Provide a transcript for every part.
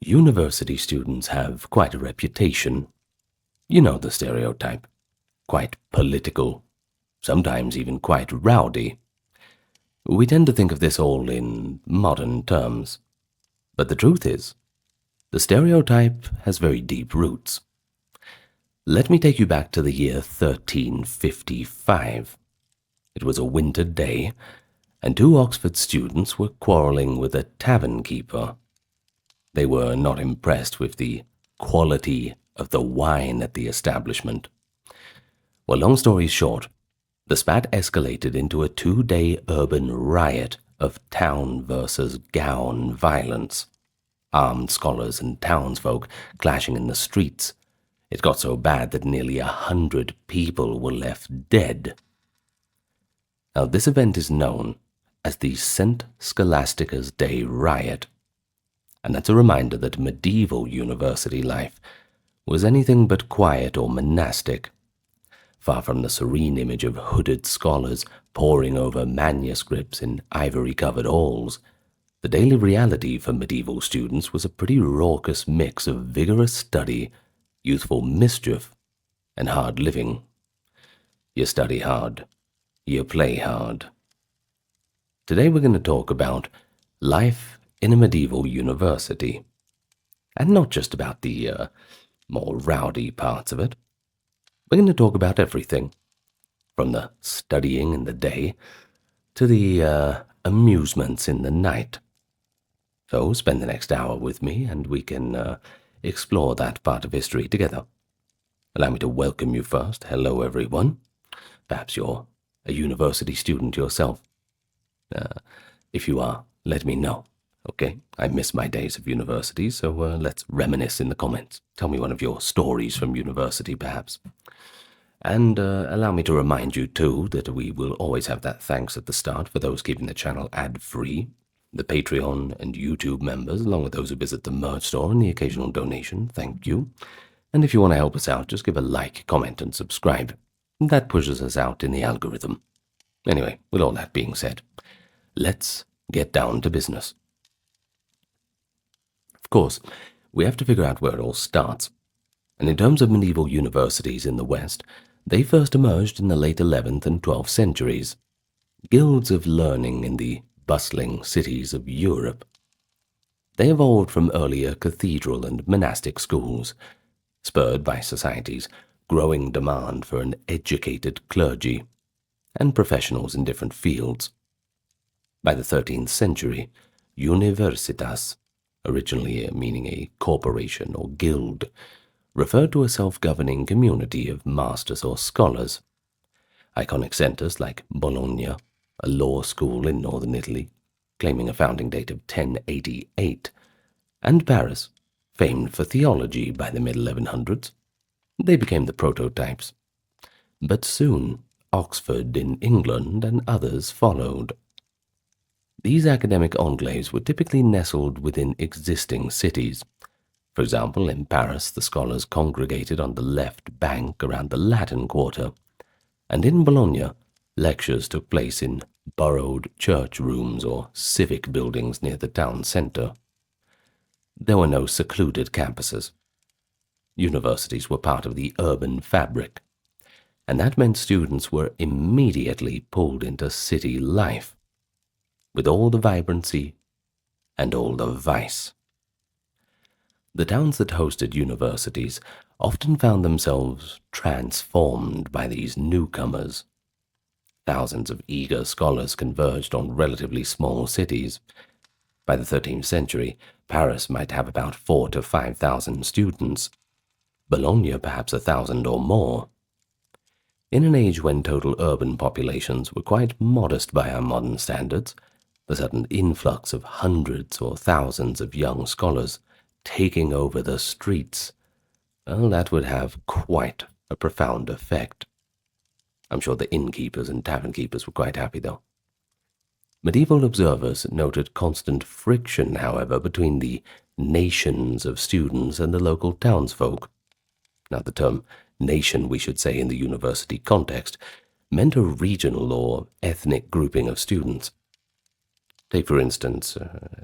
University students have quite a reputation. You know the stereotype. Quite political, sometimes even quite rowdy. We tend to think of this all in modern terms. But the truth is, the stereotype has very deep roots. Let me take you back to the year 1355. It was a winter day, and two Oxford students were quarrelling with a tavern keeper. They were not impressed with the quality of the wine at the establishment. Well, long story short, the spat escalated into a 2-day urban riot of town versus gown violence. Armed scholars and townsfolk clashing in the streets. It got so bad that nearly 100 people were left dead. Now, this event is known as the St. Scholastica's Day Riot, and that's a reminder that medieval university life was anything but quiet or monastic. Far from the serene image of hooded scholars poring over manuscripts in ivory-covered halls, the daily reality for medieval students was a pretty raucous mix of vigorous study, youthful mischief, and hard living. You study hard, you play hard. Today we're going to talk about life in a medieval university, and not just about the more rowdy parts of it. We're going to talk about everything, from the studying in the day to the amusements in the night. So spend the next hour with me and we can explore that part of history together. Allow me to welcome you first. Hello, everyone. Perhaps you're a university student yourself. If you are, let me know. Okay, I miss my days of university, so let's reminisce in the comments. Tell me one of your stories from university, perhaps. And allow me to remind you, too, that we will always have that thanks at the start for those keeping the channel ad-free, the Patreon and YouTube members, along with those who visit the merch store and the occasional donation. Thank you. And if you want to help us out, just give a like, comment, and subscribe. That pushes us out in the algorithm. Anyway, with all that being said, let's get down to business. Of course, we have to figure out where it all starts. And in terms of medieval universities in the West, they first emerged in the late 11th and 12th centuries. Guilds of learning in the bustling cities of Europe. They evolved from earlier cathedral and monastic schools, spurred by society's growing demand for an educated clergy and professionals in different fields. By the 13th century, universitas, originally meaning a corporation or guild, referred to a self-governing community of masters or scholars. Iconic centers like Bologna, a law school in northern Italy, claiming a founding date of 1088, and Paris, famed for theology by the mid-1100s, they became the prototypes. But soon, Oxford in England and others followed. These academic enclaves were typically nestled within existing cities. For example, in Paris, the scholars congregated on the left bank around the Latin Quarter, and in Bologna, lectures took place in borrowed church rooms or civic buildings near the town centre. There were no secluded campuses. Universities were part of the urban fabric, and that meant students were immediately pulled into city life, with all the vibrancy and all the vice. The towns that hosted universities often found themselves transformed by these newcomers. Thousands of eager scholars converged on relatively small cities. By the 13th century, Paris might have about 4,000 to 5,000 students. Bologna perhaps 1,000 or more. In an age when total urban populations were quite modest by our modern standards, the sudden influx of hundreds or thousands of young scholars taking over the streets, well, that would have quite a profound effect. I'm sure the innkeepers and tavern keepers were quite happy, though. Medieval observers noted constant friction, however, between the nations of students and the local townsfolk. Now, the term nation, we should say in the university context, meant a regional or ethnic grouping of students. Take, for instance,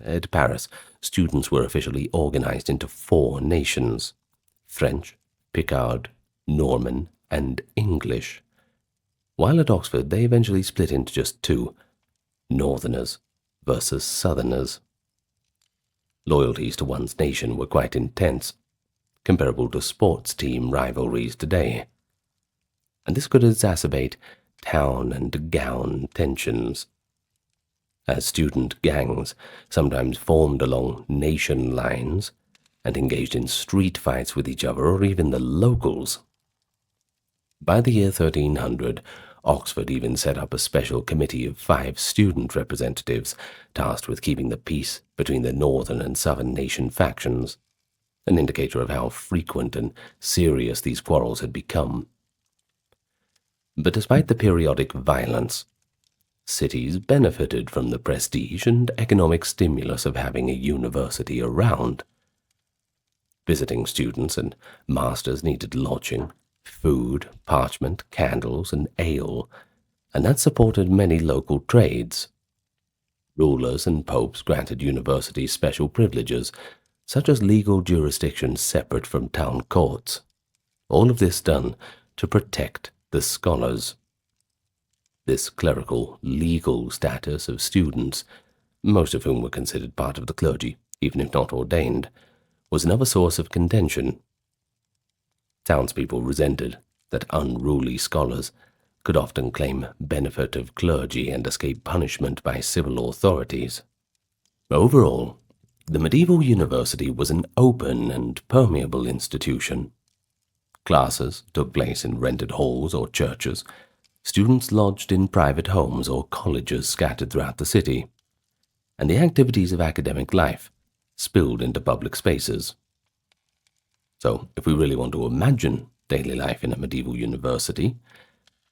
at Paris, students were officially organized into 4 nations: French, Picard, Norman, and English, while at Oxford they eventually split into just 2, Northerners versus Southerners. Loyalties to one's nation were quite intense, comparable to sports team rivalries today, and this could exacerbate town and gown tensions, as student gangs sometimes formed along nation lines and engaged in street fights with each other or even the locals. By the year 1300, Oxford even set up a special committee of 5 student representatives tasked with keeping the peace between the northern and southern nation factions, an indicator of how frequent and serious these quarrels had become. But despite the periodic violence, cities benefited from the prestige and economic stimulus of having a university around. Visiting students and masters needed lodging, food, parchment, candles, and ale, and that supported many local trades. Rulers and popes granted universities special privileges, such as legal jurisdiction separate from town courts. All of this done to protect the scholars. This clerical, legal status of students, most of whom were considered part of the clergy, even if not ordained, was another source of contention. Townspeople resented that unruly scholars could often claim benefit of clergy and escape punishment by civil authorities. Overall, the medieval university was an open and permeable institution. Classes took place in rented halls or churches, students lodged in private homes or colleges scattered throughout the city, and the activities of academic life spilled into public spaces. So, if we really want to imagine daily life in a medieval university,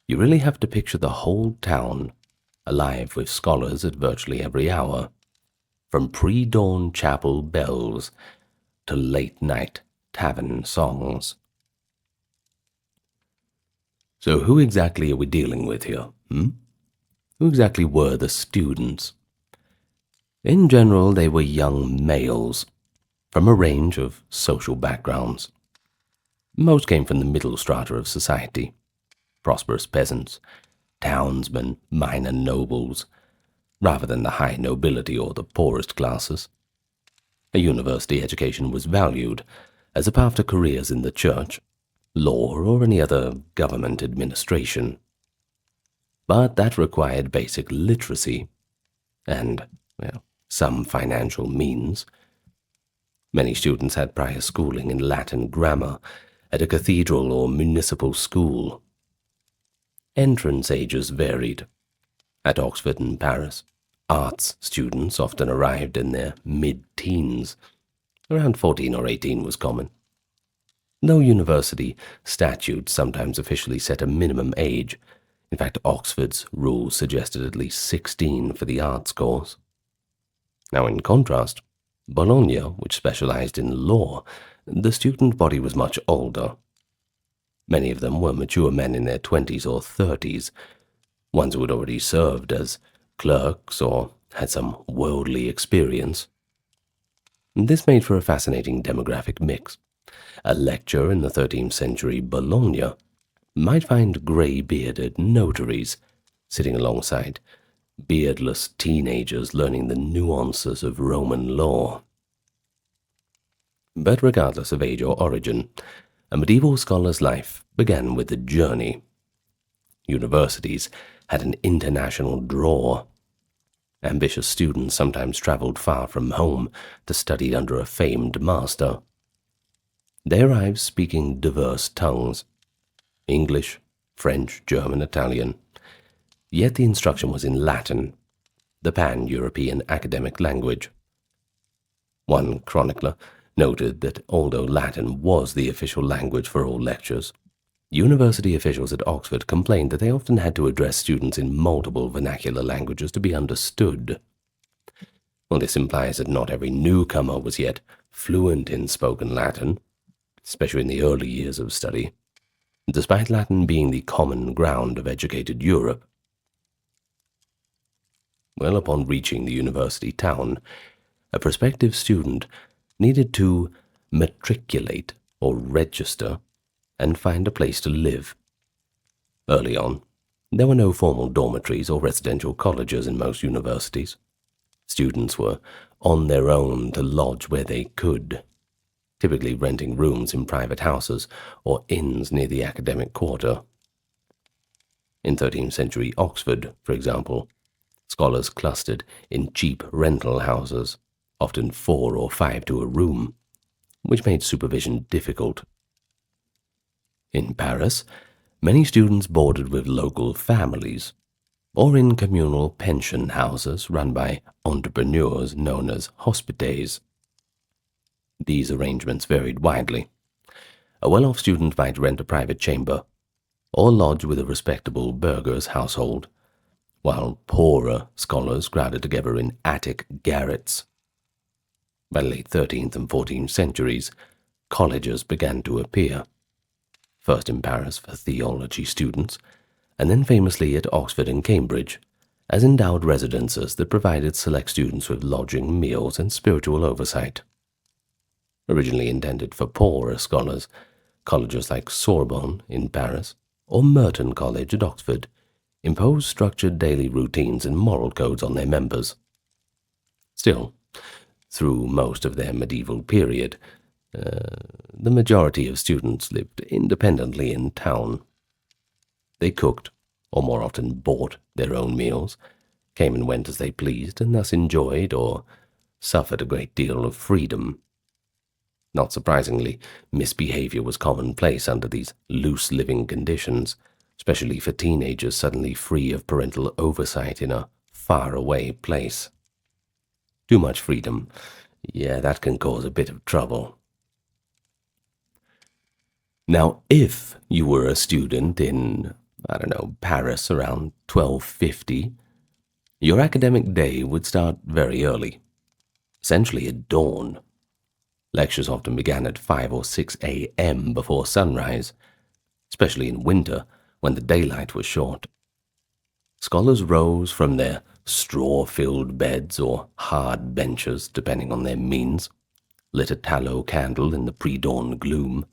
you really have to picture the whole town alive with scholars at virtually every hour, from pre-dawn chapel bells to late-night tavern songs. So who exactly are we dealing with here? Who exactly were the students? In general, they were young males from a range of social backgrounds. Most came from the middle strata of society: prosperous peasants, townsmen, minor nobles, rather than the high nobility or the poorest classes. A university education was valued as a path to careers in the church, law, or any other government administration. But that required basic literacy and, some financial means. Many students had prior schooling in Latin grammar at a cathedral or municipal school. Entrance ages varied. At Oxford and Paris, arts students often arrived in their mid-teens. Around 14 or 18 was common. Though university statutes sometimes officially set a minimum age, in fact Oxford's rules suggested at least 16 for the arts course. Now in contrast, Bologna, which specialized in law, the student body was much older. Many of them were mature men in their 20s or 30s, ones who had already served as clerks or had some worldly experience. This made for a fascinating demographic mix. A lecturer in the 13th century Bologna might find grey-bearded notaries sitting alongside beardless teenagers learning the nuances of Roman law. But regardless of age or origin, a medieval scholar's life began with a journey. Universities had an international draw. Ambitious students sometimes traveled far from home to study under a famed master. They arrived speaking diverse tongues: English, French, German, Italian. Yet the instruction was in Latin, the pan-European academic language. One chronicler noted that although Latin was the official language for all lectures, university officials at Oxford complained that they often had to address students in multiple vernacular languages to be understood. Well, this implies that not every newcomer was yet fluent in spoken Latin, especially in the early years of study, despite Latin being the common ground of educated Europe. Well, upon reaching the university town, a prospective student needed to matriculate or register and find a place to live. Early on, there were no formal dormitories or residential colleges in most universities. Students were on their own to lodge where they could, typically renting rooms in private houses or inns near the academic quarter. In 13th century Oxford, for example, scholars clustered in cheap rental houses, often 4 or 5 to a room, which made supervision difficult. In Paris, many students boarded with local families, or in communal pension houses run by entrepreneurs known as hospites. These arrangements varied widely. A well-off student might rent a private chamber, or lodge with a respectable burgher's household, while poorer scholars crowded together in attic garrets. By the late 13th and 14th centuries, colleges began to appear, first in Paris for theology students, and then famously at Oxford and Cambridge, as endowed residences that provided select students with lodging, meals, and spiritual oversight. Originally intended for poorer scholars, colleges like Sorbonne in Paris or Merton College at Oxford imposed structured daily routines and moral codes on their members. Still, through most of their medieval period, the majority of students lived independently in town. They cooked, or more often bought, their own meals, came and went as they pleased, and thus enjoyed or suffered a great deal of freedom. Not surprisingly, misbehavior was commonplace under these loose living conditions, especially for teenagers suddenly free of parental oversight in a faraway place. Too much freedom, yeah, that can cause a bit of trouble. Now, if you were a student in, Paris around 1250, your academic day would start very early, essentially at dawn. Lectures often began at 5 or 6 a.m. before sunrise, especially in winter when the daylight was short. Scholars rose from their straw-filled beds or hard benches, depending on their means, lit a tallow candle in the pre-dawn gloom,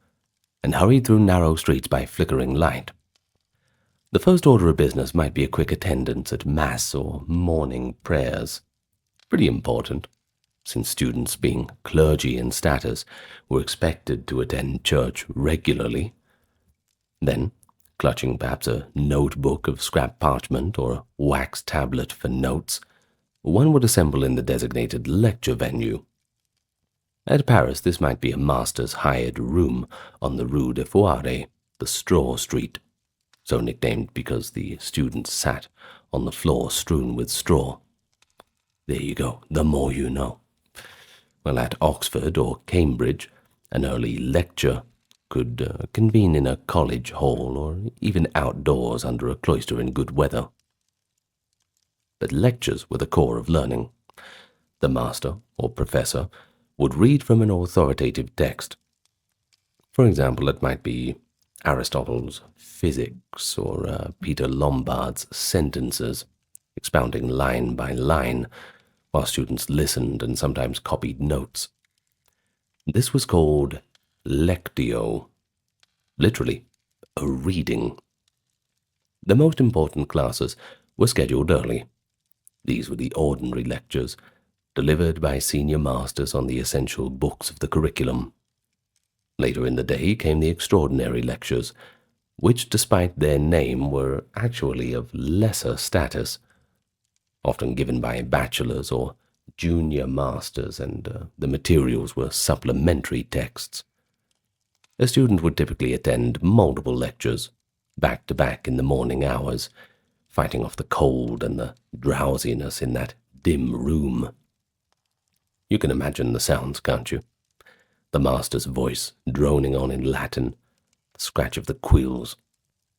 and hurried through narrow streets by flickering light. The first order of business might be a quick attendance at Mass or morning prayers. Pretty important, since students, being clergy in status, were expected to attend church regularly. Then, clutching perhaps a notebook of scrap parchment or a wax tablet for notes, one would assemble in the designated lecture venue. At Paris, this might be a master's hired room on the Rue de Foire, the Straw Street, so nicknamed because the students sat on the floor strewn with straw. There you go, the more you know. Well, at Oxford or Cambridge, an early lecture could convene in a college hall or even outdoors under a cloister in good weather. But lectures were the core of learning. The master or professor would read from an authoritative text. For example, it might be Aristotle's Physics or Peter Lombard's Sentences, expounding line by line, while students listened and sometimes copied notes. This was called lectio, literally a reading. The most important classes were scheduled early. These were the ordinary lectures, delivered by senior masters on the essential books of the curriculum. Later in the day came the extraordinary lectures, which, despite their name, were actually of lesser status, often given by bachelors or junior masters, and the materials were supplementary texts. A student would typically attend multiple lectures, back to back in the morning hours, fighting off the cold and the drowsiness in that dim room. You can imagine the sounds, can't you? The master's voice droning on in Latin, the scratch of the quills,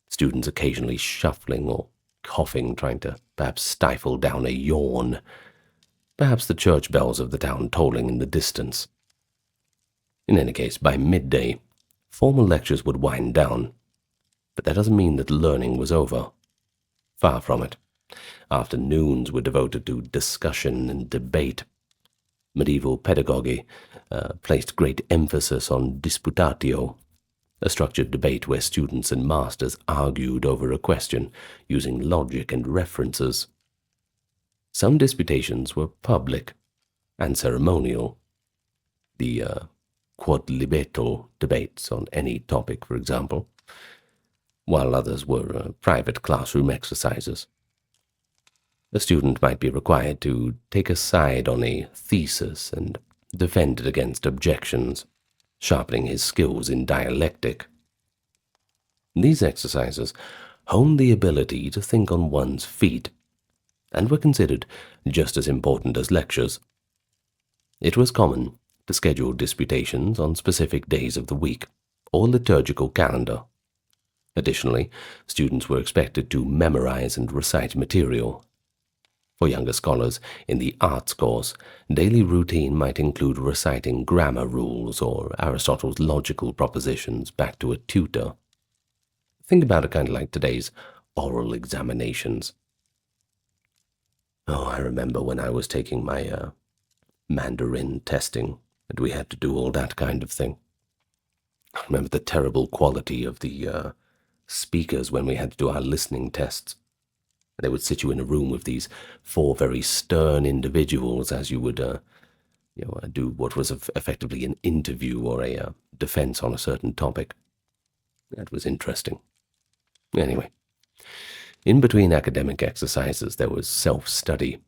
students occasionally shuffling or coughing, trying to perhaps stifle down a yawn, perhaps the church bells of the town tolling in the distance. In any case, by midday, formal lectures would wind down, but that doesn't mean that learning was over. Far from it. Afternoons were devoted to discussion and debate. Medieval pedagogy placed great emphasis on disputatio, a structured debate where students and masters argued over a question using logic and references. Some disputations were public and ceremonial. The quodlibetal debates on any topic, for example, while others were private classroom exercises. A student might be required to take a side on a thesis and defend it against objections, sharpening his skills in dialectic. These exercises honed the ability to think on one's feet and were considered just as important as lectures. It was common to schedule disputations on specific days of the week or liturgical calendar. Additionally, students were expected to memorize and recite material. For younger scholars in the arts course, daily routine might include reciting grammar rules or Aristotle's logical propositions back to a tutor. Think about it kind of like today's oral examinations. Oh, I remember when I was taking my Mandarin testing, and we had to do all that kind of thing. I remember the terrible quality of the speakers when we had to do our listening tests. They would sit you in a room with these 4 very stern individuals as you would do what was effectively an interview or a defense on a certain topic. That was interesting. Anyway, in between academic exercises there was self-study,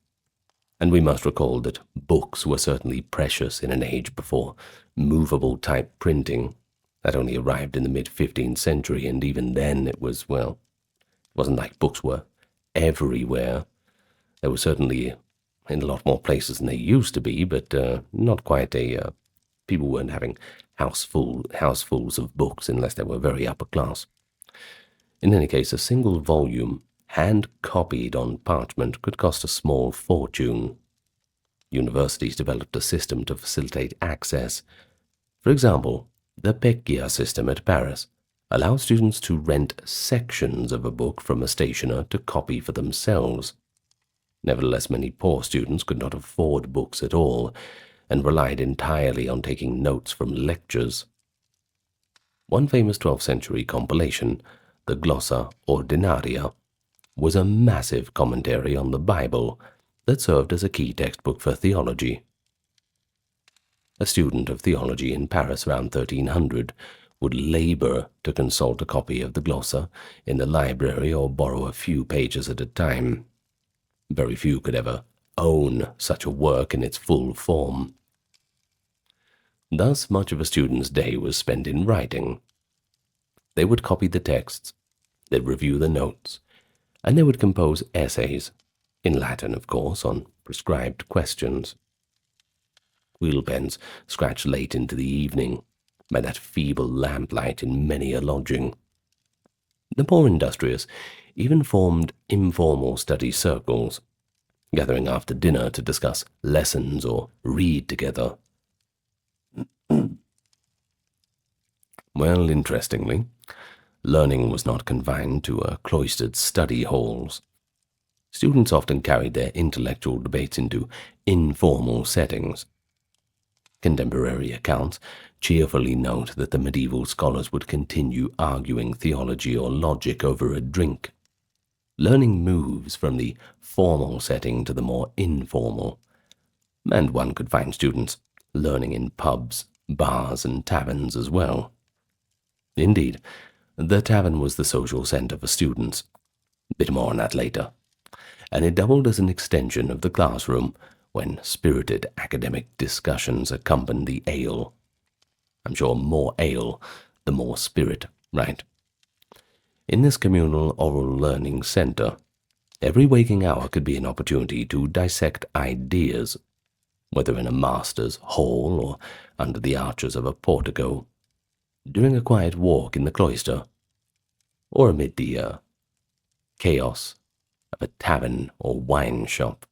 and we must recall that books were certainly precious in an age before movable type printing. That only arrived in the mid-15th century, and even then it was, well, it wasn't like books were everywhere. They were certainly in a lot more places than they used to be, but not quite people weren't having housefuls of books unless they were very upper class. In any case, a single volume, hand-copied on parchment, could cost a small fortune. Universities developed a system to facilitate access. For example, the Pecchia system at Paris allows students to rent sections of a book from a stationer to copy for themselves. Nevertheless, many poor students could not afford books at all and relied entirely on taking notes from lectures. One famous 12th century compilation, the Glossa Ordinaria, was a massive commentary on the Bible that served as a key textbook for theology. A student of theology in Paris around 1300 would labor to consult a copy of the Glossa in the library or borrow a few pages at a time. Very few could ever own such a work in its full form. Thus much of a student's day was spent in writing. They would copy the texts, they'd review the notes, and they would compose essays, in Latin, of course, on prescribed questions. Wheel pens scratched late into the evening by that feeble lamplight in many a lodging. The more industrious even formed informal study circles, gathering after dinner to discuss lessons or read together. Well, interestingly, learning was not confined to cloistered study halls. Students often carried their intellectual debates into informal settings. Contemporary accounts cheerfully note that the medieval scholars would continue arguing theology or logic over a drink. Learning moves from the formal setting to the more informal, and one could find students learning in pubs, bars, and taverns as well. Indeed, the tavern was the social centre for students. A bit more on that later. And it doubled as an extension of the classroom when spirited academic discussions accompanied the ale. I'm sure more ale, the more spirit, right? In this communal oral learning centre, every waking hour could be an opportunity to dissect ideas, whether in a master's hall or under the arches of a portico, during a quiet walk in the cloister, or amid the chaos of a tavern or wine shop.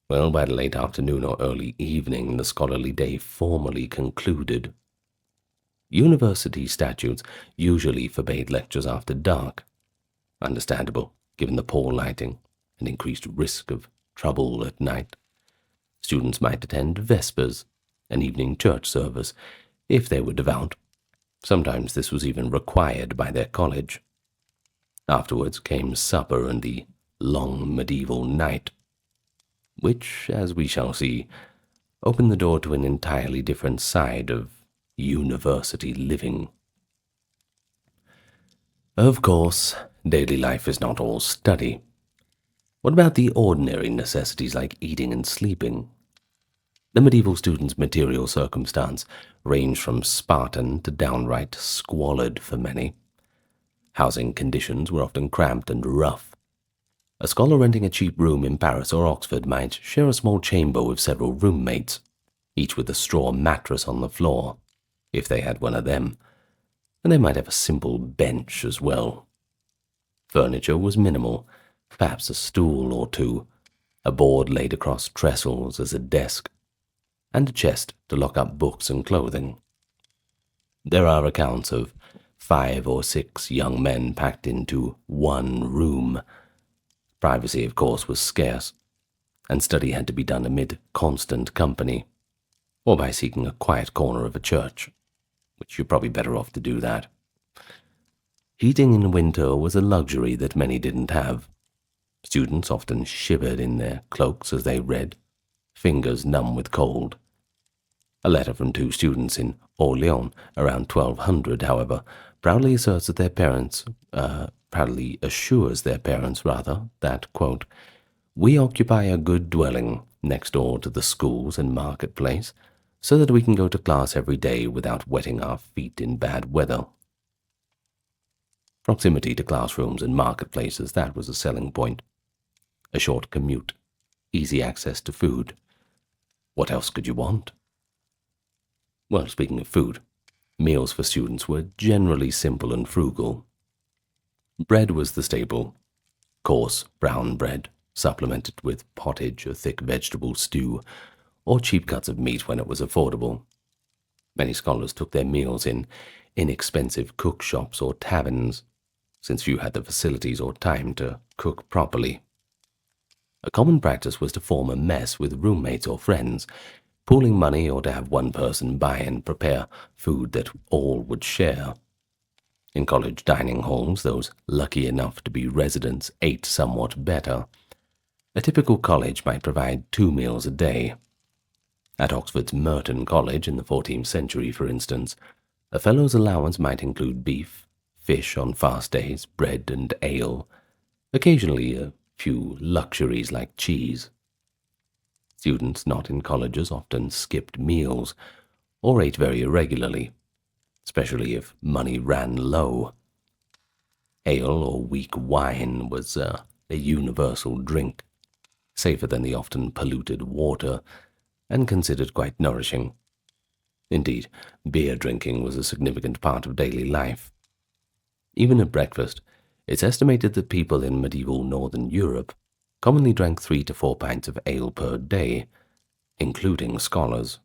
Well, by the late afternoon or early evening, the scholarly day formally concluded. University statutes usually forbade lectures after dark. Understandable. given the poor lighting and increased risk of trouble at night. Students might attend vespers, an evening church service, if they were devout. Sometimes this was even required by their college. Afterwards came supper and the long medieval night, which, as we shall see, opened the door to an entirely different side of university living. Of course, daily life is not all study. What about the ordinary necessities like eating and sleeping? The medieval student's material circumstance ranged from Spartan to downright squalid for many. Housing conditions were often cramped and rough. A scholar renting a cheap room in Paris or Oxford might share a small chamber with several roommates, each with a straw mattress on the floor, if they had one of them, and they might have a simple bench as well. Furniture was minimal, perhaps a stool or two, a board laid across trestles as a desk, and a chest to lock up books and clothing. There are accounts of 5 or 6 young men packed into one room. Privacy, of course, was scarce, and study had to be done amid constant company, or by seeking a quiet corner of a church, which you're probably better off to do that. Heating in winter was a luxury that many didn't have. Students often shivered in their cloaks as they read, fingers numb with cold. A letter from 2 students in Orléans around 1200, however, proudly assures their parents that, quote, "We occupy a good dwelling next door to the schools and marketplace, so that we can go to class every day without wetting our feet in bad weather." Proximity to classrooms and marketplaces, that was a selling point. A short commute, easy access to food. What else could you want? Well, speaking of food, meals for students were generally simple and frugal. Bread was the staple, coarse brown bread, supplemented with pottage, a thick vegetable stew, or cheap cuts of meat when it was affordable. Many scholars took their meals in inexpensive cook shops or taverns, since few had the facilities or time to cook properly. A common practice was to form a mess with roommates or friends, pooling money, or to have one person buy and prepare food that all would share. In college dining halls, those lucky enough to be residents ate somewhat better. A typical college might provide 2 meals a day. At Oxford's Merton College in the 14th century, for instance, a fellow's allowance might include beef, fish on fast days, bread and ale, occasionally a few luxuries like cheese. Students not in colleges often skipped meals or ate very irregularly, especially if money ran low. Ale or weak wine was a universal drink, safer than the often polluted water, and considered quite nourishing. Indeed, beer drinking was a significant part of daily life. Even at breakfast, it's estimated that people in medieval Northern Europe commonly drank 3 to 4 pints of ale per day, including scholars.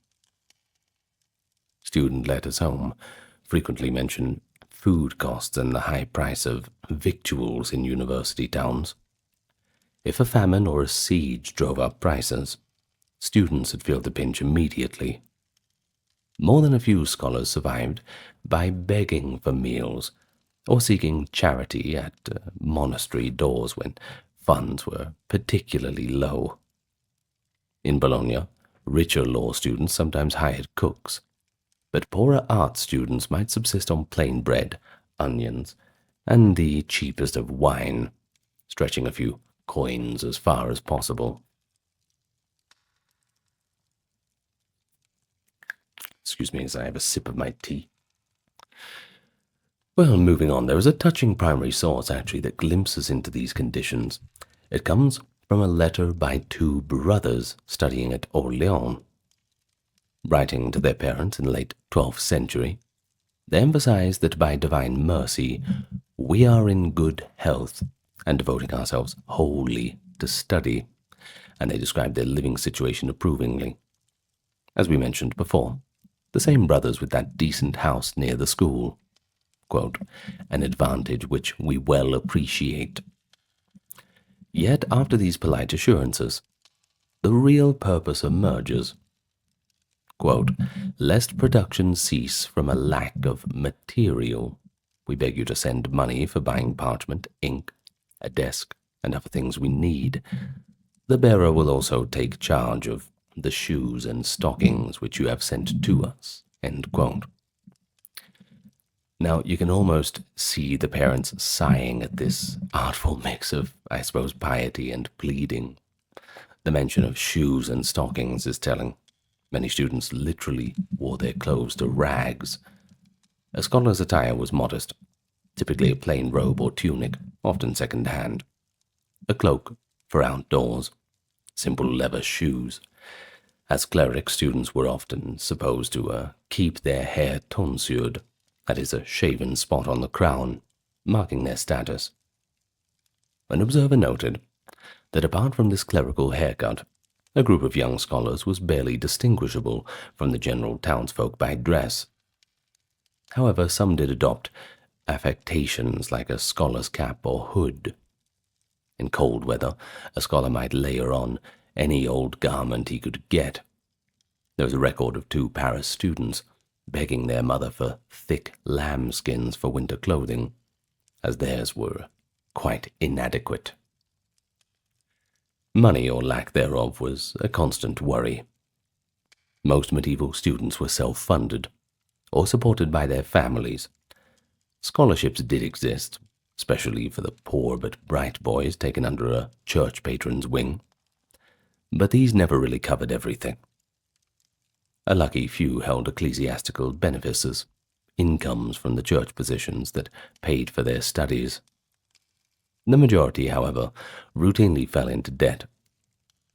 Student letters home frequently mention food costs and the high price of victuals in university towns. If a famine or a siege drove up prices, students would feel the pinch immediately. More than a few scholars survived by begging for meals or seeking charity at monastery doors when funds were particularly low. In Bologna, richer law students sometimes hired cooks, but poorer art students might subsist on plain bread, onions, and the cheapest of wine, stretching a few coins as far as possible. Excuse me as I have a sip of my tea. Well, moving on, there is a touching primary source, actually, that glimpses into these conditions. It comes from a letter by 2 brothers studying at Orléans. Writing to their parents in the late 12th century, they emphasize that by divine mercy, we are in good health and devoting ourselves wholly to study, and they describe their living situation approvingly. As we mentioned before, the same brothers with that decent house near the school. Quote, "An advantage which we well appreciate." Yet after these polite assurances, the real purpose emerges. Quote, lest production cease from a lack of material, we beg you to send money for buying parchment, ink, a desk, and other things we need. The bearer will also take charge of the shoes and stockings which you have sent to us. End quote. Now, you can almost see the parents sighing at this artful mix of, I suppose, piety and pleading. The mention of shoes and stockings is telling. Many students literally wore their clothes to rags. A scholar's attire was modest, typically a plain robe or tunic, often second-hand, a cloak for outdoors, simple leather shoes. As clerics, students were often supposed to keep their hair tonsured, that is, a shaven spot on the crown, marking their status. An observer noted that apart from this clerical haircut, a group of young scholars was barely distinguishable from the general townsfolk by dress. However, some did adopt affectations like a scholar's cap or hood. In cold weather, a scholar might layer on any old garment he could get. There was a record of 2 Paris students begging their mother for thick lambskins for winter clothing, as theirs were quite inadequate. Money, or lack thereof, was a constant worry. Most medieval students were self-funded, or supported by their families. Scholarships did exist, especially for the poor but bright boys taken under a church patron's wing, but these never really covered everything. A lucky few held ecclesiastical benefices, incomes from the church positions that paid for their studies. The majority, however, routinely fell into debt.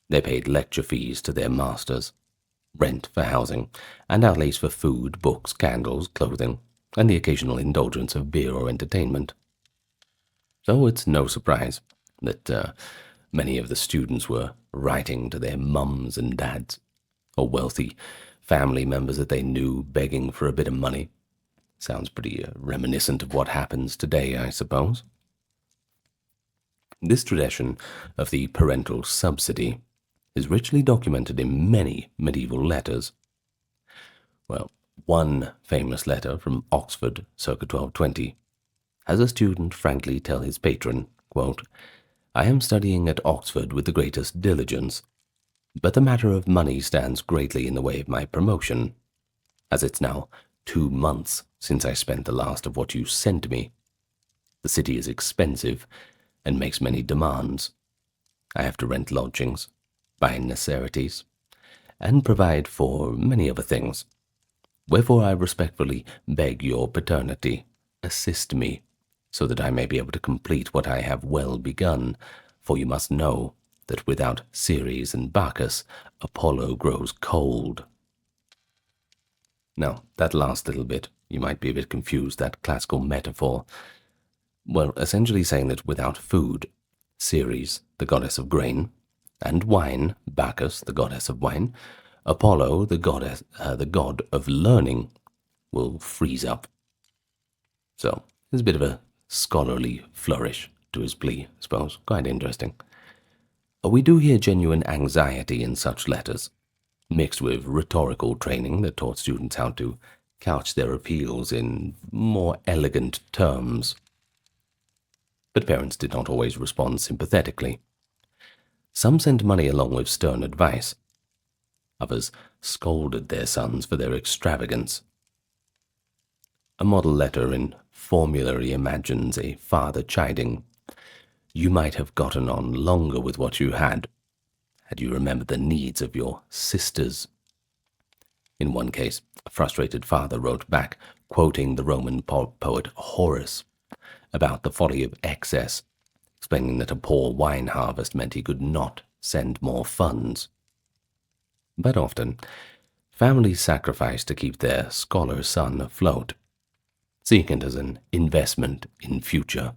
They paid lecture fees to their masters, rent for housing, and outlays for food, books, candles, clothing, and the occasional indulgence of beer or entertainment. So it's no surprise that many of the students were writing to their mums and dads, or wealthy family members that they knew, begging for a bit of money. Sounds pretty reminiscent of what happens today, I suppose. This tradition of the parental subsidy is richly documented in many medieval letters. Well, one famous letter from Oxford, circa 1220, has a student frankly tell his patron, quote, I am studying at Oxford with the greatest diligence, but the matter of money stands greatly in the way of my promotion, as it's now 2 months since I spent the last of what you sent me. The city is expensive and makes many demands. I have to rent lodgings, buy necessities, and provide for many other things. Wherefore I respectfully beg your paternity, assist me, so that I may be able to complete what I have well begun, for you must know that without Ceres and Bacchus, Apollo grows cold. Now, that last little bit, you might be a bit confused, that classical metaphor. Well, essentially saying that without food, Ceres, the goddess of grain, and wine, Bacchus, the goddess of wine, Apollo, the god of learning, will freeze up. So, there's a bit of a scholarly flourish to his plea, I suppose. Quite interesting. We do hear genuine anxiety in such letters, mixed with rhetorical training that taught students how to couch their appeals in more elegant terms. But parents did not always respond sympathetically. Some sent money along with stern advice. Others scolded their sons for their extravagance. A model letter in formulary imagines a father chiding, you might have gotten on longer with what you had you remembered the needs of your sisters. In one case, a frustrated father wrote back, quoting the Roman poet Horace, about the folly of excess, explaining that a poor wine harvest meant he could not send more funds. But often, families sacrificed to keep their scholar son afloat, seeing it as an investment in future.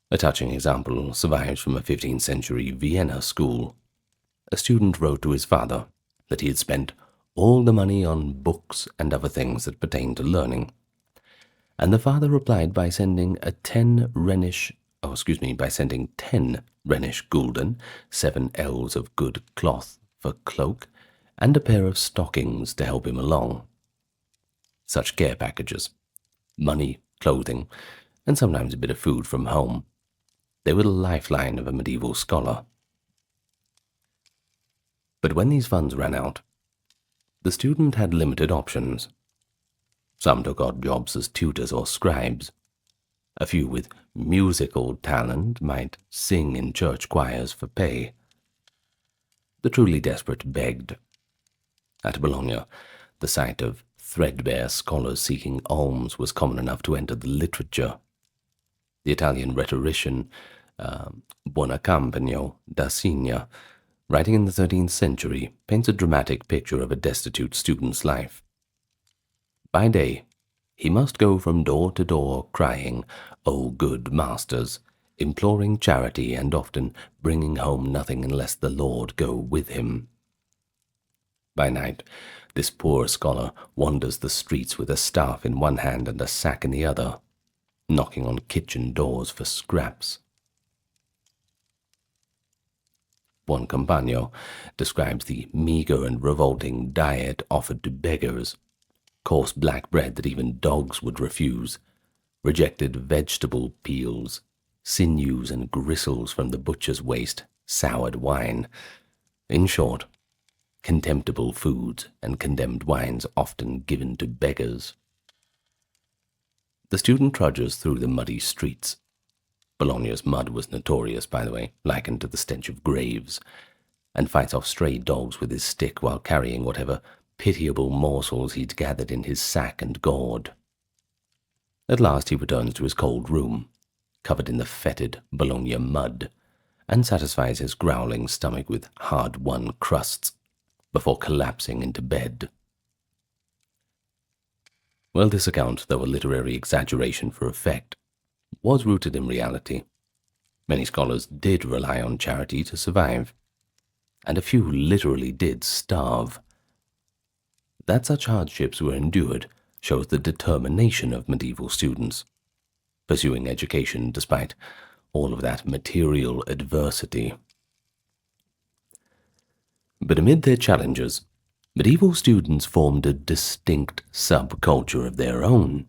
A touching example survives from a 15th century Vienna school. A student wrote to his father that he had spent all the money on books and other things that pertained to learning, and the father replied by sending a 10 Rhenish by sending 10 Rhenish gulden, 7 ells of good cloth for cloak, and a pair of stockings to help him along. Such care packages, money, clothing, and sometimes a bit of food from home, they were the lifeline of a medieval scholar. But when these funds ran out, the student had limited options. Some took odd jobs as tutors or scribes. A few with musical talent might sing in church choirs for pay. The truly desperate begged. At Bologna, the sight of threadbare scholars seeking alms was common enough to enter the literature. The Italian rhetorician Buonacampagno da Signa, writing in the 13th century, paints a dramatic picture of a destitute student's life. By day, he must go from door to door crying, "O good masters," imploring charity and often bringing home nothing unless the Lord go with him. By night, this poor scholar wanders the streets with a staff in one hand and a sack in the other, knocking on kitchen doors for scraps. Buoncompagno describes the meager and revolting diet offered to beggars: coarse black bread that even dogs would refuse, rejected vegetable peels, sinews and gristles from the butcher's waste, soured wine. In short, contemptible foods and condemned wines often given to beggars. The student trudges through the muddy streets. Bologna's mud was notorious, by the way, likened to the stench of graves, and fights off stray dogs with his stick while carrying whatever pitiable morsels he'd gathered in his sack and gourd. At last he returns to his cold room, covered in the fetid Bologna mud, and satisfies his growling stomach with hard-won crusts before collapsing into bed. Well, this account, though a literary exaggeration for effect, was rooted in reality. Many scholars did rely on charity to survive, and a few literally did starve. That such hardships were endured shows the determination of medieval students, pursuing education despite all of that material adversity. But amid their challenges, medieval students formed a distinct subculture of their own.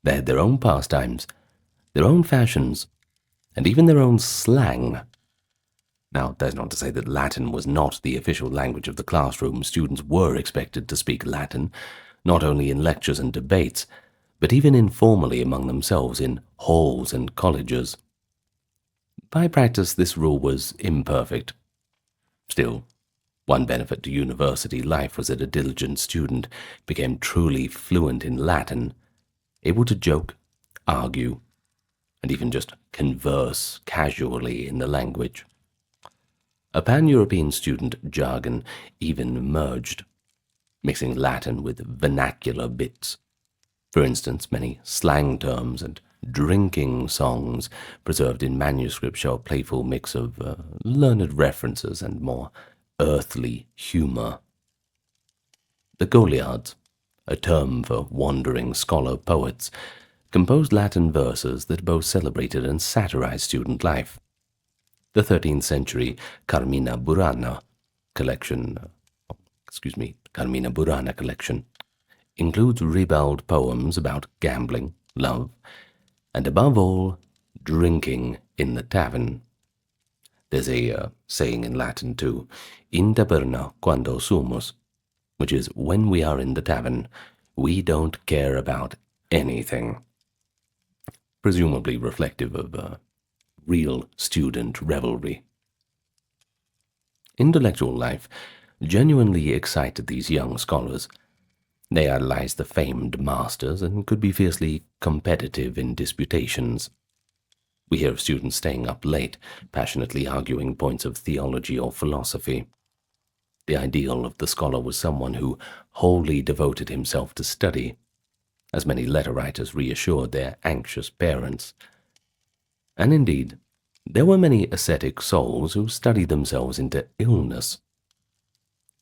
They had their own pastimes, their own fashions, and even their own slang. Now, that's not to say that Latin was not the official language of the classroom. Students were expected to speak Latin, not only in lectures and debates, but even informally among themselves in halls and colleges. By practice, this rule was imperfect. Still, one benefit to university life was that a diligent student became truly fluent in Latin, able to joke, argue, and even just converse casually in the language. A pan-European student jargon even emerged, mixing Latin with vernacular bits. For instance, many slang terms and drinking songs preserved in manuscript show a playful mix of learned references and more earthly humor. The Goliards, a term for wandering scholar poets, composed Latin verses that both celebrated and satirized student life. The 13th century Carmina Burana collection includes ribald poems about gambling, love, and above all, drinking in the tavern. There's a saying in Latin too, in taberna quando sumus, which is, when we are in the tavern, we don't care about anything. Presumably reflective of real student revelry. Intellectual life genuinely excited these young scholars. They idolized the famed masters and could be fiercely competitive in disputations. We hear of students staying up late, passionately arguing points of theology or philosophy. The ideal of the scholar was someone who wholly devoted himself to study, as many letter writers reassured their anxious parents. And indeed, there were many ascetic souls who studied themselves into illness.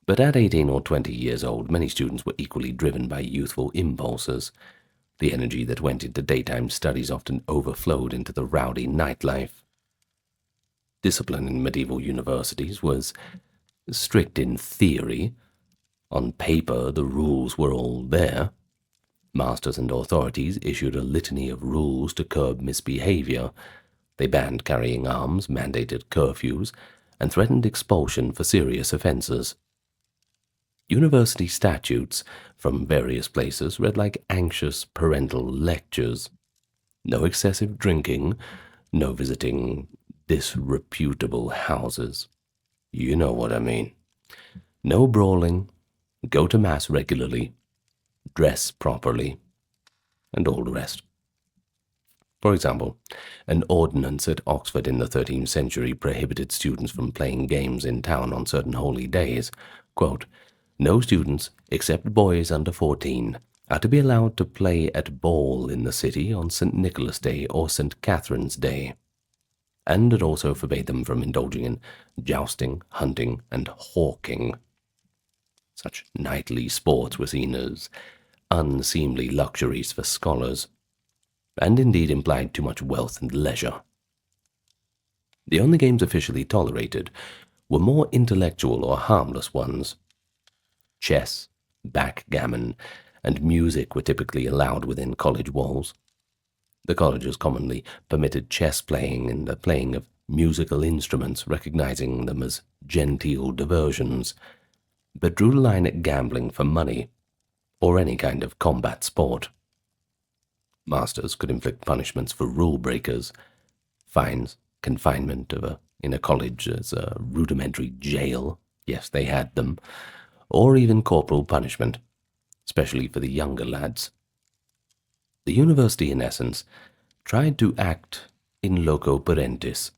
But at 18 or 20 years old, many students were equally driven by youthful impulses, The energy that went into daytime studies often overflowed into the rowdy nightlife. Discipline in medieval universities was strict in theory. On paper, the rules were all there. Masters and authorities issued a litany of rules to curb misbehavior. They banned carrying arms, mandated curfews, and threatened expulsion for serious offenses. University statutes from various places read like anxious parental lectures. No excessive drinking, no visiting disreputable houses. You know what I mean. No brawling, go to mass regularly, dress properly, and all the rest. For example, an ordinance at Oxford in the 13th century prohibited students from playing games in town on certain holy days. Quote, "No students, except boys under 14, are to be allowed to play at ball in the city on St. Nicholas Day or St. Catherine's Day." And it also forbade them from indulging in jousting, hunting, and hawking. Such nightly sports were seen as unseemly luxuries for scholars, and indeed implied too much wealth and leisure. The only games officially tolerated were more intellectual or harmless ones. Chess, backgammon, and music were typically allowed within college walls. The colleges commonly permitted chess playing and the playing of musical instruments, recognizing them as genteel diversions, but drew the line at gambling for money or any kind of combat sport. Masters could inflict punishments for rule breakers, fines, confinement in a college as a rudimentary jail, yes, they had them, or even corporal punishment, especially for the younger lads. The university, in essence, tried to act in loco parentis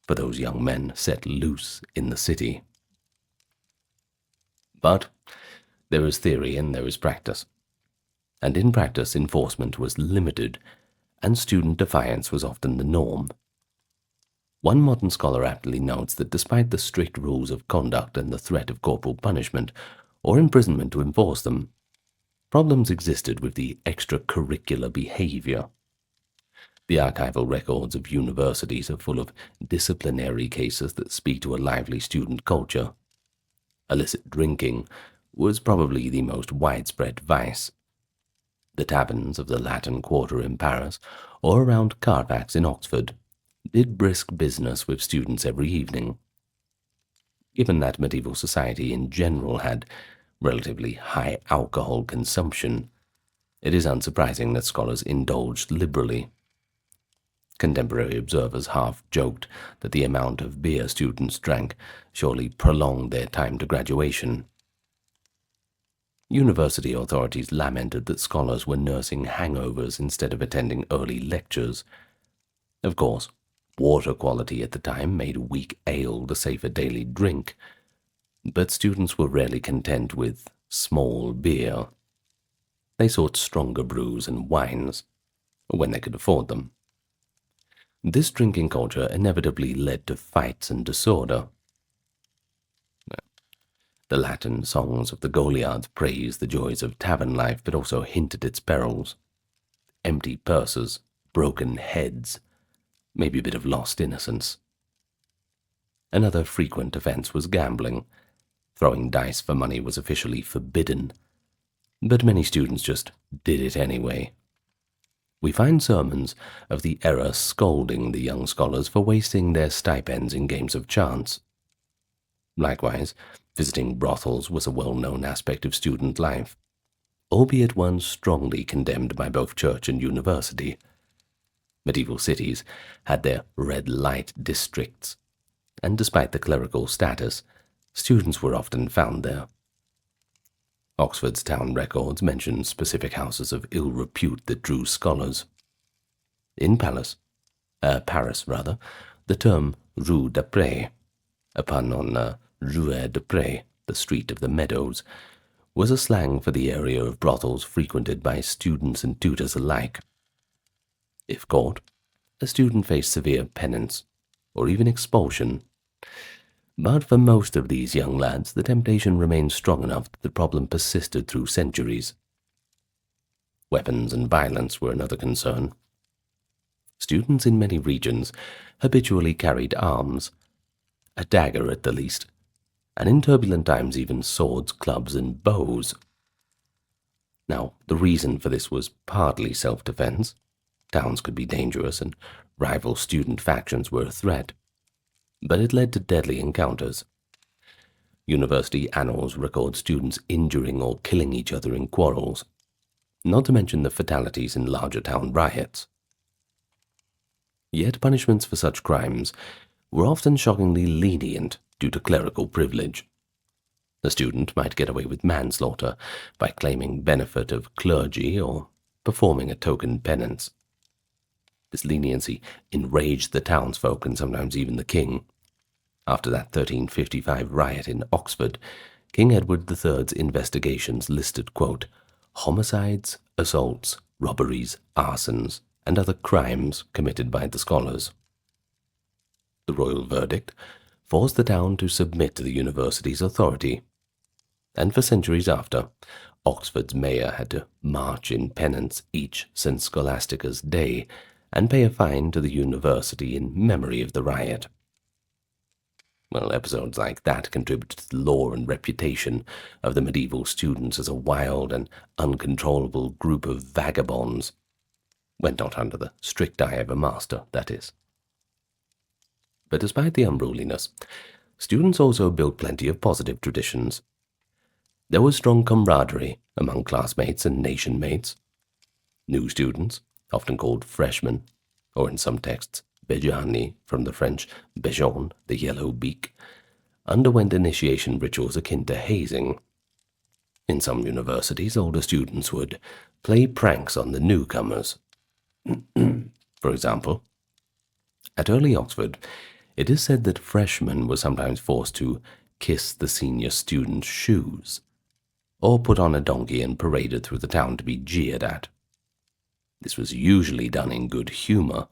for those young men set loose in the city. But there is theory and there is practice, and in practice enforcement was limited, and student defiance was often the norm. One modern scholar aptly notes that despite the strict rules of conduct and the threat of corporal punishment or imprisonment to enforce them, problems existed with the extracurricular behavior. The archival records of universities are full of disciplinary cases that speak to a lively student culture. Illicit drinking was probably the most widespread vice. The taverns of the Latin Quarter in Paris, or around Carfax in Oxford, did brisk business with students every evening. Given that medieval society in general had relatively high alcohol consumption, it is unsurprising that scholars indulged liberally. Contemporary observers half joked that the amount of beer students drank surely prolonged their time to graduation. University authorities lamented that scholars were nursing hangovers instead of attending early lectures. Of course, water quality at the time made weak ale the safer daily drink, but students were rarely content with small beer. They sought stronger brews and wines, when they could afford them. This drinking culture inevitably led to fights and disorder. The Latin songs of the Goliards praised the joys of tavern life, but also hinted its perils. Empty purses, broken heads, maybe a bit of lost innocence. Another frequent offense was gambling. Throwing dice for money was officially forbidden, but many students just did it anyway. We find sermons of the era scolding the young scholars for wasting their stipends in games of chance. Likewise, visiting brothels was a well-known aspect of student life, albeit one strongly condemned by both church and university. Medieval cities had their red light districts, and despite the clerical status, students were often found there. Oxford's town records mention specific houses of ill repute that drew scholars. In Paris, the term Rue d'Après, a pun on Rue de Pré, the street of the meadows, was a slang for the area of brothels frequented by students and tutors alike. If caught, a student faced severe penance, or even expulsion. But for most of these young lads, the temptation remained strong enough that the problem persisted through centuries. Weapons and violence were another concern. Students in many regions habitually carried arms, a dagger at the least, and in turbulent times even swords, clubs, and bows. Now, the reason for this was partly self-defense. Towns could be dangerous, and rival student factions were a threat. But it led to deadly encounters. University annals record students injuring or killing each other in quarrels, not to mention the fatalities in larger town riots. Yet punishments for such crimes were often shockingly lenient due to clerical privilege. A student might get away with manslaughter by claiming benefit of clergy or performing a token penance. This leniency enraged the townsfolk and sometimes even the king. After that 1355 riot in Oxford, King Edward III's investigations listed, quote, homicides, assaults, robberies, arsons, and other crimes committed by the scholars. The royal verdict forced the town to submit to the university's authority, and for centuries after, Oxford's mayor had to march in penance each St. Scholastica's Day and pay a fine to the university in memory of the riot. Well, episodes like that contributed to the lore and reputation of the medieval students as a wild and uncontrollable group of vagabonds, when not under the strict eye of a master, that is. But despite the unruliness, students also built plenty of positive traditions. There was strong camaraderie among classmates and nation mates. New students, often called freshmen, or in some texts, Bejani, from the French Bejon, the yellow beak, underwent initiation rituals akin to hazing. In some universities, older students would play pranks on the newcomers. For example, at early Oxford, it is said that freshmen were sometimes forced to kiss the senior student's shoes, or put on a donkey and paraded through the town to be jeered at. This was usually done in good humor,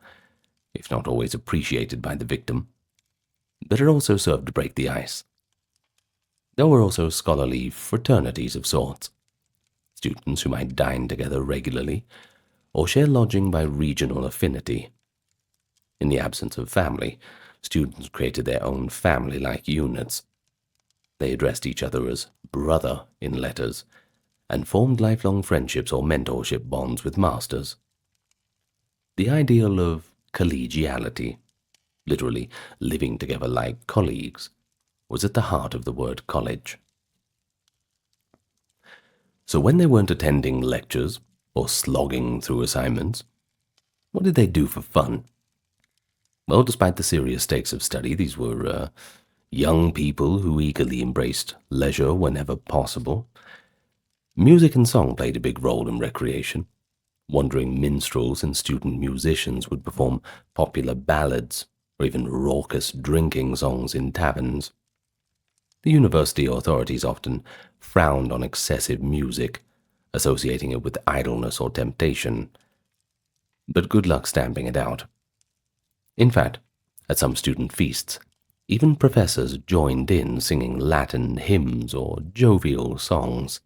if not always appreciated by the victim, but it also served to break the ice. There were also scholarly fraternities of sorts, students who might dine together regularly, or share lodging by regional affinity. In the absence of family, students created their own family-like units. They addressed each other as brother in letters, and formed lifelong friendships or mentorship bonds with masters. The ideal of collegiality, literally living together like colleagues, was at the heart of the word college. So when they weren't attending lectures or slogging through assignments, what did they do for fun? Well, despite the serious stakes of study, these were young people who eagerly embraced leisure whenever possible. Music and song played a big role in recreation. Wandering minstrels and student musicians would perform popular ballads or even raucous drinking songs in taverns. The university authorities often frowned on excessive music, associating it with idleness or temptation, but good luck stamping it out. In fact, at some student feasts, even professors joined in singing Latin hymns or jovial songs.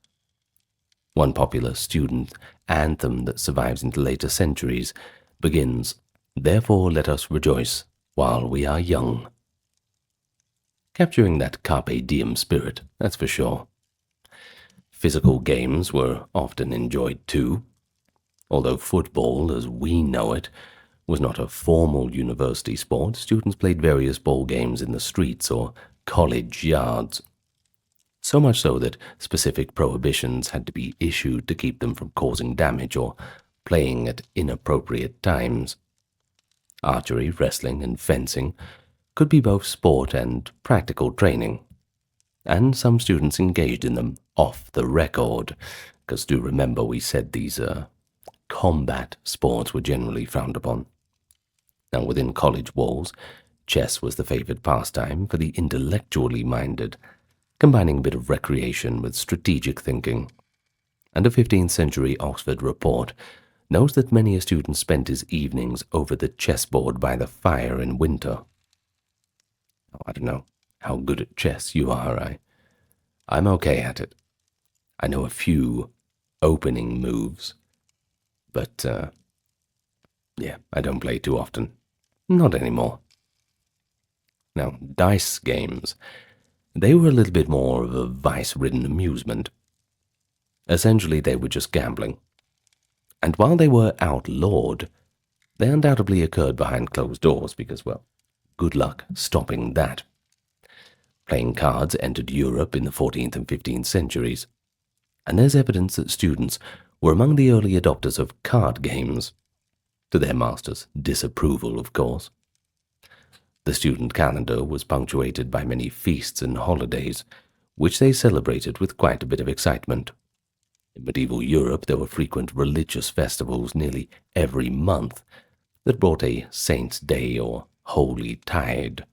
One popular student anthem that survives into later centuries begins, "Therefore let us rejoice while we are young." Capturing that carpe diem spirit, that's for sure. Physical games were often enjoyed too. Although football, as we know it, was not a formal university sport, students played various ball games in the streets or college yards. So much so that specific prohibitions had to be issued to keep them from causing damage or playing at inappropriate times. Archery, wrestling, and fencing could be both sport and practical training, and some students engaged in them off the record, because do remember we said these combat sports were generally frowned upon. Now, within college walls, chess was the favored pastime for the intellectually minded, combining a bit of recreation with strategic thinking. And a 15th century Oxford report notes that many a student spent his evenings over the chessboard by the fire in winter. Oh, I don't know how good at chess you are. I'm okay at it. I know a few opening moves, but, yeah, I don't play too often. Not anymore. Now, dice games. They were a little bit more of a vice-ridden amusement. Essentially, they were just gambling. And while they were outlawed, they undoubtedly occurred behind closed doors because, well, good luck stopping that. Playing cards entered Europe in the 14th and 15th centuries, and there's evidence that students were among the early adopters of card games, to their masters' disapproval, of course. The student calendar was punctuated by many feasts and holidays, which they celebrated with quite a bit of excitement. In medieval Europe, there were frequent religious festivals nearly every month that brought a saint's day or holy tide.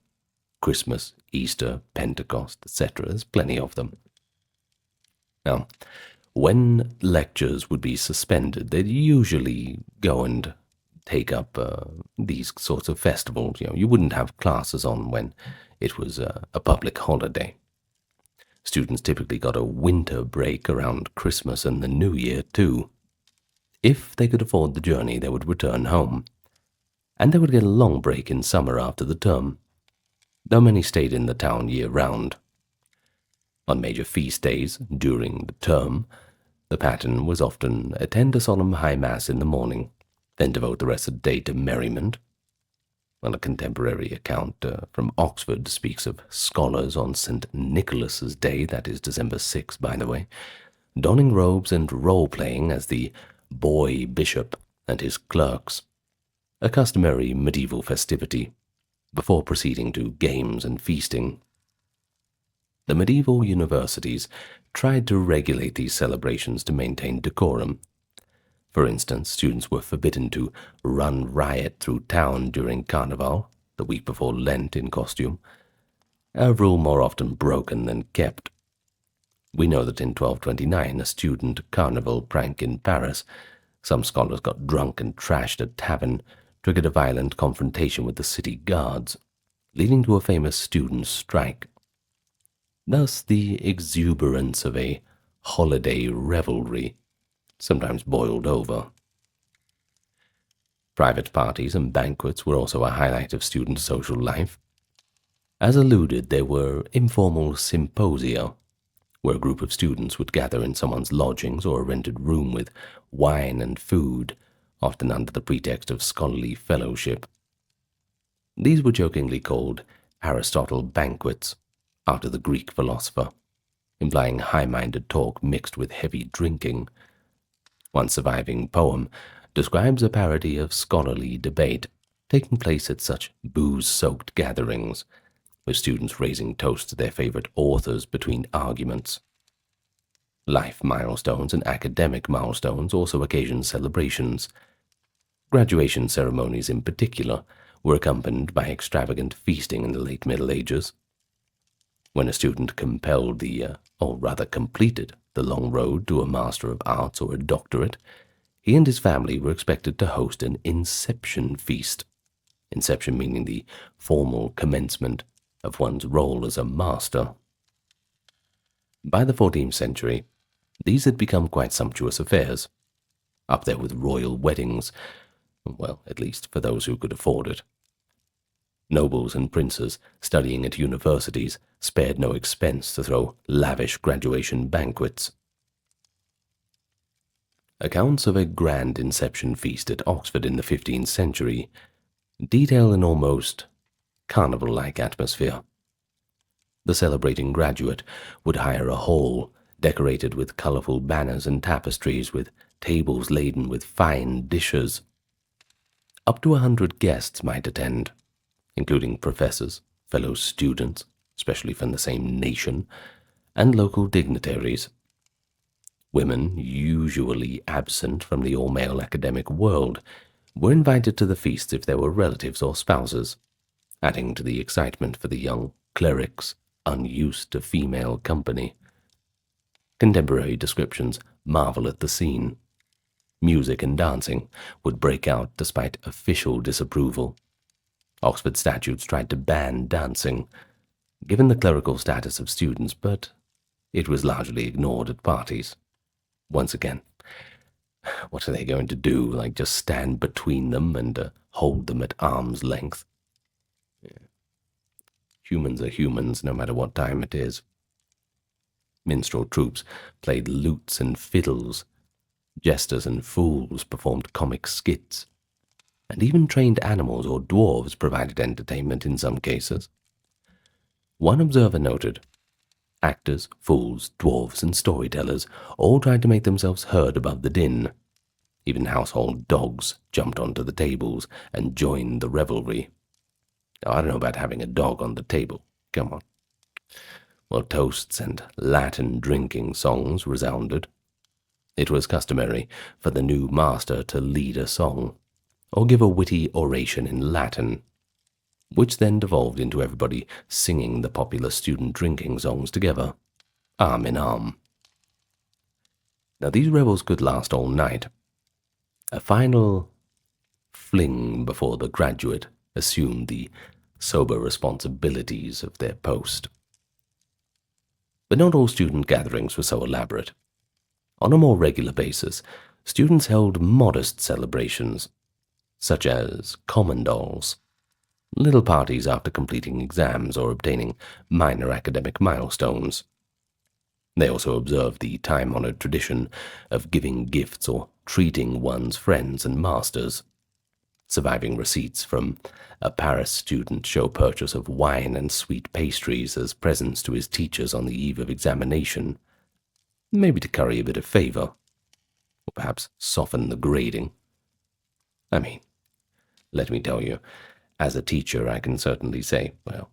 Christmas, Easter, Pentecost, etc. There's plenty of them. Now, when lectures would be suspended, they'd usually go and take up these sorts of festivals. You wouldn't have classes on when it was a public holiday. Students typically got a winter break around Christmas and the New Year, too. If they could afford the journey, they would return home, and they would get a long break in summer after the term, though many stayed in the town year-round. On major feast days during the term, the pattern was often attend a solemn high mass in the morning, then devote the rest of the day to merriment. Well, a contemporary account from Oxford speaks of scholars on St. Nicholas's Day, that is December 6, by the way, donning robes and role-playing as the boy bishop and his clerks, a customary medieval festivity, before proceeding to games and feasting. The medieval universities tried to regulate these celebrations to maintain decorum. For instance, students were forbidden to run riot through town during Carnival, the week before Lent in costume, a rule more often broken than kept. We know that in 1229, a student carnival prank in Paris, some scholars got drunk and trashed a tavern, triggered a violent confrontation with the city guards, leading to a famous student strike. Thus, the exuberance of a holiday revelry sometimes boiled over. Private parties and banquets were also a highlight of student social life. As alluded, there were informal symposia, where a group of students would gather in someone's lodgings or a rented room with wine and food, often under the pretext of scholarly fellowship. These were jokingly called Aristotle banquets, after the Greek philosopher, implying high-minded talk mixed with heavy drinking. One surviving poem describes a parody of scholarly debate taking place at such booze-soaked gatherings, with students raising toasts to their favorite authors between arguments. Life milestones and academic milestones also occasioned celebrations. Graduation ceremonies in particular were accompanied by extravagant feasting in the late Middle Ages. When a student completed the long road to a Master of Arts or a doctorate, he and his family were expected to host an inception feast. Inception meaning the formal commencement of one's role as a master. By the 14th century, these had become quite sumptuous affairs, up there with royal weddings, well, at least for those who could afford it. Nobles and princes studying at universities spared no expense to throw lavish graduation banquets. Accounts of a grand inception feast at Oxford in the 15th century detail an almost carnival-like atmosphere. The celebrating graduate would hire a hall decorated with colorful banners and tapestries, with tables laden with fine dishes. Up to 100 guests might attend, including professors, fellow students, especially from the same nation, and local dignitaries. Women, usually absent from the all-male academic world, were invited to the feasts if there were relatives or spouses, adding to the excitement for the young clerics unused to female company. Contemporary descriptions marvel at the scene. Music and dancing would break out despite official disapproval. Oxford statutes tried to ban dancing, given the clerical status of students, but it was largely ignored at parties. Once again, What are they going to do? Like just stand between them and hold them at arm's length? Humans are humans, no matter what time it is. Minstrel troops played lutes and fiddles. Jesters and fools performed comic skits. And even trained animals or dwarves provided entertainment in some cases. One observer noted, actors, fools, dwarves, and storytellers all tried to make themselves heard above the din. Even household dogs jumped onto the tables and joined the revelry. Now, I don't know about having a dog on the table. Come on. Well, toasts and Latin drinking songs resounded. It was customary for the new master to lead a song, or give a witty oration in Latin, which then devolved into everybody singing the popular student drinking songs together, arm in arm. Now, these revels could last all night. A final fling before the graduate assumed the sober responsibilities of their post. But not all student gatherings were so elaborate. On a more regular basis, students held modest celebrations, such as commandols, little parties after completing exams or obtaining minor academic milestones. They also observed the time-honored tradition of giving gifts or treating one's friends and masters. Surviving receipts from a Paris student show purchase of wine and sweet pastries as presents to his teachers on the eve of examination, maybe to curry a bit of favor, or perhaps soften the grading. I mean, let me tell you, as a teacher I can certainly say, well,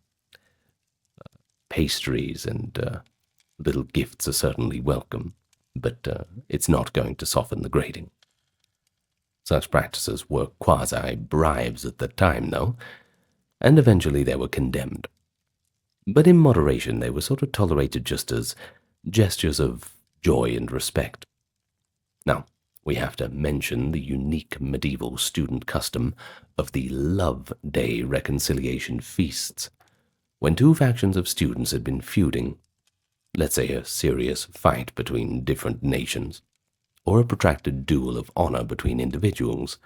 pastries and little gifts are certainly welcome, but it's not going to soften the grading. Such practices were quasi-bribes at the time, though, and eventually they were condemned. But in moderation they were sort of tolerated just as gestures of joy and respect. Now, we have to mention the unique medieval student custom of the Love Day reconciliation feasts, when two factions of students had been feuding, let's say a serious fight between different nations, or a protracted duel of honor between individuals.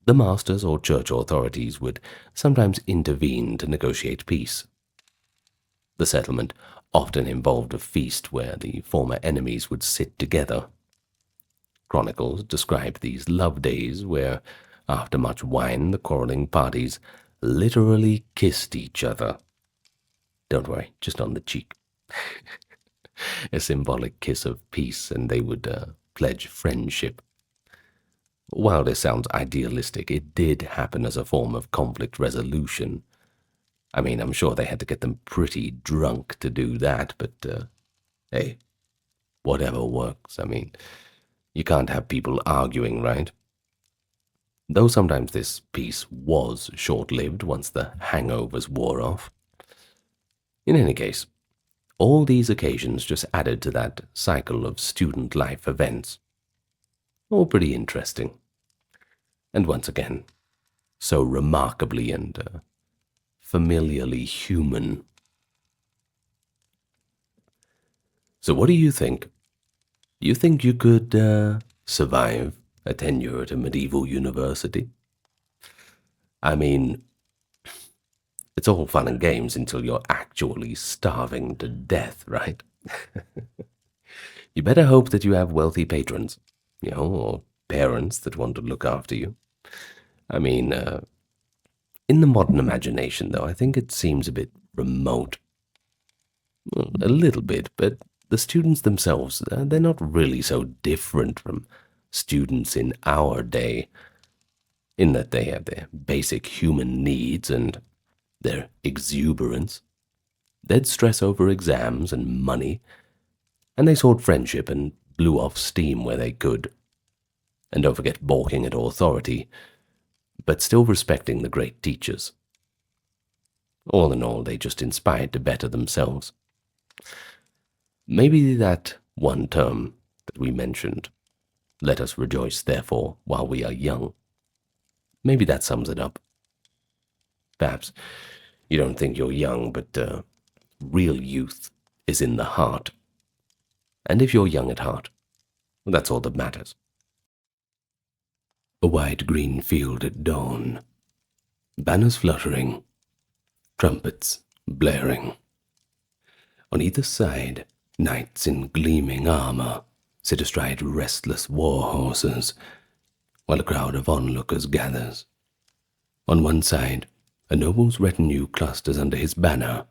The masters or church authorities would sometimes intervene to negotiate peace. The settlement often involved a feast where the former enemies would sit together. Chronicles describe these love days where, after much wine, the quarreling parties literally kissed each other. Don't worry, just on the cheek. A symbolic kiss of peace, and they would pledge friendship. While this sounds idealistic, it did happen as a form of conflict resolution. I mean, I'm sure they had to get them pretty drunk to do that, but hey, whatever works. I mean, you can't have people arguing, right? Though sometimes this peace was short-lived once the hangovers wore off. In any case, all these occasions just added to that cycle of student life events. All pretty interesting. And once again, so remarkably and familiarly human. So what do you think? Do you think you could survive a tenure at a medieval university? I mean, it's all fun and games until you're actually starving to death, right? You better hope that you have wealthy patrons, or parents that want to look after you. I mean, in the modern imagination, though, I think it seems a bit remote. Well, a little bit, but the students themselves, they're not really so different from students in our day, in that they have their basic human needs and their exuberance. They'd stress over exams and money, and they sought friendship and blew off steam where they could. And don't forget balking at authority, but still respecting the great teachers. All in all, they just inspired to better themselves. Maybe that one term that we mentioned, let us rejoice therefore while we are young, maybe that sums it up. Perhaps you don't think you're young, but real youth is in the heart. And if you're young at heart, that's all that matters. A wide green field at dawn, banners fluttering, trumpets blaring. On either side, knights in gleaming armor sit astride restless war horses, while a crowd of onlookers gathers. On one side, a noble's retinue clusters under his banner.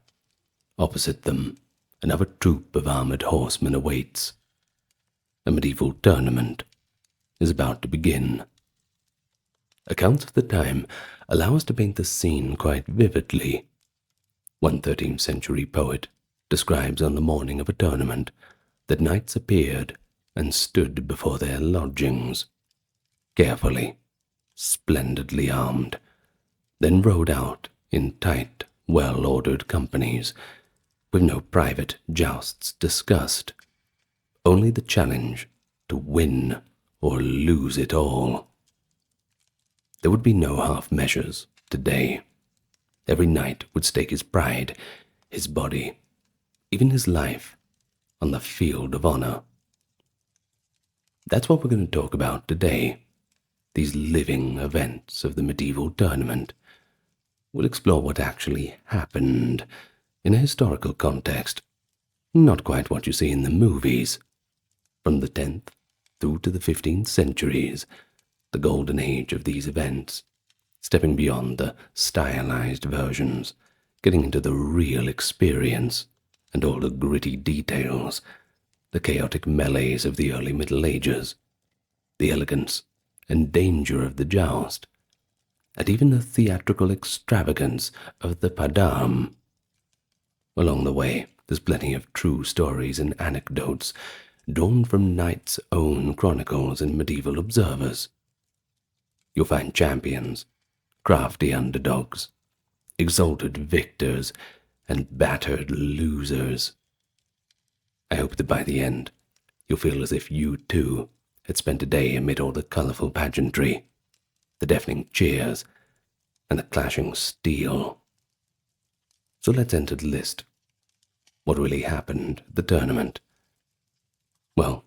Opposite them, another troop of armored horsemen awaits. A medieval tournament is about to begin. Accounts of the time allow us to paint the scene quite vividly. One 13th century poet describes on the morning of a tournament that knights appeared and stood before their lodgings, carefully, splendidly armed, then rode out in tight, well-ordered companies, with no private jousts discussed, only the challenge to win or lose it all. There would be no half measures today. Every knight would stake his pride, his body, even his life, on the field of honor. That's what we're going to talk about today, these living events of the medieval tournament. We'll explore what actually happened in a historical context, not quite what you see in the movies. From the 10th through to the 15th centuries, the golden age of these events, stepping beyond the stylized versions, getting into the real experience and all the gritty details, the chaotic melees of the early Middle Ages, the elegance and danger of the joust, and even the theatrical extravagance of the padam. Along the way, there's plenty of true stories and anecdotes drawn from knights' own chronicles and medieval observers. You'll find champions, crafty underdogs, exalted victors, and battered losers. I hope that by the end, you'll feel as if you, too, had spent a day amid all the colourful pageantry, the deafening cheers, and the clashing steel. So let's enter the list. What really happened at the tournament? Well,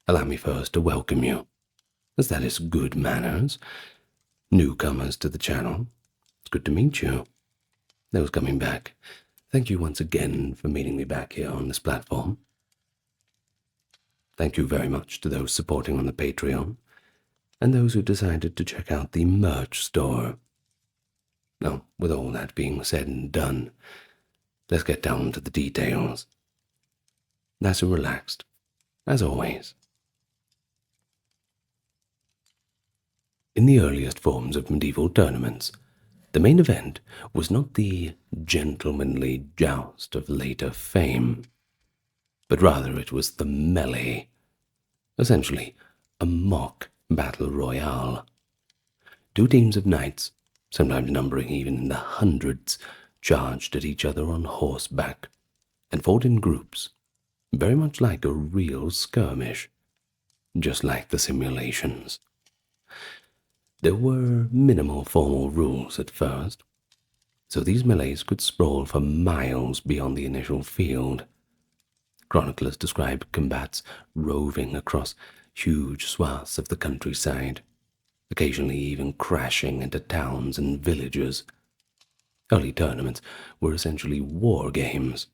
allow me first to welcome you, as that is good manners. Newcomers to the channel, it's good to meet you. Those coming back, thank you once again for meeting me back here on this platform. Thank you very much to those supporting on the Patreon, and those who decided to check out the merch store. Now, with all that being said and done, let's get down to the details. Nice and relaxed, as always. In the earliest forms of medieval tournaments, the main event was not the gentlemanly joust of later fame, but rather it was the melee, essentially a mock battle royale. Two teams of knights, sometimes numbering even in the hundreds, charged at each other on horseback and fought in groups, very much like a real skirmish, just like the simulations. There were minimal formal rules at first, so these melees could sprawl for miles beyond the initial field. Chroniclers describe combats roving across huge swaths of the countryside, occasionally even crashing into towns and villages. Early tournaments were essentially war games.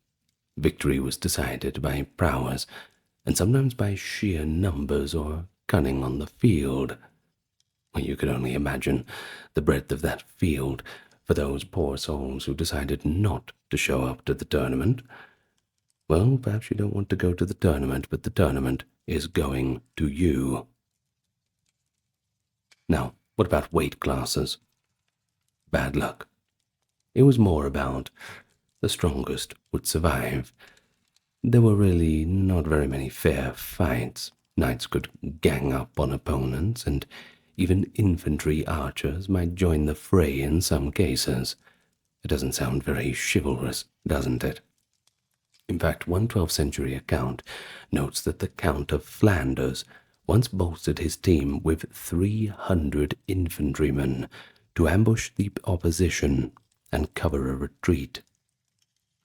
Victory was decided by prowess, and sometimes by sheer numbers or cunning on the field. You could only imagine the breadth of that field for those poor souls who decided not to show up to the tournament. Well, perhaps you don't want to go to the tournament, but the tournament is going to you. Now, what about weight classes? Bad luck. It was more about the strongest would survive. There were really not very many fair fights. Knights could gang up on opponents, and even infantry archers might join the fray in some cases. It doesn't sound very chivalrous, doesn't it? In fact, one 12th century account notes that the Count of Flanders once bolstered his team with 300 infantrymen to ambush the opposition and cover a retreat.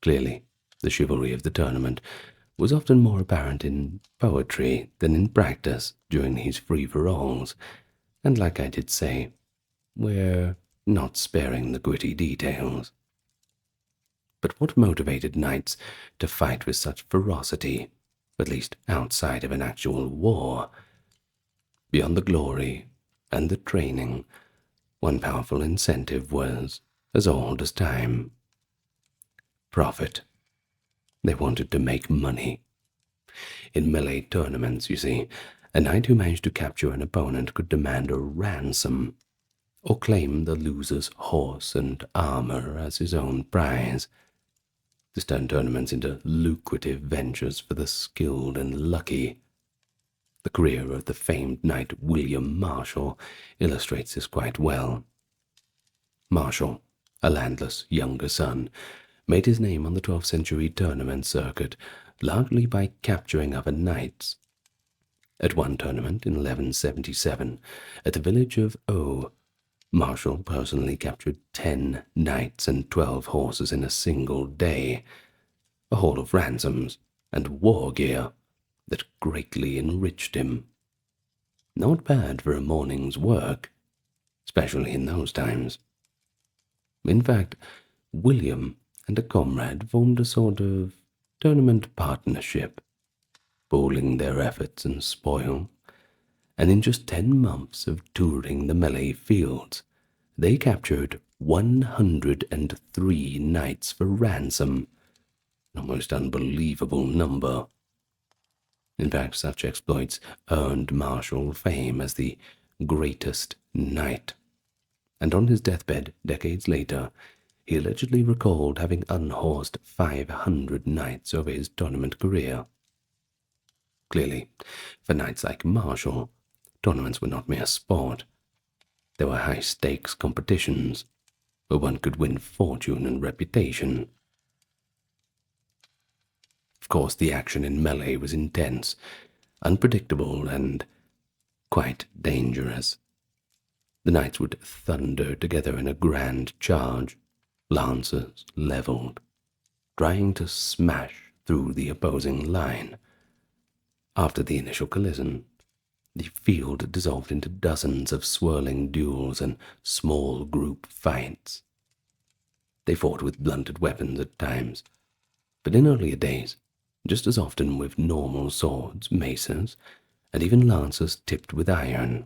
Clearly, the chivalry of the tournament was often more apparent in poetry than in practice during these free-for-alls. And like I did say, we're not sparing the gritty details. But what motivated knights to fight with such ferocity, at least outside of an actual war? Beyond the glory and the training, one powerful incentive was as old as time: profit. They wanted to make money. In melee tournaments, you see, a knight who managed to capture an opponent could demand a ransom, or claim the loser's horse and armor as his own prize. This turned tournaments into lucrative ventures for the skilled and lucky. The career of the famed knight William Marshall illustrates this quite well. Marshall, a landless younger son, made his name on the 12th century tournament circuit largely by capturing other knights. At one tournament in 1177, at the village of O, Marshall personally captured 10 knights and 12 horses in a single day, a haul of ransoms and war gear that greatly enriched him. Not bad for a morning's work, especially in those times. In fact, William and a comrade formed a sort of tournament partnership, pooling their efforts and spoil, and in just 10 months of touring the melee fields, they captured 103 knights for ransom, an almost unbelievable number. In fact, such exploits earned Marshall fame as the greatest knight, and on his deathbed decades later, he allegedly recalled having unhorsed 500 knights over his tournament career. Clearly, for knights like Marshall, tournaments were not mere sport. They were high-stakes competitions, where one could win fortune and reputation. Of course, the action in melee was intense, unpredictable, and quite dangerous. The knights would thunder together in a grand charge, lancers leveled, trying to smash through the opposing line. After the initial collision, the field dissolved into dozens of swirling duels and small group fights. They fought with blunted weapons at times, but in earlier days, just as often with normal swords, maces, and even lances tipped with iron.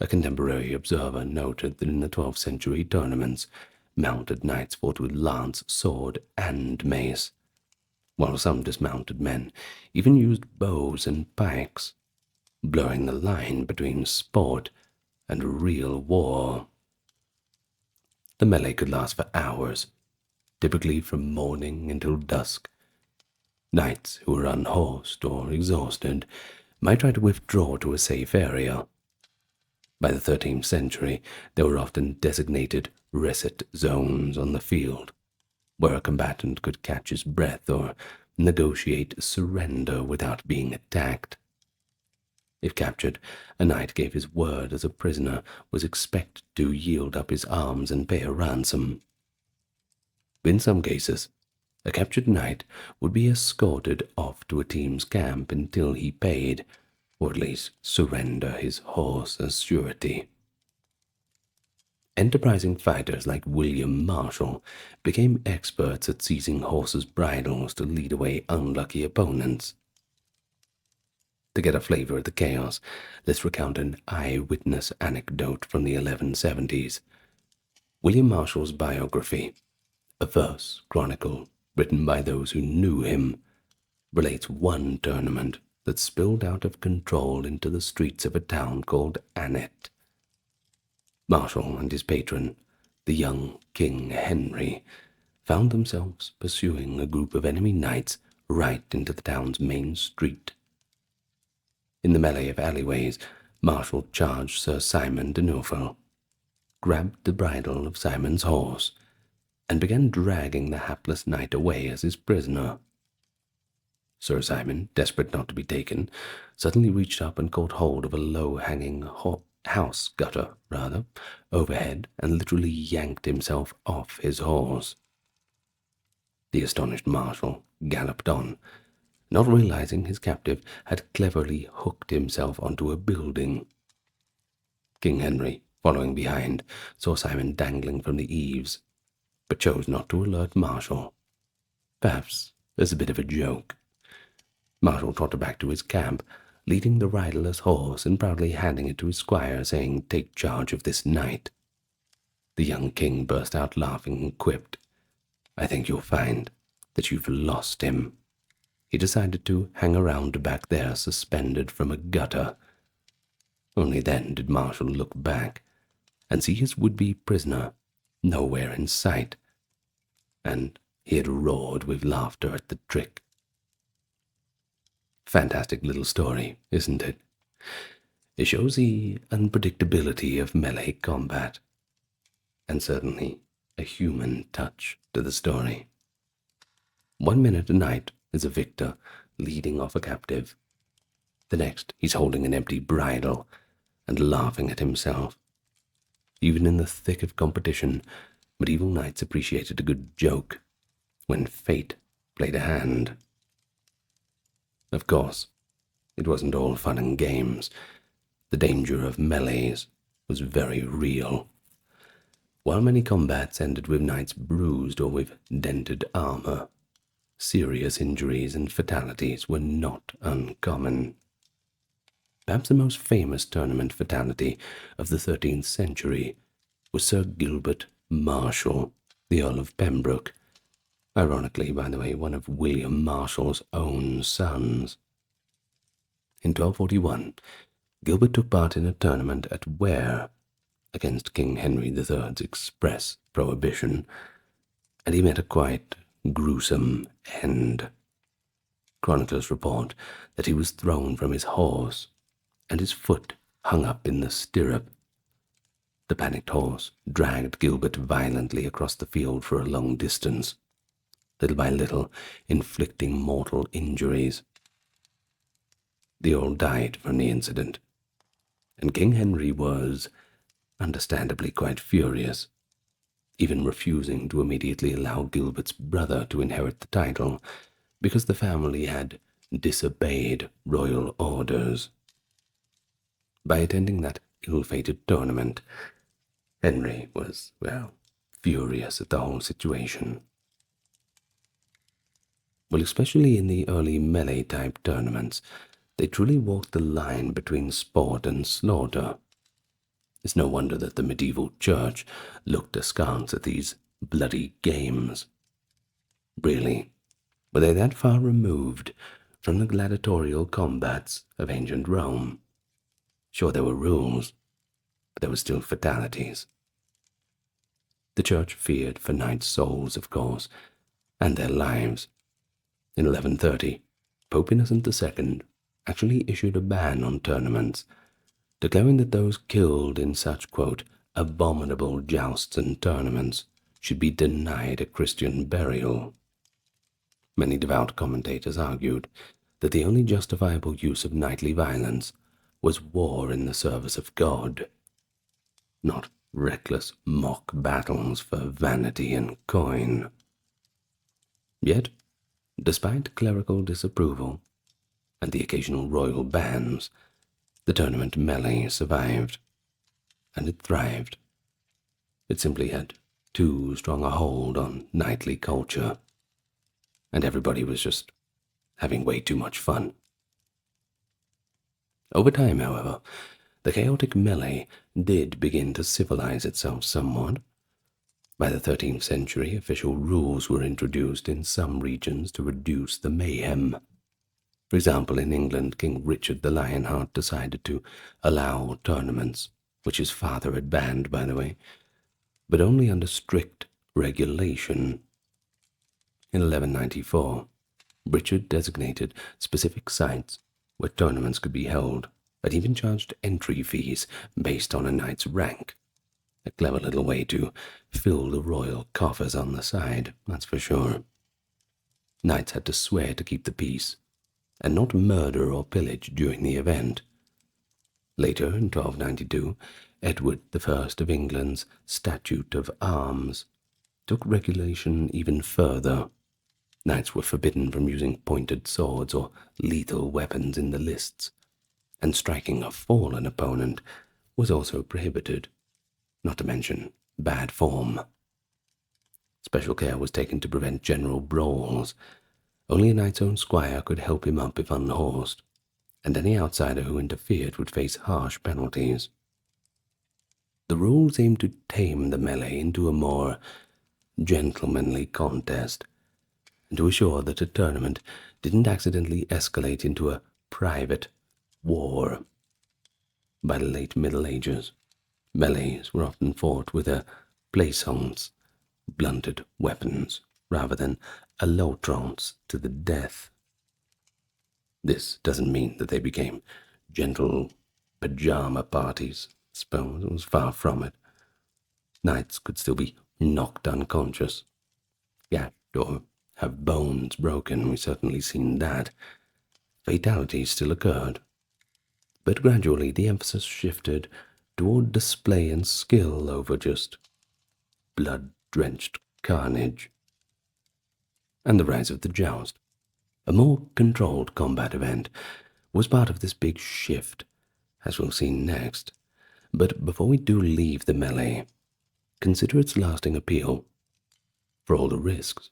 A contemporary observer noted that in the 12th century tournaments, mounted knights fought with lance, sword, and mace, while some dismounted men even used bows and pikes, blurring the line between sport and real war. The melee could last for hours, typically from morning until dusk. Knights who were unhorsed or exhausted might try to withdraw to a safe area. By the 13th century, there were often designated reset zones on the field, where a combatant could catch his breath or negotiate surrender without being attacked. If captured, a knight gave his word as a prisoner was expected to yield up his arms and pay a ransom. In some cases, a captured knight would be escorted off to a team's camp until he paid, or at least surrender his horse as surety. Enterprising fighters like William Marshall became experts at seizing horses' bridles to lead away unlucky opponents. To get a flavor of the chaos, let's recount an eyewitness anecdote from the 1170s. William Marshall's biography, a verse chronicle written by those who knew him, relates one tournament that spilled out of control into the streets of a town called Annet. Marshall and his patron, the young King Henry, found themselves pursuing a group of enemy knights right into the town's main street. In the melee of alleyways, Marshall charged Sir Simon de Neufel, grabbed the bridle of Simon's horse, and began dragging the hapless knight away as his prisoner. Sir Simon, desperate not to be taken, suddenly reached up and caught hold of a low-hanging house gutter, overhead, and literally yanked himself off his horse. The astonished Marshal galloped on, not realizing his captive had cleverly hooked himself onto a building. King Henry, following behind, saw Simon dangling from the eaves, but chose not to alert Marshal. Perhaps as a bit of a joke. Marshal trotted back to his camp, leading the riderless horse and proudly handing it to his squire, saying, "Take charge of this knight." The young king burst out laughing and quipped, "I think you'll find that you've lost him." He decided to hang around back there, suspended from a gutter. Only then did Marshal look back and see his would-be prisoner nowhere in sight, and he had roared with laughter at the trick. Fantastic little story, isn't it? It shows the unpredictability of melee combat, and certainly a human touch to the story. 1 minute a knight is a victor leading off a captive. The next, he's holding an empty bridle and laughing at himself. Even in the thick of competition, medieval knights appreciated a good joke when fate played a hand. Of course, it wasn't all fun and games. The danger of melees was very real. While many combats ended with knights bruised or with dented armor, serious injuries and fatalities were not uncommon. Perhaps the most famous tournament fatality of the 13th century was Sir Gilbert Marshall, the Earl of Pembroke, ironically, by the way, one of William Marshall's own sons. In 1241, Gilbert took part in a tournament at Ware against King Henry III's express prohibition, and he met a quite gruesome end. Chroniclers report that he was thrown from his horse, and his foot hung up in the stirrup. The panicked horse dragged Gilbert violently across the field for a long distance, little by little inflicting mortal injuries. The Earl died from the incident, and King Henry was, understandably, quite furious, even refusing to immediately allow Gilbert's brother to inherit the title because the family had disobeyed royal orders. By attending that ill-fated tournament, Henry was, well, furious at the whole situation. Well, especially in the early melee-type tournaments, they truly walked the line between sport and slaughter. It's no wonder that the medieval church looked askance at these bloody games. Really, were they that far removed from the gladiatorial combats of ancient Rome? Sure, there were rules, but there were still fatalities. The church feared for knights' souls, of course, and their lives. In 1130, Pope Innocent II actually issued a ban on tournaments, declaring that those killed in such, quote, abominable jousts and tournaments should be denied a Christian burial. Many devout commentators argued that the only justifiable use of knightly violence was war in the service of God, not reckless mock battles for vanity and coin. Yet, despite clerical disapproval and the occasional royal bans, the tournament melee survived, and it thrived. It simply had too strong a hold on knightly culture, and everybody was just having way too much fun. Over time, however, the chaotic melee did begin to civilize itself somewhat. By the 13th century, official rules were introduced in some regions to reduce the mayhem. For example, in England, King Richard the Lionheart decided to allow tournaments, which his father had banned, by the way, but only under strict regulation. In 1194, Richard designated specific sites where tournaments could be held, and even charged entry fees based on a knight's rank. A clever little way to fill the royal coffers on the side, that's for sure. Knights had to swear to keep the peace, and not murder or pillage during the event. Later, in 1292, Edward I of England's Statute of Arms took regulation even further. Knights were forbidden from using pointed swords or lethal weapons in the lists, and striking a fallen opponent was also prohibited, not to mention bad form. Special care was taken to prevent general brawls. Only a knight's own squire could help him up if unhorsed, and any outsider who interfered would face harsh penalties. The rules aimed to tame the melee into a more gentlemanly contest, and to assure that a tournament didn't accidentally escalate into a private war. By the late Middle Ages, melees were often fought with a plaisance, blunted weapons, rather than a l'outrance to the death. This doesn't mean that they became gentle pajama parties. I suppose it was far from it. Knights could still be knocked unconscious, gagged, or have bones broken. We've certainly seen that. Fatalities still occurred, but gradually the emphasis shifted toward display and skill over just blood-drenched carnage. And the rise of the joust, a more controlled combat event, was part of this big shift, as we'll see next. But before we do leave the melee, consider its lasting appeal. For all the risks,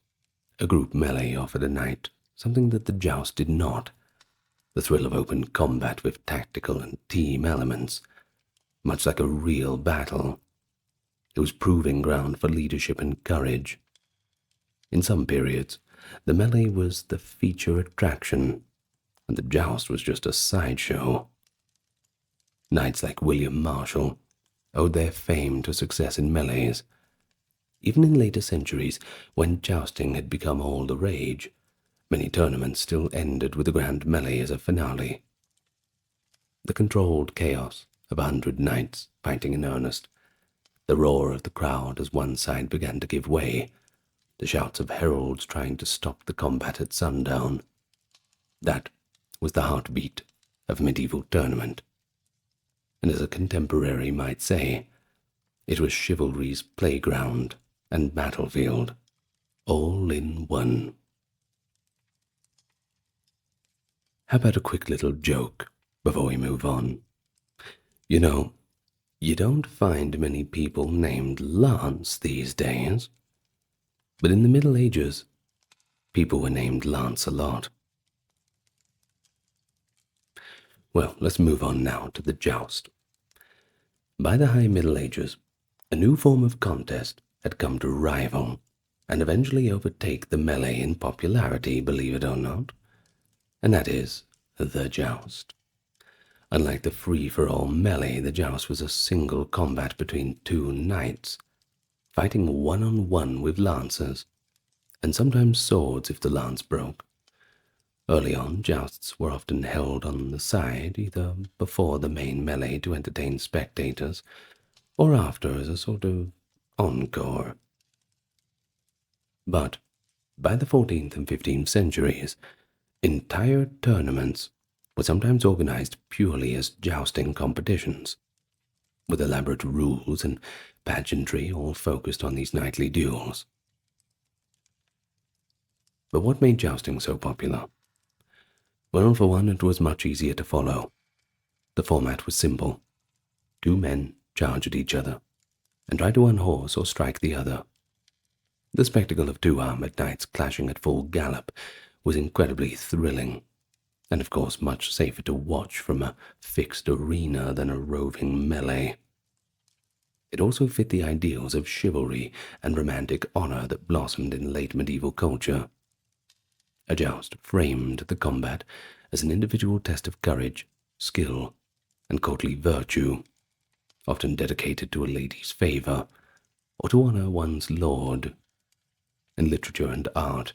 a group melee offered a knight something that the joust did not: the thrill of open combat with tactical and team elements. Much like a real battle, it was proving ground for leadership and courage. In some periods, the melee was the feature attraction, and the joust was just a sideshow. Knights like William Marshall owed their fame to success in melees. Even in later centuries, when jousting had become all the rage, many tournaments still ended with a grand melee as a finale. The controlled chaos of 100 knights fighting in earnest, the roar of the crowd as one side began to give way, the shouts of heralds trying to stop the combat at sundown. That was the heartbeat of medieval tournament. And as a contemporary might say, it was chivalry's playground and battlefield, all in one. How about a quick little joke before we move on? You know, you don't find many people named Lance these days, but in the Middle Ages, people were named Lancelot. Well, let's move on now to the joust. By the High Middle Ages, a new form of contest had come to rival and eventually overtake the melee in popularity, believe it or not, and that is the joust. Unlike the free-for-all melee, the joust was a single combat between two knights, fighting one-on-one with lances, and sometimes swords if the lance broke. Early on, jousts were often held on the side, either before the main melee to entertain spectators, or after as a sort of encore. But by the 14th and 15th centuries, entire tournaments were sometimes organized purely as jousting competitions, with elaborate rules and pageantry all focused on these knightly duels. But what made jousting so popular? Well, for one, it was much easier to follow. The format was simple. Two men charge at each other, and try to unhorse or strike the other. The spectacle of two armored knights clashing at full gallop was incredibly thrilling, and of course much safer to watch from a fixed arena than a roving melee. It also fit the ideals of chivalry and romantic honor that blossomed in late medieval culture. A joust framed the combat as an individual test of courage, skill, and courtly virtue, often dedicated to a lady's favor or to honor one's lord. In literature and art,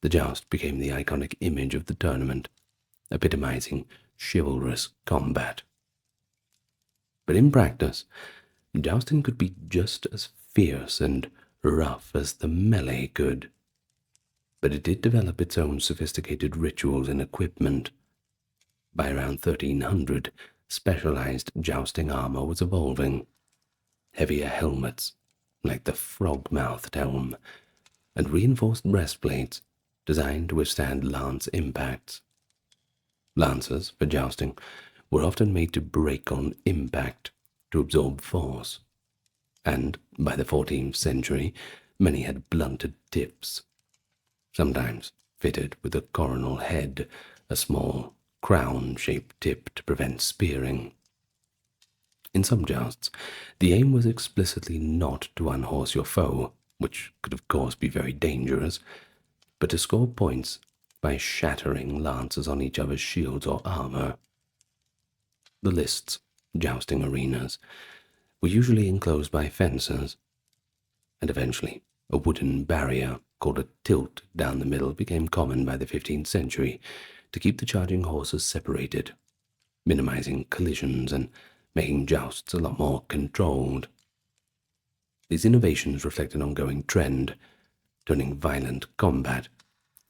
the joust became the iconic image of the tournament, epitomizing chivalrous combat. But in practice, jousting could be just as fierce and rough as the melee could. But it did develop its own sophisticated rituals and equipment. By around 1300, specialized jousting armor was evolving. Heavier helmets, like the frog-mouthed helm, and reinforced breastplates designed to withstand lance impacts. Lances, for jousting, were often made to break on impact, to absorb force, and by the 14th century many had blunted tips, sometimes fitted with a coronal head, a small crown-shaped tip to prevent spearing. In some jousts, the aim was explicitly not to unhorse your foe, which could of course be very dangerous, but to score points by shattering lances on each other's shields or armor. The lists, jousting arenas, were usually enclosed by fences, and eventually a wooden barrier called a tilt down the middle became common by the 15th century to keep the charging horses separated, minimizing collisions and making jousts a lot more controlled. These innovations reflect an ongoing trend, turning violent combat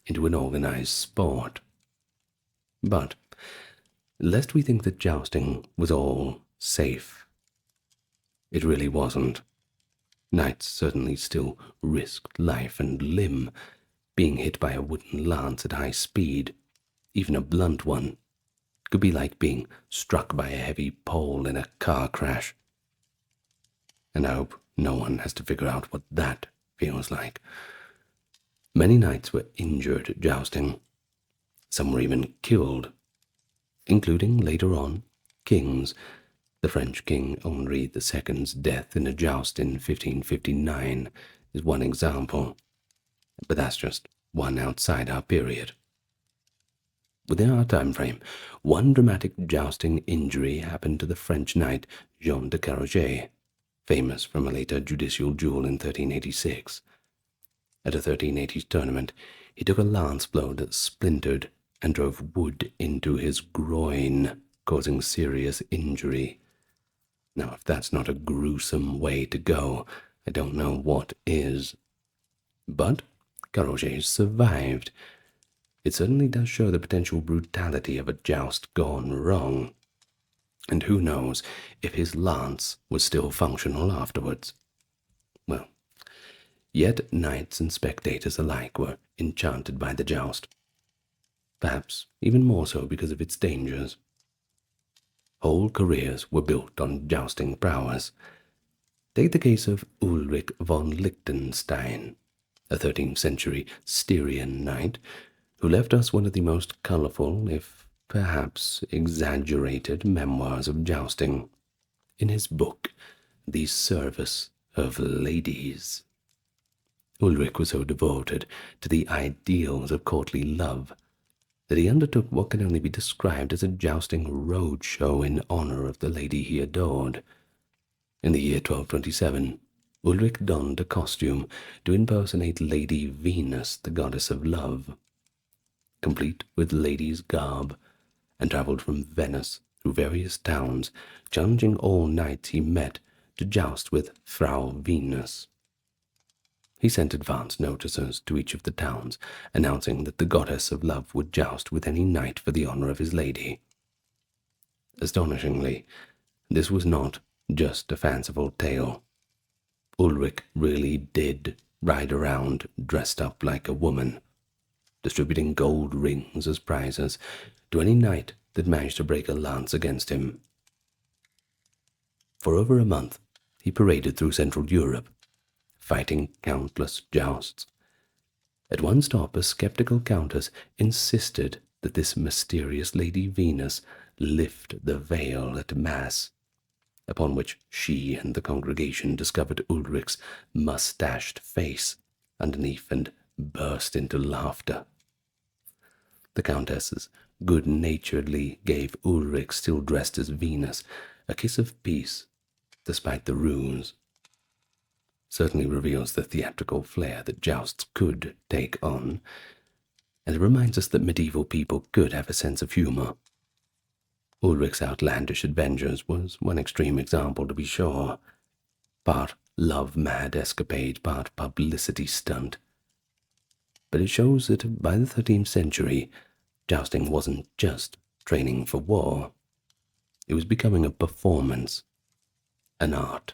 into an organized sport. But, lest we think that jousting was all safe, it really wasn't. Knights certainly still risked life and limb. Being hit by a wooden lance at high speed, even a blunt one, could be like being struck by a heavy pole in a car crash. And I hope no one has to figure out what that feels like. Many knights were injured at jousting. Some were even killed, including, later on, kings. The French king Henri II's death in a joust in 1559 is one example, but that's just one outside our period. Within our time frame, one dramatic jousting injury happened to the French knight Jean de Carouget, famous from a later judicial duel in 1386. At a 1380s tournament, he took a lance blow that splintered and drove wood into his groin, causing serious injury. Now, if that's not a gruesome way to go, I don't know what is. But Carouget survived. It certainly does show the potential brutality of a joust gone wrong. And who knows if his lance was still functional afterwards. Well, yet knights and spectators alike were enchanted by the joust. Perhaps even more so because of its dangers. Whole careers were built on jousting prowess. Take the case of Ulrich von Liechtenstein, a 13th century Styrian knight, who left us one of the most colorful, if perhaps exaggerated, memoirs of jousting, in his book, The Service of Ladies. Ulrich was so devoted to the ideals of courtly love that he undertook what can only be described as a jousting roadshow in honor of the lady he adored. In the year 1227, Ulrich donned a costume to impersonate Lady Venus, the goddess of love, complete with lady's garb, and travelled from Venice through various towns, challenging all knights he met to joust with Frau Venus. He sent advance notices to each of the towns, announcing that the goddess of love would joust with any knight for the honor of his lady. Astonishingly, this was not just a fanciful tale. Ulrich really did ride around dressed up like a woman, distributing gold rings as prizes to any knight that managed to break a lance against him. For over a month, he paraded through Central Europe, fighting countless jousts. At one stop, a skeptical countess insisted that this mysterious Lady Venus lift the veil at Mass, upon which she and the congregation discovered Ulrich's mustached face underneath and burst into laughter. The countesses good-naturedly gave Ulrich, still dressed as Venus, a kiss of peace, despite the ruse. Certainly reveals the theatrical flair that jousts could take on, and it reminds us that medieval people could have a sense of humor. Ulrich's outlandish adventures was one extreme example, to be sure. Part love-mad escapade, part publicity stunt. But it shows that by the 13th century, jousting wasn't just training for war. It was becoming a performance, an art.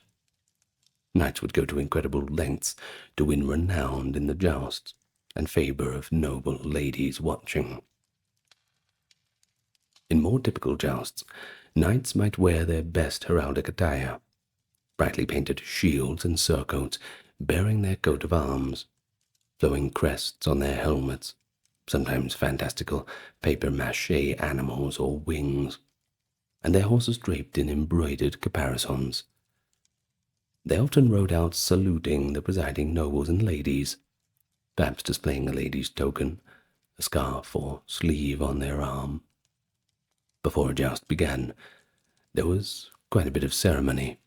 Knights would go to incredible lengths to win renown in the jousts and favor of noble ladies watching. In more typical jousts, Knights might wear their best heraldic attire, brightly painted shields and surcoats bearing their coat of arms, flowing crests on their helmets, sometimes fantastical papier-mâché animals or wings, and their horses draped in embroidered caparisons. They often rode out saluting the presiding nobles and ladies, perhaps displaying a lady's token, a scarf or sleeve on their arm. Before a joust began, there was quite a bit of ceremony.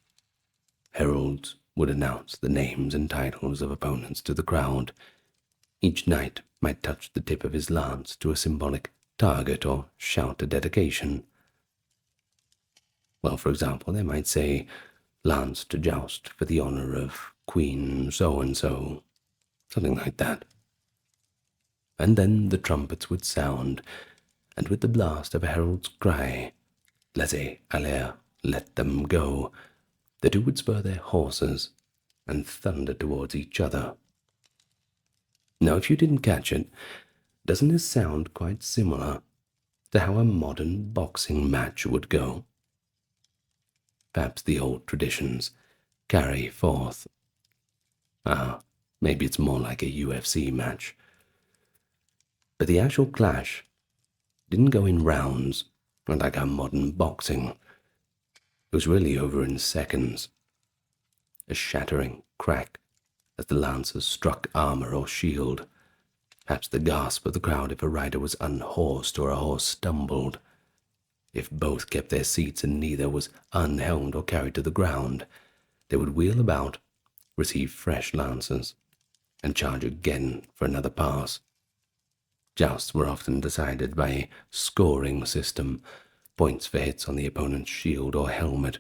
Heralds would announce the names and titles of opponents to the crowd. Each knight might touch the tip of his lance to a symbolic target or shout a dedication. Well, for example, they might say, "Lance to joust for the honor of Queen so-and-so," something like that. And then the trumpets would sound, and with the blast of a herald's cry, "Laissez-aller, let them go," the two would spur their horses and thunder towards each other. Now, if you didn't catch it, doesn't this sound quite similar to how a modern boxing match would go? Perhaps the old traditions carry forth. Maybe it's more like a UFC match. But the actual clash didn't go in rounds, like our modern boxing. It was really over in seconds. A shattering crack as the lancers struck armor or shield, perhaps the gasp of the crowd if a rider was unhorsed or a horse stumbled. If both kept their seats and neither was unhelmed or carried to the ground, they would wheel about, receive fresh lances, and charge again for another pass. Jousts were often decided by a scoring system, points for hits on the opponent's shield or helmet,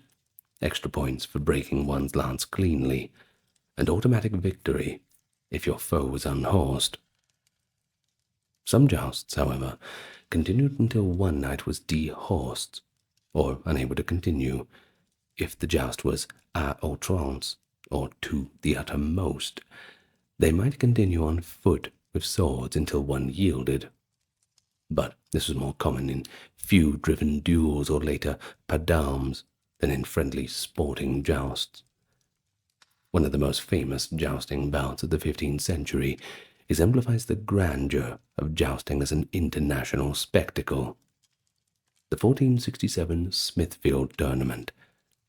extra points for breaking one's lance cleanly, and automatic victory if your foe was unhorsed. Some jousts, however, continued until one knight was dehorsed, or unable to continue. If the joust was à outrance, or to the uttermost, they might continue on foot with swords until one yielded. But this was more common in feud-driven duels or later pas d'armes than in friendly sporting jousts. One of the most famous jousting bouts of the 15th century exemplifies the grandeur of jousting as an international spectacle. The 1467 Smithfield tournament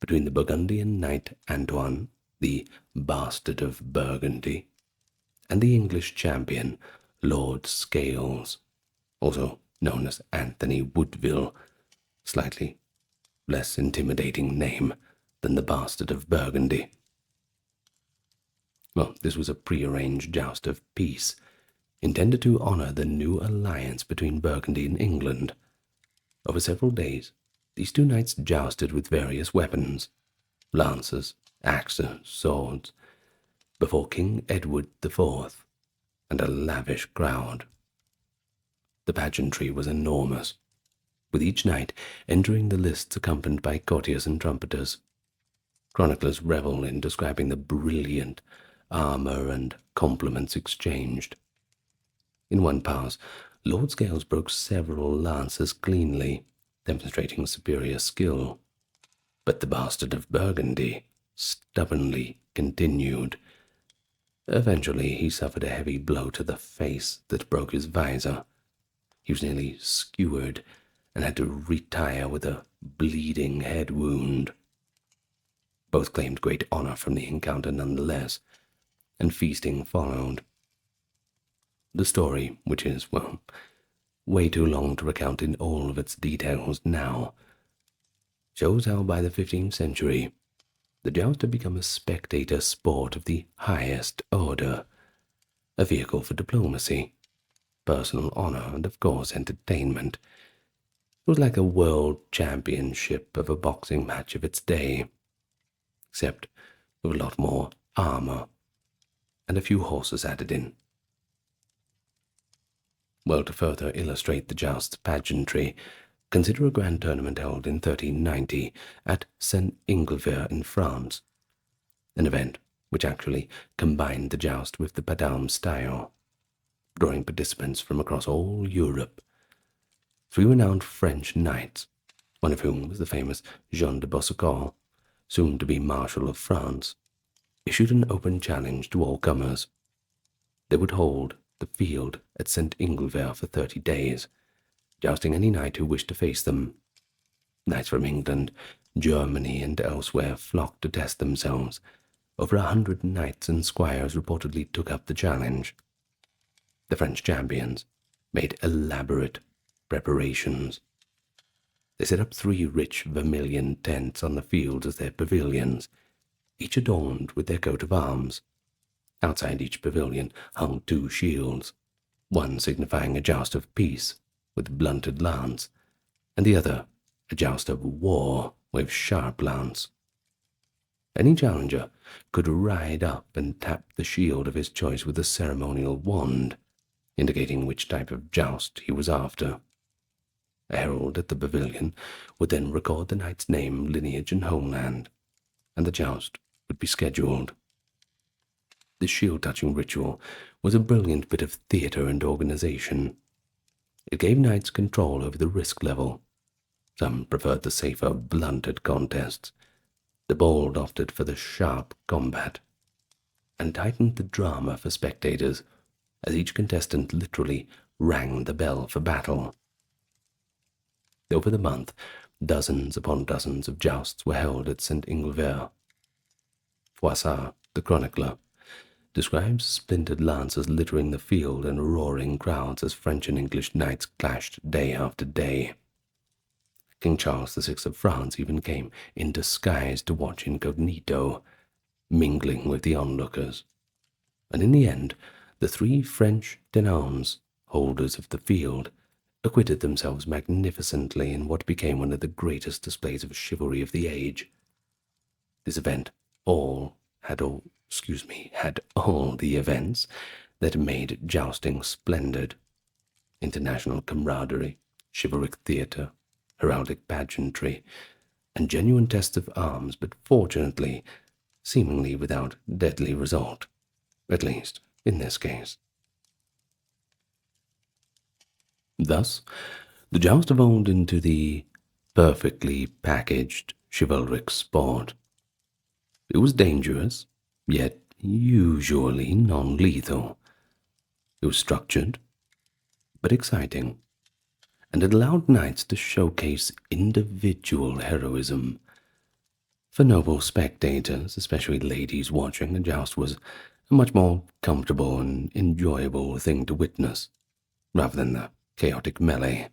between the Burgundian knight Antoine, the Bastard of Burgundy, and the English champion Lord Scales, also known as Anthony Woodville, slightly less intimidating name than the Bastard of Burgundy. Well, this was a prearranged joust of peace, intended to honor the new alliance between Burgundy and England. Over several days, these two knights jousted with various weapons, lances, axes, swords, before King Edward IV and a lavish crowd. The pageantry was enormous, with each knight entering the lists accompanied by courtiers and trumpeters. Chroniclers revel in describing the brilliant armor and compliments exchanged. In one pass, Lord Scales broke several lances cleanly, demonstrating superior skill. But the Bastard of Burgundy stubbornly continued. Eventually, he suffered a heavy blow to the face that broke his visor. He was nearly skewered and had to retire with a bleeding head wound. Both claimed great honor from the encounter nonetheless, and feasting followed. The story, which is, well, way too long to recount in all of its details now, shows how by the 15th century, the joust had become a spectator sport of the highest order, a vehicle for diplomacy, personal honor, and of course entertainment. It was like a world championship of a boxing match of its day, except with a lot more armor and a few horses added in. Well, to further illustrate the joust's pageantry, consider a grand tournament held in 1390 at Saint-Inglevert in France, an event which actually combined the joust with the pas d'armes style, drawing participants from across all Europe. 3 renowned French knights, one of whom was the famous Jean de Bossecourt, soon to be Marshal of France, issued an open challenge to all comers. They would hold the field at St. Inglevere for 30 days, jousting any knight who wished to face them. Knights from England, Germany, and elsewhere flocked to test themselves. Over 100 knights and squires reportedly took up the challenge. The French champions made elaborate preparations. They set up 3 rich vermilion tents on the fields as their pavilions, each adorned with their coat of arms. Outside each pavilion hung 2 shields, one signifying a joust of peace with blunted lance, and the other a joust of war with sharp lance. Any challenger could ride up and tap the shield of his choice with a ceremonial wand, indicating which type of joust he was after. A herald at the pavilion would then record the knight's name, lineage, and homeland, and the joust would be scheduled. This shield-touching ritual was a brilliant bit of theatre and organization. It gave knights control over the risk level. Some preferred the safer, blunted contests. The bold opted for the sharp combat, and tightened the drama for spectators, as each contestant literally rang the bell for battle. Over the month, dozens upon dozens of jousts were held at St. Inglevere. Froissart, the chronicler, describes splintered lances littering the field and roaring crowds as French and English knights clashed day after day. King Charles VI of France even came in disguise to watch incognito, mingling with the onlookers. And in the end, the 3 French tenons, holders of the field, acquitted themselves magnificently in what became one of the greatest displays of chivalry of the age. This event had all the events that made jousting splendid: international camaraderie, chivalric theatre, heraldic pageantry, and genuine tests of arms, but fortunately, seemingly without deadly result, at least in this case. Thus, the joust evolved into the perfectly packaged chivalric sport. It was dangerous, yet usually non-lethal. It was structured, but exciting, and it allowed knights to showcase individual heroism. For noble spectators, especially ladies watching, a joust was a much more comfortable and enjoyable thing to witness, rather than the chaotic melee.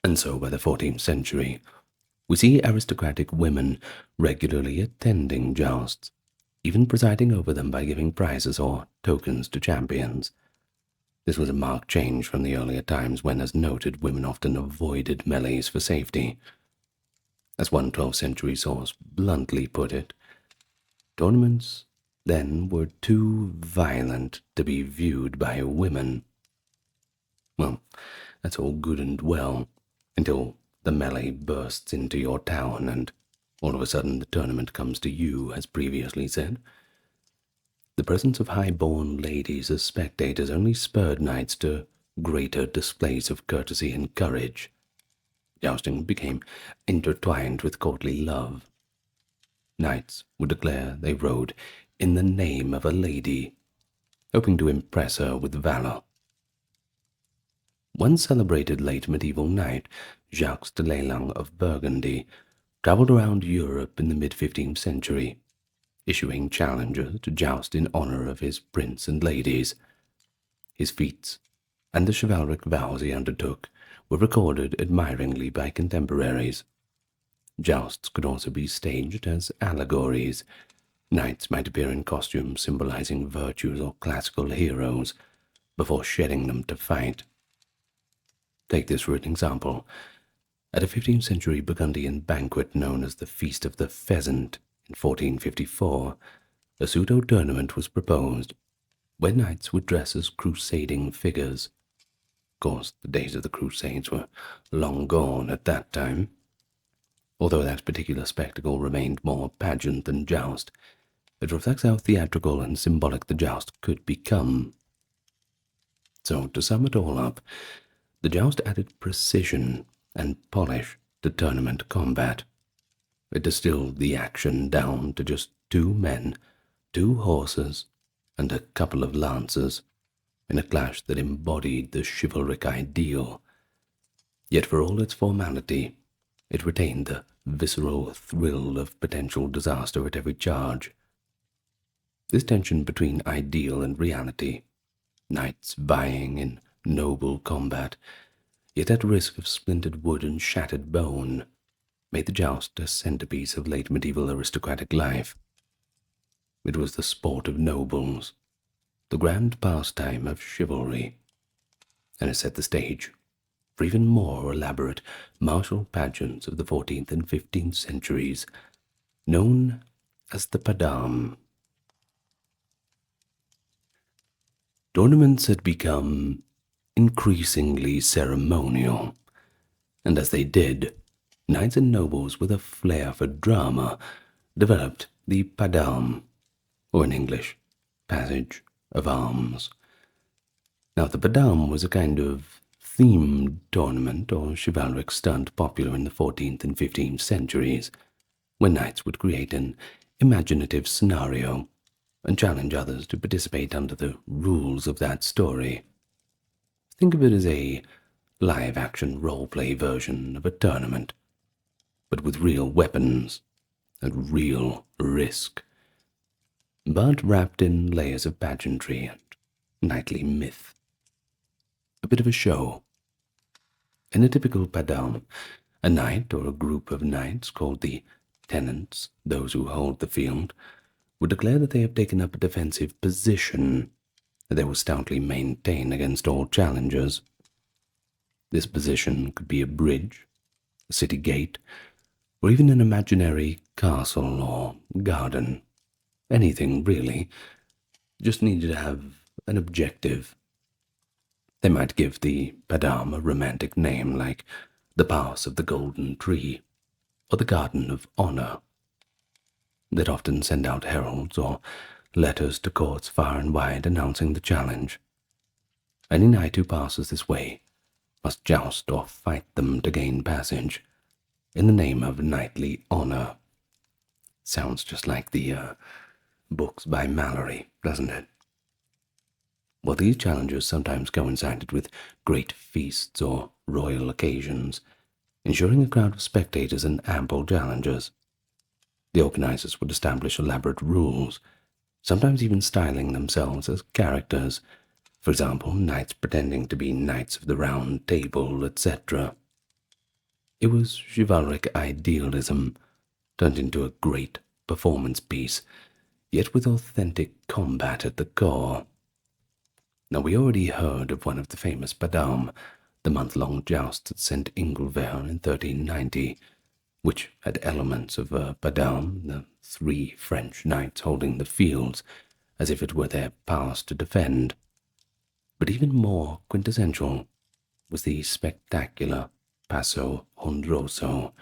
And so by the 14th century, we see aristocratic women regularly attending jousts, even presiding over them by giving prizes or tokens to champions. This was a marked change from the earlier times when, as noted, women often avoided melees for safety. As one 12th century source bluntly put it, tournaments then were too violent to be viewed by women. Well, that's all good and well, until the melee bursts into your town and all of a sudden the tournament comes to you, as previously said. The presence of high-born ladies as spectators only spurred knights to greater displays of courtesy and courage. Jousting became intertwined with courtly love. Knights would declare they rode in the name of a lady, hoping to impress her with valor. One celebrated late medieval knight, Jacques de Lelang of Burgundy, travelled around Europe in the mid-15th century, issuing challenges to joust in honor of his prince and ladies. His feats and the chivalric vows he undertook were recorded admiringly by contemporaries. Jousts could also be staged as allegories. Knights might appear in costumes symbolizing virtues or classical heroes before shedding them to fight. Take this for an example. At a 15th century Burgundian banquet known as the Feast of the Pheasant in 1454, a pseudo-tournament was proposed, where knights would dress as crusading figures. Of course, the days of the Crusades were long gone at that time, although that particular spectacle remained more pageant than joust. It reflects how theatrical and symbolic the joust could become. So, to sum it all up, the joust added precision and polish the tournament combat. It distilled the action down to just 2 men, 2 horses, and a couple of lancers, in a clash that embodied the chivalric ideal. Yet for all its formality, it retained the visceral thrill of potential disaster at every charge. This tension between ideal and reality, knights vying in noble combat, yet at risk of splintered wood and shattered bone, made the joust a centerpiece of late medieval aristocratic life. It was the sport of nobles, the grand pastime of chivalry, and it set the stage for even more elaborate martial pageants of the 14th and 15th centuries, known as the padam. Tournaments had become increasingly ceremonial, and as they did, knights and nobles with a flair for drama developed the padam, or in English, passage of arms. Now, the padam was a kind of themed tournament or chivalric stunt popular in the 14th and 15th centuries, when knights would create an imaginative scenario and challenge others to participate under the rules of that story. Think of it as a live-action role-play version of a tournament, but with real weapons and real risk, but wrapped in layers of pageantry and knightly myth. A bit of a show. In a typical padam, a knight or a group of knights called the tenants, those who hold the field, would declare that they have taken up a defensive position that they will stoutly maintain against all challengers. This position could be a bridge, a city gate, or even an imaginary castle or garden. Anything, really. Just needed to have an objective. They might give the padam a romantic name like the Pass of the Golden Tree or the Garden of Honor. They'd often send out heralds or letters to courts far and wide announcing the challenge. Any knight who passes this way must joust or fight them to gain passage, in the name of knightly honor. Sounds just like the books by Mallory, doesn't it? Well, these challenges sometimes coincided with great feasts or royal occasions, ensuring a crowd of spectators and ample challengers. The organizers would establish elaborate rules, sometimes even styling themselves as characters, for example, knights pretending to be knights of the Round Table, etc. It was chivalric idealism turned into a great performance piece, yet with authentic combat at the core. Now, we already heard of one of the famous padam, the month-long jousts at St. Ingilvair in 1390, which had elements of a padam, the 3 French knights holding the fields as if it were their pass to defend. But even more quintessential was the spectacular Passo Honroso,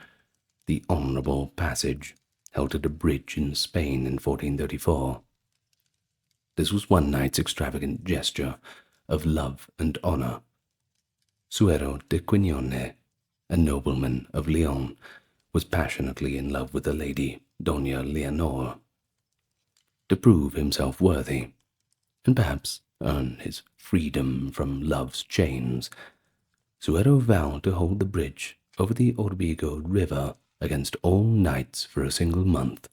the honorable passage held at a bridge in Spain in 1434. This was one knight's extravagant gesture of love and honor. Suero de Quignone, a nobleman of Leon, was passionately in love with the lady Dona Leonor. To prove himself worthy, and perhaps earn his freedom from love's chains, Suero vowed to hold the bridge over the Orbigo River against all knights for a single month.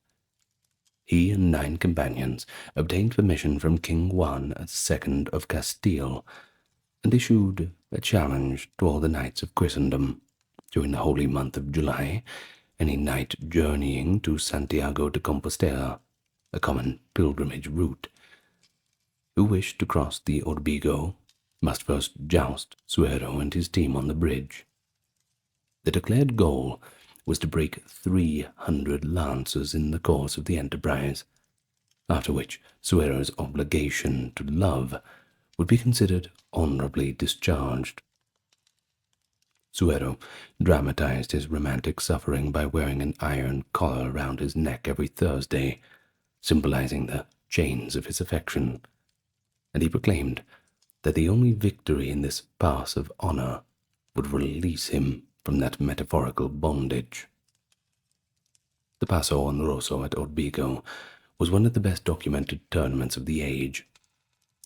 He and 9 companions obtained permission from King Juan II of Castile and issued a challenge to all the knights of Christendom. During the holy month of July, any knight journeying to Santiago de Compostela, a common pilgrimage route, who wished to cross the Orbigo must first joust Suero and his team on the bridge. The declared goal was to break 300 lances in the course of the enterprise, after which Suero's obligation to love would be considered honorably discharged. Suero dramatized his romantic suffering by wearing an iron collar around his neck every Thursday, symbolizing the chains of his affection, and he proclaimed that the only victory in this pass of honor would release him from that metaphorical bondage. The Paso Honroso at Orbigo was one of the best documented tournaments of the age.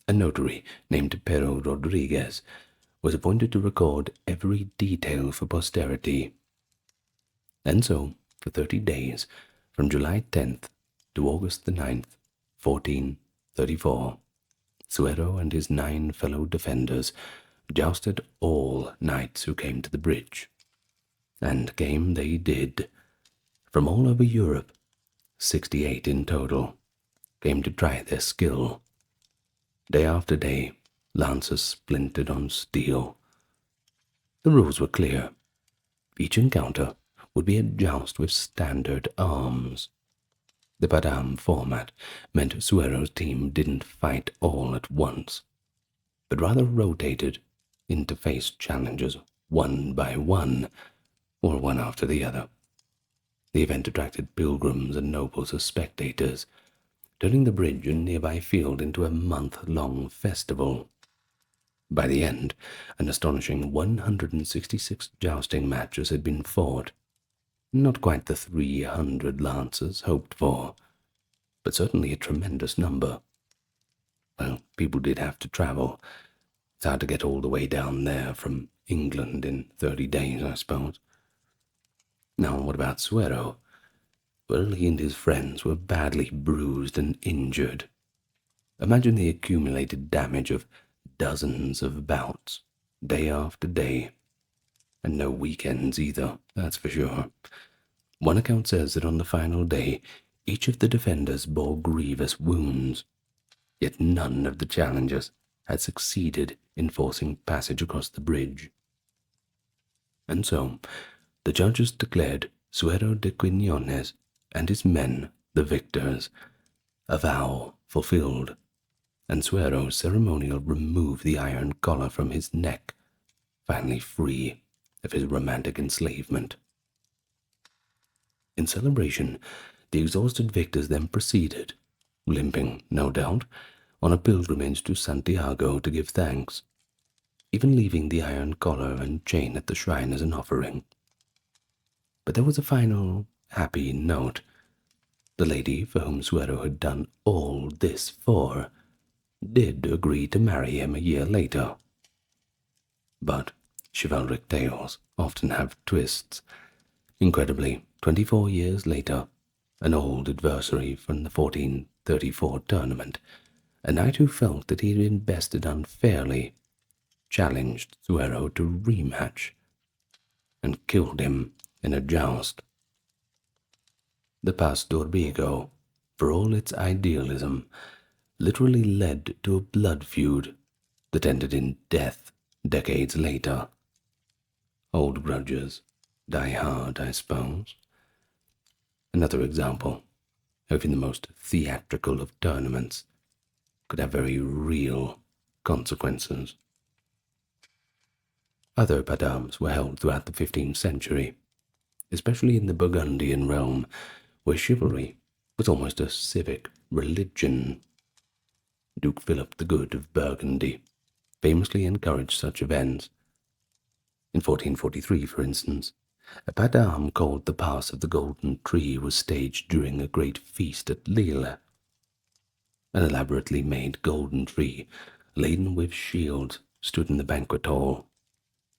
A notary named Pero Rodriguez was appointed to record every detail for posterity. And so, for 30 days, from July 10th to August the 9th, 1434, Suero and his 9 fellow defenders jousted all knights who came to the bridge. And came they did. From all over Europe, 68 in total, came to try their skill. Day after day, lances splintered on steel. The rules were clear. Each encounter would be a joust with standard arms. The Padam format meant Suero's team didn't fight all at once, but rather rotated interface challenges one by one, or one after the other. The event attracted pilgrims and nobles as spectators, turning the bridge and nearby field into a month-long festival. By the end, an astonishing 166 jousting matches had been fought. Not quite the 300 lancers hoped for, but certainly a tremendous number. Well, people did have to travel. It's hard to get all the way down there from England in 30 days, I suppose. Now, what about Suero? Well, he and his friends were badly bruised and injured. Imagine the accumulated damage of dozens of bouts, day after day. And no weekends either, that's for sure. One account says that on the final day, each of the defenders bore grievous wounds, yet none of the challengers had succeeded in forcing passage across the bridge. And so, the judges declared Suero de Quiñones and his men the victors, a vow fulfilled, and Suero ceremonially removed the iron collar from his neck, finally free of his romantic enslavement. In celebration, the exhausted victors then proceeded, limping, no doubt, on a pilgrimage to Santiago to give thanks, even leaving the iron collar and chain at the shrine as an offering. But there was a final, happy note. The lady for whom Suero had done all this for did agree to marry him a year later. But chivalric tales often have twists. Incredibly, 24 years later, an old adversary from the 1434 tournament, a knight who felt that he had been bested unfairly, challenged Suero to rematch and killed him in a joust. The Pass d'Orbigo, for all its idealism, literally led to a blood feud that ended in death decades later. Old grudges die hard, I suppose. Another example of in the most theatrical of tournaments could have very real consequences. Other padams were held throughout the 15th century, especially in the Burgundian realm, where chivalry was almost a civic religion. Duke Philip the Good of Burgundy famously encouraged such events. In 1443, for instance, a padam called the Pass of the Golden Tree was staged during a great feast at Lille. An elaborately made golden tree, laden with shields, stood in the banquet hall.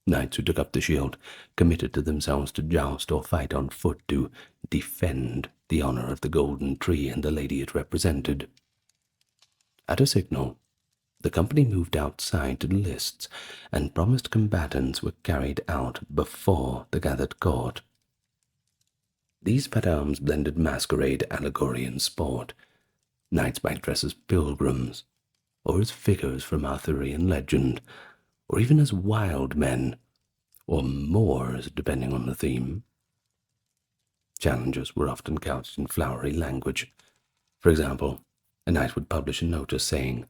Knights who took up the shield committed to themselves to joust or fight on foot to defend the honor of the golden tree and the lady it represented. At a signal, the company moved outside to the lists, and promised combatants were carried out before the gathered court. These padams blended masquerade, allegory, and sport. Knights might dress as pilgrims, or as figures from Arthurian legend, or even as wild men, or Moors, depending on the theme. Challenges were often couched in flowery language. For example, a knight would publish a notice saying,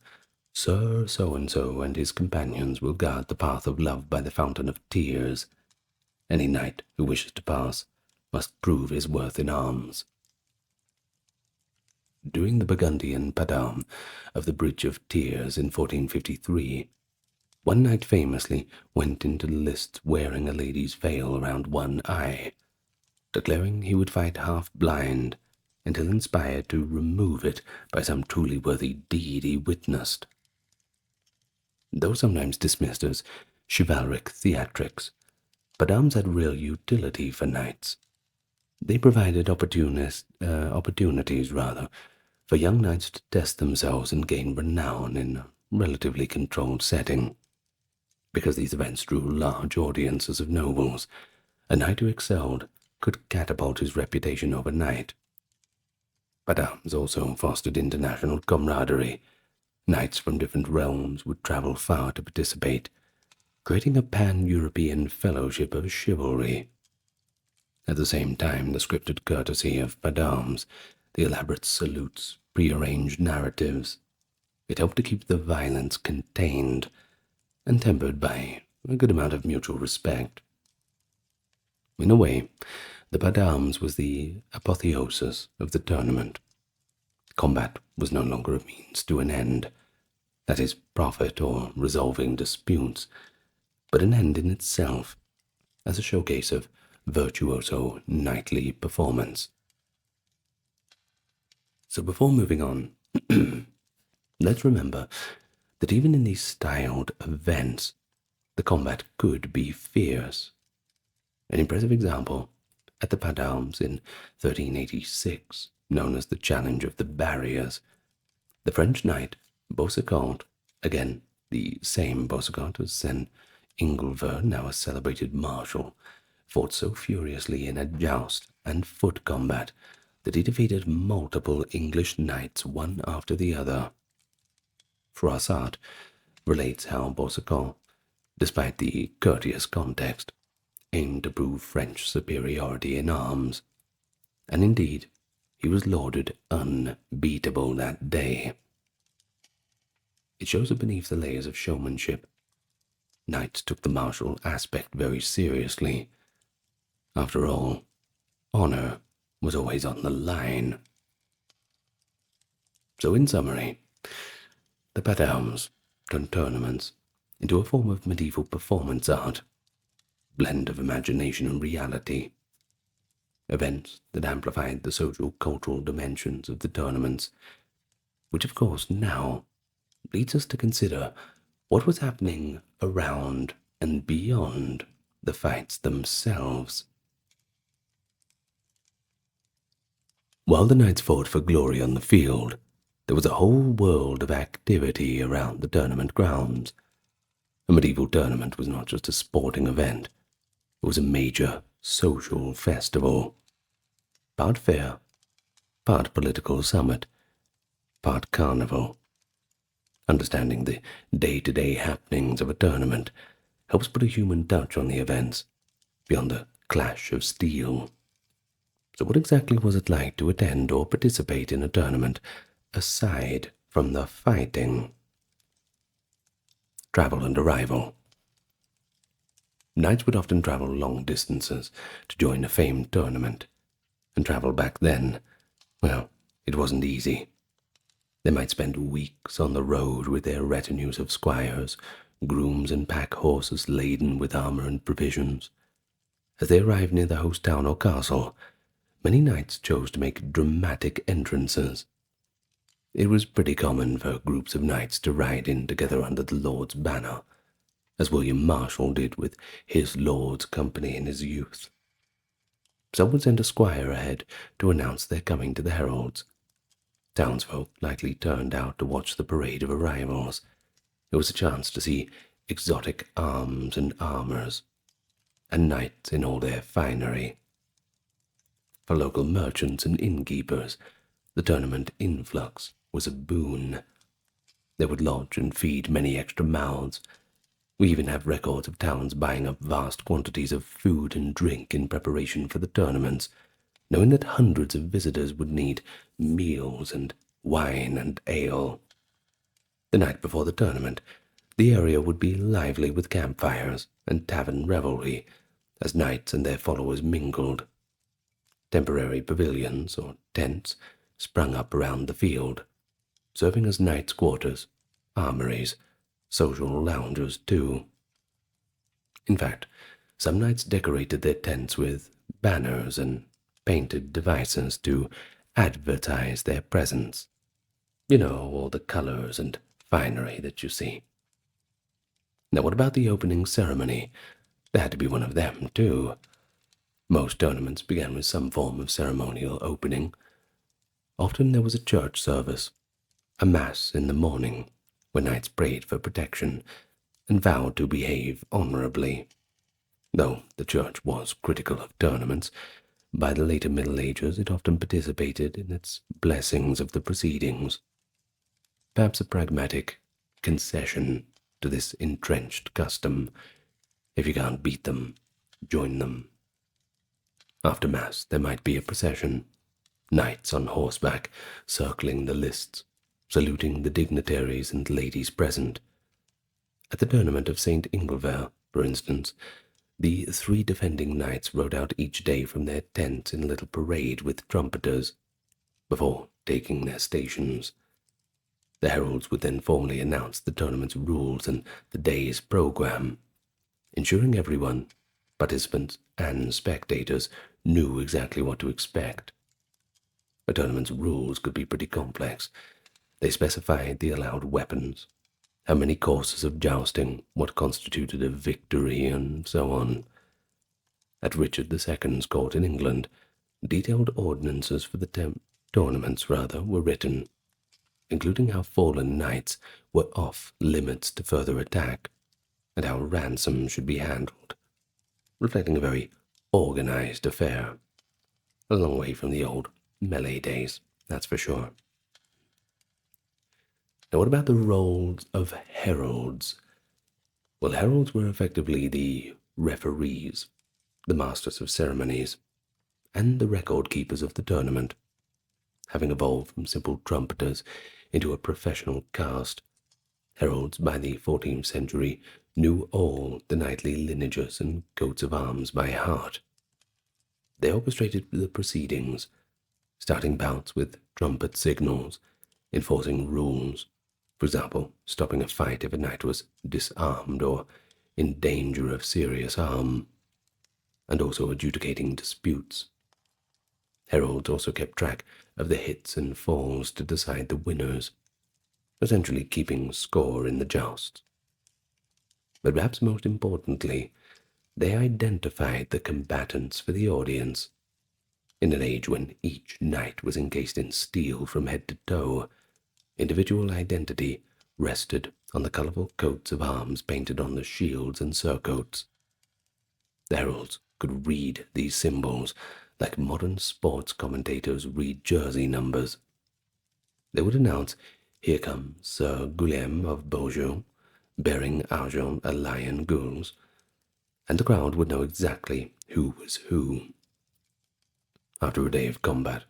"Sir So-and-so and his companions will guard the path of love by the fountain of tears. Any knight who wishes to pass must prove his worth in arms." During the Burgundian padam of the Bridge of Tears in 1453, One knight famously went into the lists wearing a lady's veil around one eye, declaring he would fight half-blind until inspired to remove it by some truly worthy deed he witnessed. Though sometimes dismissed as chivalric theatrics, Padams had real utility for knights. They provided opportunities for young knights to test themselves and gain renown in a relatively controlled setting. Because these events drew large audiences of nobles, a knight who excelled could catapult his reputation overnight. Padams also fostered international camaraderie. Knights from different realms would travel far to participate, creating a pan-European fellowship of chivalry. At the same time, the scripted courtesy of Padams, the elaborate salutes, prearranged narratives, it helped to keep the violence contained and tempered by a good amount of mutual respect. In a way, the Padams was the apotheosis of the tournament. Combat was no longer a means to an end, that is, profit or resolving disputes, but an end in itself, as a showcase of virtuoso knightly performance. So before moving on, let's remember that even in these styled events, the combat could be fierce. An impressive example, at the Padams in 1386, known as the Challenge of the Barriers, the French knight Bossicant, again the same Bossicant as Saint Inglever, now a celebrated marshal, fought so furiously in a joust and foot combat that he defeated multiple English knights one after the other. Froissart relates how Bossicant, despite the courteous context, aimed to prove French superiority in arms, and indeed he was lauded unbeatable that day. It shows that beneath the layers of showmanship, knights took the martial aspect very seriously. After all, honor was always on the line. So in summary, the Padams turned tournaments into a form of medieval performance art, blend of imagination and reality. Events that amplified the social-cultural dimensions of the tournaments, which of course now leads us to consider what was happening around and beyond the fights themselves. While the knights fought for glory on the field, there was a whole world of activity around the tournament grounds. A medieval tournament was not just a sporting event, it was a major social festival. Part fair, part political summit, part carnival. Understanding the day-to-day happenings of a tournament helps put a human touch on the events, beyond the clash of steel. So what exactly was it like to attend or participate in a tournament, aside from the fighting? Travel and arrival. Knights would often travel long distances to join a famed tournament, and travel back then, well, it wasn't easy. They might spend weeks on the road with their retinues of squires, grooms, and pack horses laden with armor and provisions. As they arrived near the host town or castle, many knights chose to make dramatic entrances. It was pretty common for groups of knights to ride in together under the Lord's banner, as William Marshall did with his Lord's company in his youth. Some would send a squire ahead to announce their coming to the heralds. Townsfolk likely turned out to watch the parade of arrivals. It was a chance to see exotic arms and armors, and knights in all their finery. For local merchants and innkeepers, the tournament influx was a boon. They would lodge and feed many extra mouths. We even have records of towns buying up vast quantities of food and drink in preparation for the tournaments, knowing that hundreds of visitors would need meals and wine and ale. The night before the tournament, the area would be lively with campfires and tavern revelry as knights and their followers mingled. Temporary pavilions or tents sprung up around the field, serving as knights' quarters, armories, social loungers too. In fact, some knights decorated their tents with banners and painted devices to advertise their presence. You know, all the colors and finery that you see. Now, what about the opening ceremony? There had to be one of them, too. Most tournaments began with some form of ceremonial opening. Often there was a church service, a mass in the morning, where knights prayed for protection and vowed to behave honorably. Though the church was critical of tournaments, by the later Middle Ages it often participated in its blessings of the proceedings. Perhaps a pragmatic concession to this entrenched custom. If you can't beat them, join them. After Mass there might be a procession, knights on horseback circling the lists, saluting the dignitaries and ladies present. At the tournament of St. Ingilver, for instance, the 3 defending knights rode out each day from their tents in a little parade with trumpeters, before taking their stations. The heralds would then formally announce the tournament's rules and the day's program, ensuring everyone, participants and spectators, knew exactly what to expect. A tournament's rules could be pretty complex. They specified the allowed weapons, how many courses of jousting, what constituted a victory, and so on. At Richard II's court in England, detailed ordinances for the tournaments were written, including how fallen knights were off limits to further attack, and how ransom should be handled, reflecting a very organized affair. A long way from the old melee days, that's for sure. Now, what about the roles of heralds? Well, heralds were effectively the referees, the masters of ceremonies, and the record keepers of the tournament. Having evolved from simple trumpeters into a professional caste, heralds by the 14th century knew all the knightly lineages and coats of arms by heart. They orchestrated the proceedings, starting bouts with trumpet signals, enforcing rules, for example, stopping a fight if a knight was disarmed or in danger of serious harm, and also adjudicating disputes. Heralds also kept track of the hits and falls to decide the winners, essentially keeping score in the jousts. But perhaps most importantly, they identified the combatants for the audience. In an age when each knight was encased in steel from head to toe, individual identity rested on the colorful coats of arms painted on the shields and surcoats. The heralds could read these symbols like modern sports commentators read jersey numbers. They would announce, "Here comes Sir Guillaume of Beaujeu, bearing argent a lion gules," and the crowd would know exactly who was who. After a day of combat,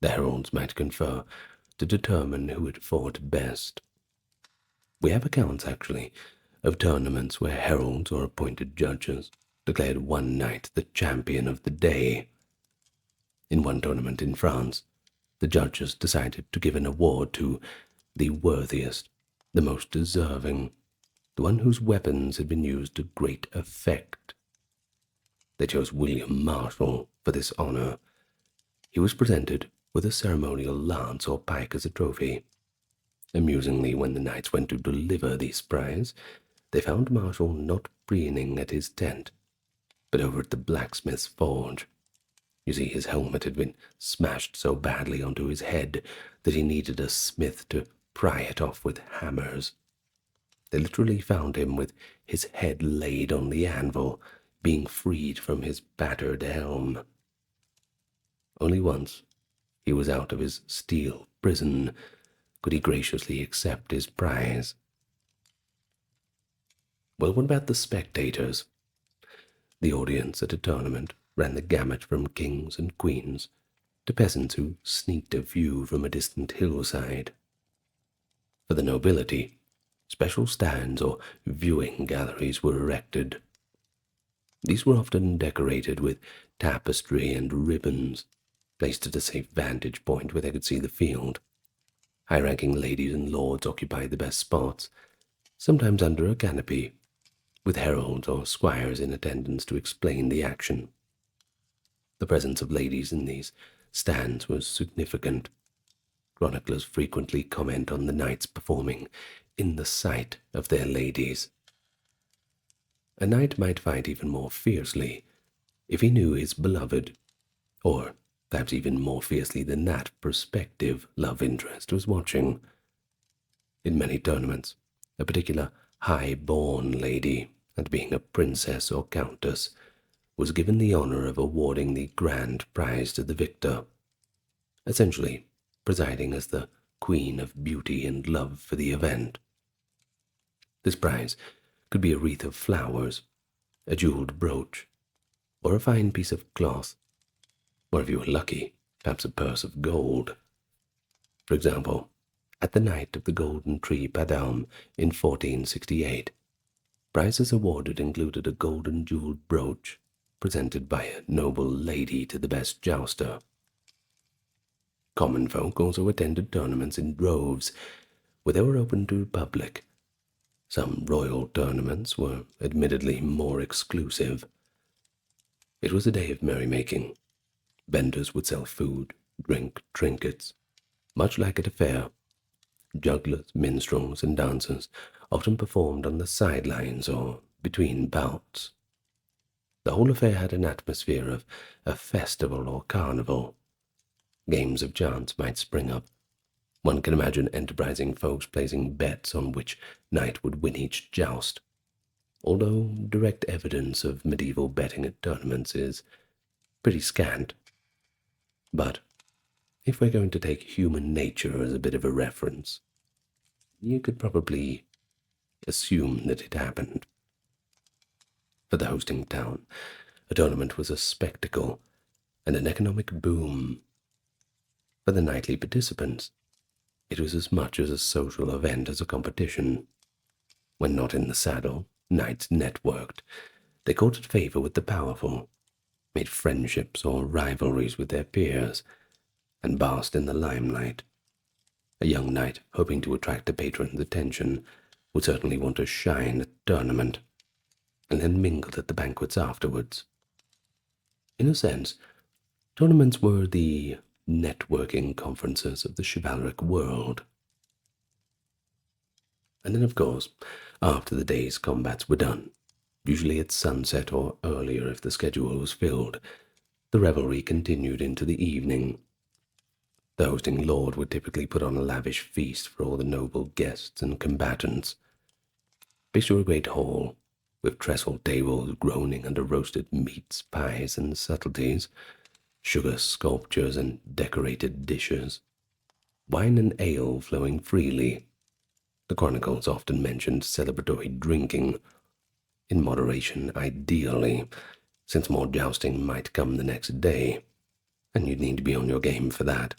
the heralds might confer to determine who had fought best. We have accounts, actually, of tournaments where heralds or appointed judges declared one knight the champion of the day. In one tournament in France, the judges decided to give an award to the worthiest, the most deserving, the one whose weapons had been used to great effect. They chose William Marshall for this honor. He was presented with a ceremonial lance or pike as a trophy. Amusingly, when the knights went to deliver this prize, they found Marshall not preening at his tent, but over at the blacksmith's forge. You see, his helmet had been smashed so badly onto his head that he needed a smith to pry it off with hammers. They literally found him with his head laid on the anvil, being freed from his battered helm. Only once he was out of his steel prison could he graciously accept his prize. Well, what about the spectators? The audience at a tournament ran the gamut from kings and queens to peasants who sneaked a view from a distant hillside. For the nobility, special stands or viewing galleries were erected. These were often decorated with tapestry and ribbons, placed at a safe vantage point where they could see the field. High-ranking ladies and lords occupied the best spots, sometimes under a canopy, with heralds or squires in attendance to explain the action. The presence of ladies in these stands was significant. Chroniclers frequently comment on the knights performing in the sight of their ladies. A knight might fight even more fiercely if he knew his beloved, or perhaps even more fiercely than that prospective love interest was watching. In many tournaments, a particular high-born lady, and being a princess or countess, was given the honor of awarding the grand prize to the victor, essentially presiding as the queen of beauty and love for the event. This prize could be a wreath of flowers, a jeweled brooch, or a fine piece of cloth, or if you were lucky, perhaps a purse of gold. For example, at the Night of the Golden Tree Padam in 1468, prizes awarded included a golden jeweled brooch presented by a noble lady to the best jouster. Common folk also attended tournaments in droves, where they were open to the public. Some royal tournaments were admittedly more exclusive. It was a day of merrymaking. Vendors would sell food, drink, trinkets. Much like at a fair, jugglers, minstrels, and dancers often performed on the sidelines or between bouts. The whole affair had an atmosphere of a festival or carnival. Games of chance might spring up. One can imagine enterprising folks placing bets on which knight would win each joust, although direct evidence of medieval betting at tournaments is pretty scant. But if we're going to take human nature as a bit of a reference, you could probably assume that it happened. For the hosting town, a tournament was a spectacle and an economic boom. For the knightly participants, it was as much as a social event as a competition. When not in the saddle, knights networked. They courted favor with the powerful, made friendships or rivalries with their peers, and basked in the limelight. A young knight hoping to attract a patron's attention would certainly want to shine at the tournament, and then mingled at the banquets afterwards. In a sense, tournaments were the networking conferences of the chivalric world. And then, of course, after the day's combats were done, usually at sunset or earlier if the schedule was filled, the revelry continued into the evening. The hosting lord would typically put on a lavish feast for all the noble guests and combatants. Picture a great hall, with trestle tables groaning under roasted meats, pies, and subtleties, sugar sculptures and decorated dishes, wine and ale flowing freely. The chronicles often mentioned celebratory drinking, in moderation ideally, since more jousting might come the next day, and you'd need to be on your game for that.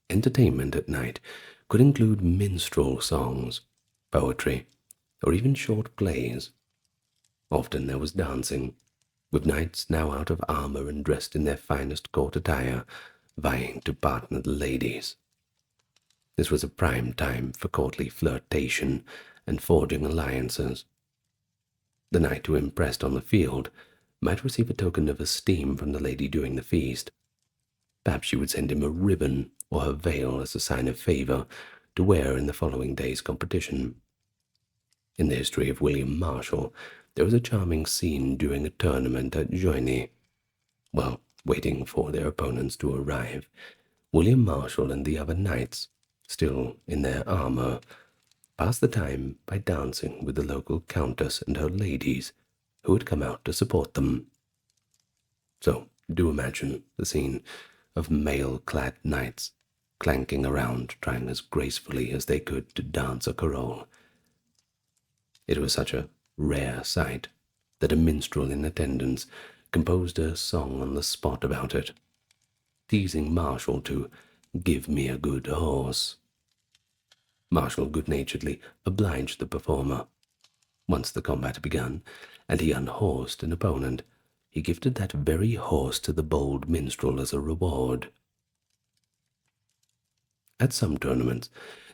Entertainment at night could include minstrel songs, poetry, or even short plays. Often there was dancing, with knights now out of armor and dressed in their finest court attire, vying to partner the ladies. This was a prime time for courtly flirtation and forging alliances. The knight who impressed on the field might receive a token of esteem from the lady during the feast. Perhaps she would send him a ribbon or a veil as a sign of favor to wear in the following day's competition. In the history of William Marshall, there was a charming scene during a tournament at Joigny. While waiting for their opponents to arrive, William Marshall and the other knights, still in their armor, passed the time by dancing with the local countess and her ladies who had come out to support them. So do imagine the scene of mail-clad knights clanking around, trying as gracefully as they could to dance a carol. It was such a rare sight that a minstrel in attendance composed a song on the spot about it, teasing Marshall to give me a good horse. Marshall good-naturedly obliged the performer. Once the combat begun, and he unhorsed an opponent, he gifted that very horse to the bold minstrel as a reward. At some tournaments,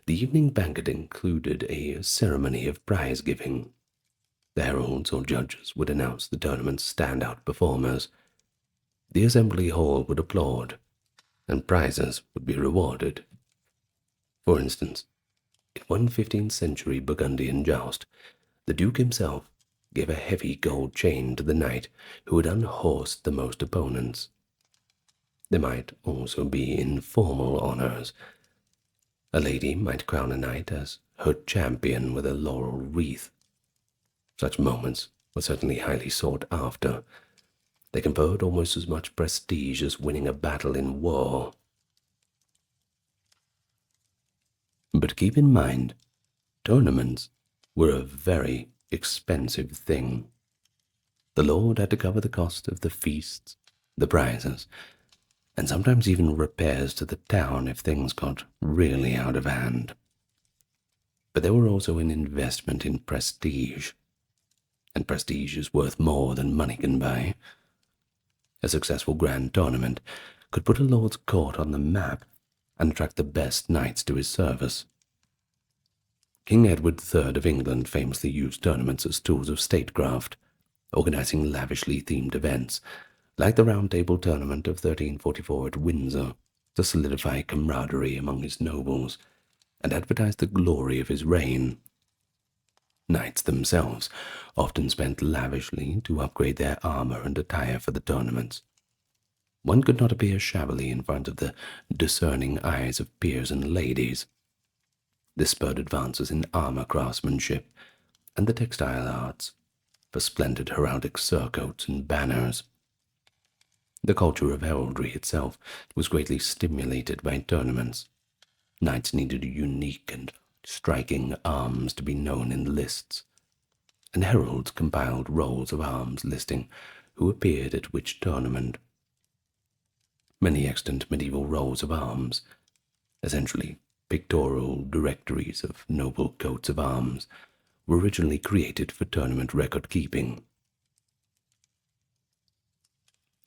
The evening banquet included a ceremony of prize giving. The heralds or judges would announce the tournament's standout performers. The assembly hall would applaud, and prizes would be rewarded. For instance, in one 15th century Burgundian joust, the Duke himself gave a heavy gold chain to the knight who had unhorsed the most opponents. There might also be informal honors. A lady might crown a knight as her champion with a laurel wreath. Such moments were certainly highly sought after. They conferred almost as much prestige as winning a battle in war. But keep in mind, tournaments were a very expensive thing. The lord had to cover the cost of the feasts, the prizes, and sometimes even repairs to the town if things got really out of hand. But there were also an investment in prestige, and prestige is worth more than money can buy. A successful grand tournament could put a lord's court on the map and attract the best knights to his service. King Edward III of England famously used tournaments as tools of statecraft, organizing lavishly themed events, like the Round Table Tournament of 1344 at Windsor, to solidify camaraderie among his nobles and advertise the glory of his reign. Knights themselves often spent lavishly to upgrade their armor and attire for the tournaments. One could not appear shabbily in front of the discerning eyes of peers and ladies. This spurred advances in armor craftsmanship and the textile arts, for splendid heraldic surcoats and banners. The culture of heraldry itself was greatly stimulated by tournaments. Knights needed unique and striking arms to be known in lists, and heralds compiled rolls of arms listing who appeared at which tournament. Many extant medieval rolls of arms, essentially pictorial directories of noble coats of arms, were originally created for tournament record keeping.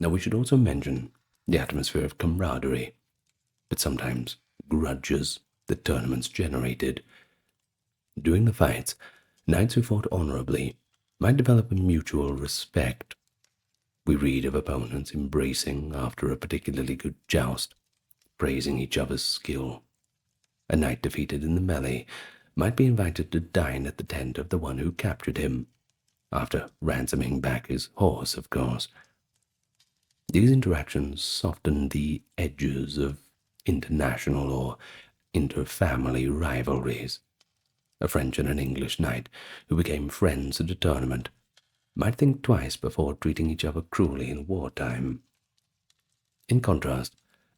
Now we should also mention the atmosphere of camaraderie, but sometimes grudges that tournaments generated. During the fights, knights who fought honorably might develop a mutual respect. We read of opponents embracing after a particularly good joust, praising each other's skill. A knight defeated in the melee might be invited to dine at the tent of the one who captured him, after ransoming back his horse, of course. These interactions softened the edges of international or inter-family rivalries. A French and an English knight who became friends at a tournament might think twice before treating each other cruelly in wartime. In contrast,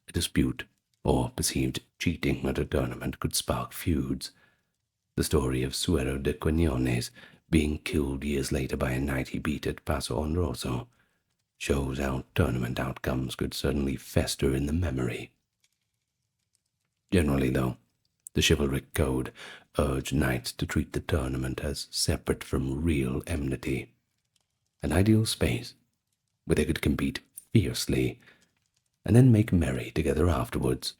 a dispute or perceived cheating at a tournament could spark feuds. The story of Suero de Quinones being killed years later by a knight he beat at Paso Honroso shows how tournament outcomes could certainly fester in the memory. Generally, though, the chivalric code urged knights to treat the tournament as separate from real enmity, an ideal space where they could compete fiercely and then make merry together afterwards,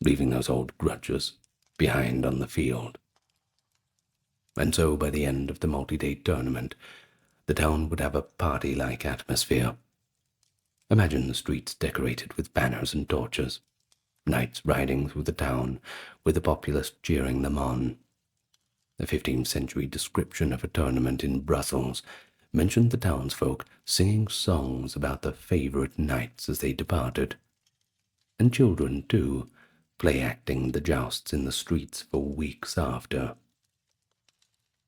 leaving those old grudges behind on the field. And so by the end of the multi-day tournament, the town would have a party-like atmosphere. Imagine the streets decorated with banners and torches, knights riding through the town with the populace cheering them on. A 15th century description of a tournament in Brussels mentioned the townsfolk singing songs about the favorite knights as they departed, and children, too, play-acting the jousts in the streets for weeks after.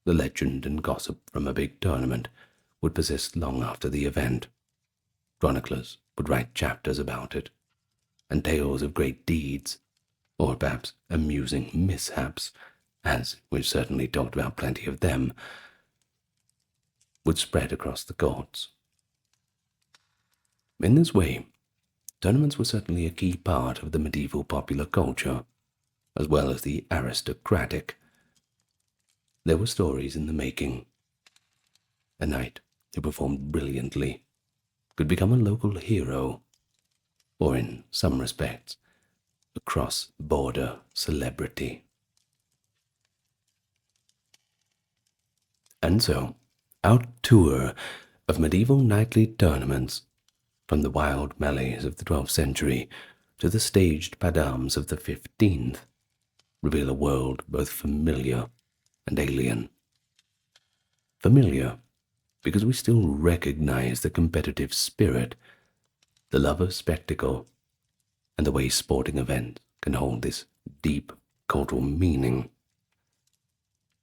The legend and gossip from a big tournament would persist long after the event. Chroniclers would write chapters about it, and tales of great deeds, or perhaps amusing mishaps, as we've certainly talked about plenty of them, would spread across the courts. In this way, tournaments were certainly a key part of the medieval popular culture, as well as the aristocratic. There were stories in the making. A knight who performed brilliantly could become a local hero, or in some respects, a cross-border celebrity. And so, our tour of medieval knightly tournaments, from the wild melees of the 12th century to the staged padams of the 15th, reveal a world both familiar and alien. Familiar, because we still recognize the competitive spirit, the love of spectacle, and the way sporting events can hold this deep cultural meaning.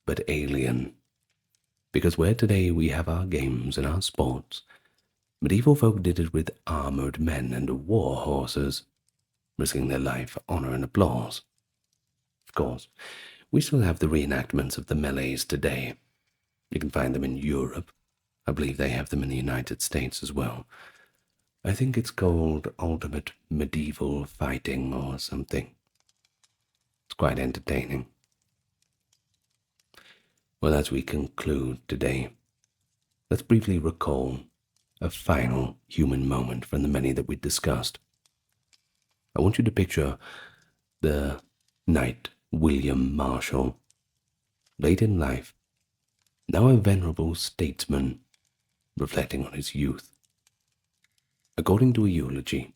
But alien, because where today we have our games and our sports, medieval folk did it with armored men and war horses, risking their life for honor and applause. Of course, we still have the reenactments of the melees today. You can find them in Europe. I believe they have them in the United States as well. I think it's called Ultimate Medieval Fighting or something. It's quite entertaining. Well, as we conclude today, let's briefly recall a final human moment from the many that we discussed. I want you to picture the Knight William Marshall, late in life, now a venerable statesman, reflecting on his youth. According to a eulogy,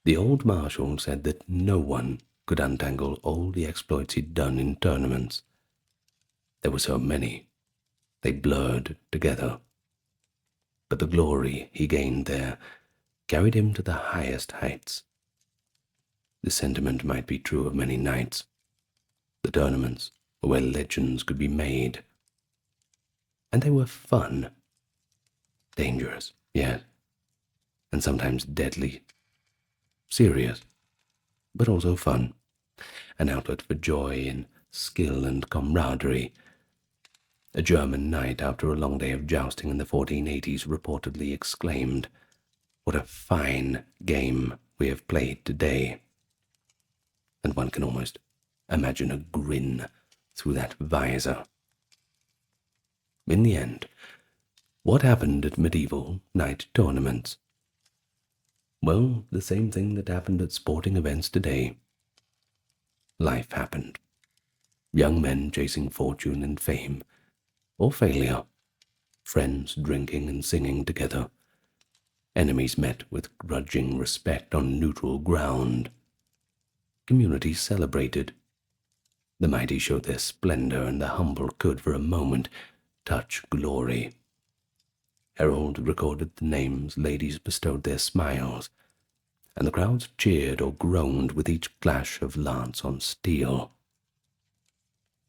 the old marshal said that no one could untangle all the exploits he'd done in tournaments. There were so many, they blurred together. But the glory he gained there carried him to the highest heights. This sentiment might be true of many knights. The tournaments were where legends could be made. And they were fun. Dangerous, yes, and sometimes deadly. Serious, but also fun. An outlet for joy in skill and camaraderie. A German knight, after a long day of jousting in the 1480s, reportedly exclaimed, "What a fine game we have played today." And one can almost imagine a grin through that visor. In the end, what happened at medieval knight tournaments? Well, the same thing that happened at sporting events today. Life happened. Young men chasing fortune and fame, or failure. Friends drinking and singing together. Enemies met with grudging respect on neutral ground. Communities celebrated. The mighty showed their splendor, and the humble could, for a moment, touch glory. Herald recorded the names, ladies bestowed their smiles, and the crowds cheered or groaned with each clash of lance on steel.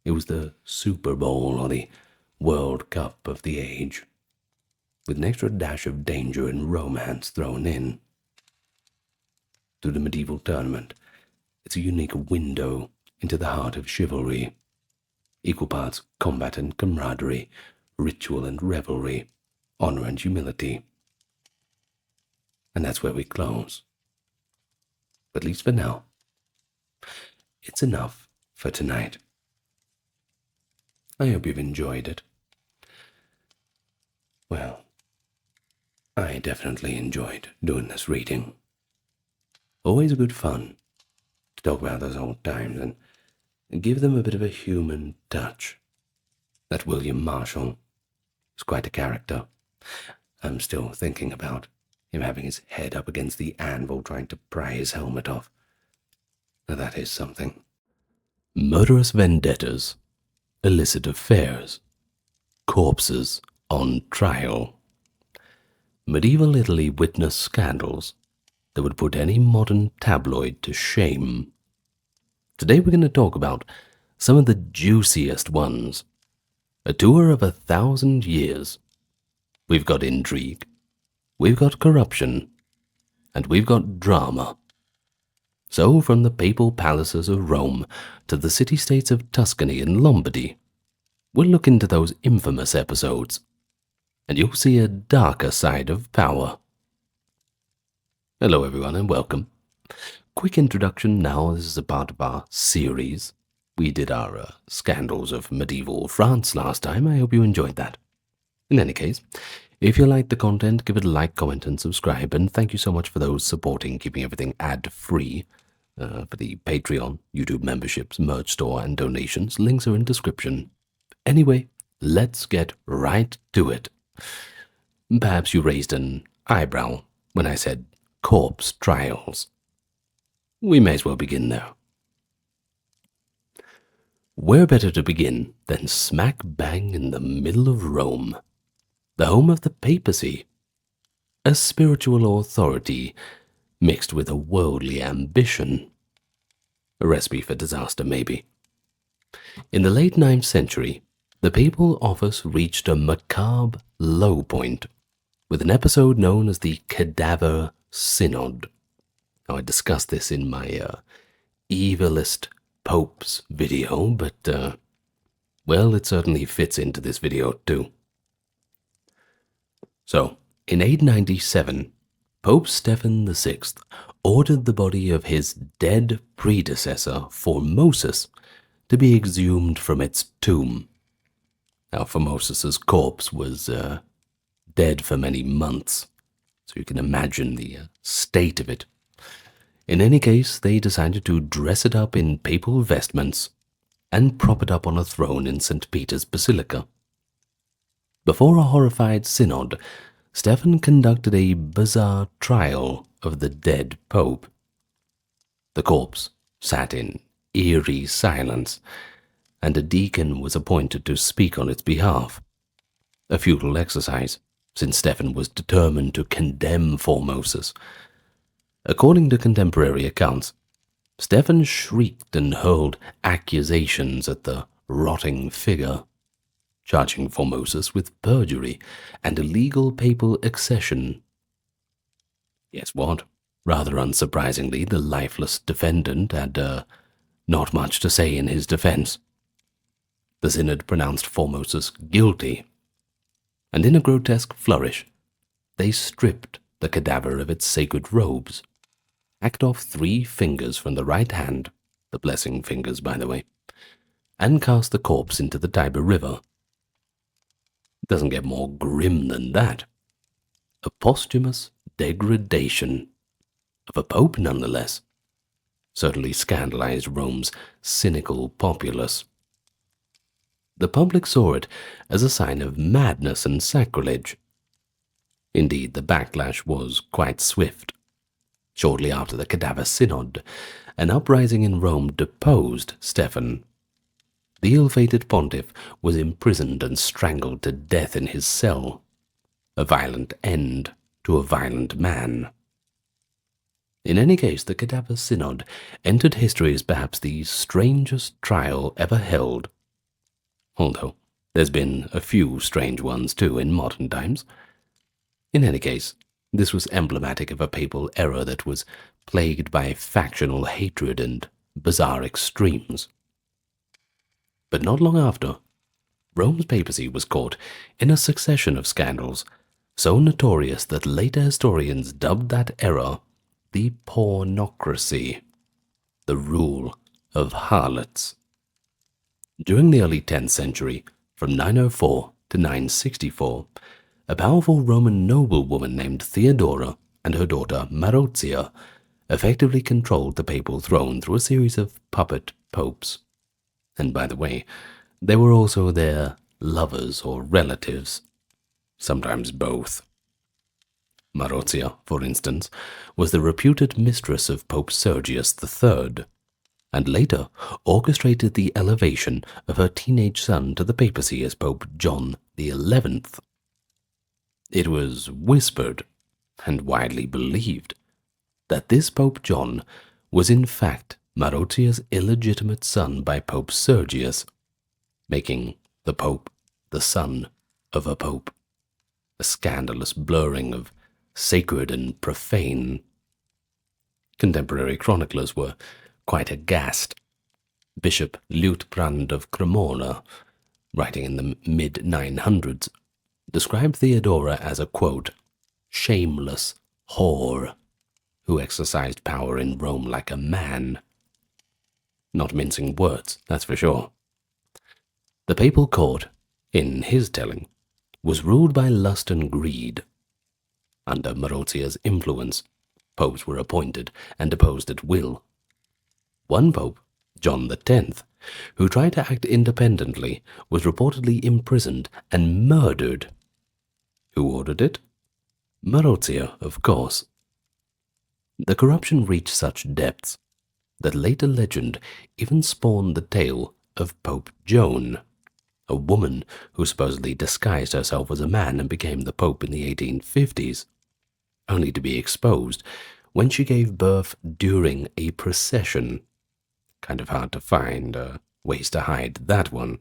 It was the Super Bowl or the World Cup of the age, with an extra dash of danger and romance thrown in. Through the medieval tournament, it's a unique window into the heart of chivalry, equal parts combat and camaraderie, ritual and revelry, honor and humility. And that's where we close. At least for now. It's enough for tonight. I hope you've enjoyed it. Well, I definitely enjoyed doing this reading. Always good fun to talk about those old times and give them a bit of a human touch. That William Marshall is quite a character. I'm still thinking about him having his head up against the anvil trying to pry his helmet off. Now that is something. Murderous vendettas, illicit affairs, corpses on trial. Medieval Italy witnessed scandals that would put any modern tabloid to shame. Today we're going to talk about some of the juiciest ones. A tour of 1,000 years. We've got intrigue, we've got corruption, and we've got drama. So from the papal palaces of Rome to the city-states of Tuscany and Lombardy, we'll look into those infamous episodes, and you'll see a darker side of power. Hello everyone and welcome. Quick introduction now, this is a part of our series. We did our Scandals of Medieval France last time. I hope you enjoyed that. In any case, if you like the content, give it a like, comment, and subscribe. And thank you so much for those supporting, keeping everything ad-free. For the Patreon, YouTube memberships, merch store, and donations, links are in description. Anyway, let's get right to it. Perhaps you raised an eyebrow when I said corpse trials. We may as well begin now. Where better to begin than smack bang in the middle of Rome, the home of the papacy, a spiritual authority mixed with a worldly ambition. A recipe for disaster, maybe. In the late 9th century, the papal office reached a macabre low point with an episode known as the Cadaver Synod. Now, I discussed this in my Evilest Popes video, but, well, it certainly fits into this video too. So, in 897, Pope Stephen VI ordered the body of his dead predecessor, Formosus, to be exhumed from its tomb. Now, Formosus's corpse was dead for many months, so you can imagine the state of it. In any case, they decided to dress it up in papal vestments and prop it up on a throne in St. Peter's Basilica. Before a horrified synod, Stephen conducted a bizarre trial of the dead pope. The corpse sat in eerie silence, and a deacon was appointed to speak on its behalf. A futile exercise, since Stephen was determined to condemn Formosus. According to contemporary accounts, Stephen shrieked and hurled accusations at the rotting figure, charging Formosus with perjury and illegal papal accession. Guess what? Rather unsurprisingly, the lifeless defendant had not much to say in his defense. The synod pronounced Formosus guilty, and in a grotesque flourish, they stripped the cadaver of its sacred robes, hacked off 3 fingers from the right hand, the blessing fingers, by the way, and cast the corpse into the Tiber River. It doesn't get more grim than that. A posthumous degradation of a pope, nonetheless, certainly scandalized Rome's cynical populace. The public saw it as a sign of madness and sacrilege. Indeed, the backlash was quite swift. Shortly after the Cadaver Synod, an uprising in Rome deposed Stephen. The ill-fated pontiff was imprisoned and strangled to death in his cell, a violent end to a violent man. In any case, the Cadaver Synod entered history as perhaps the strangest trial ever held, although there's been a few strange ones too in modern times. In any case, this was emblematic of a papal era that was plagued by factional hatred and bizarre extremes. But not long after, Rome's papacy was caught in a succession of scandals so notorious that later historians dubbed that era the pornocracy, the rule of harlots. During the early 10th century, from 904 to 964, a powerful Roman noblewoman named Theodora and her daughter Marozia effectively controlled the papal throne through a series of puppet popes. And by the way, they were also their lovers or relatives, sometimes both. Marozia, for instance, was the reputed mistress of Pope Sergius III, and later orchestrated the elevation of her teenage son to the papacy as Pope John XI. It was whispered, and widely believed, that this Pope John was in fact Marozia's illegitimate son by Pope Sergius, making the Pope the son of a Pope, a scandalous blurring of sacred and profane. Contemporary chroniclers were quite aghast. Bishop Liutprand of Cremona, writing in the mid-900s, described Theodora as a, quote, shameless whore who exercised power in Rome like a man. Not mincing words, that's for sure. The papal court, in his telling, was ruled by lust and greed. Under Marozia's influence, popes were appointed and deposed at will. One pope, John X, who tried to act independently, was reportedly imprisoned and murdered. Who ordered it? Marozia, of course. The corruption reached such depths that later legend even spawned the tale of Pope Joan, a woman who supposedly disguised herself as a man and became the Pope in the 1850s, only to be exposed when she gave birth during a procession. Kind of hard to find ways to hide that one.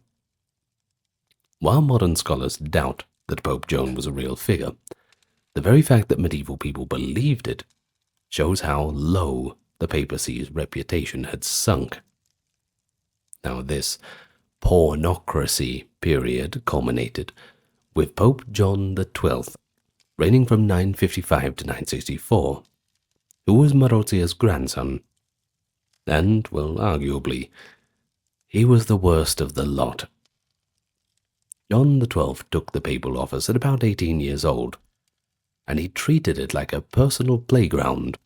While modern scholars doubt that Pope Joan was a real figure, the very fact that medieval people believed it shows how low the papacy's reputation had sunk. Now this pornocracy period culminated with Pope John XII, reigning from 955 to 964, who was Marozia's grandson, and, well, arguably, he was the worst of the lot. John XII took the papal office at about 18 years old, and he treated it like a personal playground.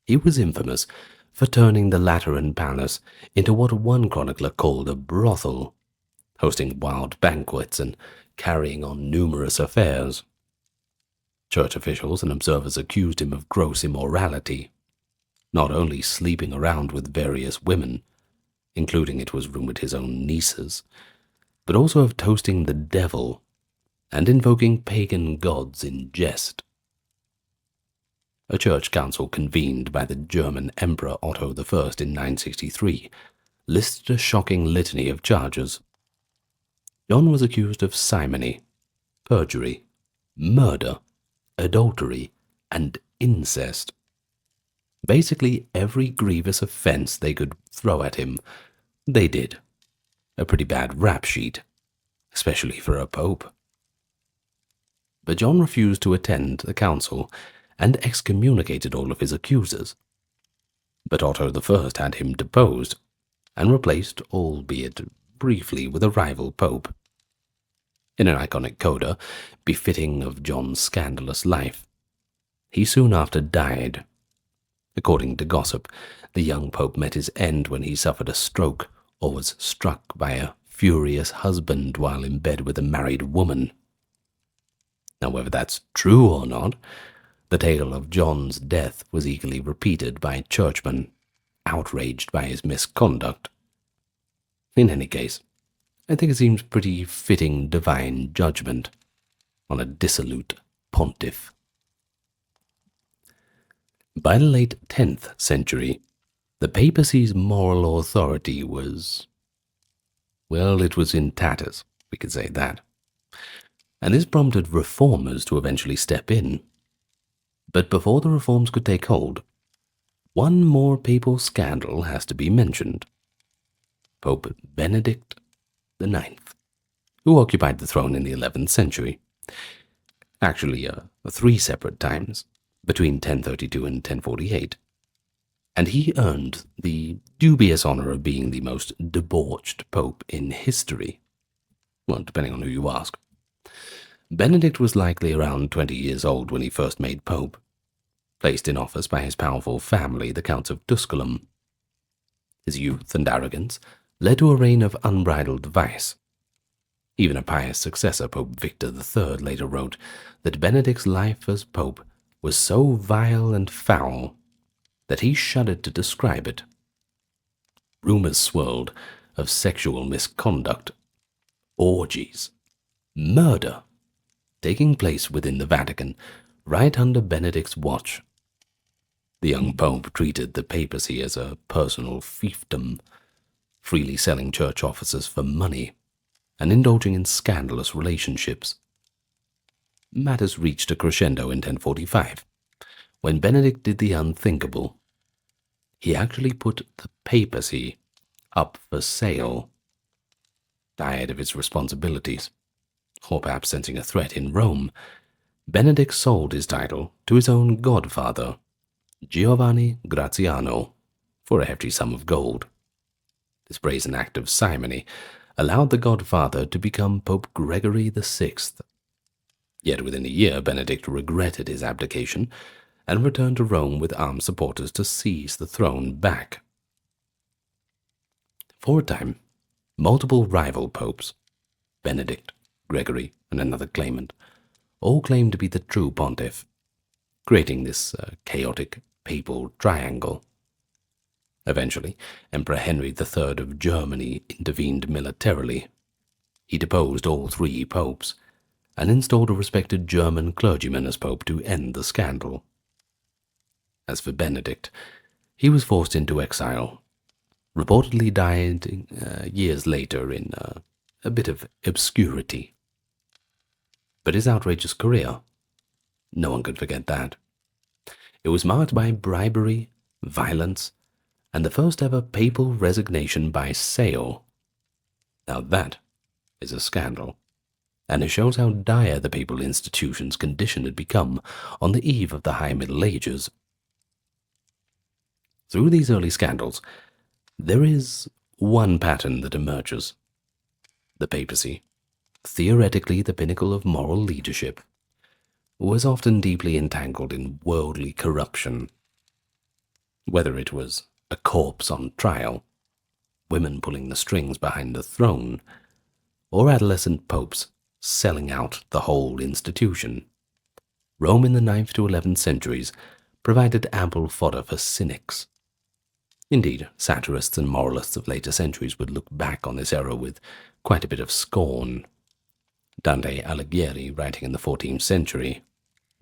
He was infamous for turning the Lateran Palace into what one chronicler called a brothel, hosting wild banquets and carrying on numerous affairs. Church officials and observers accused him of gross immorality, not only sleeping around with various women, including, it was rumored, his own nieces, but also of toasting the devil and invoking pagan gods in jest. A church council convened by the German Emperor Otto I in 963 listed a shocking litany of charges. John was accused of simony, perjury, murder, adultery, and incest. Basically every grievous offense they could throw at him, they did. A pretty bad rap sheet, especially for a pope. But John refused to attend the council and excommunicated all of his accusers. But Otto I had him deposed and replaced, albeit briefly, with a rival pope. In an iconic coda befitting of John's scandalous life, he soon after died. According to gossip, the young pope met his end when he suffered a stroke or was struck by a furious husband while in bed with a married woman. Now, whether that's true or not, the tale of John's death was eagerly repeated by churchmen, outraged by his misconduct. In any case, I think it seems pretty fitting divine judgment on a dissolute pontiff. By the late 10th century, the papacy's moral authority was, well, it was in tatters, we could say that. And this prompted reformers to eventually step in. But before the reforms could take hold, one more papal scandal has to be mentioned. Pope Benedict IX, who occupied the throne in the 11th century. Actually, 3 separate times, between 1032 and 1048. And he earned the dubious honor of being the most debauched pope in history. Well, depending on who you ask. Benedict was likely around 20 years old when he first made pope, placed in office by his powerful family, the Counts of Tusculum. His youth and arrogance led to a reign of unbridled vice. Even a pious successor, Pope Victor III, later wrote that Benedict's life as pope was so vile and foul that he shuddered to describe it. Rumors swirled of sexual misconduct, orgies, murder, taking place within the Vatican right under Benedict's watch. The young pope treated the papacy as a personal fiefdom, freely selling church offices for money and indulging in scandalous relationships. Matters reached a crescendo in 1045, when Benedict did the unthinkable. He actually put the papacy up for sale. Tired of his responsibilities, or perhaps sensing a threat in Rome, Benedict sold his title to his own godfather, Giovanni Graziano, for a hefty sum of gold. This brazen act of simony allowed the godfather to become Pope Gregory VI. Yet within a year, Benedict regretted his abdication and returned to Rome with armed supporters to seize the throne back. For a time, multiple rival popes, Benedict, Gregory, and another claimant, all claimed to be the true pontiff, creating this chaotic papal triangle. Eventually, Emperor Henry III of Germany intervened militarily. He deposed all three popes and installed a respected German clergyman as pope to end the scandal. As for Benedict, he was forced into exile, reportedly died years later in a bit of obscurity. But his outrageous career, no one could forget that. It was marked by bribery, violence, and the first ever papal resignation by sale. Now that is a scandal, and it shows how dire the papal institution's condition had become on the eve of the High Middle Ages. Through these early scandals, there is one pattern that emerges. The papacy, theoretically the pinnacle of moral leadership, was often deeply entangled in worldly corruption. Whether it was a corpse on trial, women pulling the strings behind the throne, or adolescent popes selling out the whole institution, Rome in the 9th to 11th centuries provided ample fodder for cynics. Indeed, satirists and moralists of later centuries would look back on this era with quite a bit of scorn. Dante Alighieri, writing in the 14th century,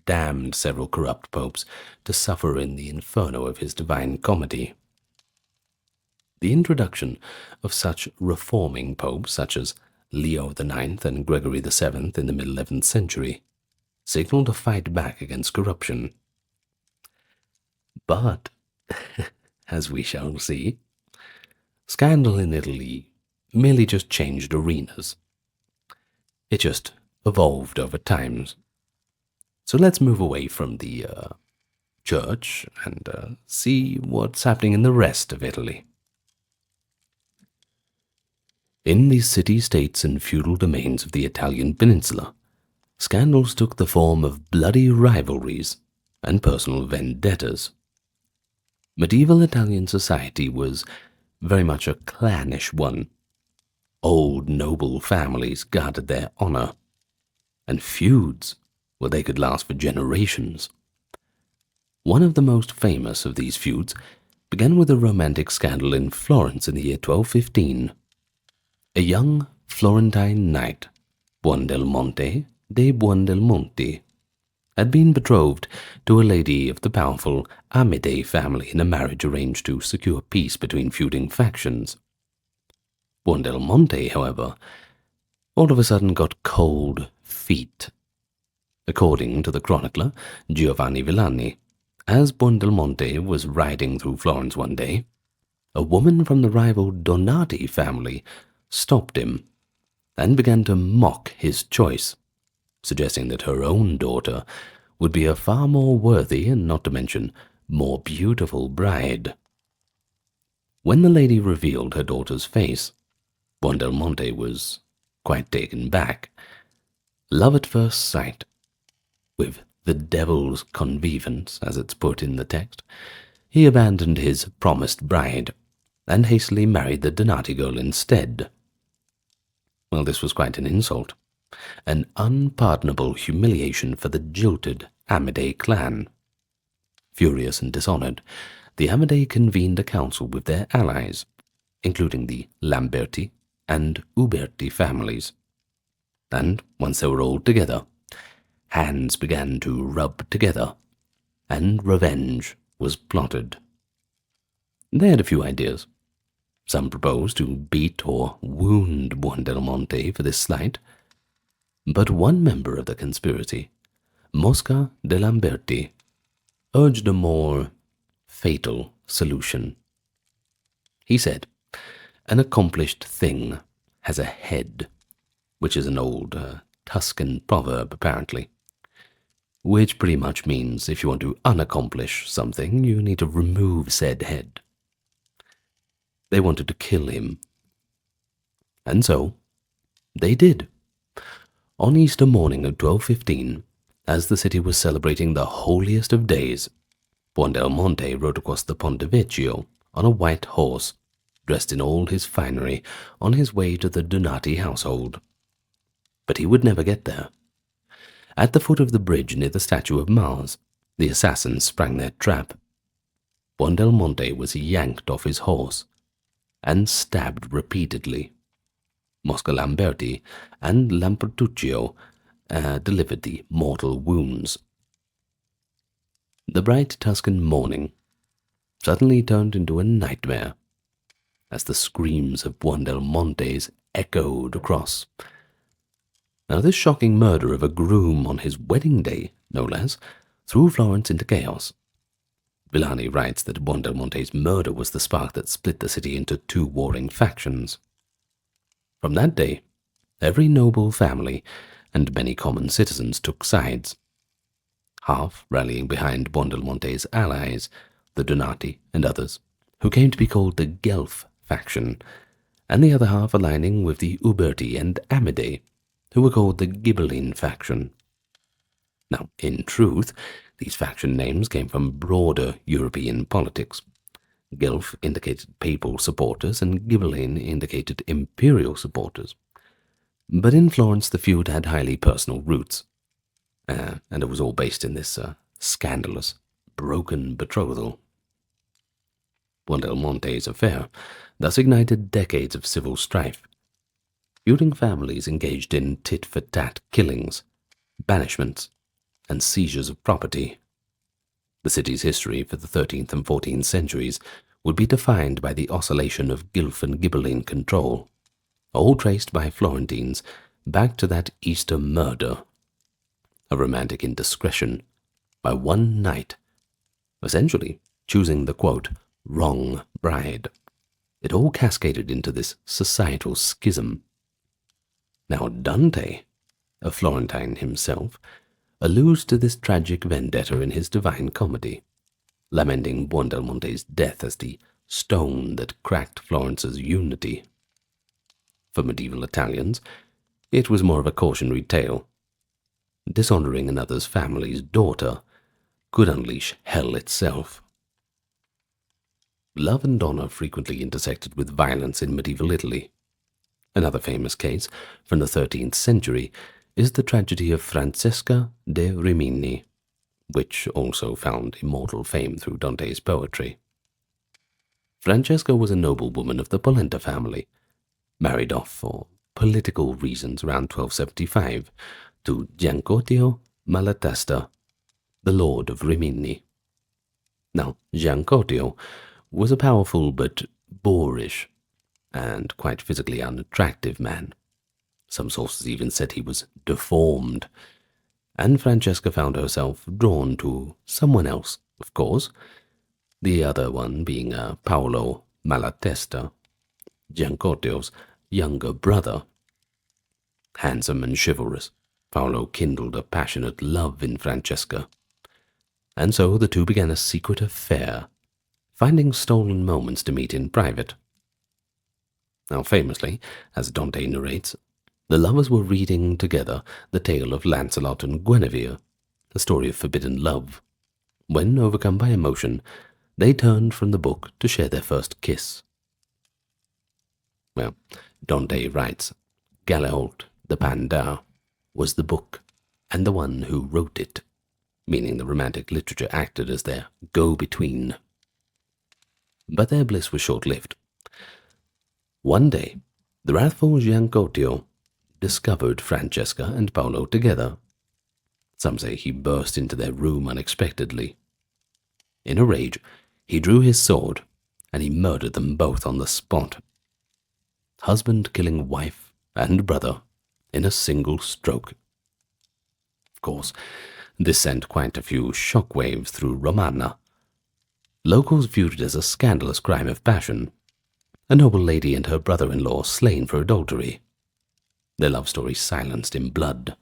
damned several corrupt popes to suffer in the inferno of his Divine Comedy. The introduction of such reforming popes, such as Leo IX and Gregory VII in the mid-11th century, signaled a fight back against corruption. But, as we shall see, scandal in Italy merely just changed arenas. It just evolved over times. So let's move away from the church and see what's happening in the rest of Italy. In the city-states and feudal domains of the Italian peninsula, scandals took the form of bloody rivalries and personal vendettas. Medieval Italian society was very much a clannish one. Old noble families guarded their honor, and feuds, well, they could last for generations. One of the most famous of these feuds began with a romantic scandal in Florence in the year 1215. A young Florentine knight, Buondelmonte de Buondelmonti, had been betrothed to a lady of the powerful Amidei family in a marriage arranged to secure peace between feuding factions. Buondelmonte, however, all of a sudden got cold feet. According to the chronicler Giovanni Villani, as Buondelmonte was riding through Florence one day, a woman from the rival Donati family stopped him and began to mock his choice, suggesting that her own daughter would be a far more worthy and, not to mention, more beautiful bride. When the lady revealed her daughter's face, Buondelmonte was quite taken back. Love at first sight, with the devil's connivance, as it's put in the text, he abandoned his promised bride and hastily married the Donati girl instead. Well, this was quite an insult, an unpardonable humiliation for the jilted Amidei clan. Furious and dishonored, the Amidei convened a council with their allies, including the Lamberti and Uberti families. And once they were all together, hands began to rub together, and revenge was plotted. They had a few ideas. Some proposed to beat or wound Buondelmonte for this slight, but one member of the conspiracy, Mosca de Lamberti, urged a more fatal solution. He said, an accomplished thing has a head, which is an old Tuscan proverb, apparently, which pretty much means if you want to unaccomplish something, you need to remove said head. They wanted to kill him. And so, they did. On Easter morning of 1215, as the city was celebrating the holiest of days, Buondelmonte rode across the Ponte Vecchio on a white horse, dressed in all his finery, on his way to the Donati household. But he would never get there. At the foot of the bridge near the statue of Mars, the assassins sprang their trap. Buondelmonte was yanked off his horse and stabbed repeatedly. Mosca Lamberti and Lambertuccio delivered the mortal wounds. The bright Tuscan morning suddenly turned into a nightmare as the screams of Buondelmonte's echoed across. Now, this shocking murder of a groom on his wedding day, no less, threw Florence into chaos. Villani writes that Buondelmonte's murder was the spark that split the city into two warring factions. From that day, every noble family and many common citizens took sides, half rallying behind Buondelmonte's allies, the Donati and others, who came to be called the Guelph faction, and the other half aligning with the Uberti and Amidei, who were called the Ghibelline faction. Now, in truth, these faction names came from broader European politics. Guelph indicated papal supporters and Ghibelline indicated imperial supporters. But in Florence the feud had highly personal roots, and it was all based in this scandalous, broken betrothal. Buondelmonte's affair thus ignited decades of civil strife. Feuding families engaged in tit-for-tat killings, banishments, and seizures of property. The city's history for the 13th and 14th centuries would be defined by the oscillation of Guelph and Ghibelline control, all traced by Florentines back to that Easter murder, a romantic indiscretion by one knight, essentially choosing the, quote, wrong bride. It all cascaded into this societal schism. Now Dante, a Florentine himself, alludes to this tragic vendetta in his Divine Comedy, lamenting Buondelmonte's death as the stone that cracked Florence's unity. For medieval Italians, it was more of a cautionary tale. Dishonoring another's family's daughter could unleash hell itself. Love and honor frequently intersected with violence in medieval Italy. Another famous case from the 13th century is the tragedy of Francesca de Rimini, which also found immortal fame through Dante's poetry. Francesca was a noblewoman of the Polenta family, married off for political reasons around 1275 to Giancotio Malatesta, the lord of Rimini. Now, Giancotio was a powerful but boorish and quite physically unattractive man. Some sources even said he was deformed, and Francesca found herself drawn to someone else, of course, the other one being Paolo Malatesta, Giancotio's younger brother. Handsome and chivalrous, Paolo kindled a passionate love in Francesca, and so the two began a secret affair, finding stolen moments to meet in private. Now famously, as Dante narrates, the lovers were reading together the tale of Lancelot and Guinevere, a story of forbidden love, when, overcome by emotion, they turned from the book to share their first kiss. Well, Dante writes, Galeolt, the Pandar, was the book, and the one who wrote it, meaning the romantic literature acted as their go-between. But their bliss was short-lived. One day, the wrathful Giancotio discovered Francesca and Paolo together. Some say he burst into their room unexpectedly. In a rage, he drew his sword, and he murdered them both on the spot. Husband killing wife and brother in a single stroke. Of course, this sent quite a few shockwaves through Romagna. Locals viewed it as a scandalous crime of passion, a noble lady and her brother-in-law slain for adultery, their love story silenced in blood.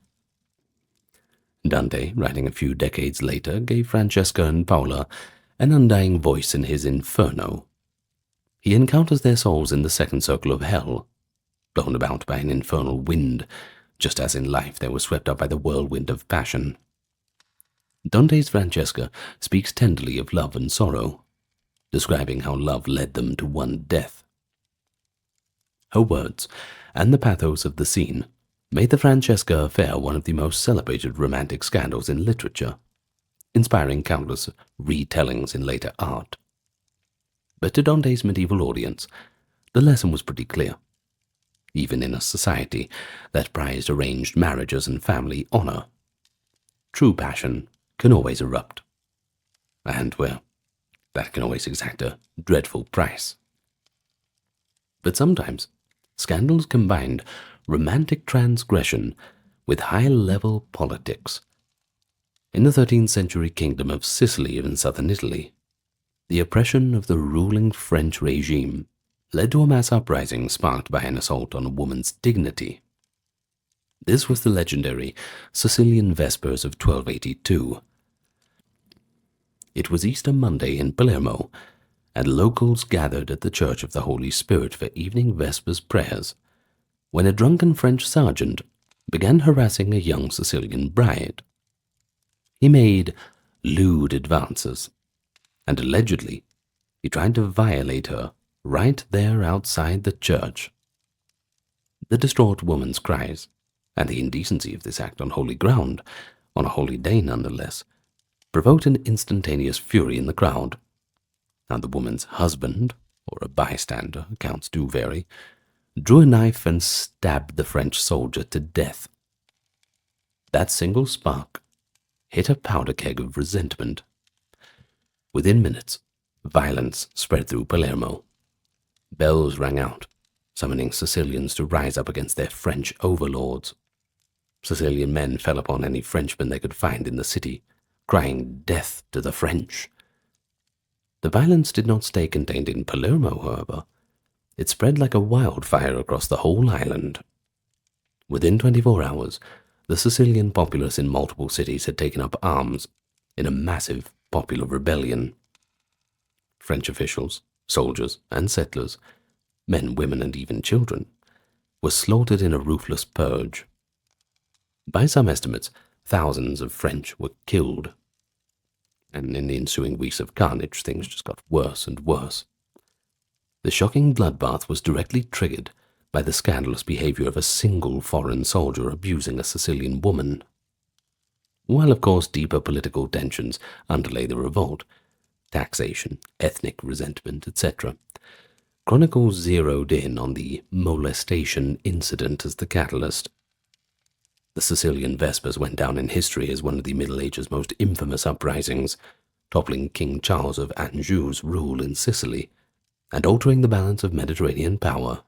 Dante, writing a few decades later, gave Francesca and Paola an undying voice in his Inferno. He encounters their souls in the second circle of hell, blown about by an infernal wind, just as in life they were swept up by the whirlwind of passion. Dante's Francesca speaks tenderly of love and sorrow, describing how love led them to one death, Her words, and the pathos of the scene, made the Francesca affair one of the most celebrated romantic scandals in literature, inspiring countless retellings in later art. But to Dante's medieval audience, the lesson was pretty clear. Even in a society that prized arranged marriages and family honor, true passion can always erupt. And, well, that can always exact a dreadful price. But sometimes, scandals combined romantic transgression with high-level politics. In the 13th century kingdom of Sicily in southern Italy, the oppression of the ruling French regime led to a mass uprising sparked by an assault on a woman's dignity. This was the legendary Sicilian Vespers of 1282. It was Easter Monday in Palermo, and locals gathered at the Church of the Holy Spirit for evening Vespers prayers, when a drunken French sergeant began harassing a young Sicilian bride. He made lewd advances, and allegedly he tried to violate her right there outside the church. The distraught woman's cries, and the indecency of this act on holy ground, on a holy day nonetheless, provoked an instantaneous fury in the crowd, and the woman's husband, or a bystander, accounts do vary, drew a knife and stabbed the French soldier to death. That single spark hit a powder keg of resentment. Within minutes, violence spread through Palermo. Bells rang out, summoning Sicilians to rise up against their French overlords. Sicilian men fell upon any Frenchman they could find in the city, crying death to the French. The violence did not stay contained in Palermo, however. It spread like a wildfire across the whole island. Within 24 hours, the Sicilian populace in multiple cities had taken up arms in a massive popular rebellion. French officials, soldiers, and settlers, men, women, and even children, were slaughtered in a ruthless purge. By some estimates, thousands of French were killed. And in the ensuing weeks of carnage, things just got worse and worse. The shocking bloodbath was directly triggered by the scandalous behavior of a single foreign soldier abusing a Sicilian woman. While, of course, deeper political tensions underlay the revolt, taxation, ethnic resentment, etc., chronicles zeroed in on the molestation incident as the catalyst. The Sicilian Vespers went down in history as one of the Middle Ages' most infamous uprisings, toppling King Charles of Anjou's rule in Sicily and altering the balance of Mediterranean power.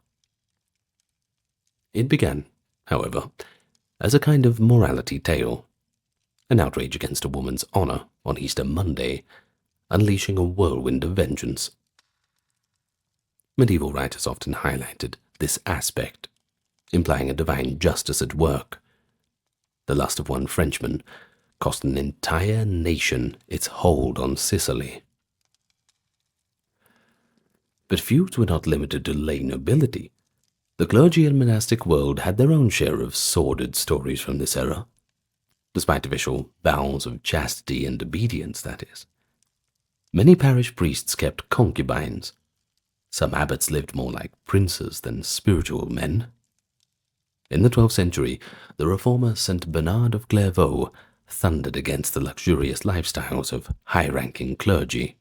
It began, however, as a kind of morality tale, an outrage against a woman's honor on Easter Monday, unleashing a whirlwind of vengeance. Medieval writers often highlighted this aspect, implying a divine justice at work. The lust of one Frenchman cost an entire nation its hold on Sicily. But feuds were not limited to lay nobility. The clergy and monastic world had their own share of sordid stories from this era, despite official vows of chastity and obedience, that is. Many parish priests kept concubines. Some abbots lived more like princes than spiritual men. In the 12th century, the reformer Saint Bernard of Clairvaux thundered against the luxurious lifestyles of high-ranking clergy,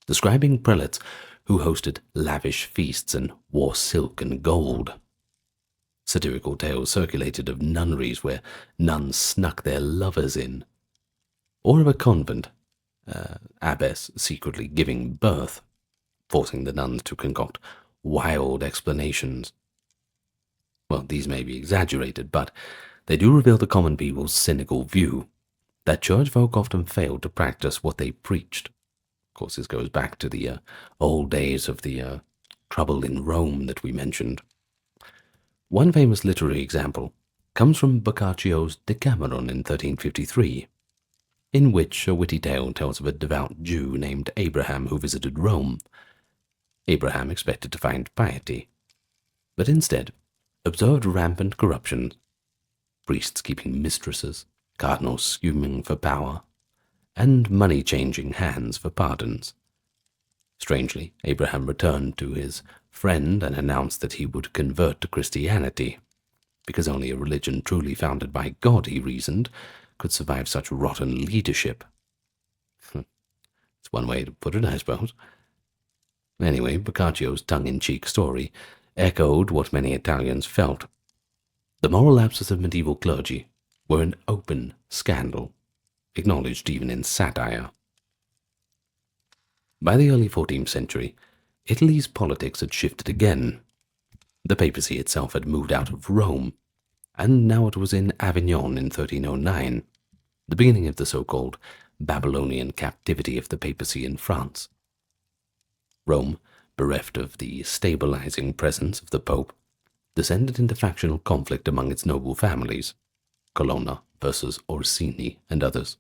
describing prelates who hosted lavish feasts and wore silk and gold. Satirical tales circulated of nunneries where nuns snuck their lovers in, or of a convent, abbess secretly giving birth, forcing the nuns to concoct wild explanations. Well, these may be exaggerated, but they do reveal the common people's cynical view that church folk often failed to practice what they preached. Of course, this goes back to the old days of the trouble in Rome that we mentioned. One famous literary example comes from Boccaccio's Decameron in 1353, in which a witty tale tells of a devout Jew named Abraham who visited Rome. Abraham expected to find piety, but instead observed rampant corruption, priests keeping mistresses, cardinals scheming for power, and money changing hands for pardons. Strangely, Abraham returned to his friend and announced that he would convert to Christianity, because only a religion truly founded by God, he reasoned, could survive such rotten leadership. It's one way to put it, I suppose. Anyway, Boccaccio's tongue-in-cheek story echoed what many Italians felt. The moral lapses of medieval clergy were an open scandal, acknowledged even in satire. By the early 14th century, Italy's politics had shifted again. The papacy itself had moved out of Rome, and now it was in Avignon in 1309, the beginning of the so-called Babylonian captivity of the papacy in France. Rome, bereft of the stabilizing presence of the Pope, descended into factional conflict among its noble families, Colonna versus Orsini and others.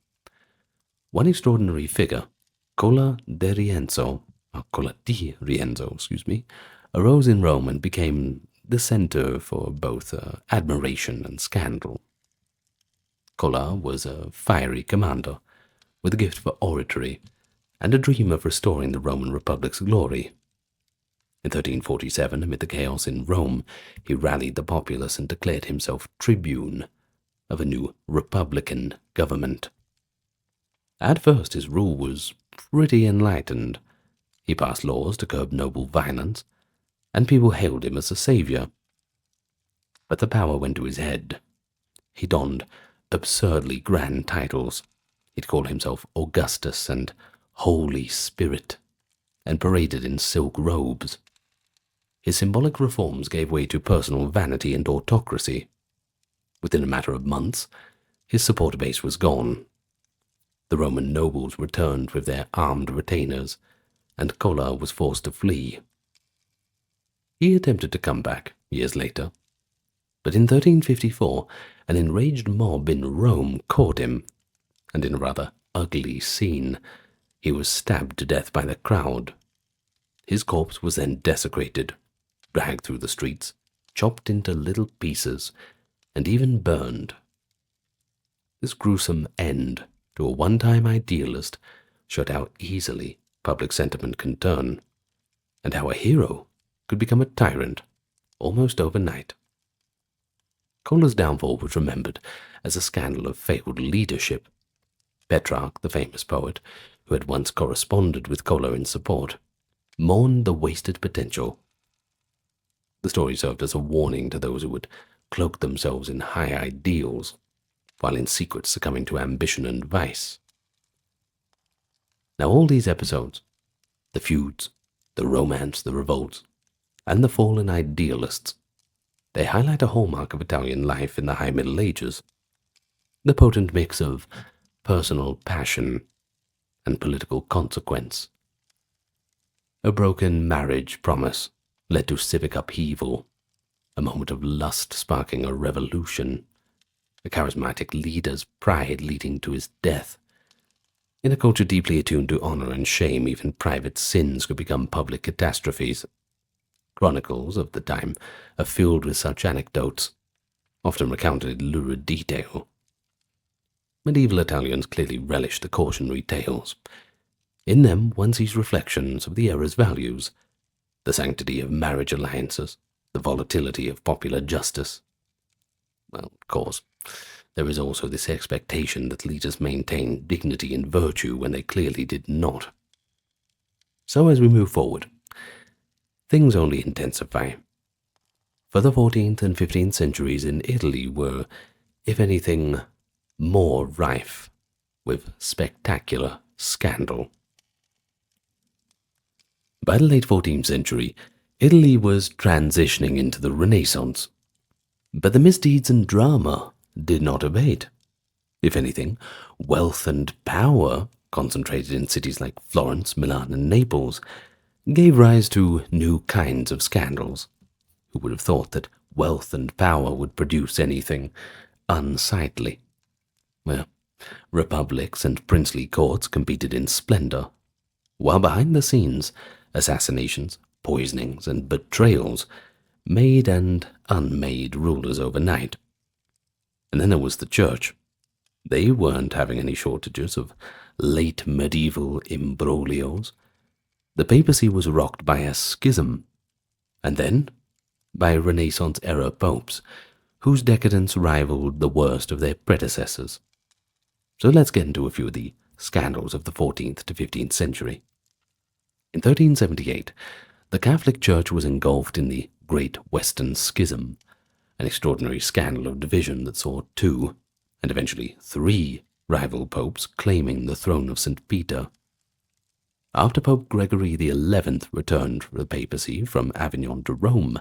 One extraordinary figure, Cola di Rienzo, arose in Rome and became the center for both admiration and scandal. Cola was a fiery commander with a gift for oratory and a dream of restoring the Roman Republic's glory. In 1347, amid the chaos in Rome, he rallied the populace and declared himself tribune of a new republican government. At first, his rule was pretty enlightened. He passed laws to curb noble violence, and people hailed him as a savior. But the power went to his head. He donned absurdly grand titles. He'd call himself Augustus and Holy Spirit, and paraded in silk robes. His symbolic reforms gave way to personal vanity and autocracy. Within a matter of months, his supporter base was gone. The Roman nobles returned with their armed retainers, and Cola was forced to flee. He attempted to come back years later, but in 1354 an enraged mob in Rome caught him, and in a rather ugly scene, he was stabbed to death by the crowd. His corpse was then desecrated, dragged through the streets, chopped into little pieces, and even burned. This gruesome end to a one-time idealist showed how easily public sentiment can turn, and how a hero could become a tyrant almost overnight. Cola's downfall was remembered as a scandal of failed leadership. Petrarch, the famous poet, who had once corresponded with Cola in support, mourned the wasted potential. The story served as a warning to those who would cloak themselves in high ideals, while in secret succumbing to ambition and vice. Now all these episodes, the feuds, the romance, the revolts, and the fallen idealists, they highlight a hallmark of Italian life in the High Middle Ages, the potent mix of personal passion and political consequence. A broken marriage promise led to civic upheaval, a moment of lust sparking a revolution, a charismatic leader's pride leading to his death. In a culture deeply attuned to honor and shame, even private sins could become public catastrophes. Chronicles of the time are filled with such anecdotes, often recounted in lurid detail. Medieval Italians clearly relished the cautionary tales. In them one sees reflections of the era's values, the sanctity of marriage alliances, the volatility of popular justice. Well, of course, there is also this expectation that leaders maintain dignity and virtue when they clearly did not. So as we move forward, things only intensify. For the 14th and 15th centuries in Italy were, if anything, more rife with spectacular scandal. By the late 14th century, Italy was transitioning into the Renaissance, but the misdeeds and drama did not abate. If anything, wealth and power, concentrated in cities like Florence, Milan, and Naples, gave rise to new kinds of scandals. Who would have thought that wealth and power would produce anything unsightly? Well, republics and princely courts competed in splendor, while behind the scenes, assassinations, poisonings, and betrayals made and unmade rulers overnight. And then there was the church. They weren't having any shortages of late medieval imbroglios. The papacy was rocked by a schism. and then by Renaissance-era popes, whose decadence rivaled the worst of their predecessors. So let's get into a few of the scandals of the 14th to 15th century. In 1378, the Catholic Church was engulfed in the Great Western Schism, an extraordinary scandal of division that saw two, and eventually three, rival popes claiming the throne of St. Peter. After Pope Gregory XI returned from the papacy from Avignon to Rome,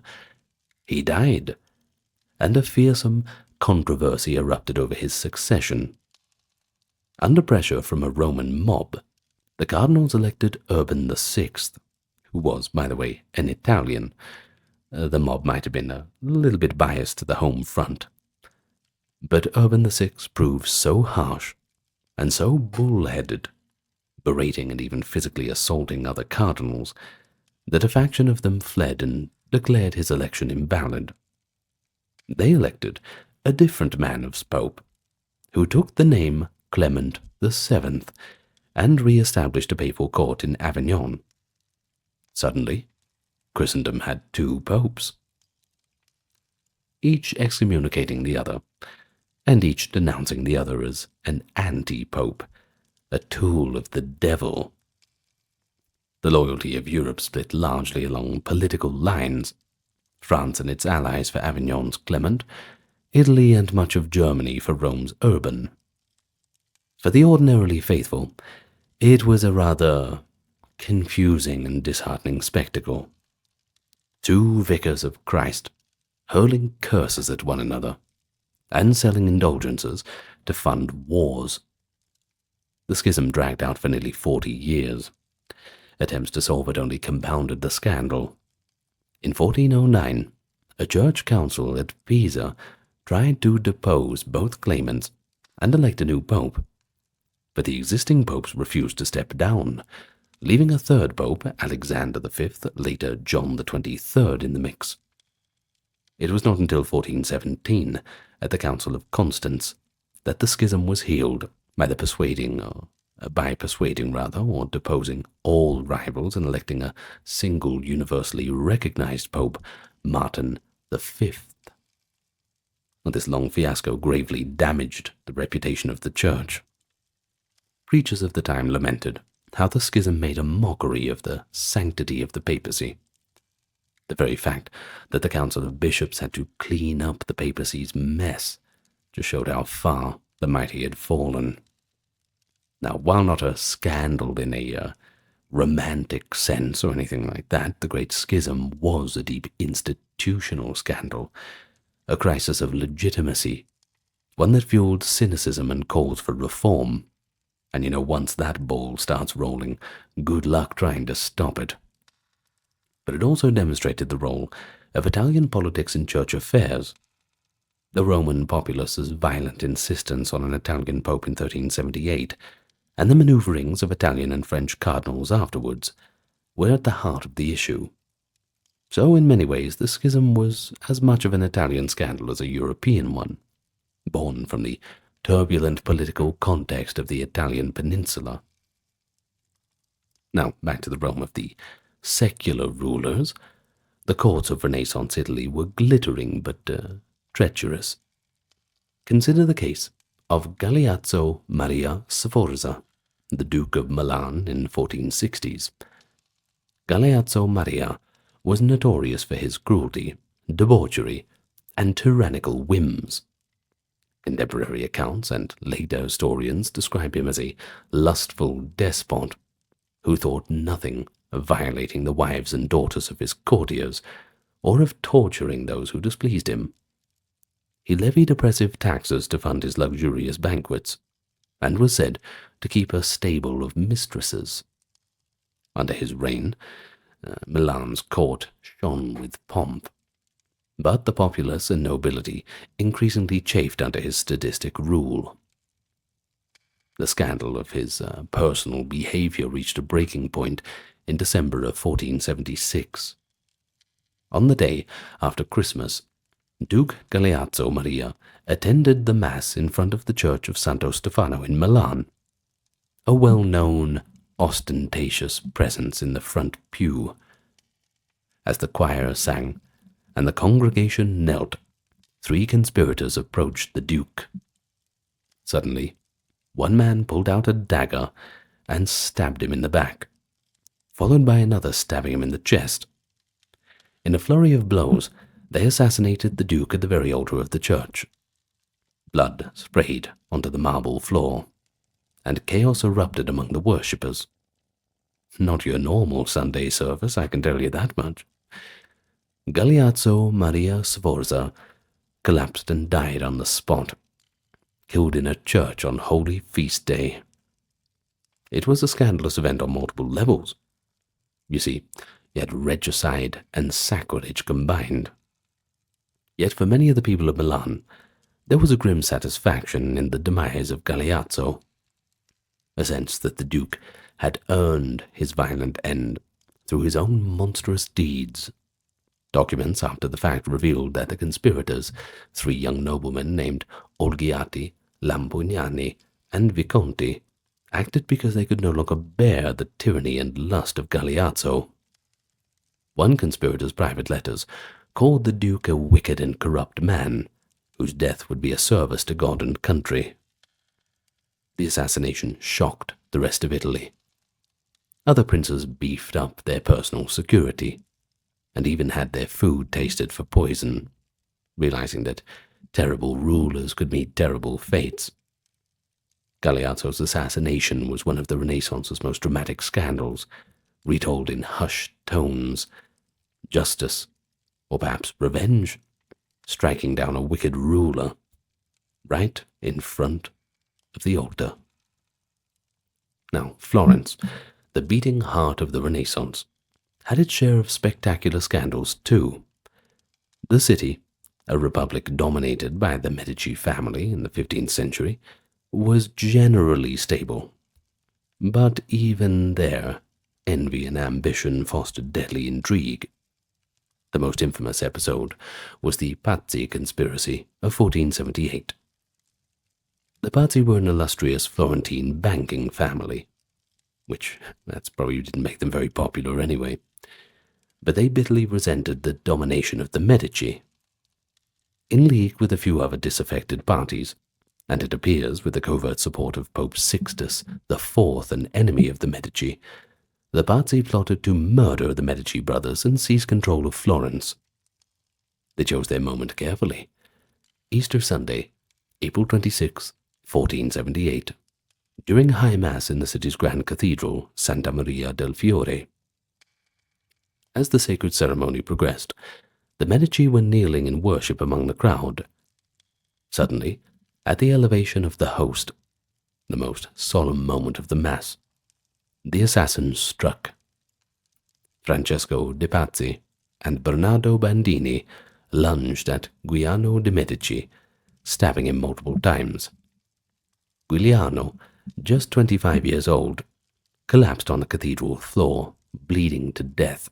he died, and a fearsome controversy erupted over his succession. Under pressure from a Roman mob, the cardinals elected Urban VI, who was, by the way, an Italian. The mob might have been a little bit biased to the home front. But Urban VI proved so harsh and so bull-headed, berating and even physically assaulting other cardinals, that a faction of them fled and declared his election invalid. They elected a different man as pope, who took the name Clement VII and re-established a papal court in Avignon. Suddenly, Christendom had two popes, each excommunicating the other, and each denouncing the other as an anti-pope, a tool of the devil. The loyalty of Europe split largely along political lines. France and its allies for Avignon's Clement, Italy and much of Germany for Rome's Urban. For the ordinarily faithful, it was a rather confusing and disheartening spectacle. Two vicars of Christ hurling curses at one another and selling indulgences to fund wars. The schism dragged out for nearly 40 years. Attempts to solve it only compounded the scandal. In 1409, a church council at Pisa tried to depose both claimants and elect a new pope, but the existing popes refused to step down, leaving a third pope, Alexander V, later John XXIII, in the mix. It was not until 1417, at the Council of Constance, that the schism was healed by persuading or deposing all rivals and electing a single universally recognized pope, Martin V. This long fiasco gravely damaged the reputation of the church. Preachers of the time lamented how the schism made a mockery of the sanctity of the papacy. The very fact that the Council of Bishops had to clean up the papacy's mess just showed how far the mighty had fallen. Now, while not a scandal in a romantic sense or anything like that, the Great Schism was a deep institutional scandal, a crisis of legitimacy, one that fueled cynicism and calls for reform. And once that ball starts rolling, good luck trying to stop it. But it also demonstrated the role of Italian politics in church affairs. The Roman populace's violent insistence on an Italian pope in 1378, and the maneuverings of Italian and French cardinals afterwards, were at the heart of the issue. So in many ways the schism was as much of an Italian scandal as a European one, born from the turbulent political context of the Italian peninsula. Now, back to the realm of the secular rulers. The courts of Renaissance Italy were glittering but treacherous. Consider the case of Galeazzo Maria Sforza, the Duke of Milan in 1460s. Galeazzo Maria was notorious for his cruelty, debauchery, and tyrannical whims. Contemporary accounts and later historians describe him as a lustful despot who thought nothing of violating the wives and daughters of his courtiers or of torturing those who displeased him. He levied oppressive taxes to fund his luxurious banquets and was said to keep a stable of mistresses. Under his reign, Milan's court shone with pomp. But the populace and nobility increasingly chafed under his sadistic rule. The scandal of his personal behavior reached a breaking point in December of 1476. On the day after Christmas, Duke Galeazzo Maria attended the Mass in front of the Church of Santo Stefano in Milan, a well-known, ostentatious presence in the front pew. As the choir sang and the congregation knelt, 3 conspirators approached the Duke. Suddenly, one man pulled out a dagger and stabbed him in the back, followed by another stabbing him in the chest. In a flurry of blows, they assassinated the Duke at the very altar of the church. Blood sprayed onto the marble floor, and chaos erupted among the worshippers. Not your normal Sunday service, I can tell you that much. Galeazzo Maria Sforza collapsed and died on the spot, killed in a church on Holy Feast Day. It was a scandalous event on multiple levels. You see, you had regicide and sacrilege combined. Yet for many of the people of Milan, there was a grim satisfaction in the demise of Galeazzo, a sense that the Duke had earned his violent end through his own monstrous deeds. Documents after the fact revealed that the conspirators, 3 young noblemen named Olgiati, Lampugnani, and Visconti, acted because they could no longer bear the tyranny and lust of Galeazzo. One conspirator's private letters called the Duke a wicked and corrupt man, whose death would be a service to God and country. The assassination shocked the rest of Italy. Other princes beefed up their personal security, and even had their food tasted for poison, realizing that terrible rulers could meet terrible fates. Galeazzo's assassination was one of the Renaissance's most dramatic scandals, retold in hushed tones. Justice, or perhaps revenge, striking down a wicked ruler, right in front of the altar. Now, Florence, the beating heart of the Renaissance, had its share of spectacular scandals too. The city, a republic dominated by the Medici family in the 15th century, was generally stable. But even there, envy and ambition fostered deadly intrigue. The most infamous episode was the Pazzi conspiracy of 1478. The Pazzi were an illustrious Florentine banking family, which that's probably didn't make them very popular anyway. But they bitterly resented the domination of the Medici. In league with a few other disaffected parties, and it appears with the covert support of Pope Sixtus IV, an enemy of the Medici, the Pazzi plotted to murder the Medici brothers and seize control of Florence. They chose their moment carefully. Easter Sunday, April 26, 1478, during High Mass in the city's grand cathedral, Santa Maria del Fiore. As the sacred ceremony progressed, the Medici were kneeling in worship among the crowd. Suddenly, at the elevation of the host, the most solemn moment of the Mass, the assassins struck. Francesco de' Pazzi and Bernardo Bandini lunged at Giuliano de' Medici, stabbing him multiple times. Giuliano, just 25 years old, collapsed on the cathedral floor, bleeding to death.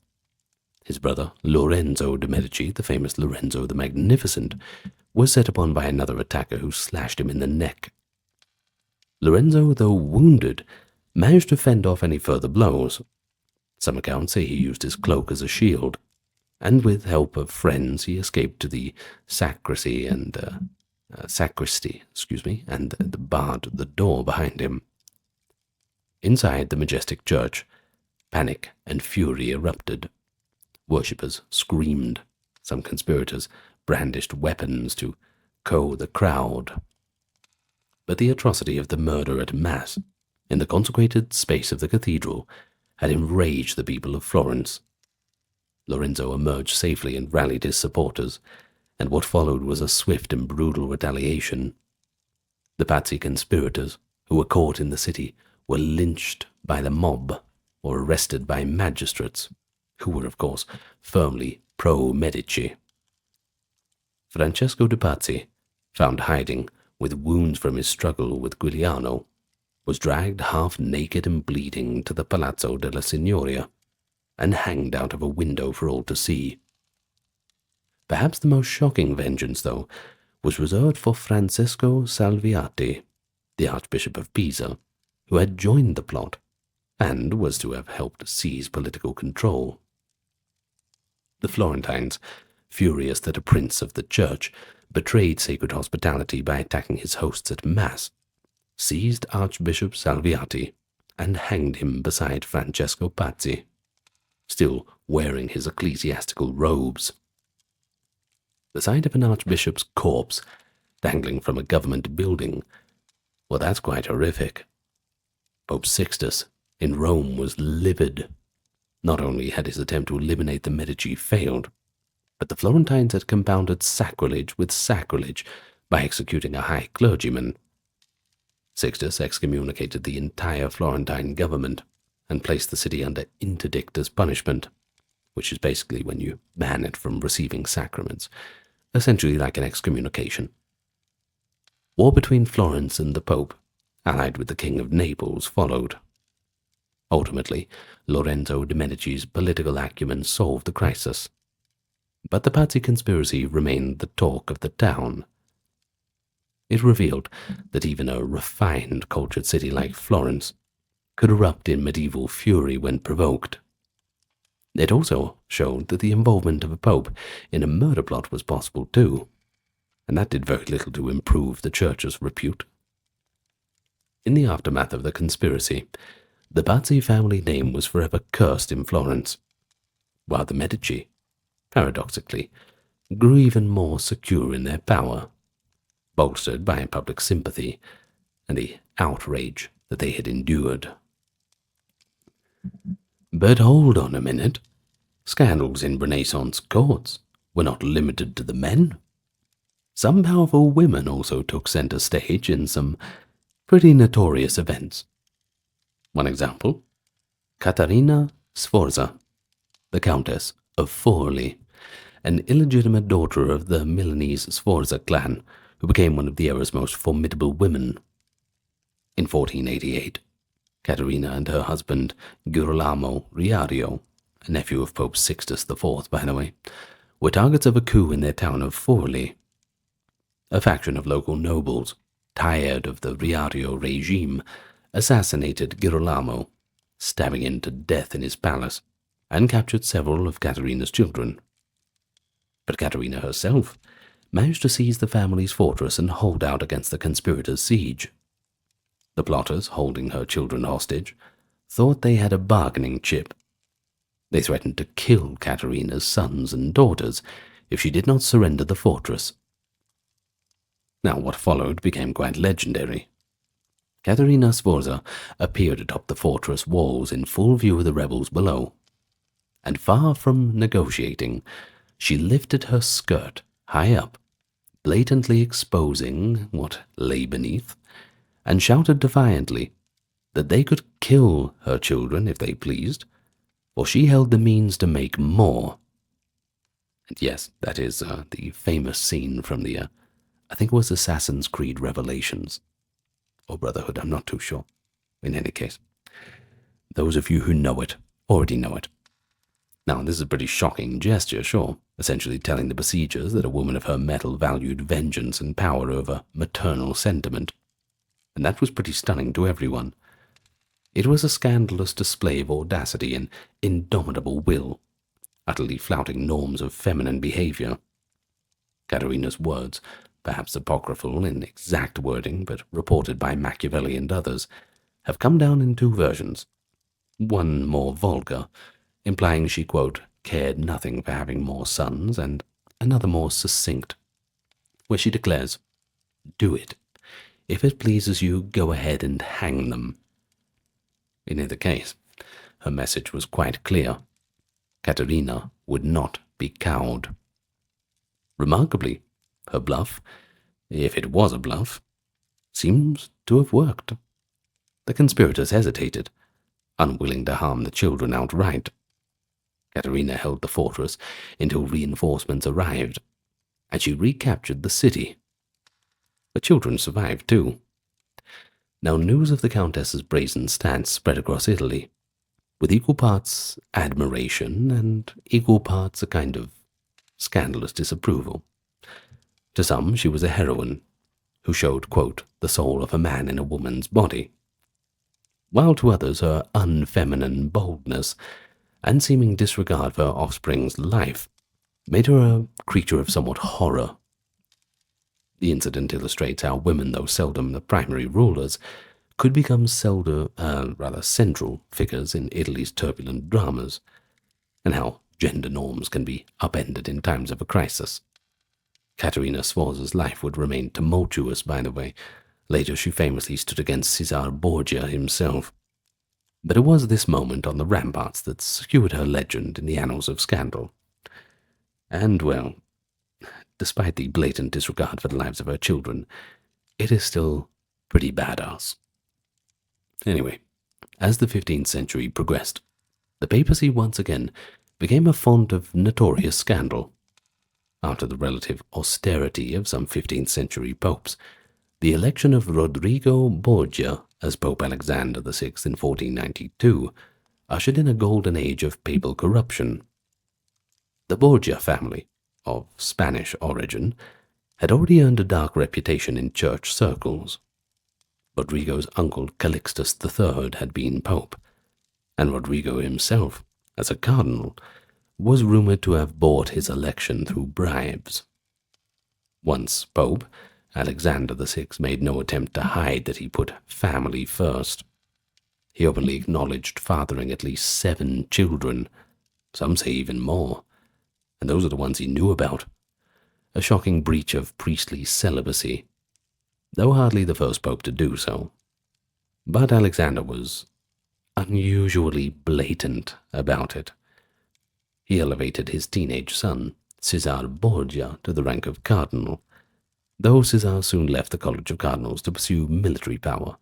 His brother, Lorenzo de' Medici, the famous Lorenzo the Magnificent, was set upon by another attacker who slashed him in the neck. Lorenzo, though wounded, managed to fend off any further blows. Some accounts say he used his cloak as a shield, and with help of friends he escaped to the sacristy and barred the door behind him. Inside the majestic church, panic and fury erupted. Worshippers screamed. Some conspirators brandished weapons to cow the crowd. But the atrocity of the murder at Mass, in the consecrated space of the cathedral, had enraged the people of Florence. Lorenzo emerged safely and rallied his supporters, and what followed was a swift and brutal retaliation. The Pazzi conspirators, who were caught in the city, were lynched by the mob or arrested by magistrates, who were, of course, firmly pro-Medici. Francesco de' Pazzi, found hiding with wounds from his struggle with Giuliano, was dragged half-naked and bleeding to the Palazzo della Signoria and hanged out of a window for all to see. Perhaps the most shocking vengeance, though, was reserved for Francesco Salviati, the Archbishop of Pisa, who had joined the plot and was to have helped seize political control. The Florentines, furious that a prince of the church betrayed sacred hospitality by attacking his hosts at Mass, seized Archbishop Salviati and hanged him beside Francesco Pazzi, still wearing his ecclesiastical robes. The sight of an archbishop's corpse dangling from a government building, well, that's quite horrific. Pope Sixtus in Rome was livid. Not only had his attempt to eliminate the Medici failed, but the Florentines had compounded sacrilege with sacrilege by executing a high clergyman. Sixtus excommunicated the entire Florentine government and placed the city under interdict as punishment, which is basically when you ban it from receiving sacraments, essentially like an excommunication. War between Florence and the Pope, allied with the King of Naples, followed. Ultimately, Lorenzo de' Medici's political acumen solved the crisis, but the Pazzi conspiracy remained the talk of the town. It revealed that even a refined, cultured city like Florence could erupt in medieval fury when provoked. It also showed that the involvement of a pope in a murder plot was possible too, and that did very little to improve the church's repute. In the aftermath of the conspiracy, the Pazzi family name was forever cursed in Florence, while the Medici, paradoxically, grew even more secure in their power, bolstered by public sympathy and the outrage that they had endured. But hold on a minute. Scandals in Renaissance courts were not limited to the men. Some powerful women also took center stage in some pretty notorious events. One example, Caterina Sforza, the Countess of Forli, an illegitimate daughter of the Milanese Sforza clan, who became one of the era's most formidable women. In 1488, Caterina and her husband Girolamo Riario, a nephew of Pope Sixtus IV, by the way, were targets of a coup in their town of Forli. A faction of local nobles, tired of the Riario regime, assassinated Girolamo, stabbing him to death in his palace, and captured several of Caterina's children. But Caterina herself managed to seize the family's fortress and hold out against the conspirators' siege. The plotters, holding her children hostage, thought they had a bargaining chip. They threatened to kill Caterina's sons and daughters if she did not surrender the fortress. Now, what followed became quite legendary. Caterina Sforza appeared atop the fortress walls in full view of the rebels below, and far from negotiating, she lifted her skirt high up, blatantly exposing what lay beneath, and shouted defiantly that they could kill her children if they pleased, for she held the means to make more. And yes, that is the famous scene from the, I think it was Assassin's Creed Revelations, or Brotherhood, I'm not too sure. In any case, those of you who know it already know it. Now, this is a pretty shocking gesture, sure, essentially telling the besiegers that a woman of her mettle valued vengeance and power over maternal sentiment, and that was pretty stunning to everyone. It was a scandalous display of audacity and indomitable will, utterly flouting norms of feminine behavior. Caterina's words, perhaps apocryphal in exact wording, but reported by Machiavelli and others, have come down in two versions. One more vulgar, implying she, quote, cared nothing for having more sons, and another more succinct, where she declares, do it. If it pleases you, go ahead and hang them. In either case, her message was quite clear. Caterina would not be cowed. Remarkably, her bluff, if it was a bluff, seems to have worked. The conspirators hesitated, unwilling to harm the children outright. Caterina held the fortress until reinforcements arrived, and she recaptured the city. The children survived too. Now news of the Countess's brazen stance spread across Italy, with equal parts admiration and equal parts a kind of scandalous disapproval. To some she was a heroine, who showed, quote, the soul of a man in a woman's body, while to others her unfeminine boldness and seeming disregard for her offspring's life made her a creature of somewhat horror. The incident illustrates how women, though seldom the primary rulers, could become rather central figures in Italy's turbulent dramas, and how gender norms can be upended in times of a crisis. Caterina Sforza's life would remain tumultuous, by the way. Later she famously stood against Cesare Borgia himself. But it was this moment on the ramparts that secured her legend in the annals of scandal. And, well, despite the blatant disregard for the lives of her children, it is still pretty badass. Anyway, as the 15th century progressed, the papacy once again became a font of notorious scandal. After the relative austerity of some 15th century popes, the election of Rodrigo Borgia as Pope Alexander VI in 1492 ushered in a golden age of papal corruption. The Borgia family, of Spanish origin, had already earned a dark reputation in church circles. Rodrigo's uncle Calixtus III had been pope, and Rodrigo himself, as a cardinal, was rumored to have bought his election through bribes. Once pope, Alexander VI made no attempt to hide that he put family first. He openly acknowledged fathering at least 7 children, some say even more, and those are the ones he knew about. A shocking breach of priestly celibacy, though hardly the first pope to do so. But Alexander was unusually blatant about it. He elevated his teenage son, Cesare Borgia, to the rank of cardinal, though Cesare soon left the College of Cardinals to pursue military power,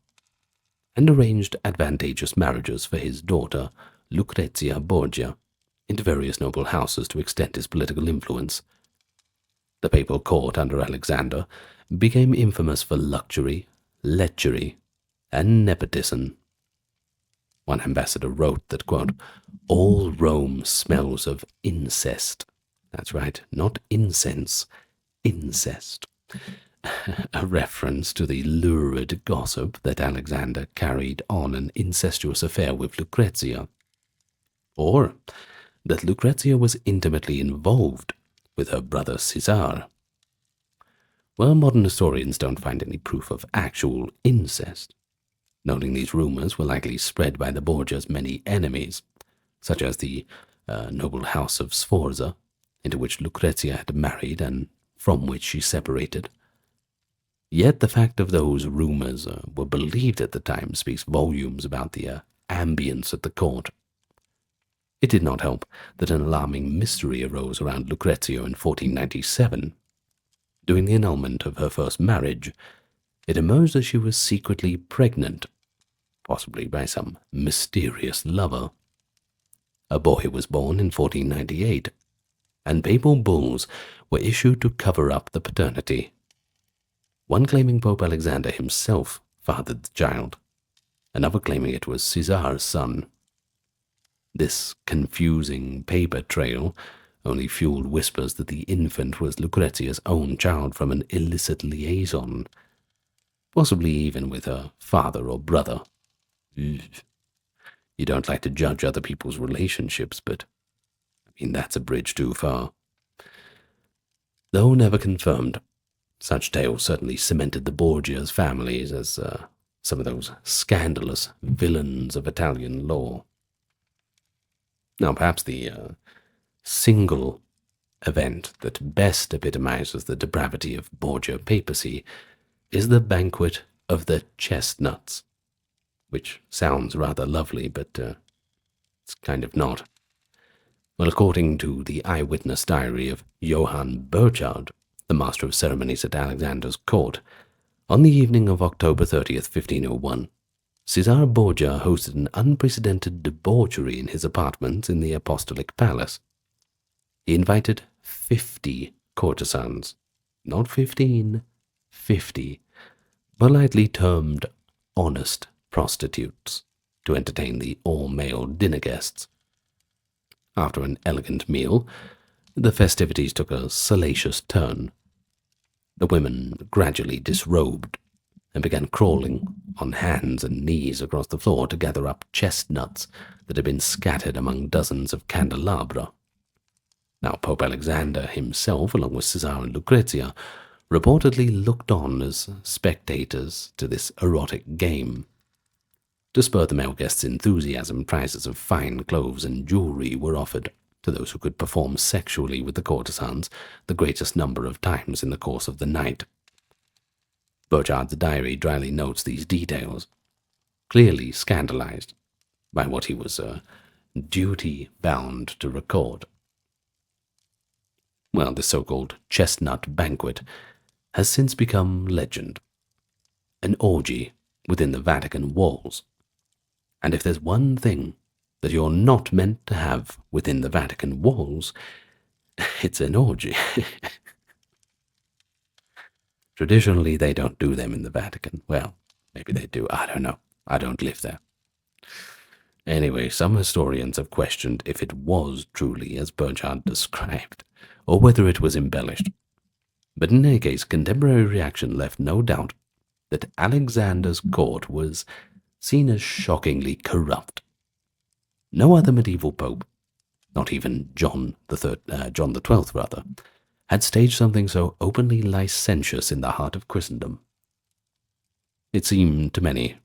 and arranged advantageous marriages for his daughter, Lucrezia Borgia, into various noble houses to extend his political influence. The papal court under Alexander became infamous for luxury, lechery, and nepotism. One ambassador wrote that, quote, "All Rome smells of incest." That's right, not incense, incest. A reference to the lurid gossip that Alexander carried on an incestuous affair with Lucrezia, or that Lucrezia was intimately involved with her brother Cesare. Well, modern historians don't find any proof of actual incest, noting these rumors were likely spread by the Borgia's many enemies, such as the noble house of Sforza, into which Lucrezia had married and from which she separated. Yet the fact of those rumors were believed at the time speaks volumes about the ambience at the court. It did not help that an alarming mystery arose around Lucrezia in 1497. During the annulment of her first marriage, it emerged that she was secretly pregnant, possibly by some mysterious lover. A boy was born in 1498, and papal bulls were issued to cover up the paternity. One claiming Pope Alexander himself fathered the child, another claiming it was Cesare's son. This confusing paper trail only fueled whispers that the infant was Lucrezia's own child from an illicit liaison, possibly even with her father or brother. You don't like to judge other people's relationships, but that's a bridge too far. Though never confirmed, such tales certainly cemented the Borgias' families as some of those scandalous villains of Italian law. Now, perhaps the single event that best epitomizes the depravity of Borgia papacy is the Banquet of the Chestnuts, which sounds rather lovely, but it's kind of not. Well, according to the eyewitness diary of Johann Burchard, the master of ceremonies at Alexander's court, on the evening of October 30th, 1501, Cesare Borgia hosted an unprecedented debauchery in his apartments in the Apostolic Palace. He invited 50 courtesans, not 15, 50, politely termed honest prostitutes, to entertain the all-male dinner guests. After an elegant meal, the festivities took a salacious turn. The women gradually disrobed, and began crawling on hands and knees across the floor to gather up chestnuts that had been scattered among dozens of candelabra. Now, Pope Alexander himself, along with Caesar and Lucrezia, reportedly looked on as spectators to this erotic game. To spur the male guests' enthusiasm, prizes of fine clothes and jewelry were offered to those who could perform sexually with the courtesans the greatest number of times in the course of the night. Burchard's diary dryly notes these details, clearly scandalized by what he was duty-bound to record. Well, this so-called chestnut banquet has since become legend, an orgy within the Vatican walls. And if there's one thing that you're not meant to have within the Vatican walls, it's an orgy. Traditionally, they don't do them in the Vatican. Well, maybe they do. I don't know. I don't live there. Anyway, some historians have questioned if it was truly as Burchard described, or whether it was embellished. But in any case, contemporary reaction left no doubt that Alexander's court was seen as shockingly corrupt. No other medieval pope, not even John the XII, had staged something so openly licentious in the heart of Christendom. It seemed to many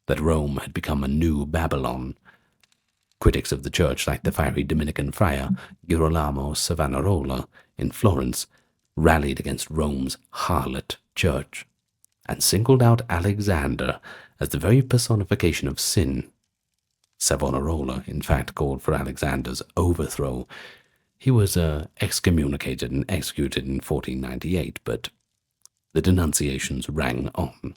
that Rome had become a new Babylon. Critics of the church, like the fiery Dominican friar Girolamo Savonarola in Florence, rallied against Rome's harlot church and singled out Alexander as the very personification of sin. Savonarola, in fact, called for Alexander's overthrow. He was excommunicated and executed in 1498, but the denunciations rang on.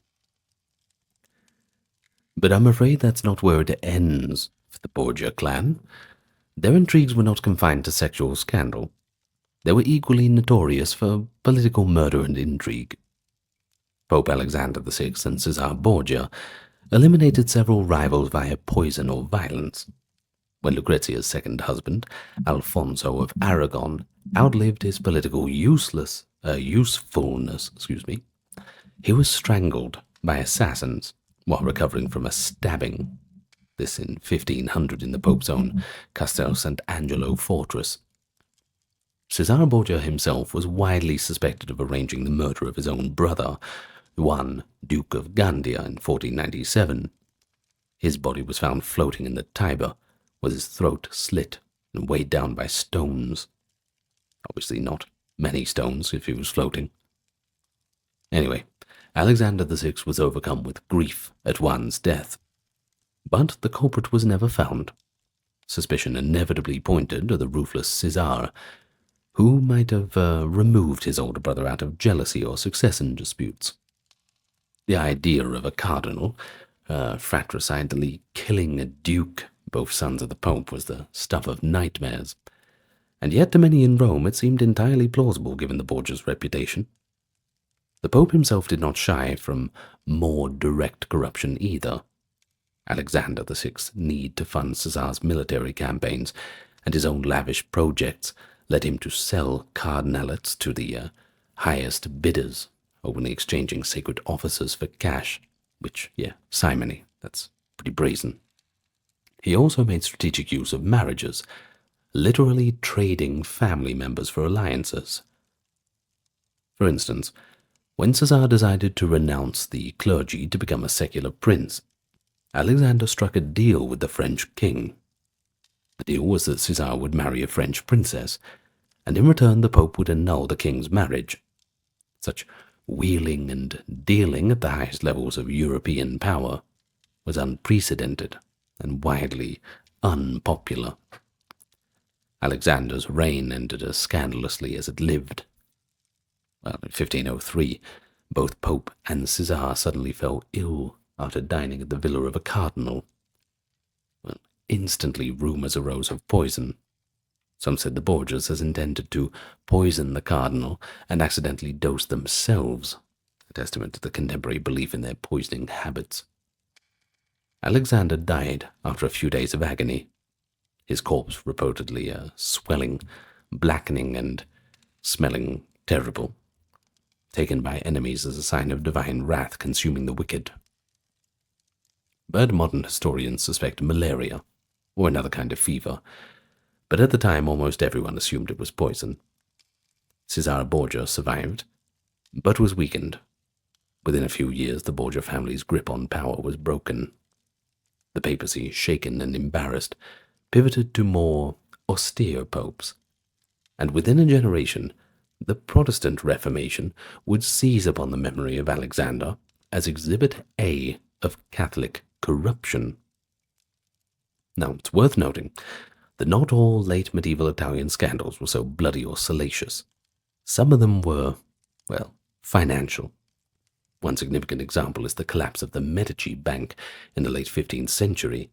But I'm afraid that's not where it ends for the Borgia clan. Their intrigues were not confined to sexual scandal. They were equally notorious for political murder and intrigue. Pope Alexander VI and Caesar Borgia eliminated several rivals via poison or violence. When Lucrezia's second husband, Alfonso of Aragon, outlived his political usefulness, he was strangled by assassins while recovering from a stabbing. This in 1500 in the Pope's own Castel Sant'Angelo fortress. Caesar Borgia himself was widely suspected of arranging the murder of his own brother, Juan, Duke of Gandia, in 1497. His body was found floating in the Tiber, with his throat slit and weighed down by stones. Obviously not many stones if he was floating. Anyway, Alexander VI was overcome with grief at Juan's death. But the culprit was never found. Suspicion inevitably pointed to the ruthless Caesar, who might have removed his older brother out of jealousy or succession disputes. The idea of a cardinal fratricidally killing a duke, both sons of the Pope, was the stuff of nightmares. And yet to many in Rome it seemed entirely plausible given the Borgia's reputation. The Pope himself did not shy from more direct corruption either. Alexander VI's need to fund Caesar's military campaigns and his own lavish projects led him to sell cardinalates to the highest bidders, openly exchanging sacred offices for cash, which, simony, that's pretty brazen. He also made strategic use of marriages, literally trading family members for alliances. For instance, when Caesar decided to renounce the clergy to become a secular prince, Alexander struck a deal with the French king. The deal was that Caesar would marry a French princess, and in return the Pope would annul the king's marriage. Such wheeling and dealing at the highest levels of European power was unprecedented and widely unpopular. Alexander's reign ended as scandalously as it lived. Well, in 1503, both Pope and Caesar suddenly fell ill after dining at the villa of a cardinal. Well, instantly rumours arose of poison. Some said the Borgias had intended to poison the cardinal and accidentally dose themselves, a testament to the contemporary belief in their poisoning habits. Alexander died after a few days of agony, his corpse reportedly swelling, blackening, and smelling terrible. taken by enemies as a sign of divine wrath consuming the wicked. But modern historians suspect malaria, or another kind of fever, but at the time almost everyone assumed it was poison. Cesare Borgia survived, but was weakened. Within a few years, the Borgia family's grip on power was broken. The papacy, shaken and embarrassed, pivoted to more austere popes, and within a generation, the Protestant Reformation would seize upon the memory of Alexander as Exhibit A of Catholic corruption. Now, it's worth noting that not all late medieval Italian scandals were so bloody or salacious. Some of them were, well, financial. One significant example is the collapse of the Medici Bank in the late 15th century.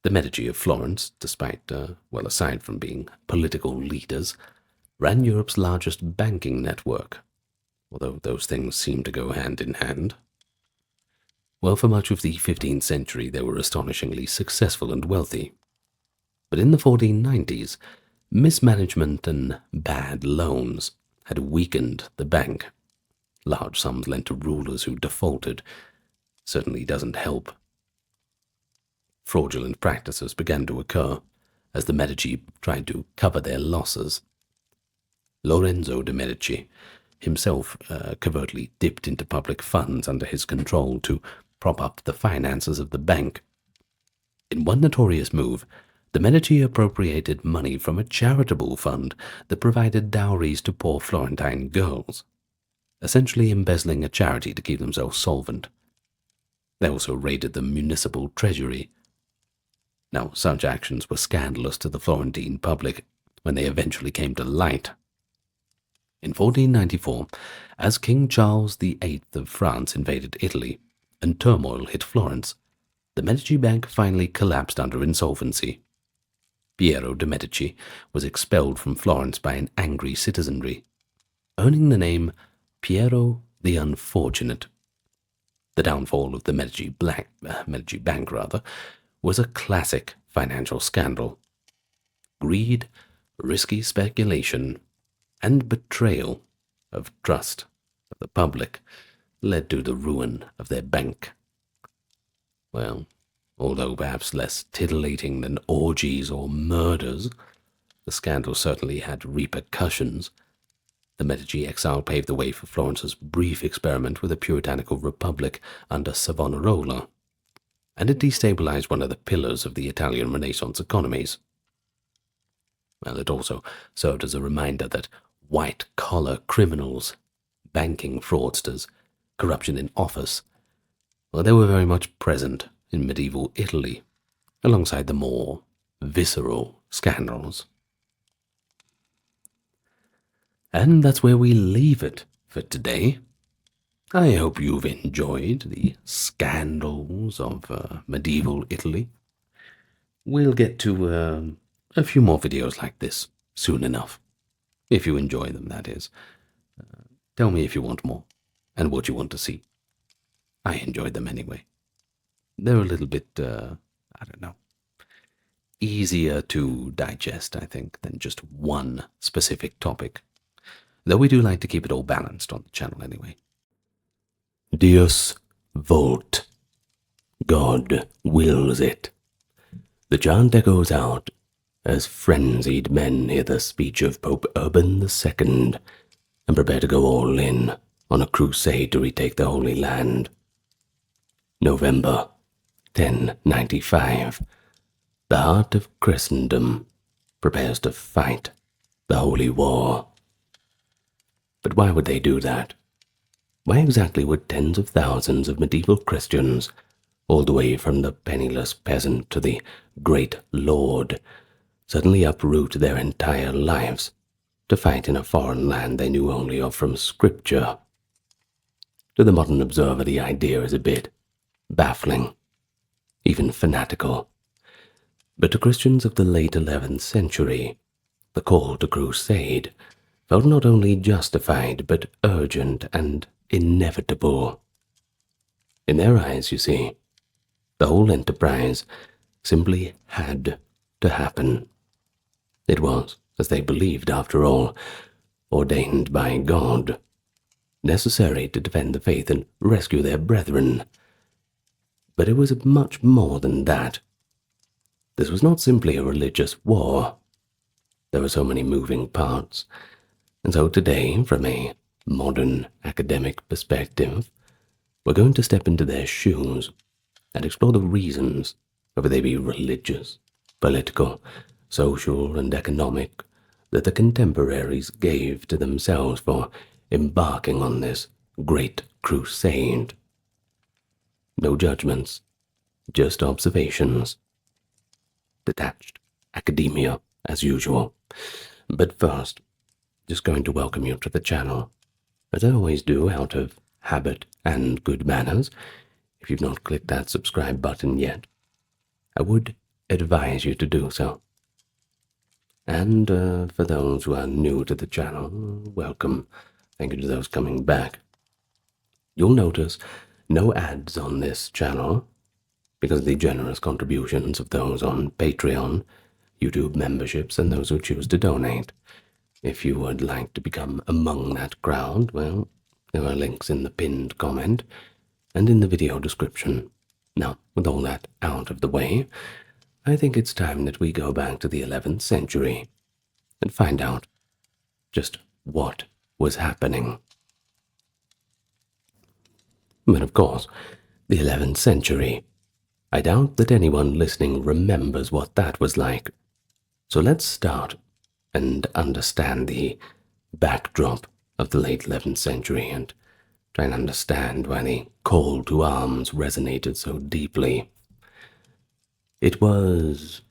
The Medici of Florence, despite, aside from being political leaders, ran Europe's largest banking network, although those things seem to go hand in hand. Well, for much of the 15th century, they were astonishingly successful and wealthy. But in the 1490s, mismanagement and bad loans had weakened the bank. Large sums lent to rulers who defaulted certainly doesn't help. Fraudulent practices began to occur as the Medici tried to cover their losses. Lorenzo de' Medici himself covertly dipped into public funds under his control to prop up the finances of the bank. In one notorious move, the Medici appropriated money from a charitable fund that provided dowries to poor Florentine girls, essentially embezzling a charity to keep themselves solvent. They also raided the municipal treasury. Now, such actions were scandalous to the Florentine public when they eventually came to light. In 1494, as King Charles VIII of France invaded Italy and turmoil hit Florence, the Medici Bank finally collapsed under insolvency. Piero de' Medici was expelled from Florence by an angry citizenry, earning the name Piero the Unfortunate. The downfall of the Medici Bank was a classic financial scandal. Greed, risky speculation, and betrayal of trust of the public led to the ruin of their bank. Well, although perhaps less titillating than orgies or murders, the scandal certainly had repercussions. The Medici exile paved the way for Florence's brief experiment with a puritanical republic under Savonarola, and it destabilized one of the pillars of the Italian Renaissance economies. Well, it also served as a reminder that white-collar criminals, banking fraudsters, corruption in office, well, they were very much present in medieval Italy, alongside the more visceral scandals. And that's where we leave it for today. I hope you've enjoyed the scandals of medieval Italy. We'll get to a few more videos like this soon enough. If you enjoy them, that is. Tell me if you want more, and what you want to see. I enjoyed them anyway. They're a little bit, easier to digest, I think, than just one specific topic. Though we do like to keep it all balanced on the channel anyway. Deus vult. God wills it. The chant echoes out as frenzied men hear the speech of Pope Urban II and prepare to go all in on a crusade to retake the Holy Land. November 1095. The heart of Christendom prepares to fight the Holy War. But why would they do that? Why exactly would tens of thousands of medieval Christians, all the way from the penniless peasant to the great lord, suddenly uproot their entire lives to fight in a foreign land they knew only of from Scripture? To the modern observer, the idea is a bit baffling, even fanatical. But to Christians of the late 11th century, the call to crusade felt not only justified but urgent and inevitable. In their eyes, you see, the whole enterprise simply had to happen. It was, as they believed after all, ordained by God. necessary to defend the faith and rescue their brethren. But it was much more than that. This was not simply a religious war. There were so many moving parts, and so today, from a modern academic perspective, we're going to step into their shoes and explore the reasons, whether they be religious, political, social, and economic, that the contemporaries gave to themselves for embarking on this great crusade. No judgments, just observations. Detached academia, as usual. But first, just going to welcome you to the channel, as I always do out of habit and good manners. If you've not clicked that subscribe button yet, I would advise you to do so. And for those who are new to the channel, welcome. Thank you to those coming back. You'll notice no ads on this channel because of the generous contributions of those on Patreon, YouTube memberships, and those who choose to donate. If you would like to become among that crowd, well, there are links in the pinned comment and in the video description. Now, with all that out of the way, I think it's time that we go back to the 11th century and find out just what was happening. But of course, the 11th century. I doubt that anyone listening remembers what that was like. So let's start and understand the backdrop of the late 11th century and try and understand why the call to arms resonated so deeply. It was,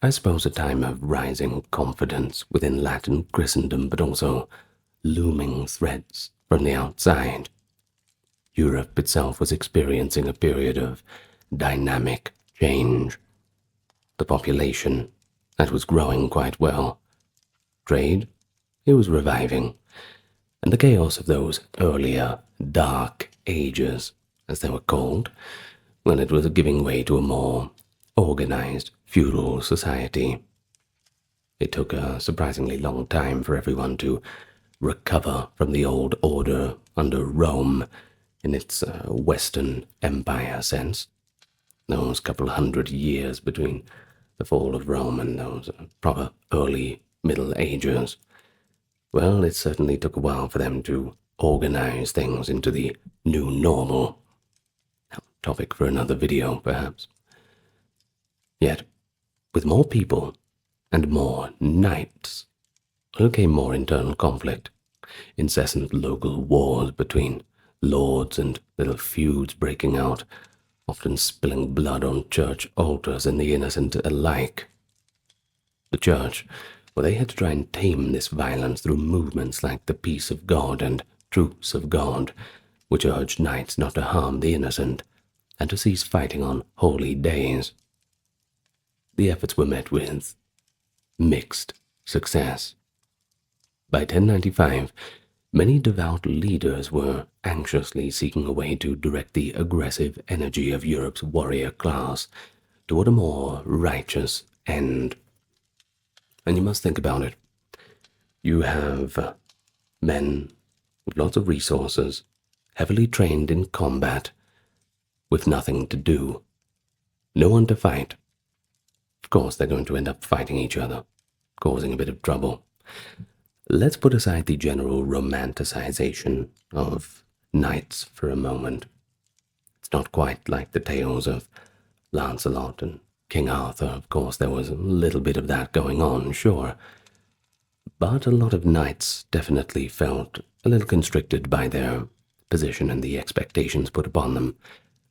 I suppose, a time of rising confidence within Latin Christendom, but also looming threats from the outside. Europe itself was experiencing a period of dynamic change. The population, that was growing quite well. Trade, it was reviving. And the chaos of those earlier dark ages, as they were called, when it was giving way to a more organized feudal society. It took a surprisingly long time for everyone to recover from the old order under Rome in its Western Empire sense. Those couple hundred years between the fall of Rome and those proper early Middle Ages. Well, it certainly took a while for them to organize things into the new normal. Topic for another video, perhaps. Yet, with more people and more knights, there came more internal conflict, incessant local wars between lords and little feuds breaking out, often spilling blood on church altars and the innocent alike. The church, well, they had to try and tame this violence through movements like the Peace of God and Truce of God, which urged knights not to harm the innocent and to cease fighting on holy days. The efforts were met with mixed success. By 1095, many devout leaders were anxiously seeking a way to direct the aggressive energy of Europe's warrior class toward a more righteous end. And you must think about it. You have men with lots of resources, heavily trained in combat, with nothing to do, no one to fight. Of course, they're going to end up fighting each other, causing a bit of trouble. Let's put aside the general romanticization of knights for a moment. It's not quite like the tales of Lancelot and King Arthur. Of course, there was a little bit of that going on, sure. But a lot of knights definitely felt a little constricted by their position and the expectations put upon them,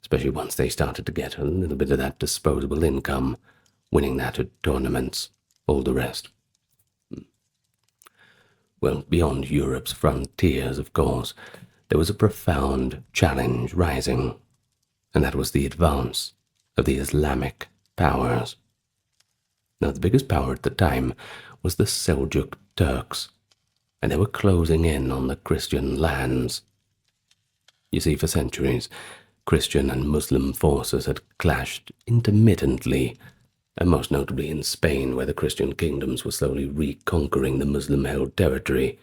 especially once they started to get a little bit of that disposable income, winning that at tournaments, all the rest. Well, beyond Europe's frontiers, of course, there was a profound challenge rising, and that was the advance of the Islamic powers. Now, the biggest power at the time was the Seljuk Turks, and they were closing in on the Christian lands. You see, for centuries, Christian and Muslim forces had clashed intermittently, and most notably in Spain, where the Christian kingdoms were slowly reconquering the Muslim-held territory,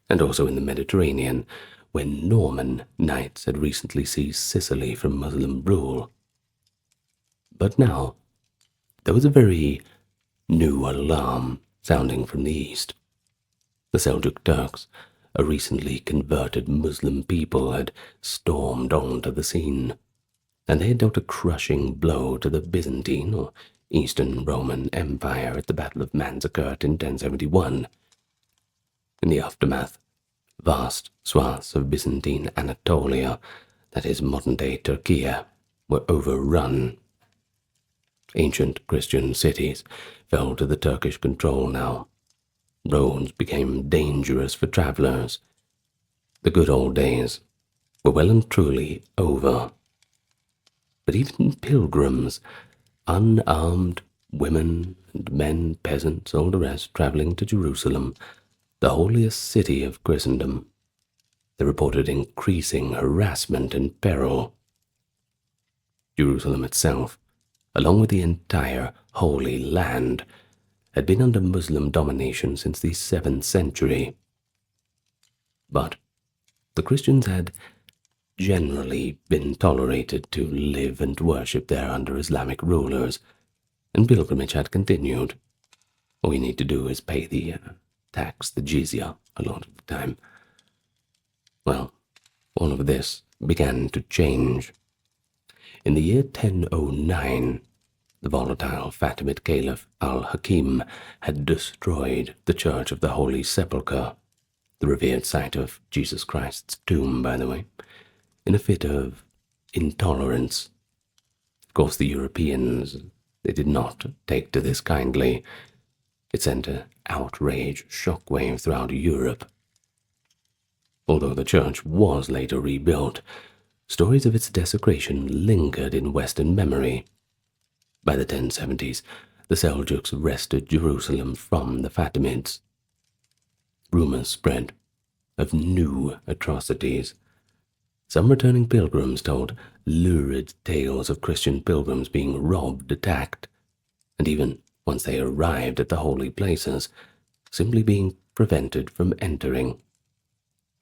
and also in the Mediterranean, when Norman knights had recently seized Sicily from Muslim rule. But now, there was a very new alarm sounding from the east. The Seljuk Turks, a recently converted Muslim people, had stormed onto the scene, and they had dealt a crushing blow to the Byzantine or Eastern Roman Empire at the Battle of Manzikert in 1071. In the aftermath, vast swaths of Byzantine Anatolia, that is modern-day Turkey, were overrun. Ancient Christian cities fell to the Turkish control now. Roads became dangerous for travelers. The good old days were well and truly over. But even pilgrims, unarmed women and men, peasants, all the rest, travelling to Jerusalem, the holiest city of Christendom, they reported increasing harassment and peril. Jerusalem itself, along with the entire Holy Land, had been under Muslim domination since the 7th century. But the Christians had generally been tolerated to live and worship there under Islamic rulers, and pilgrimage had continued. All you need to do is pay the tax, the jizya, a lot of the time. Well, all of this began to change. In the year 1009, the volatile Fatimid Caliph al-Hakim had destroyed the Church of the Holy Sepulchre, the revered site of Jesus Christ's tomb, by the way, in a fit of intolerance. Of course, the Europeans, they did not take to this kindly. It sent an outrage shockwave throughout Europe. Although the church was later rebuilt, stories of its desecration lingered in Western memory. By the 1070s, the Seljuks wrested Jerusalem from the Fatimids. Rumors spread of new atrocities. Some returning pilgrims told lurid tales of Christian pilgrims being robbed, attacked, and even once they arrived at the holy places, simply being prevented from entering.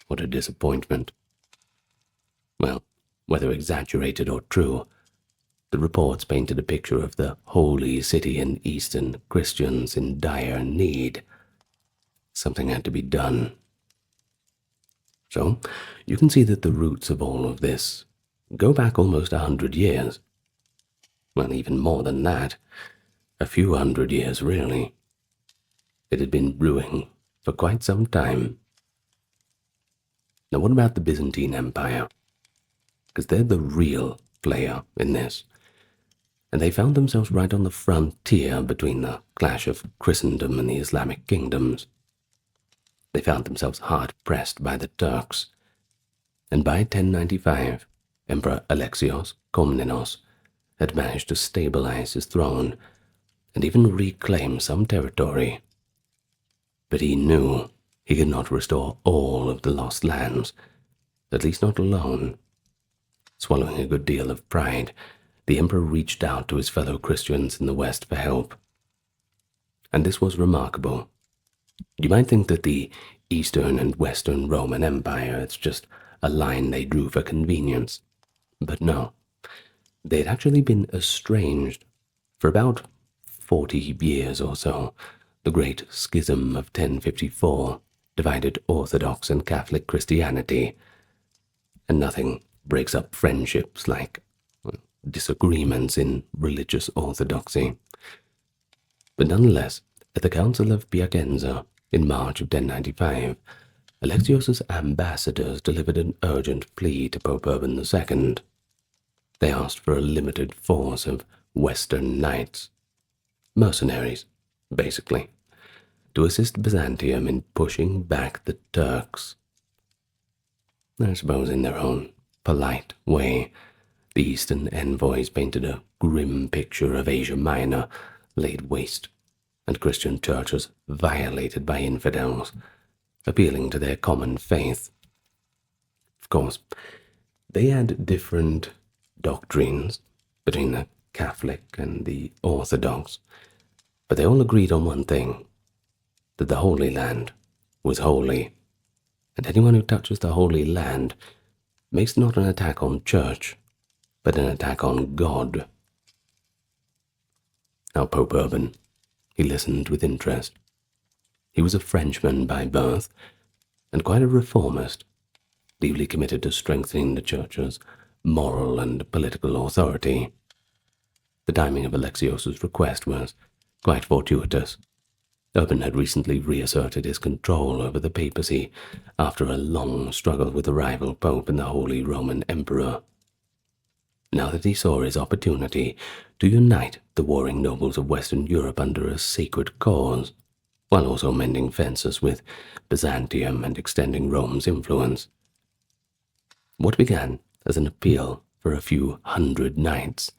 What a disappointment. Well, whether exaggerated or true, the reports painted a picture of the holy city and Eastern Christians in dire need. Something had to be done. So, you can see that the roots of all of this go back almost 100 years. Well, even more than that. A few hundred years, really. It had been brewing for quite some time. Now, what about the Byzantine Empire? Because they're the real player in this. And they found themselves right on the frontier between the clash of Christendom and the Islamic kingdoms. They found themselves hard-pressed by the Turks, and by 1095, Emperor Alexios Komnenos had managed to stabilize his throne and even reclaim some territory. But he knew he could not restore all of the lost lands, at least not alone. Swallowing a good deal of pride, the emperor reached out to his fellow Christians in the West for help. And this was remarkable. You might think that the Eastern and Western Roman Empire, it's just a line they drew for convenience. But no, they had actually been estranged for about 40 years or so. The Great Schism of 1054 divided Orthodox and Catholic Christianity, and nothing breaks up friendships like disagreements in religious orthodoxy. But nonetheless, at the Council of Piacenza in March of 1095, Alexios's ambassadors delivered an urgent plea to Pope Urban II. They asked for a limited force of Western knights, mercenaries, basically, to assist Byzantium in pushing back the Turks. I suppose in their own polite way, the Eastern envoys painted a grim picture of Asia Minor laid waste and Christian churches violated by infidels, appealing to their common faith. Of course, they had different doctrines between the Catholic and the Orthodox, but they all agreed on one thing, that the Holy Land was holy, and anyone who touches the Holy Land makes not an attack on church, but an attack on God. Now Pope Urban, he listened with interest. He was a Frenchman by birth, and quite a reformist, deeply committed to strengthening the Church's moral and political authority. The timing of Alexios's request was quite fortuitous. Urban had recently reasserted his control over the papacy after a long struggle with the rival pope and the Holy Roman Emperor. Now that he saw his opportunity to unite the warring nobles of Western Europe under a sacred cause, while also mending fences with Byzantium and extending Rome's influence. What began as an appeal for a few hundred knights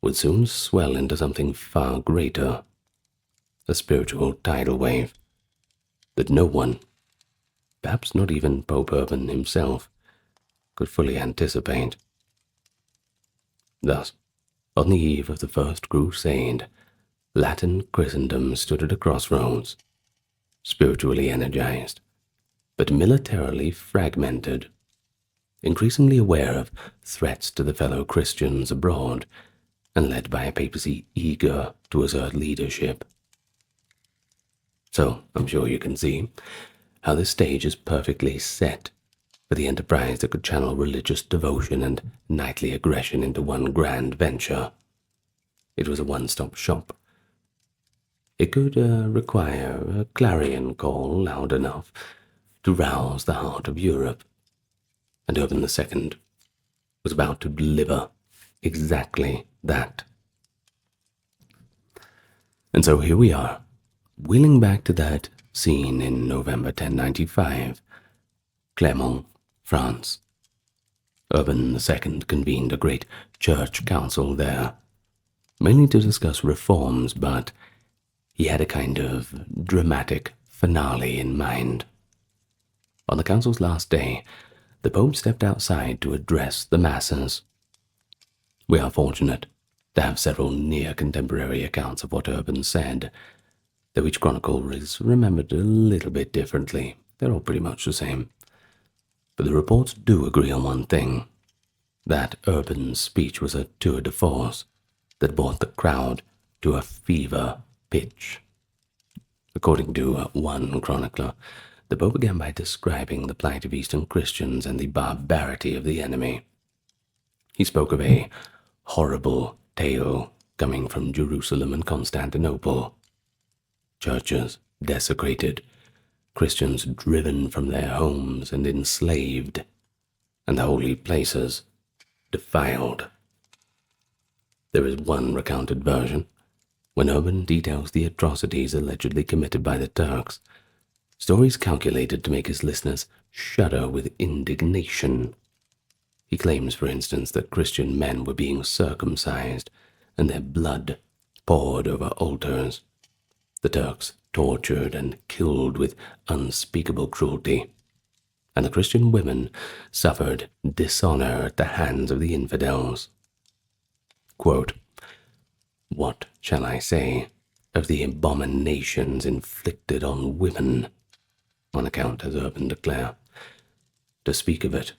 would soon swell into something far greater, a spiritual tidal wave that no one, perhaps not even Pope Urban himself, could fully anticipate. Thus, on the eve of the First Crusade, Latin Christendom stood at a crossroads, spiritually energized, but militarily fragmented, increasingly aware of threats to the fellow Christians abroad, and led by a papacy eager to assert leadership. So, I'm sure you can see how this stage is perfectly set for the enterprise that could channel religious devotion and knightly aggression into one grand venture. It was a one-stop shop. It could require a clarion call loud enough to rouse the heart of Europe, and Urban II was about to deliver exactly that. And so here we are, wheeling back to that scene in November 1095, Clermont, France. Urban II convened a great church council there, mainly to discuss reforms, but he had a kind of dramatic finale in mind. On the council's last day, the Pope stepped outside to address the masses. We are fortunate to have several near-contemporary accounts of what Urban said, though each chronicle is remembered a little bit differently. They're all pretty much the same. But the reports do agree on one thing, that Urban's speech was a tour de force that brought the crowd to a fever pitch. According to one chronicler, the Pope began by describing the plight of Eastern Christians and the barbarity of the enemy. He spoke of a horrible tale coming from Jerusalem and Constantinople. Churches desecrated, Christians driven from their homes and enslaved, and the holy places defiled. There is one recounted version, when Urban details the atrocities allegedly committed by the Turks, stories calculated to make his listeners shudder with indignation. He claims, for instance, that Christian men were being circumcised and their blood poured over altars. The Turks tortured and killed with unspeakable cruelty, and the Christian women suffered dishonor at the hands of the infidels. Quote, "What shall I say of the abominations inflicted on women?" on account, as Urban declared. "To speak of it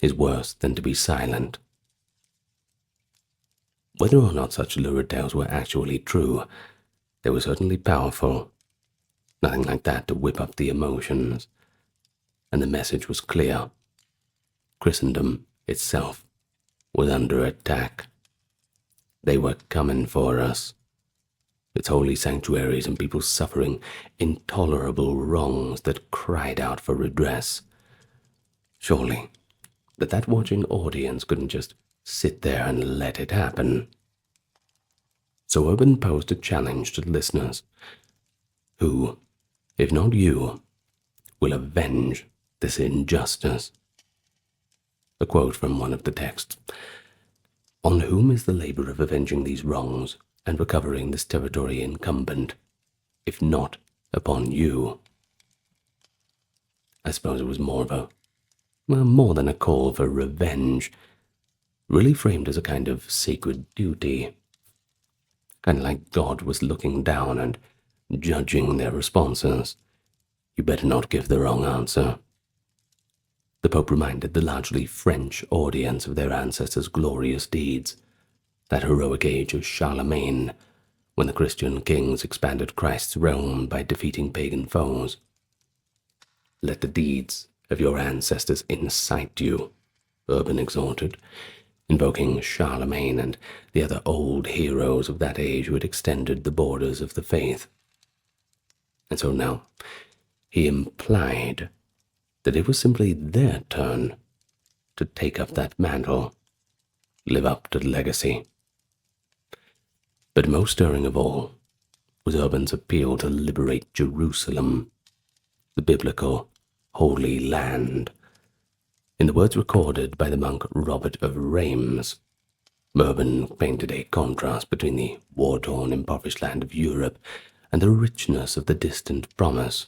is worse than to be silent." Whether or not such lurid tales were actually true, they were certainly powerful. Nothing like that to whip up the emotions. And the message was clear. Christendom itself was under attack. They were coming for us. Its holy sanctuaries and people suffering intolerable wrongs that cried out for redress. Surely, that watching audience couldn't just sit there and let it happen. So Urban posed a challenge to the listeners. Who, if not you, will avenge this injustice? A quote from one of the texts. "On whom is the labor of avenging these wrongs and recovering this territory incumbent, if not upon you?" I suppose it was more than a call for revenge, really framed as a kind of sacred duty. Kind of like God was looking down and judging their responses. You better not give the wrong answer, The Pope reminded the largely French audience of their ancestors' glorious deeds, that heroic age of Charlemagne, when the Christian kings expanded Christ's realm by defeating pagan foes. Let the deeds of your ancestors incite you, Urban exhorted, invoking Charlemagne and the other old heroes of that age who had extended the borders of the faith. And so now he implied that it was simply their turn to take up that mantle, live up to the legacy. But most stirring of all was Urban's appeal to liberate Jerusalem, the biblical Holy Land. In the words recorded by the monk Robert of Reims, Urban painted a contrast between the war-torn, impoverished land of Europe and the richness of the distant promise.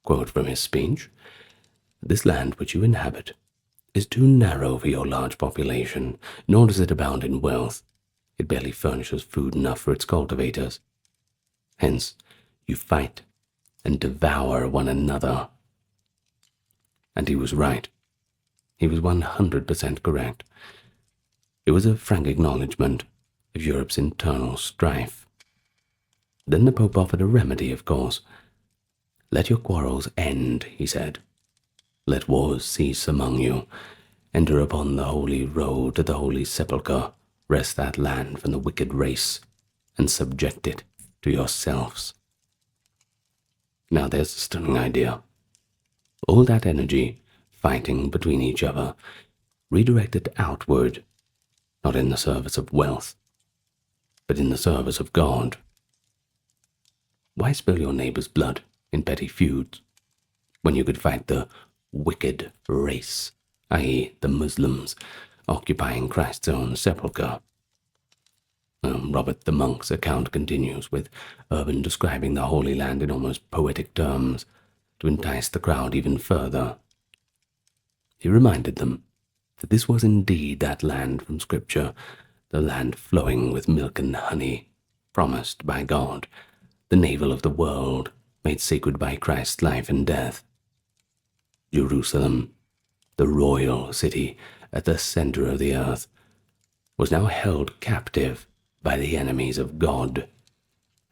Quote from his speech, "This land which you inhabit is too narrow for your large population, nor does it abound in wealth. It barely furnishes food enough for its cultivators. Hence, you fight and devour one another." And he was right. He was 100% correct. It was a frank acknowledgment of Europe's internal strife. Then the Pope offered a remedy, of course. "Let your quarrels end," he said. "Let wars cease among you. Enter upon the holy road to the holy sepulchre. Wrest that land from the wicked race, and subject it to yourselves." Now there's a stunning idea. All that energy, fighting between each other, redirected outward, not in the service of wealth, but in the service of God. Why spill your neighbor's blood in petty feuds, when you could fight the wicked race, i.e. the Muslims, occupying Christ's own sepulchre? Robert the monk's account continues, with Urban describing the Holy Land in almost poetic terms, to entice the crowd even further. He reminded them that this was indeed that land from Scripture, the land flowing with milk and honey, promised by God, the navel of the world, made sacred by Christ's life and death. Jerusalem, the royal city at the center of the earth, was now held captive by the enemies of God,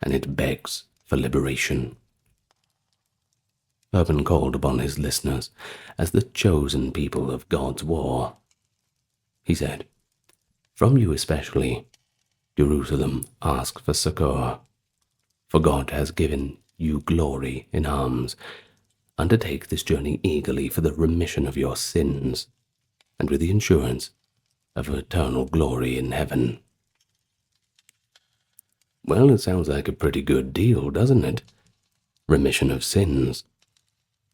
and it begs for liberation. Urban called upon his listeners as the chosen people of God's war. He said, "From you especially, Jerusalem, ask for succor, for God has given you glory in arms. Undertake this journey eagerly for the remission of your sins, and with the assurance of eternal glory in heaven." Well, it sounds like a pretty good deal, doesn't it? Remission of sins.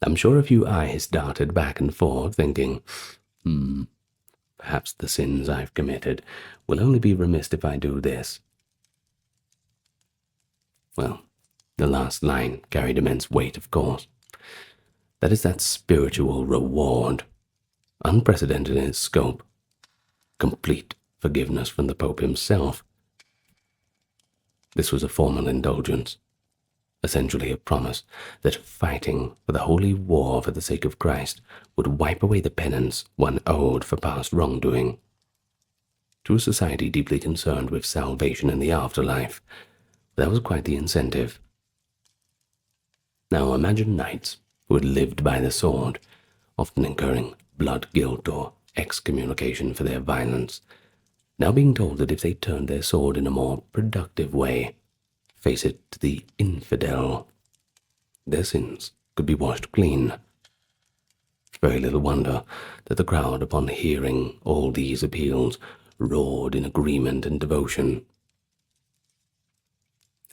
I'm sure a few eyes darted back and forth, thinking, perhaps the sins I've committed will only be remitted if I do this. Well, the last line carried immense weight, of course. That is that spiritual reward, unprecedented in its scope, complete forgiveness from the Pope himself. This was a formal indulgence, essentially a promise that fighting for the holy war for the sake of Christ would wipe away the penance one owed for past wrongdoing. To a society deeply concerned with salvation in the afterlife, that was quite the incentive. Now imagine knights who had lived by the sword, often incurring blood guilt or excommunication for their violence, now being told that if they turned their sword in a more productive way, face it to the infidel, their sins could be washed clean. Very little wonder that the crowd, upon hearing all these appeals, roared in agreement and devotion.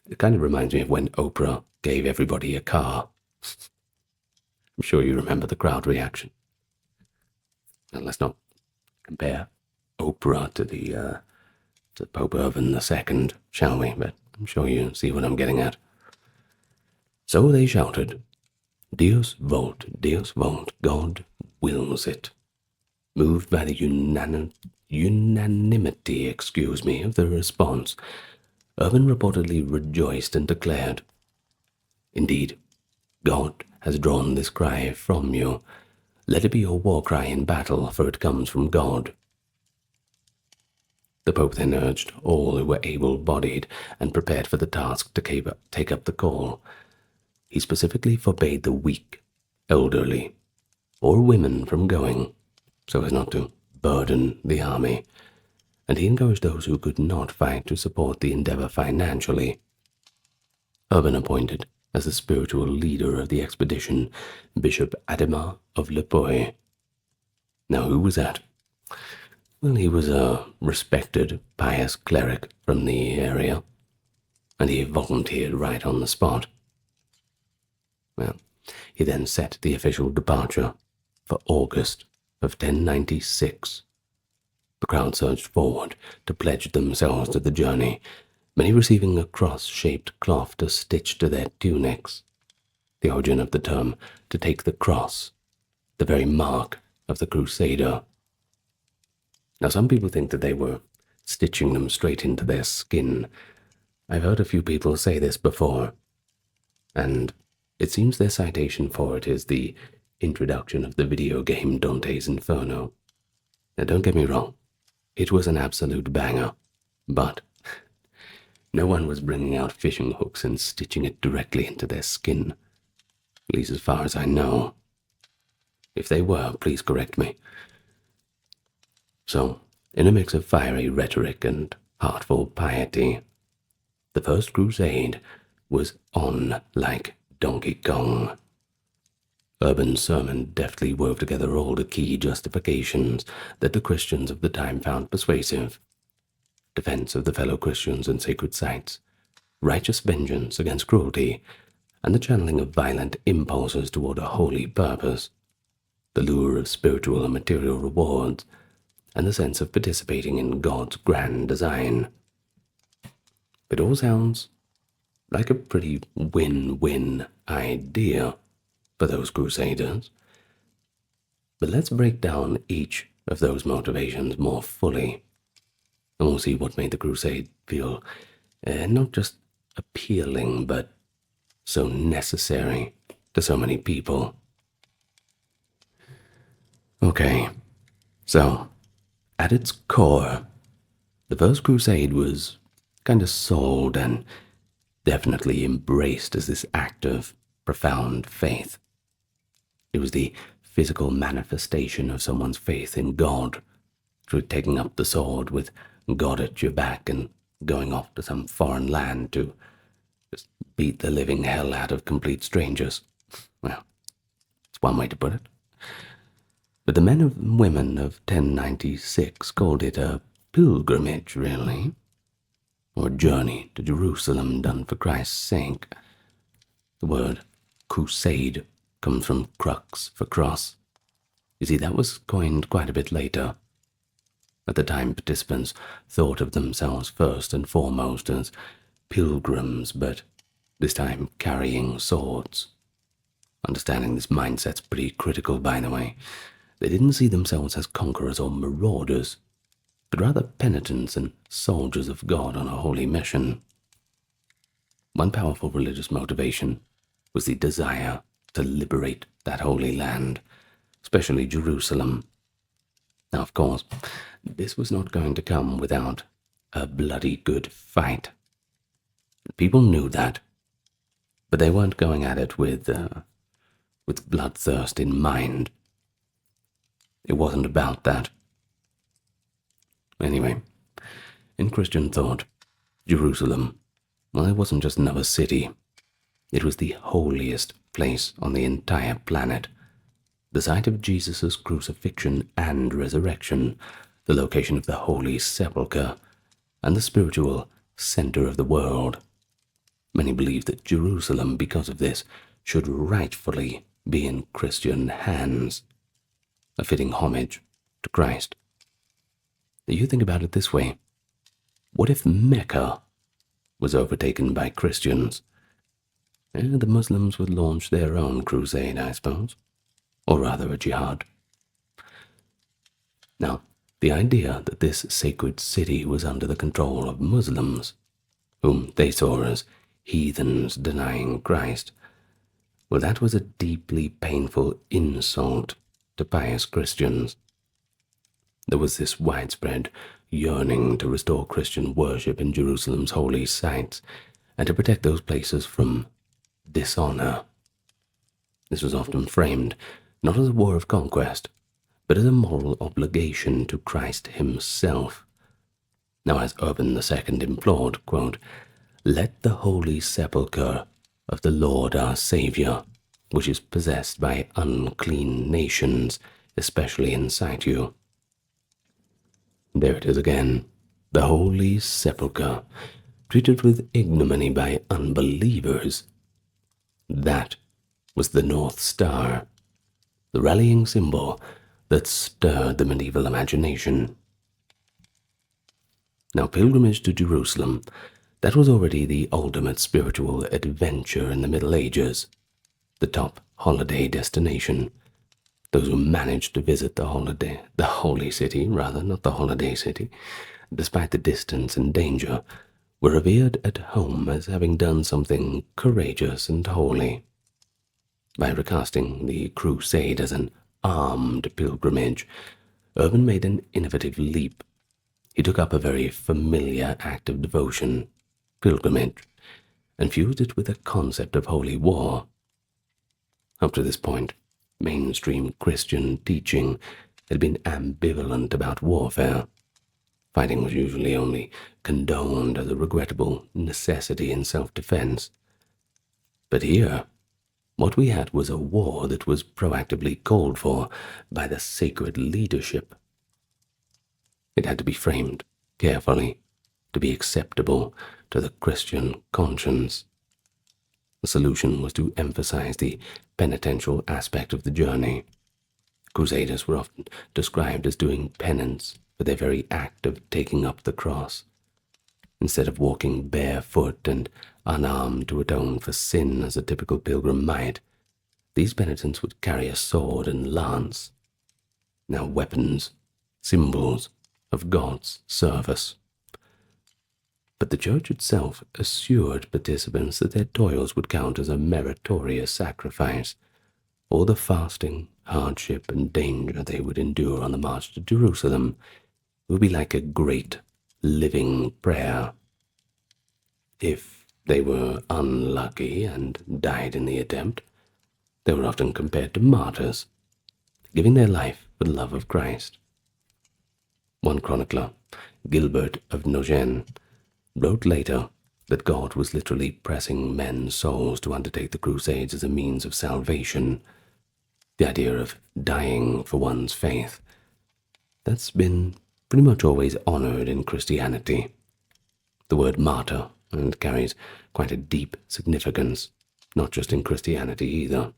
It kind of reminds me of when Oprah gave everybody a car. I'm sure you remember the crowd reaction. Well, let's not compare Oprah to Pope Urban II, shall we? But I'm sure you see what I'm getting at. So they shouted, Deus vult, God wills it. Moved by the unanimity, of the response, Urban reportedly rejoiced and declared, Indeed, God has drawn this cry from you, Let it be your war cry in battle, for it comes from God. The Pope then urged all who were able-bodied and prepared for the task to take up the call. He specifically forbade the weak, elderly, or women from going, so as not to burden the army, and he encouraged those who could not fight to support the endeavor financially. Urban appointed as the spiritual leader of the expedition Bishop Adhemar of Lepoy. Now, who was that? Well, he was a respected, pious cleric from the area, and he volunteered right on the spot. Well, he then set the official departure for August of 1096. The crowd surged forward to pledge themselves to the journey, many receiving a cross-shaped cloth to stitch to their tunics. The origin of the term "to take the cross," the very mark of the crusader. Now, some people think that they were stitching them straight into their skin. I've heard a few people say this before, and it seems their citation for it is the introduction of the video game Dante's Inferno. Now, don't get me wrong, it was an absolute banger, but no one was bringing out fishing hooks and stitching it directly into their skin, at least as far as I know. If they were, please correct me. So, in a mix of fiery rhetoric and heartful piety, the First Crusade was on like Donkey Kong. Urban sermon deftly wove together all the key justifications that the Christians of the time found persuasive: defense of the fellow Christians and sacred sites, righteous vengeance against cruelty, and the channeling of violent impulses toward a holy purpose, the lure of spiritual and material rewards, and the sense of participating in God's grand design. It all sounds like a pretty win-win idea for those crusaders. But let's break down each of those motivations more fully, and we'll see what made the crusade feel not just appealing, but so necessary to so many people. Okay, so at its core, the First Crusade was kind of sold and definitely embraced as this act of profound faith. It was the physical manifestation of someone's faith in God through taking up the sword with God at your back and going off to some foreign land to just beat the living hell out of complete strangers. Well, it's one way to put it. But the men and women of 1096 called it a pilgrimage, really, or a journey to Jerusalem done for Christ's sake. The word crusade comes from crux, for cross. You see, that was coined quite a bit later. At the time, participants thought of themselves first and foremost as pilgrims, but this time carrying swords. Understanding this mindset's pretty critical, by the way. They didn't see themselves as conquerors or marauders, but rather penitents and soldiers of God on a holy mission. One powerful religious motivation was the desire to liberate that holy land, especially Jerusalem. Now, of course, this was not going to come without a bloody good fight. People knew that, but they weren't going at it with bloodthirst in mind. It wasn't about that. Anyway, in Christian thought, Jerusalem, well, it wasn't just another city. It was the holiest place on the entire planet, the site of Jesus' crucifixion and resurrection, the location of the Holy Sepulchre, and the spiritual center of the world. Many believe that Jerusalem, because of this, should rightfully be in Christian hands, a fitting homage to Christ. You think about it this way. What if Mecca was overtaken by Christians? The Muslims would launch their own crusade, I suppose, or rather a jihad. Now, the idea that this sacred city was under the control of Muslims, whom they saw as heathens denying Christ, well, that was a deeply painful insult to pious Christians. There was this widespread yearning to restore Christian worship in Jerusalem's holy sites and to protect those places from dishonor. This was often framed not as a war of conquest, but as a moral obligation to Christ himself. Now, as Urban II implored, quote, "Let the holy sepulchre of the Lord our Saviour, which is possessed by unclean nations, especially in situ." There it is again, the holy sepulchre, treated with ignominy by unbelievers. That was the North Star, the rallying symbol that stirred the medieval imagination. Now, pilgrimage to Jerusalem, that was already the ultimate spiritual adventure in the Middle Ages, the top holiday destination. Those who managed to visit the holy city, rather, not the holiday city, despite the distance and danger, were revered at home as having done something courageous and holy. By recasting the Crusade as an armed pilgrimage, Urban made an innovative leap. He took up a very familiar act of devotion, pilgrimage, and fused it with a concept of holy war. Up to this point, mainstream Christian teaching had been ambivalent about warfare. Fighting was usually only condoned as a regrettable necessity in self-defense. But here, what we had was a war that was proactively called for by the sacred leadership. It had to be framed carefully to be acceptable to the Christian conscience. The solution was to emphasize the penitential aspect of the journey. Crusaders were often described as doing penance for their very act of taking up the cross. Instead of walking barefoot and unarmed to atone for sin as a typical pilgrim might, these penitents would carry a sword and lance, now weapons, symbols of God's service. But the church itself assured participants that their toils would count as a meritorious sacrifice. All the fasting, hardship, and danger they would endure on the march to Jerusalem would be like a great living prayer. If they were unlucky and died in the attempt, they were often compared to martyrs, giving their life for the love of Christ. One chronicler, Gilbert of Nogent, wrote later that God was literally pressing men's souls to undertake the Crusades as a means of salvation. The idea of dying for one's faith, that's been pretty much always honored in Christianity. The word martyr and carries quite a deep significance, not just in Christianity either.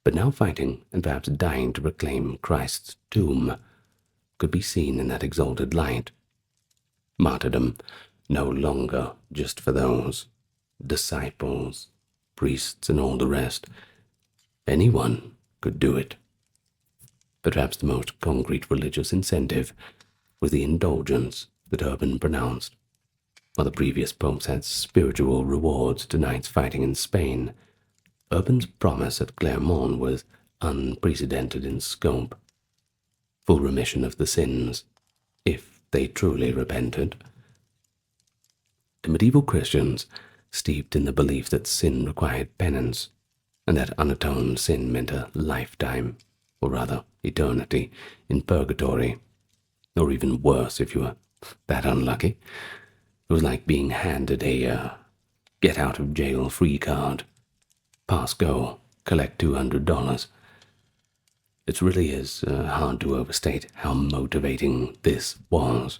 But now fighting and perhaps dying to proclaim Christ's tomb could be seen in that exalted light. Martyrdom no longer just for those disciples, priests, and all the rest. Anyone could do it. But perhaps the most concrete religious incentive was the indulgence that Urban pronounced. While the previous popes had spiritual rewards to knights fighting in Spain, Urban's promise at Clermont was unprecedented in scope. Full remission of the sins, if they truly repented. To medieval Christians, steeped in the belief that sin required penance, and that unatoned sin meant a lifetime, or rather eternity, in purgatory, or even worse if you were that unlucky. It was like being handed a get-out-of-jail-free card. Pass go, collect $200. It really is hard to overstate how motivating this was.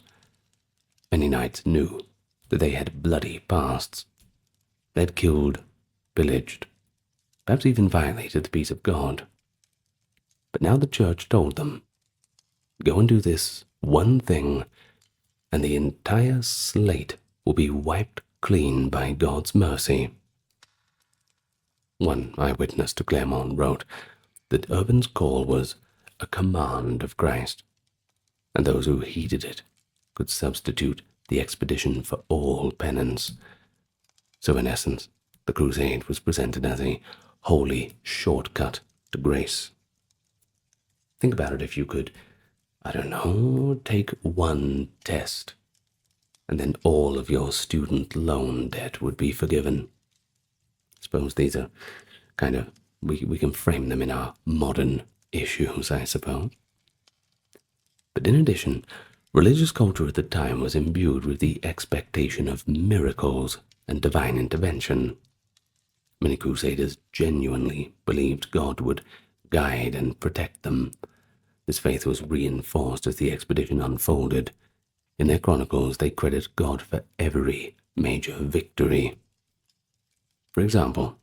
Many knights knew that they had bloody pasts. They had killed, pillaged, perhaps even violated the peace of God. But now the church told them, go and do this one thing, and the entire slate will be wiped clean by God's mercy. One eyewitness to Clermont wrote that Urban's call was a command of Christ, and those who heeded it could substitute the expedition for all penance. So in essence, the crusade was presented as a holy shortcut to grace. Think about it. If you could, I don't know, take one test, and then all of your student loan debt would be forgiven. I suppose these are kind of, we can frame them in our modern issues, I suppose. But in addition, religious culture at the time was imbued with the expectation of miracles and divine intervention. Many crusaders genuinely believed God would guide and protect them. This faith was reinforced as the expedition unfolded. In their chronicles, they credit God for every major victory. For example,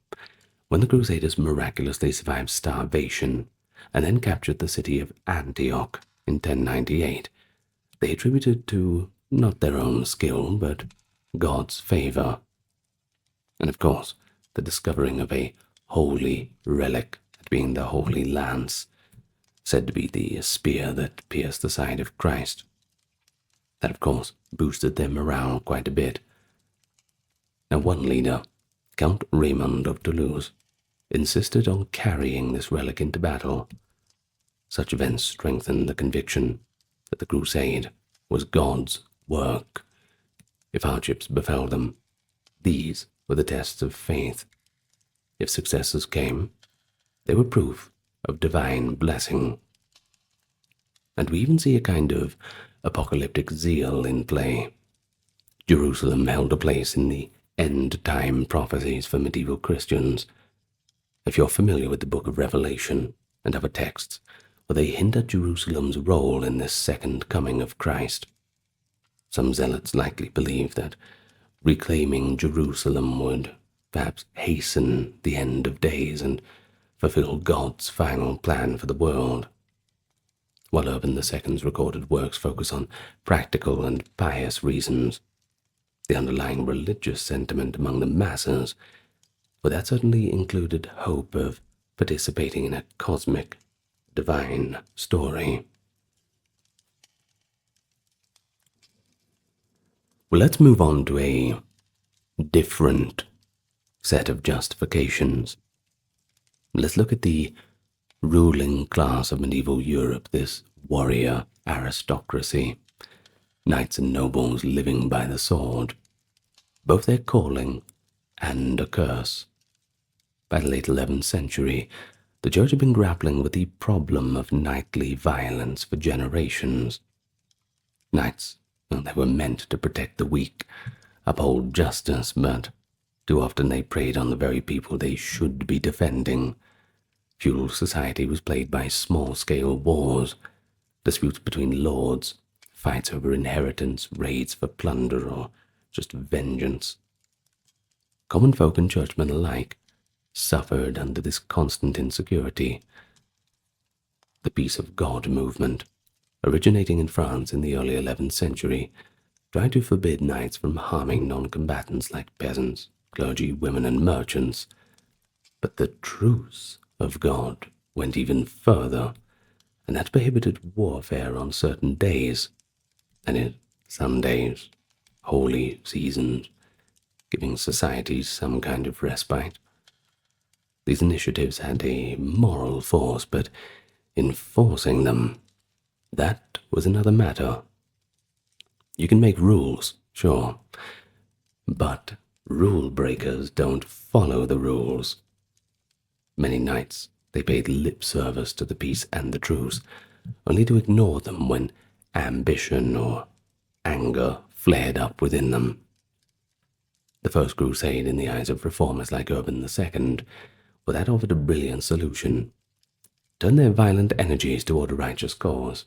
when the Crusaders miraculously survived starvation and then captured the city of Antioch in 1098, they attributed to not their own skill, but God's favor. And of course, the discovering of a holy relic, that being the Holy Lance, said to be the spear that pierced the side of Christ. That, of course, boosted their morale quite a bit. Now, one leader, Count Raymond of Toulouse, insisted on carrying this relic into battle. Such events strengthened the conviction that the crusade was God's work. If hardships befell them, these were the tests of faith. If successes came, they were proof of divine blessing. And we even see a kind of apocalyptic zeal in play. Jerusalem held a place in the end-time prophecies for medieval Christians. If you're familiar with the book of Revelation and other texts, well, they hint at Jerusalem's role in this second coming of Christ. Some zealots likely believe that reclaiming Jerusalem would perhaps hasten the end of days and fulfill God's final plan for the world. While Urban II's recorded works focus on practical and pious reasons, the underlying religious sentiment among the masses, well, that certainly included hope of participating in a cosmic, divine story. Well, let's move on to a different set of justifications. Let's look at the ruling class of medieval Europe, this warrior aristocracy, knights and nobles living by the sword, both their calling and a curse. By the late 11th century, the Church had been grappling with the problem of knightly violence for generations. Knights, they were meant to protect the weak, uphold justice, but too often they preyed on the very people they should be defending. Feudal society was plagued by small-scale wars, disputes between lords, fights over inheritance, raids for plunder, or just vengeance. Common folk and churchmen alike suffered under this constant insecurity. The Peace of God movement, originating in France in the early 11th century, tried to forbid knights from harming non-combatants like peasants, clergy, women, and merchants. But the Truce of God went even further, and that prohibited warfare on certain days, and in Sundays, holy seasons, giving societies some kind of respite. These initiatives had a moral force, but enforcing them, that was another matter. You can make rules, sure, but rule breakers don't follow the rules. Many knights, they paid lip service to the peace and the truce, only to ignore them when ambition or anger flared up within them. The First Crusade, in the eyes of reformers like Urban II, well, that offered a brilliant solution. Turn their violent energies toward a righteous cause.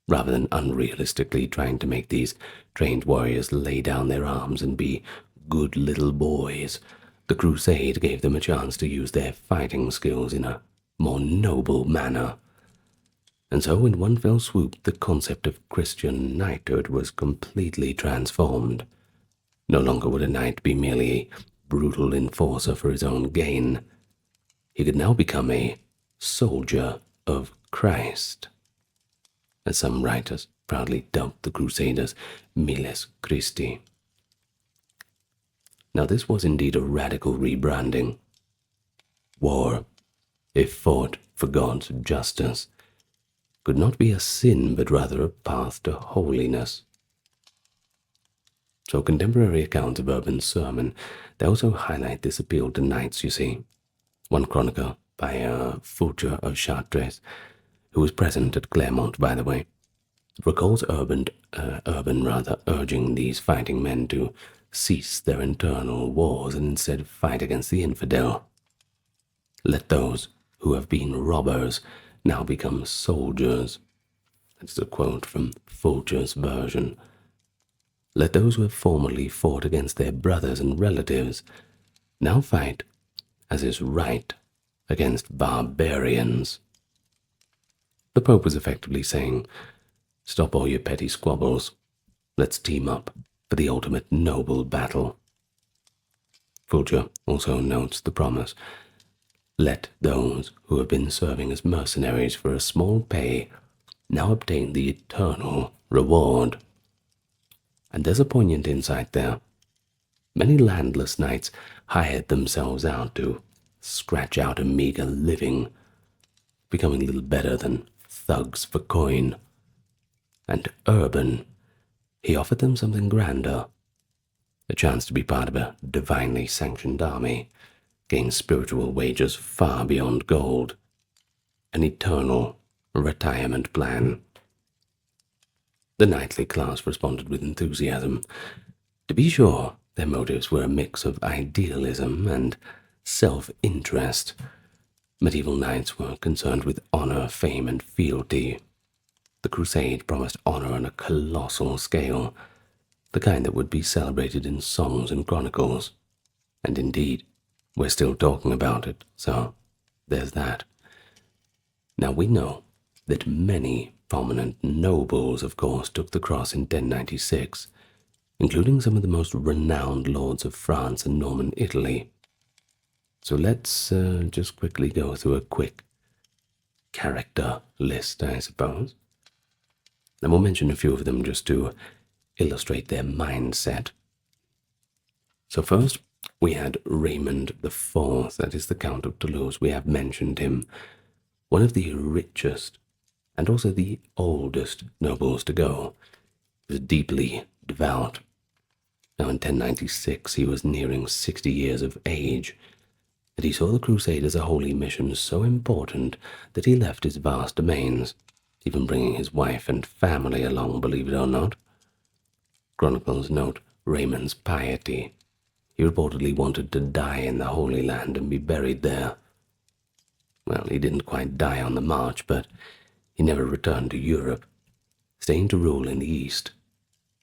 Rather than unrealistically trying to make these trained warriors lay down their arms and be good little boys, the Crusade gave them a chance to use their fighting skills in a more noble manner. And so in one fell swoop, the concept of Christian knighthood was completely transformed. No longer would a knight be merely a brutal enforcer for his own gain. He could now become a soldier of Christ, as some writers proudly dubbed the Crusaders Miles Christi. Now this was indeed a radical rebranding. War, if fought for God's justice, could not be a sin, but rather a path to holiness. So contemporary accounts of Urban's sermon, they also highlight this appeal to knights, you see. One chronicle by Fulcher of Chartres, who was present at Clermont, by the way, recalls Urban urging these fighting men to cease their internal wars and instead fight against the infidel. Let those who have been robbers now become soldiers. That's a quote from Fulcher's version. Let those who have formerly fought against their brothers and relatives now fight, as is right, against barbarians. The Pope was effectively saying, stop all your petty squabbles. Let's team up for the ultimate noble battle. Fulcher also notes the promise, let those who have been serving as mercenaries for a small pay now obtain the eternal reward. And there's a poignant insight there. Many landless knights hired themselves out to scratch out a meager living, becoming little better than thugs for coin. And Urban, he offered them something grander, a chance to be part of a divinely sanctioned army, gain spiritual wages far beyond gold, an eternal retirement plan. The knightly class responded with enthusiasm. To be sure, their motives were a mix of idealism and self-interest. Medieval knights were concerned with honor, fame, and fealty. The Crusade promised honor on a colossal scale, the kind that would be celebrated in songs and chronicles. And indeed, we're still talking about it, so there's that. Now we know that many prominent nobles, of course, took the cross in 1096, including some of the most renowned lords of France and Norman Italy. So let's just quickly go through a quick character list, I suppose. And we'll mention a few of them just to illustrate their mindset. So first, we had Raymond IV, that is the Count of Toulouse. We have mentioned him, one of the richest and also the oldest nobles to go. He was deeply devout. Now in 1096 he was nearing 60 years of age, and he saw the crusade as a holy mission so important that he left his vast domains, even bringing his wife and family along, believe it or not. Chronicles note Raymond's piety. He reportedly wanted to die in the Holy Land and be buried there. Well, he didn't quite die on the march, but he never returned to Europe, staying to rule in the East,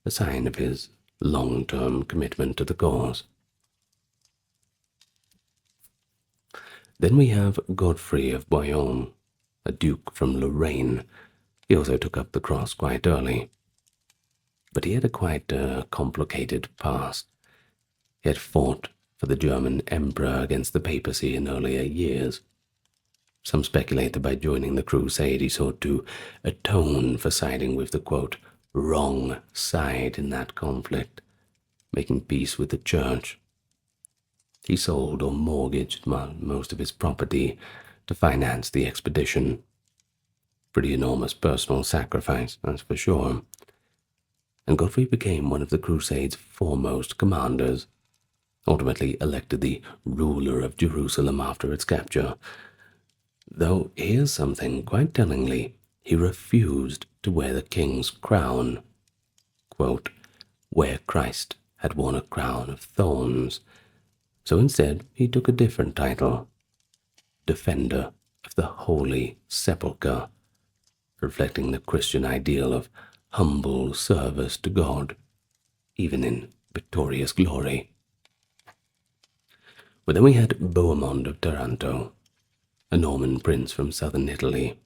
a sign of his long-term commitment to the cause. Then we have Godfrey of Bouillon, a duke from Lorraine. He also took up the cross quite early, but he had a quite complicated past. He had fought for the German emperor against the papacy in earlier years. Some speculate that by joining the crusade he sought to atone for siding with the, quote, wrong side in that conflict, making peace with the church. He sold or mortgaged most of his property to finance the expedition. Pretty enormous personal sacrifice, that's for sure. And Godfrey became one of the Crusade's foremost commanders, ultimately elected the ruler of Jerusalem after its capture. Though here's something quite tellingly, he refused to wear the king's crown, quote, where Christ had worn a crown of thorns. So instead he took a different title, Defender of the Holy Sepulchre, reflecting the Christian ideal of humble service to God, even in victorious glory. But then we had Bohemond of Taranto, a Norman prince from southern Italy.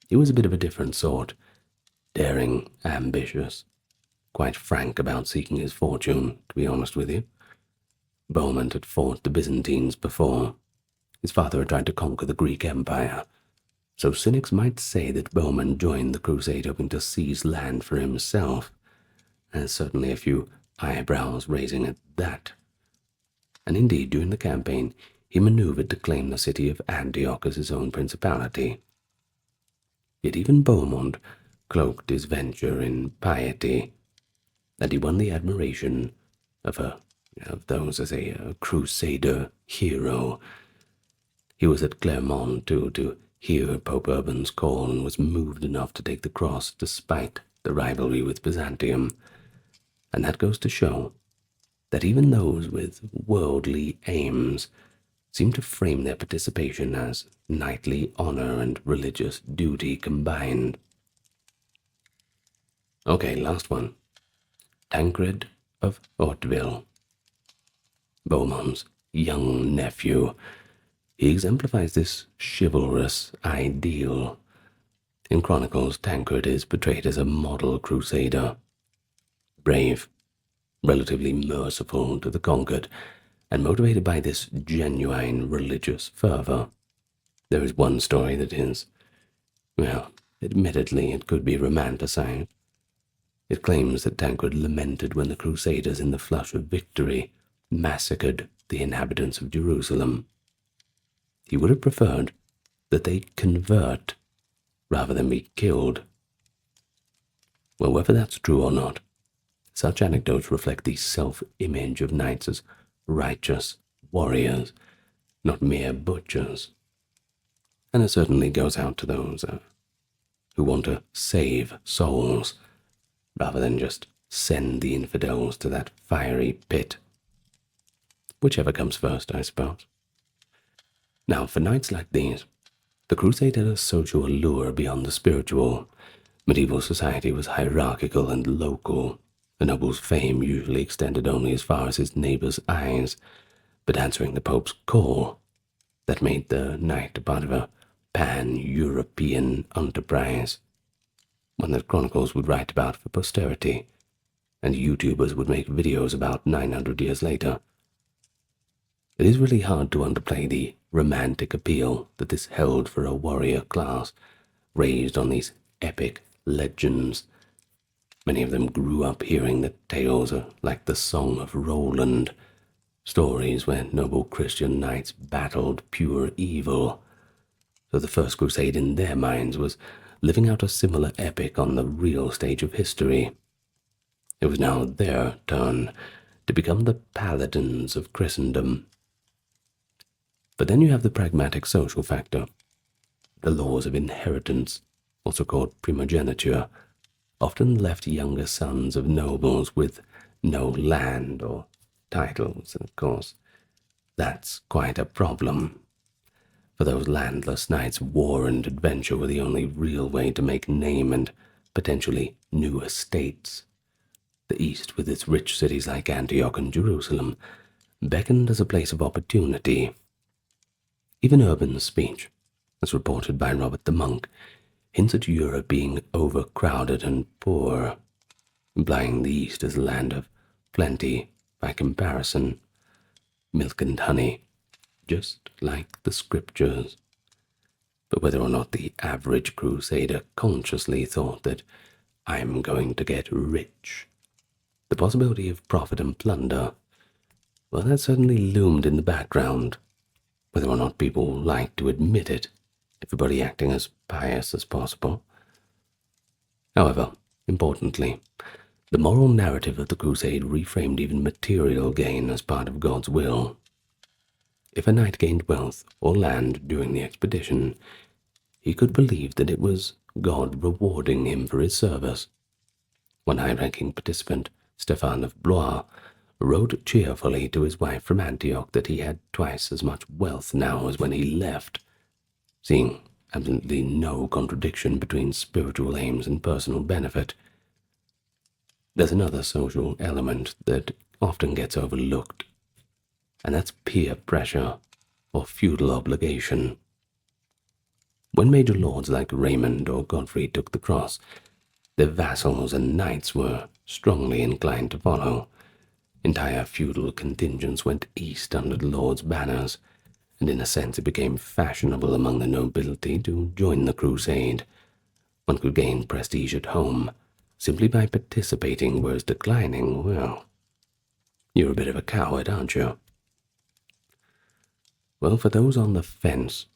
He was a bit of a different sort, daring, ambitious, quite frank about seeking his fortune, to be honest with you. Bohemond had fought the Byzantines before. His father had tried to conquer the Greek Empire, so cynics might say that Bohemond joined the crusade hoping to seize land for himself. There's certainly a few eyebrows raising at that. And indeed, during the campaign, he maneuvered to claim the city of Antioch as his own principality. Yet even Beaumont cloaked his venture in piety, and he won the admiration of those as a crusader hero. He was at Clermont, too, to hear Pope Urban's call, and was moved enough to take the cross despite the rivalry with Byzantium. And that goes to show that even those with worldly aims seem to frame their participation as knightly honor and religious duty combined. Okay, last one. Tancred of Hauteville, Beaumont's young nephew. He exemplifies this chivalrous ideal. In chronicles, Tancred is portrayed as a model crusader, brave, relatively merciful to the conquered, and motivated by this genuine religious fervor. There is one story that is, well, admittedly it could be romanticized. It claims that Tancred lamented when the Crusaders, in the flush of victory, massacred the inhabitants of Jerusalem. He would have preferred that they convert rather than be killed. Well, whether that's true or not, such anecdotes reflect the self-image of knights as righteous warriors, not mere butchers. And it certainly goes out to those who want to save souls, rather than just send the infidels to that fiery pit. Whichever comes first, I suppose. Now, for knights like these, the crusade had a social allure beyond the spiritual. Medieval society was hierarchical and local. A noble's fame usually extended only as far as his neighbor's eyes, but answering the Pope's call, that made the knight part of a pan-European enterprise, one that chronicles would write about for posterity, and YouTubers would make videos about 900 years later. It is really hard to underplay the romantic appeal that this held for a warrior class, raised on these epic legends. Many of them grew up hearing the tales like the Song of Roland, stories where noble Christian knights battled pure evil. So the First Crusade in their minds was living out a similar epic on the real stage of history. It was now their turn to become the paladins of Christendom. But then you have the pragmatic social factor. The laws of inheritance, also called primogeniture, often left younger sons of nobles with no land or titles, and of course, that's quite a problem. For those landless knights, war and adventure were the only real way to make name and potentially new estates. The East, with its rich cities like Antioch and Jerusalem, beckoned as a place of opportunity. Even Urban's speech, as reported by Robert the Monk, hints at Europe being overcrowded and poor, implying the East as a land of plenty by comparison, milk and honey, just like the scriptures. But whether or not the average crusader consciously thought that I'm going to get rich, the possibility of profit and plunder, well, that certainly loomed in the background. Whether or not people like to admit it, everybody acting as pious as possible. However, importantly, the moral narrative of the crusade reframed even material gain as part of God's will. If a knight gained wealth or land during the expedition, he could believe that it was God rewarding him for his service. One high-ranking participant, Stephan of Blois, wrote cheerfully to his wife from Antioch that he had twice as much wealth now as when he left, seeing absolutely no contradiction between spiritual aims and personal benefit. There's another social element that often gets overlooked, and that's peer pressure or feudal obligation. When major lords like Raymond or Godfrey took the cross, their vassals and knights were strongly inclined to follow. Entire feudal contingents went east under the lord's banners, and in a sense it became fashionable among the nobility to join the crusade. One could gain prestige at home simply by participating, whereas declining, well, you're a bit of a coward, aren't you? Well, for those on the fence,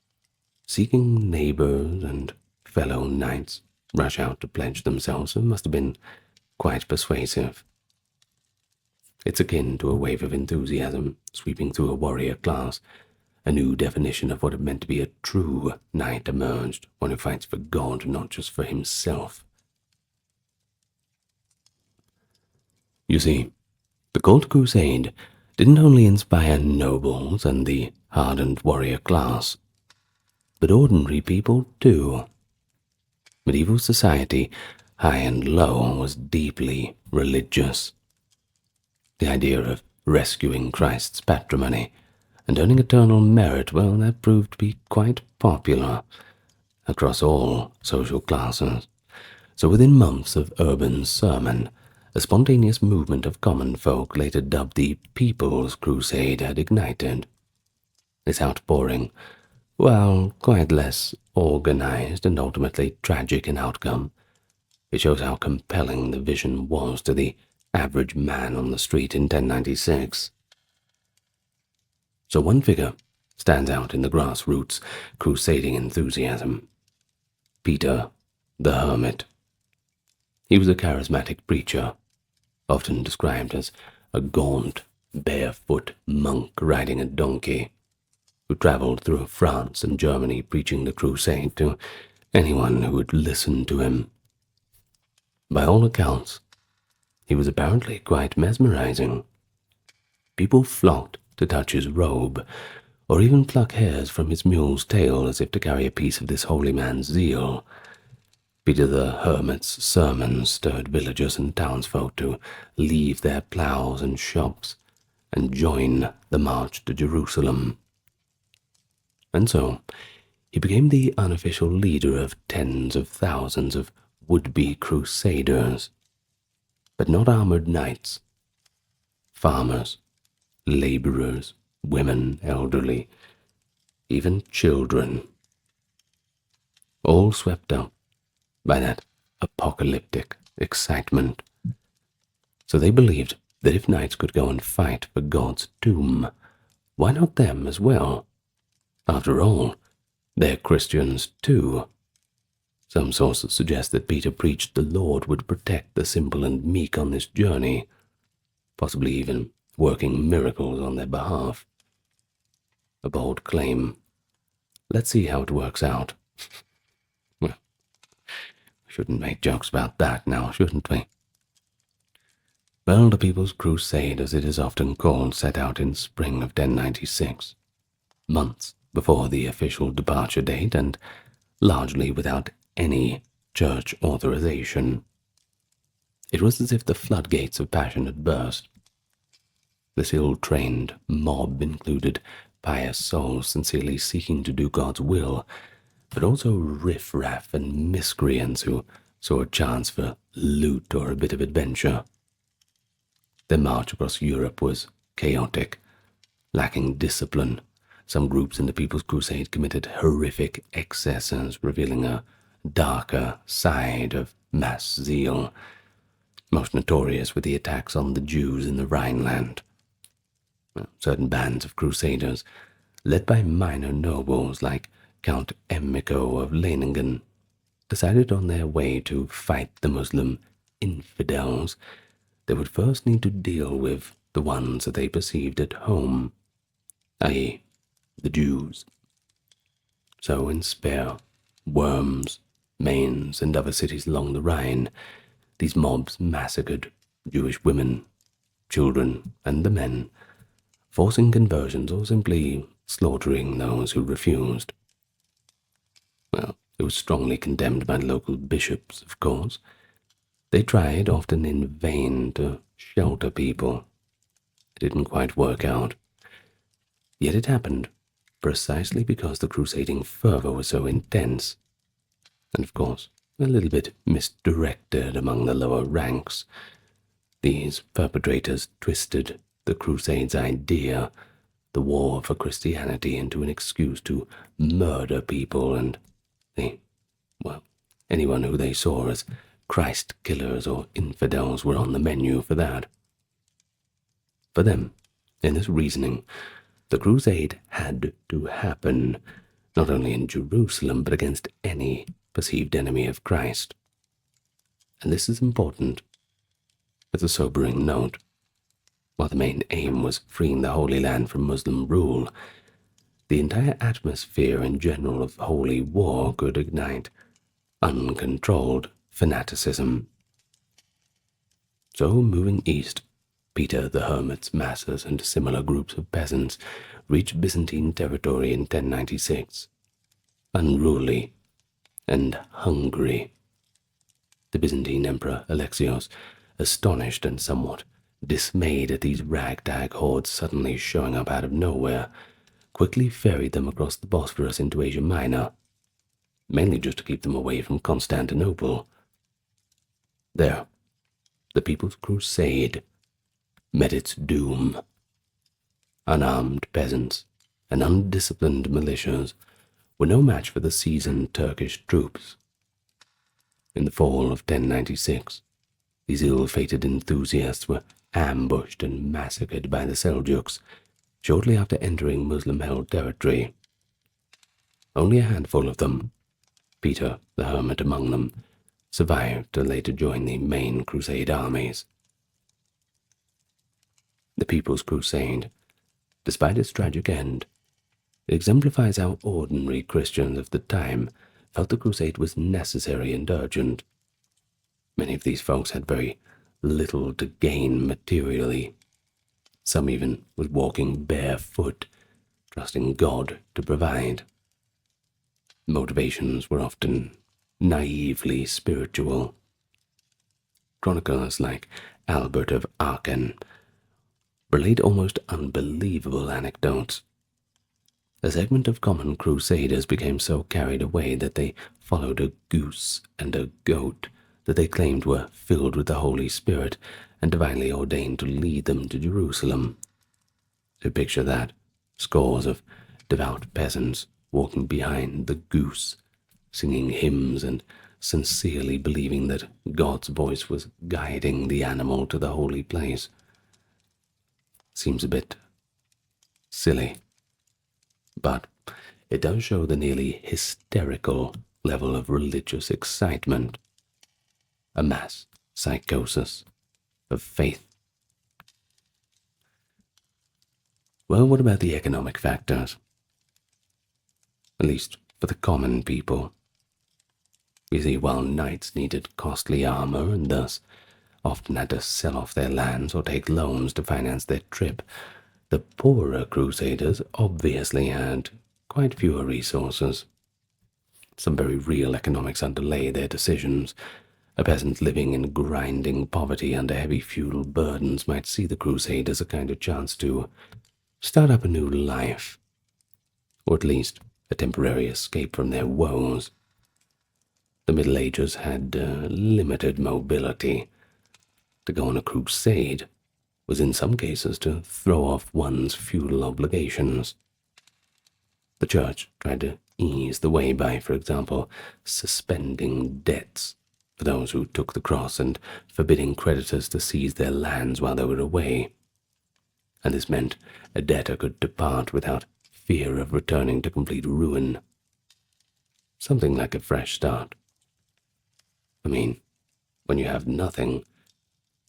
seeking neighbors and fellow knights rush out to pledge themselves must have been quite persuasive. It's akin to a wave of enthusiasm sweeping through a warrior class. A new definition of what it meant to be a true knight emerged, one who fights for God, not just for himself. You see, the Cold Crusade didn't only inspire nobles and the hardened warrior class, but ordinary people too. Medieval society, high and low, was deeply religious. The idea of rescuing Christ's patrimony and earning eternal merit, well, that proved to be quite popular across all social classes. So within months of urban sermon, a spontaneous movement of common folk, later dubbed the People's Crusade, had ignited. This outpouring, while quite less organized and ultimately tragic in outcome, it shows how compelling the vision was to the average man on the street in 1096. So one figure stands out in the grassroots crusading enthusiasm: Peter the Hermit. He was a charismatic preacher, often described as a gaunt, barefoot monk riding a donkey, who traveled through France and Germany preaching the crusade to anyone who would listen to him. By all accounts, he was apparently quite mesmerizing. People flocked to touch his robe, or even pluck hairs from his mule's tail as if to carry a piece of this holy man's zeal. Peter the Hermit's sermons stirred villagers and townsfolk to leave their ploughs and shops and join the march to Jerusalem. And so, he became the unofficial leader of tens of thousands of would-be crusaders, but not armored knights. Farmers, laborers, women, elderly, even children, all swept up by that apocalyptic excitement. So they believed that if knights could go and fight for God's tomb, why not them as well? After all, they're Christians too. Some sources suggest that Peter preached the Lord would protect the simple and meek on this journey, possibly even working miracles on their behalf. A bold claim. Let's see how it works out. Well, we shouldn't make jokes about that now, shouldn't we? Well, the People's Crusade, as it is often called, set out in spring of 1096, months before the official departure date and largely without any church authorization. It was as if the floodgates of passion had burst. This ill-trained mob included pious souls sincerely seeking to do God's will, but also riff-raff and miscreants who saw a chance for loot or a bit of adventure. Their march across Europe was chaotic, lacking discipline. Some groups in the People's Crusade committed horrific excesses, revealing a darker side of mass zeal. Most notorious were the attacks on the Jews in the Rhineland. Certain bands of crusaders, led by minor nobles like Count Emmiko of Leiningen, decided on their way to fight the Muslim infidels, they would first need to deal with the ones that they perceived at home, i.e., the Jews. So in Speyer, Worms, Mainz, and other cities along the Rhine, these mobs massacred Jewish women, children, and the men, forcing conversions or simply slaughtering those who refused. Well, it was strongly condemned by local bishops, of course. They tried, often in vain, to shelter people. It didn't quite work out. Yet it happened, precisely because the crusading fervor was so intense, and of course, a little bit misdirected among the lower ranks. These perpetrators twisted the Crusade's idea, the war for Christianity, into an excuse to murder people, and anyone who they saw as Christ killers or infidels were on the menu for that. For them, in this reasoning, the Crusade had to happen, not only in Jerusalem, but against any perceived enemy of Christ. And this is important. As a sobering note, while the main aim was freeing the Holy Land from Muslim rule, the entire atmosphere in general of holy war could ignite uncontrolled fanaticism. So, moving east, Peter the Hermit's masses and similar groups of peasants reached Byzantine territory in 1096, unruly and hungry. The Byzantine Emperor Alexios, astonished and somewhat dismayed at these ragtag hordes suddenly showing up out of nowhere, quickly ferried them across the Bosphorus into Asia Minor, mainly just to keep them away from Constantinople. There, the People's Crusade met its doom. Unarmed peasants and undisciplined militias were no match for the seasoned Turkish troops. In the fall of 1096, these ill-fated enthusiasts were ambushed and massacred by the Seljuks shortly after entering Muslim-held territory. Only a handful of them, Peter the Hermit among them, survived to later join the main Crusade armies. The People's Crusade, despite its tragic end, exemplifies how ordinary Christians of the time felt the crusade was necessary and urgent. Many of these folks had very little to gain materially. Some even was walking barefoot, trusting God to provide. Motivations were often naively spiritual. Chroniclers like Albert of Aachen relate almost unbelievable anecdotes. A segment of common crusaders became so carried away that they followed a goose and a goat that they claimed were filled with the Holy Spirit and divinely ordained to lead them to Jerusalem. So picture that, scores of devout peasants walking behind the goose, singing hymns and sincerely believing that God's voice was guiding the animal to the holy place. Seems a bit silly, but it does show the nearly hysterical level of religious excitement, a mass psychosis of faith. Well, what about the economic factors? At least for the common people. You see, while knights needed costly armor and thus often had to sell off their lands or take loans to finance their trip, the poorer crusaders obviously had quite fewer resources. Some very real economics underlay their decisions. A peasant living in grinding poverty under heavy feudal burdens might see the crusade as a kind of chance to start up a new life, or at least a temporary escape from their woes. The Middle Ages had limited mobility. To go on a crusade was in some cases to throw off one's feudal obligations. The Church tried to ease the way by, for example, suspending debts for those who took the cross and forbidding creditors to seize their lands while they were away. And this meant a debtor could depart without fear of returning to complete ruin. Something like a fresh start. I mean, when you have nothing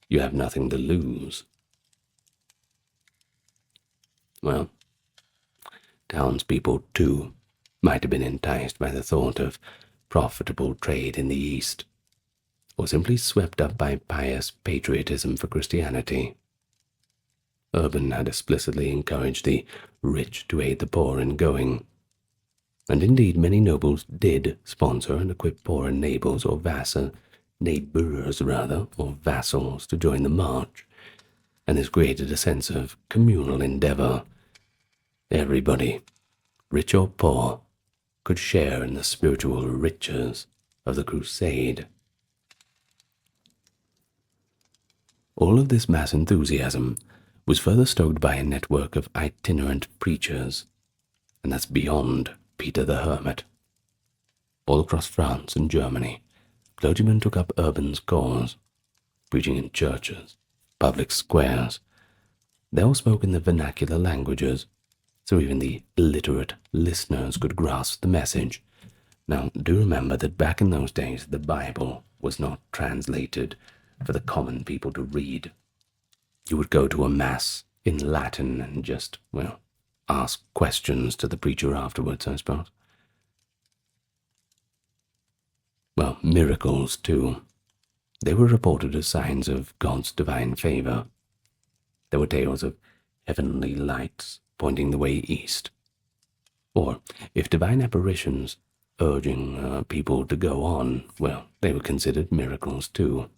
to lose. Well, townspeople, too, might have been enticed by the thought of profitable trade in the East, or simply swept up by pious patriotism for Christianity. Urban had explicitly encouraged the rich to aid the poor in going, and indeed many nobles did sponsor and equip poorer neighbors or neighbors or vassals to join the march, and this created a sense of communal endeavor. Everybody, rich or poor, could share in the spiritual riches of the crusade. All of this mass enthusiasm was further stoked by a network of itinerant preachers, and that's beyond Peter the Hermit. All across France and Germany, clergymen took up Urban's cause, preaching in churches, public squares. They all spoke in the vernacular languages, so even the illiterate listeners could grasp the message, Now, do remember that back in those days, the Bible was not translated for the common people to read. You would go to a mass in Latin and just, well, ask questions to the preacher afterwards, I suppose. Well, miracles, too. They were reported as signs of God's divine favor. There were tales of heavenly lights pointing the way east. Or, if divine apparitions urging people to go on, well, they were considered miracles too.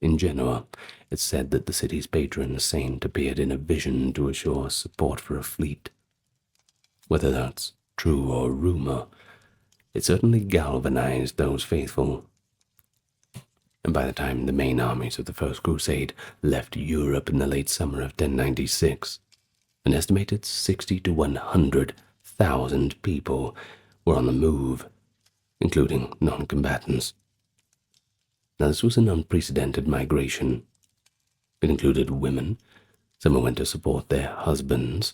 In Genoa, it's said that the city's patron saint appeared in a vision to assure support for a fleet. Whether that's true or rumor, it certainly galvanized those faithful. And by the time the main armies of the First Crusade left Europe in the late summer of 1096, an estimated 60 to 100,000 people were on the move, including non-combatants. Now, this was an unprecedented migration. It included women, some who went to support their husbands,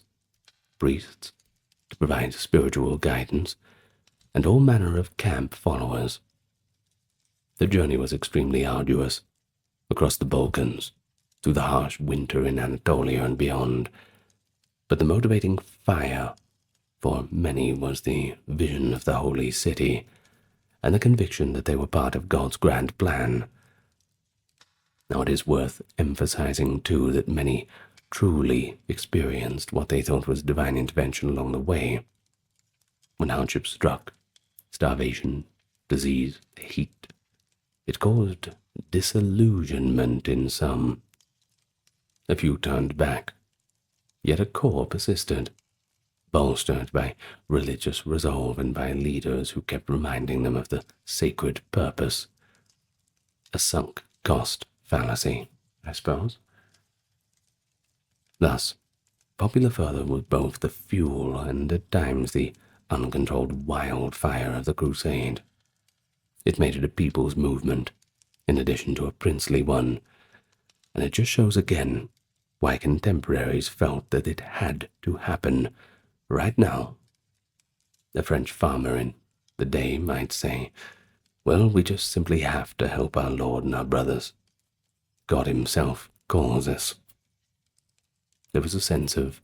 priests, to provide spiritual guidance, and all manner of camp followers. The journey was extremely arduous, across the Balkans, through the harsh winter in Anatolia and beyond, but the motivating fire for many was the vision of the holy city and the conviction that they were part of God's grand plan. Now, it is worth emphasizing, too, that many truly experienced what they thought was divine intervention along the way. When hardship struck, starvation, disease, heat, it caused disillusionment in some. A few turned back, yet a core persisted, bolstered by religious resolve and by leaders who kept reminding them of the sacred purpose. A sunk cost fallacy, I suppose. Thus, popular fervor was both the fuel and at times the uncontrolled wildfire of the crusade. It made it a people's movement, in addition to a princely one, and it just shows again why contemporaries felt that it had to happen right now. A French farmer in the day might say, well, we just simply have to help our Lord and our brothers. God himself calls us. There was a sense of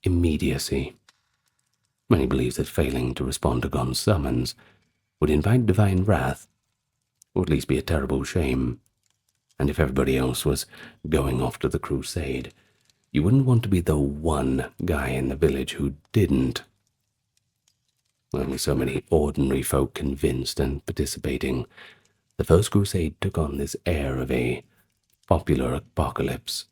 immediacy. Many believed that failing to respond to God's summons would invite divine wrath, or at least be a terrible shame. And if everybody else was going off to the crusade, you wouldn't want to be the one guy in the village who didn't. With so many ordinary folk convinced and participating, the First Crusade took on this air of a popular apocalypse,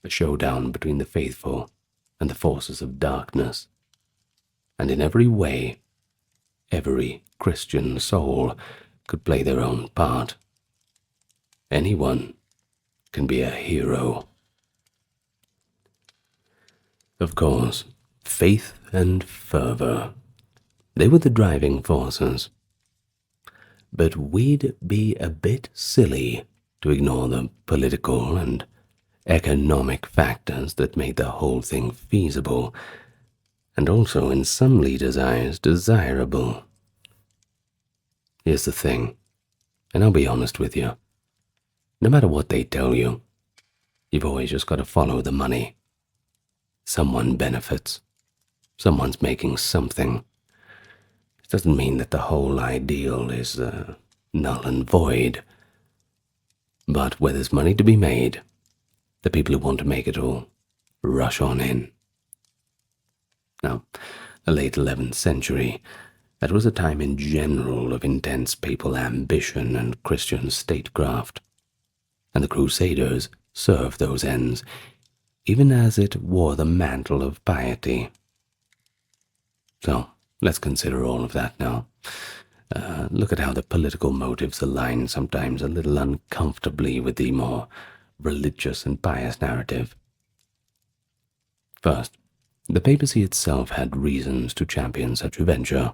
a showdown between the faithful and the forces of darkness. And in every way, every Christian soul could play their own part. Anyone can be a hero. Of course, faith and fervor, they were the driving forces. But we'd be a bit silly to ignore the political and economic factors that made the whole thing feasible, and also in some leaders' eyes desirable. Here's the thing, and I'll be honest with you. No matter what they tell you, you've always just got to follow the money. Someone benefits. Someone's making something. It doesn't mean that the whole ideal is null and void. But where there's money to be made, the people who want to make it all rush on in. Now, the late 11th century, that was a time in general of intense papal ambition and Christian statecraft, and the Crusaders served those ends, even as it wore the mantle of piety. So, let's consider all of that now. Look at how the political motives align sometimes a little uncomfortably with the more religious and pious narrative. First, the papacy itself had reasons to champion such a venture.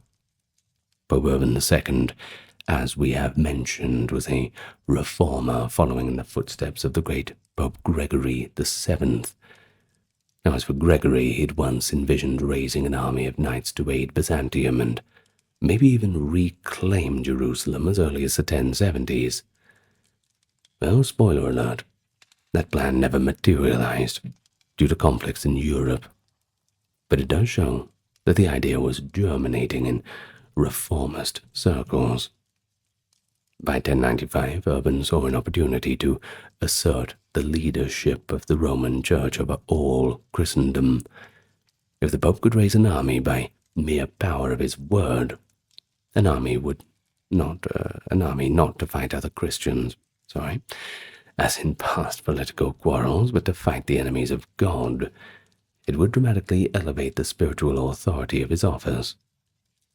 Pope Urban II, as we have mentioned, was a reformer following in the footsteps of the great Pope Gregory VII. Now, as for Gregory, he'd once envisioned raising an army of knights to aid Byzantium and maybe even reclaim Jerusalem as early as the 1070s. Well, spoiler alert, that plan never materialized due to conflicts in Europe, but it does show that the idea was germinating in reformist circles. By 1095, Urban saw an opportunity to assert the leadership of the Roman Church over all Christendom. If the Pope could raise an army by mere power of his word, an army not to fight other Christians, as in past political quarrels, but to fight the enemies of God, it would dramatically elevate the spiritual authority of his office.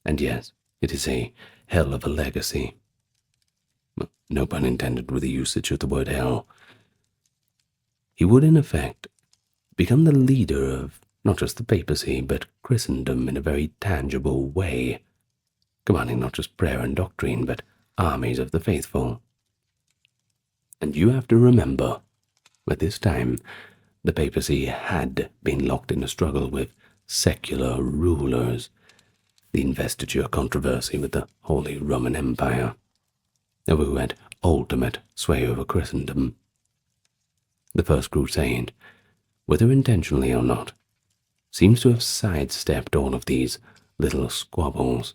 And yes, it is a hell of a legacy. No pun intended with the usage of the word hell. He would, in effect, become the leader of not just the papacy, but Christendom in a very tangible way, commanding not just prayer and doctrine, but armies of the faithful. And you have to remember, at this time, the papacy had been locked in a struggle with secular rulers, the investiture controversy with the Holy Roman Empire, who had ultimate sway over Christendom. The First Crusade, whether intentionally or not, seems to have sidestepped all of these little squabbles.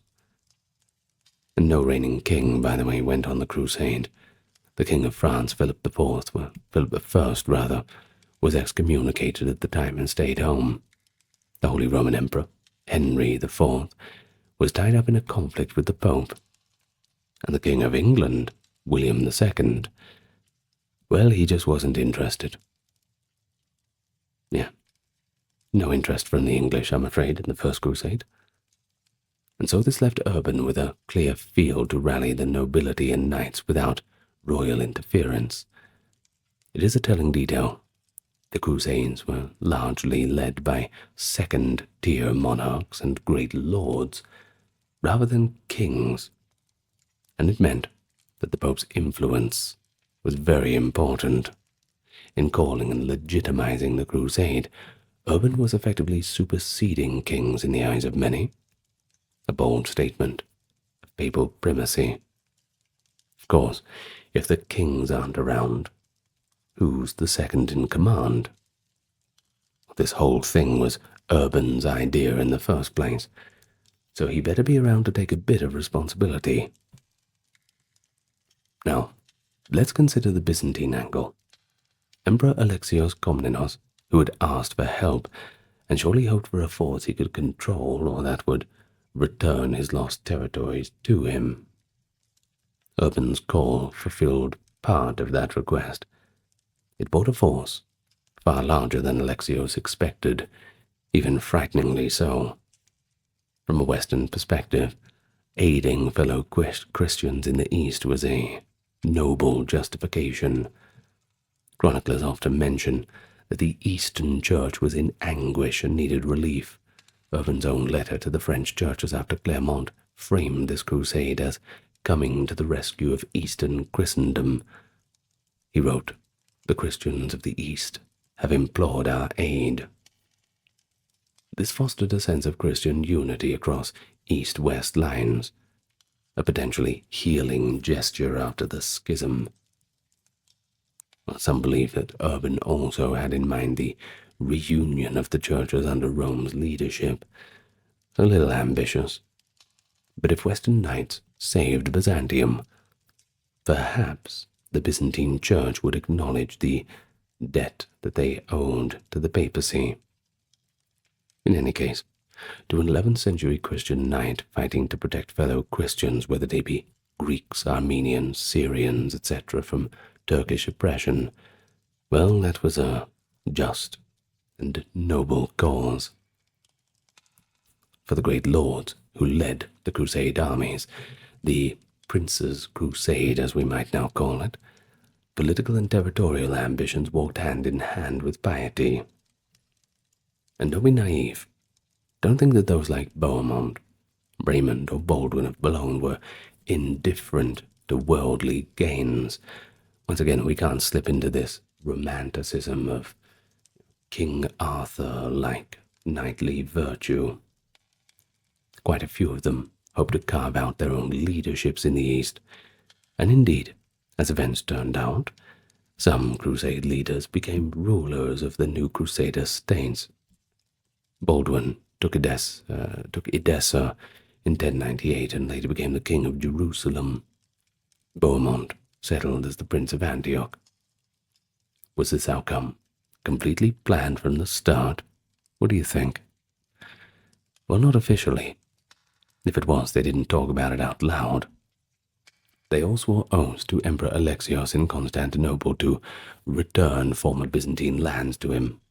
And no reigning king, by the way, went on the crusade. The King of France, Philip I, was excommunicated at the time and stayed home. The Holy Roman Emperor, Henry IV, was tied up in a conflict with the Pope. And the King of England, William II, well, he just wasn't interested. Yeah, no interest from the English, I'm afraid, in the First Crusade. And so this left Urban with a clear field to rally the nobility and knights without royal interference. It is a telling detail. The Crusades were largely led by second-tier monarchs and great lords, rather than kings, and it meant that the Pope's influence was very important. In calling and legitimizing the crusade, Urban was effectively superseding kings in the eyes of many, a bold statement of papal primacy. Of course, if the kings aren't around, who's the second in command? This whole thing was Urban's idea in the first place, so he better be around to take a bit of responsibility. Now, let's consider the Byzantine angle. Emperor Alexios Komnenos, who had asked for help and surely hoped for a force he could control or that would return his lost territories to him. Urban's call fulfilled part of that request. It brought a force far larger than Alexios expected, even frighteningly so. From a Western perspective, aiding fellow Christians in the East was a noble justification. Chroniclers often mention that the Eastern Church was in anguish and needed relief. Urban's own letter to the French churches after Clermont framed this crusade as coming to the rescue of Eastern Christendom. He wrote, "The Christians of the East have implored our aid." This fostered a sense of Christian unity across East-West lines, a potentially healing gesture after the schism. Some believe that Urban also had in mind the reunion of the churches under Rome's leadership. A little ambitious. But if Western knights saved Byzantium, perhaps the Byzantine Church would acknowledge the debt that they owed to the papacy. In any case, to an 11th century Christian knight fighting to protect fellow Christians, whether they be Greeks, Armenians, Syrians, etc., from Turkish oppression, well, that was a just and noble cause. For the great lords who led the Crusade armies, the Prince's Crusade, as we might now call it, political and territorial ambitions walked hand in hand with piety. And don't be naive. Don't think that those like Bohemond, Raymond, or Baldwin of Boulogne were indifferent to worldly gains. Once again, we can't slip into this romanticism of King Arthur-like knightly virtue. Quite a few of them hoped to carve out their own leaderships in the East, and indeed, as events turned out, some Crusade leaders became rulers of the new Crusader states. Baldwin took Edessa in 1098 and later became the king of Jerusalem. Bohemond settled as the Prince of Antioch. Was this outcome completely planned from the start? What do you think? Well, not officially. If it was, they didn't talk about it out loud. They all swore oaths to Emperor Alexios in Constantinople to return former Byzantine lands to him.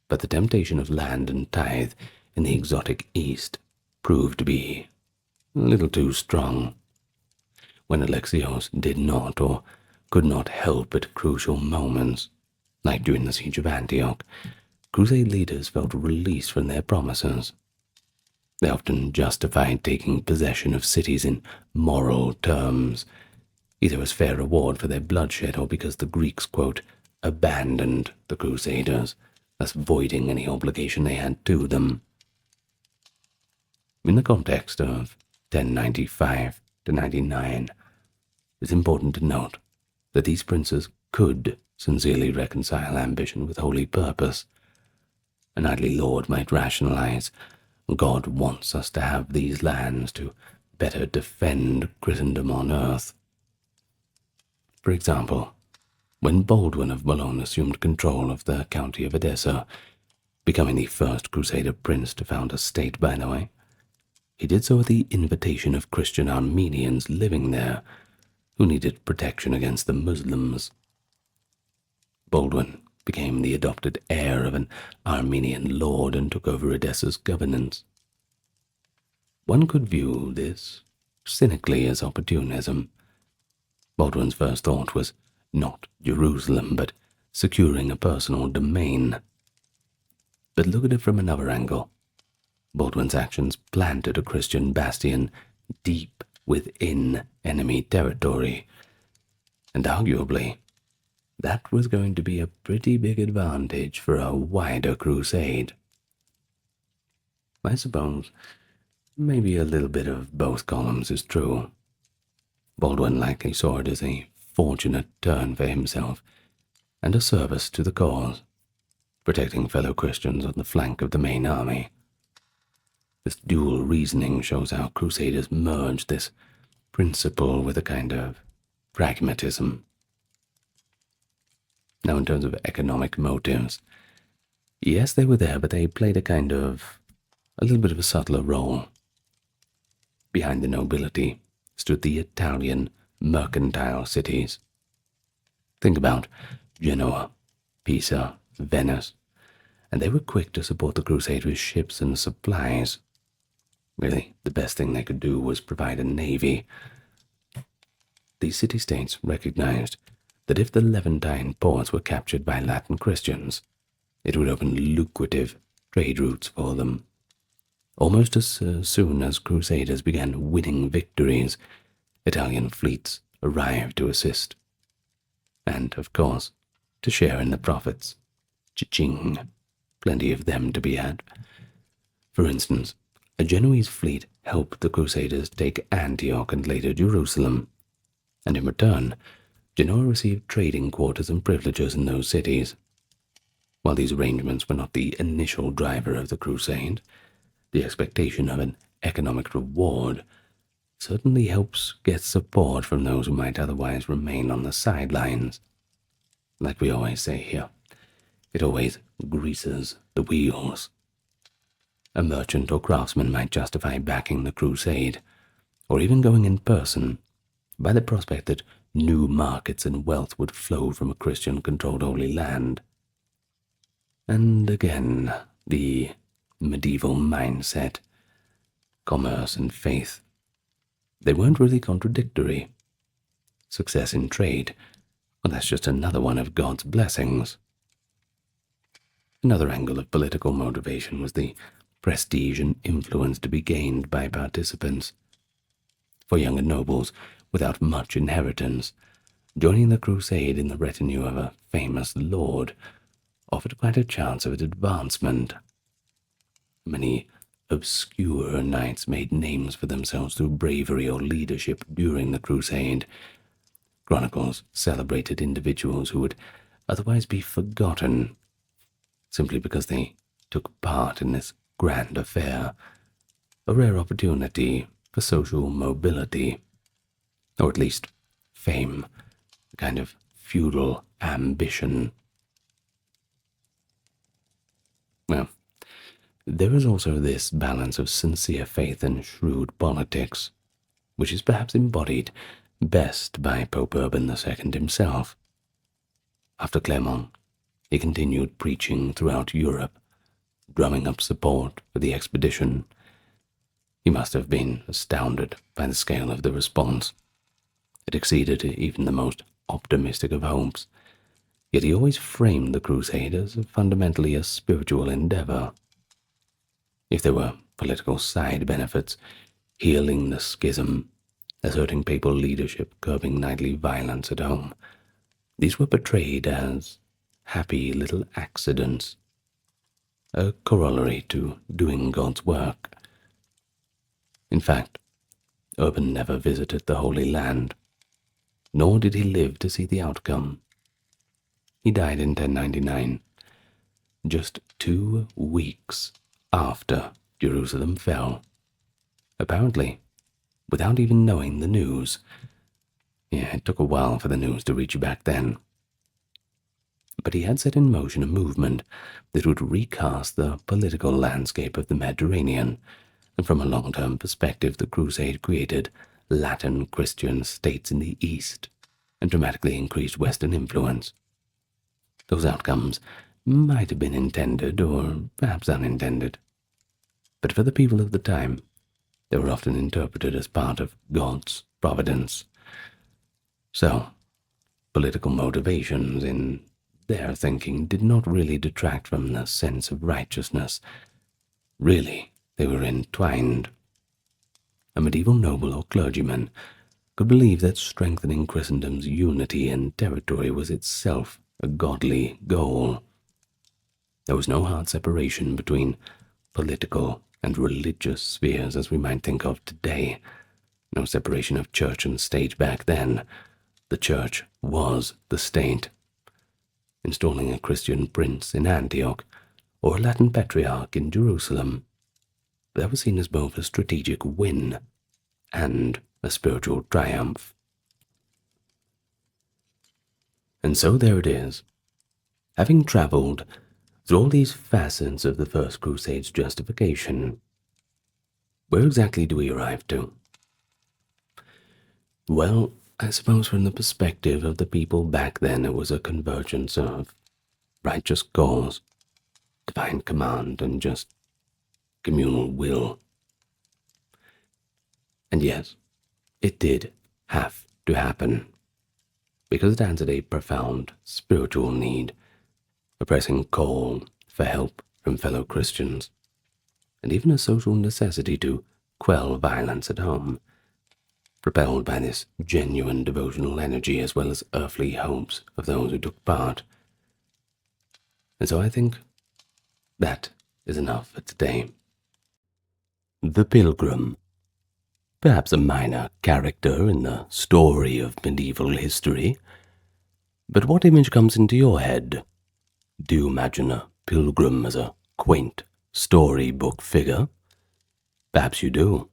But the temptation of land and tithe in the exotic East proved to be a little too strong. When Alexios did not or could not help at crucial moments, like during the siege of Antioch, Crusade leaders felt released from their promises. They often justified taking possession of cities in moral terms, either as fair reward for their bloodshed or because the Greeks, quote, abandoned the Crusaders, thus voiding any obligation they had to them. In the context of 1095 to 99, it's important to note that these princes could sincerely reconcile ambition with holy purpose. A knightly lord might rationalize, God wants us to have these lands to better defend Christendom on earth. For example, when Baldwin of Boulogne assumed control of the county of Edessa, becoming the first Crusader prince to found a state, by the way, he did so at the invitation of Christian Armenians living there, who needed protection against the Muslims. Baldwin became the adopted heir of an Armenian lord and took over Edessa's governance. One could view this cynically as opportunism. Baldwin's first thought was not Jerusalem, but securing a personal domain. But look at it from another angle. Baldwin's actions planted a Christian bastion deep within enemy territory, and arguably, that was going to be a pretty big advantage for a wider crusade. I suppose maybe a little bit of both columns is true. Baldwin likely saw it as a fortunate turn for himself and a service to the cause, protecting fellow Christians on the flank of the main army. This dual reasoning shows how Crusaders merged this principle with a kind of pragmatism. Now, in terms of economic motives, yes, they were there, but they played a little bit of a subtler role. Behind the nobility stood the Italian mercantile cities. Think about Genoa, Pisa, Venice, and they were quick to support the crusade with ships and supplies. Really, the best thing they could do was provide a navy. These city-states recognized that if the Levantine ports were captured by Latin Christians, it would open lucrative trade routes for them. Almost as soon as Crusaders began winning victories, Italian fleets arrived to assist. And, of course, to share in the profits. Cha-ching. Plenty of them to be had. For instance, a Genoese fleet helped the Crusaders take Antioch and later Jerusalem, and in return, Genoa received trading quarters and privileges in those cities. While these arrangements were not the initial driver of the crusade, the expectation of an economic reward certainly helps get support from those who might otherwise remain on the sidelines. Like we always say here, it always greases the wheels. A merchant or craftsman might justify backing the crusade, or even going in person, by the prospect that new markets and wealth would flow from a Christian-controlled Holy Land. And again, the medieval mindset, commerce and faith, they weren't really contradictory. Success in trade, well, that's just another one of God's blessings. Another angle of political motivation was the prestige and influence to be gained by participants. For younger nobles without much inheritance, joining the crusade in the retinue of a famous lord offered quite a chance of advancement. Many obscure knights made names for themselves through bravery or leadership during the Crusade. Chronicles celebrated individuals who would otherwise be forgotten simply because they took part in this grand affair, a rare opportunity for social mobility, or at least fame, a kind of feudal ambition. Well, there is also this balance of sincere faith and shrewd politics, which is perhaps embodied best by Pope Urban II himself. After Clermont, he continued preaching throughout Europe, drumming up support for the expedition. He must have been astounded by the scale of the response. It exceeded even the most optimistic of hopes, yet he always framed the crusade as fundamentally a spiritual endeavor. If there were political side benefits, healing the schism, asserting papal leadership, curbing knightly violence at home, these were portrayed as happy little accidents, a corollary to doing God's work. In fact, Urban never visited the Holy Land, nor did he live to see the outcome. He died in 1099, just 2 weeks after Jerusalem fell, apparently without even knowing the news. Yeah, it took a while for the news to reach you back then. But he had set in motion a movement that would recast the political landscape of the Mediterranean, and from a long-term perspective, the Crusade created Latin Christian states in the East and dramatically increased Western influence. Those outcomes might have been intended or perhaps unintended, but for the people of the time, they were often interpreted as part of God's providence. So, political motivations in their thinking did not really detract from the sense of righteousness. Really, they were entwined. A medieval noble or clergyman could believe that strengthening Christendom's unity and territory was itself a godly goal. There was no hard separation between political and religious spheres as we might think of today. No separation of church and state back then. The church was the state. Installing a Christian prince in Antioch or a Latin patriarch in Jerusalem, that was seen as both a strategic win and a spiritual triumph. And so there it is. Having traveled through all these facets of the First Crusade's justification, where exactly do we arrive to? Well, I suppose from the perspective of the people back then, it was a convergence of righteous cause, divine command, and just communal will. And yes, it did have to happen, because it answered a profound spiritual need, a pressing call for help from fellow Christians, and even a social necessity to quell violence at home, propelled by this genuine devotional energy as well as earthly hopes of those who took part. And so I think that is enough for today. The Pilgrim. Perhaps a minor character in the story of medieval history, but what image comes into your head? Do you imagine a pilgrim as a quaint storybook figure? Perhaps you do.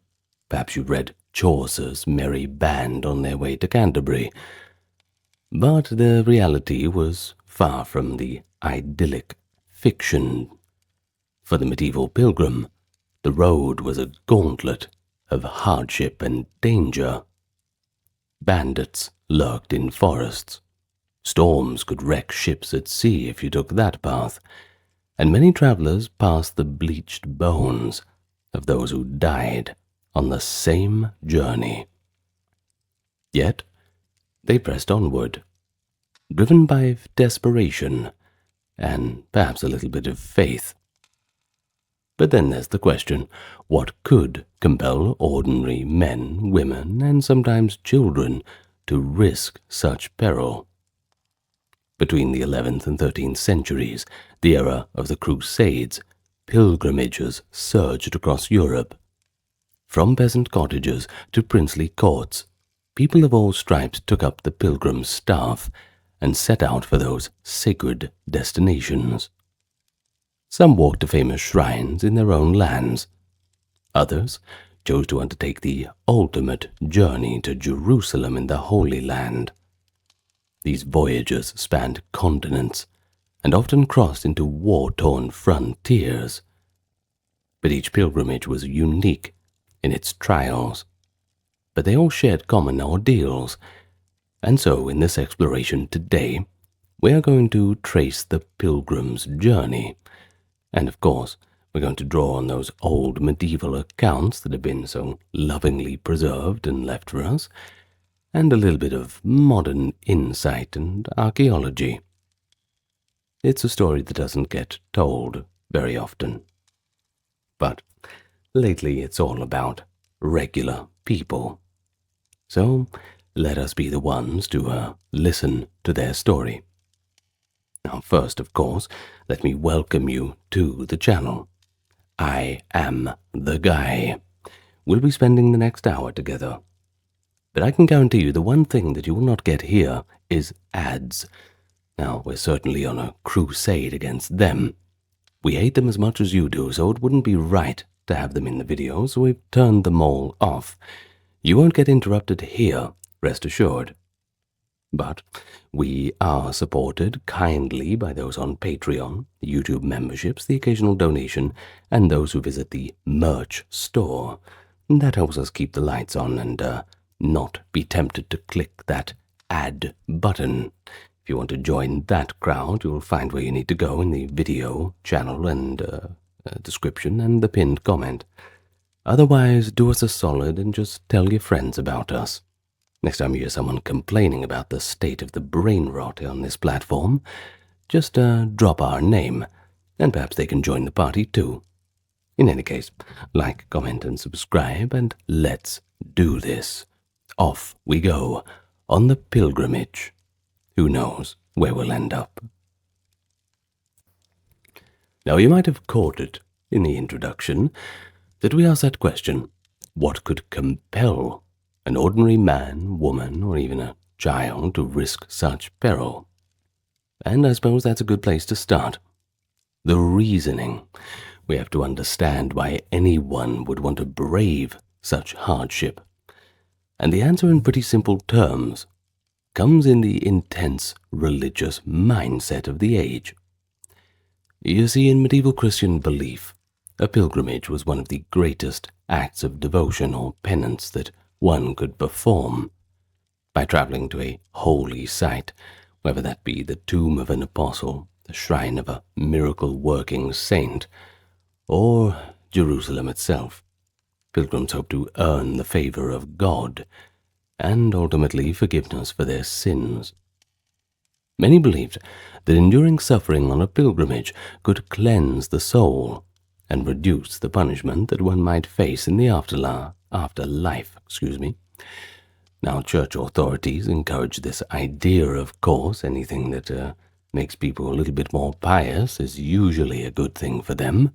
Perhaps you've read Chaucer's merry band on their way to Canterbury. But the reality was far from the idyllic fiction. For the medieval pilgrim, the road was a gauntlet of hardship and danger. Bandits lurked in forests. Storms could wreck ships at sea if you took that path, and many travelers passed the bleached bones of those who died on the same journey. Yet they pressed onward, driven by desperation and perhaps a little bit of faith. But then there's the question, what could compel ordinary men, women, and sometimes children to risk such peril? Between the 11th and 13th centuries, the era of the Crusades, pilgrimages surged across Europe. From peasant cottages to princely courts, people of all stripes took up the pilgrim's staff and set out for those sacred destinations. Some walked to famous shrines in their own lands. Others chose to undertake the ultimate journey to Jerusalem in the Holy Land. These voyages spanned continents and often crossed into war-torn frontiers. But each pilgrimage was unique in its trials. But they all shared common ordeals, and so in this exploration today, we are going to trace the pilgrim's journey. And of course, we're going to draw on those old medieval accounts that have been so lovingly preserved and left for us, and a little bit of modern insight and archaeology. It's a story that doesn't get told very often. But lately it's all about regular people. So let us be the ones to listen to their story. Now first, of course, let me welcome you to the channel. I am the guy. We'll be spending the next hour together. But I can guarantee you the one thing that you will not get here is ads. Now, we're certainly on a crusade against them. We hate them as much as you do, so it wouldn't be right to have them in the video, so we've turned them all off. You won't get interrupted here, rest assured. But we are supported kindly by those on Patreon, YouTube memberships, the occasional donation, and those who visit the merch store. That helps us keep the lights on and not be tempted to click that add button. If you want to join that crowd, you'll find where you need to go in the video, channel, and description, and the pinned comment. Otherwise, do us a solid and just tell your friends about us. Next time you hear someone complaining about the state of the brain rot on this platform, just drop our name, and perhaps they can join the party too. In any case, like, comment, and subscribe, and let's do this. Off we go on the pilgrimage. Who knows where we'll end up? Now, you might have caught it in the introduction that we asked that question, what could compel an ordinary man, woman, or even a child to risk such peril? And I suppose that's a good place to start. The reasoning. We have to understand why anyone would want to brave such hardship. And the answer in pretty simple terms comes in the intense religious mindset of the age. You see, in medieval Christian belief, a pilgrimage was one of the greatest acts of devotion or penance that one could perform. By traveling to a holy site, whether that be the tomb of an apostle, the shrine of a miracle-working saint, or Jerusalem itself, pilgrims hoped to earn the favor of God and ultimately forgiveness for their sins. Many believed that enduring suffering on a pilgrimage could cleanse the soul and reduce the punishment that one might face in the afterlife. Now, church authorities encourage this idea, of course. Anything that makes people a little bit more pious is usually a good thing for them.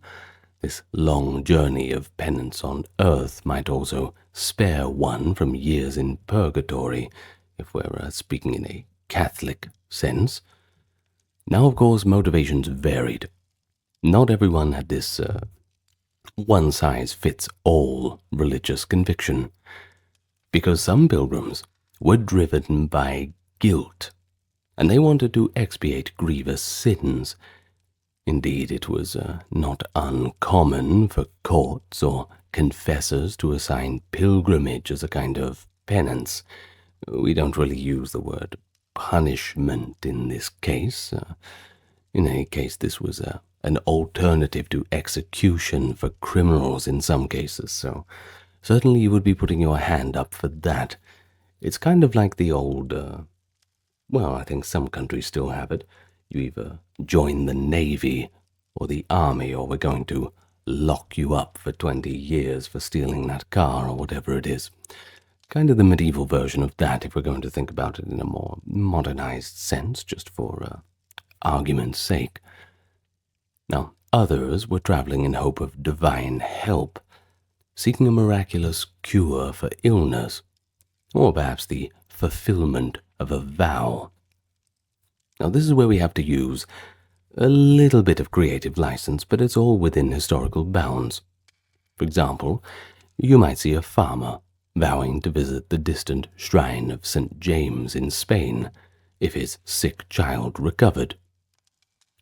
This long journey of penance on earth might also spare one from years in purgatory, if we're speaking in a Catholic sense. Now, of course, motivations varied. Not everyone had this one-size-fits-all religious conviction, because some pilgrims were driven by guilt, and they wanted to expiate grievous sins. Indeed, it was not uncommon for courts or confessors to assign pilgrimage as a kind of penance. We don't really use the word punishment in this case. In any case, this was an alternative to execution for criminals in some cases, so certainly you would be putting your hand up for that. It's kind of like the old, well, I think some countries still have it. You either join the Navy or the Army, or we're going to lock you up for 20 years for stealing that car or whatever it is. Kind of the medieval version of that, if we're going to think about it in a more modernized sense, just for argument's sake. Now, others were traveling in hope of divine help, seeking a miraculous cure for illness, or perhaps the fulfillment of a vow. Now, this is where we have to use a little bit of creative license, but it's all within historical bounds. For example, you might see a farmer vowing to visit the distant shrine of St. James in Spain if his sick child recovered.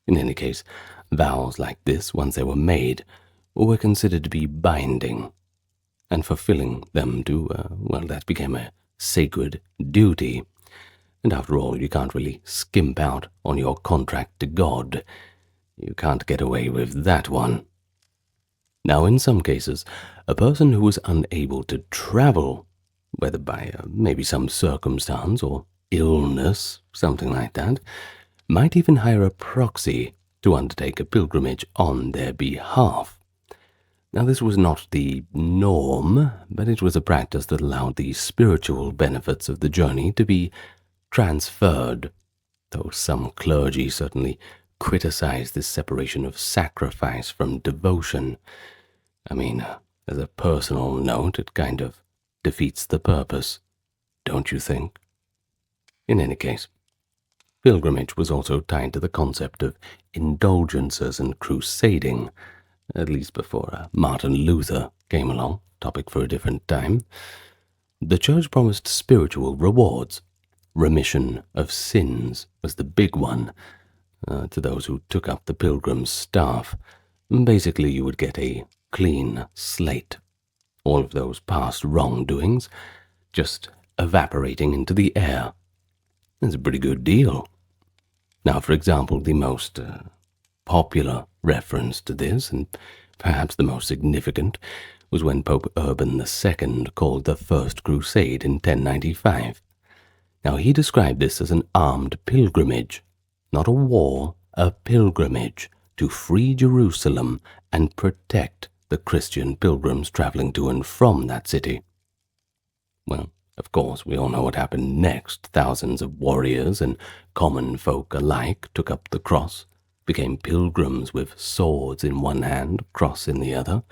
In any case, vows like this, once they were made, were considered to be binding, and fulfilling them that became a sacred duty. And after all, you can't really skimp out on your contract to God. You can't get away with that one. Now, in some cases, a person who was unable to travel, whether by maybe some circumstance or illness, something like that, might even hire a proxy to undertake a pilgrimage on their behalf. Now, this was not the norm, but it was a practice that allowed the spiritual benefits of the journey to be transferred, though some clergy certainly criticized this separation of sacrifice from devotion. I mean, as a personal note, it kind of defeats the purpose, don't you think? In any case, pilgrimage was also tied to the concept of indulgences and crusading, at least before Martin Luther came along, topic for a different time. The church promised spiritual rewards. Remission of sins was the big one to those who took up the pilgrim's staff. Basically, you would get a clean slate. All of those past wrongdoings just evaporating into the air. That's a pretty good deal. Now, for example, the most popular reference to this, and perhaps the most significant, was when Pope Urban II called the First Crusade in 1095. Now, he described this as an armed pilgrimage, not a war, a pilgrimage to free Jerusalem and protect the Christian pilgrims traveling to and from that city. Well, of course, we all know what happened next. Thousands of warriors and common folk alike took up the cross, became pilgrims with swords in one hand, cross in the other,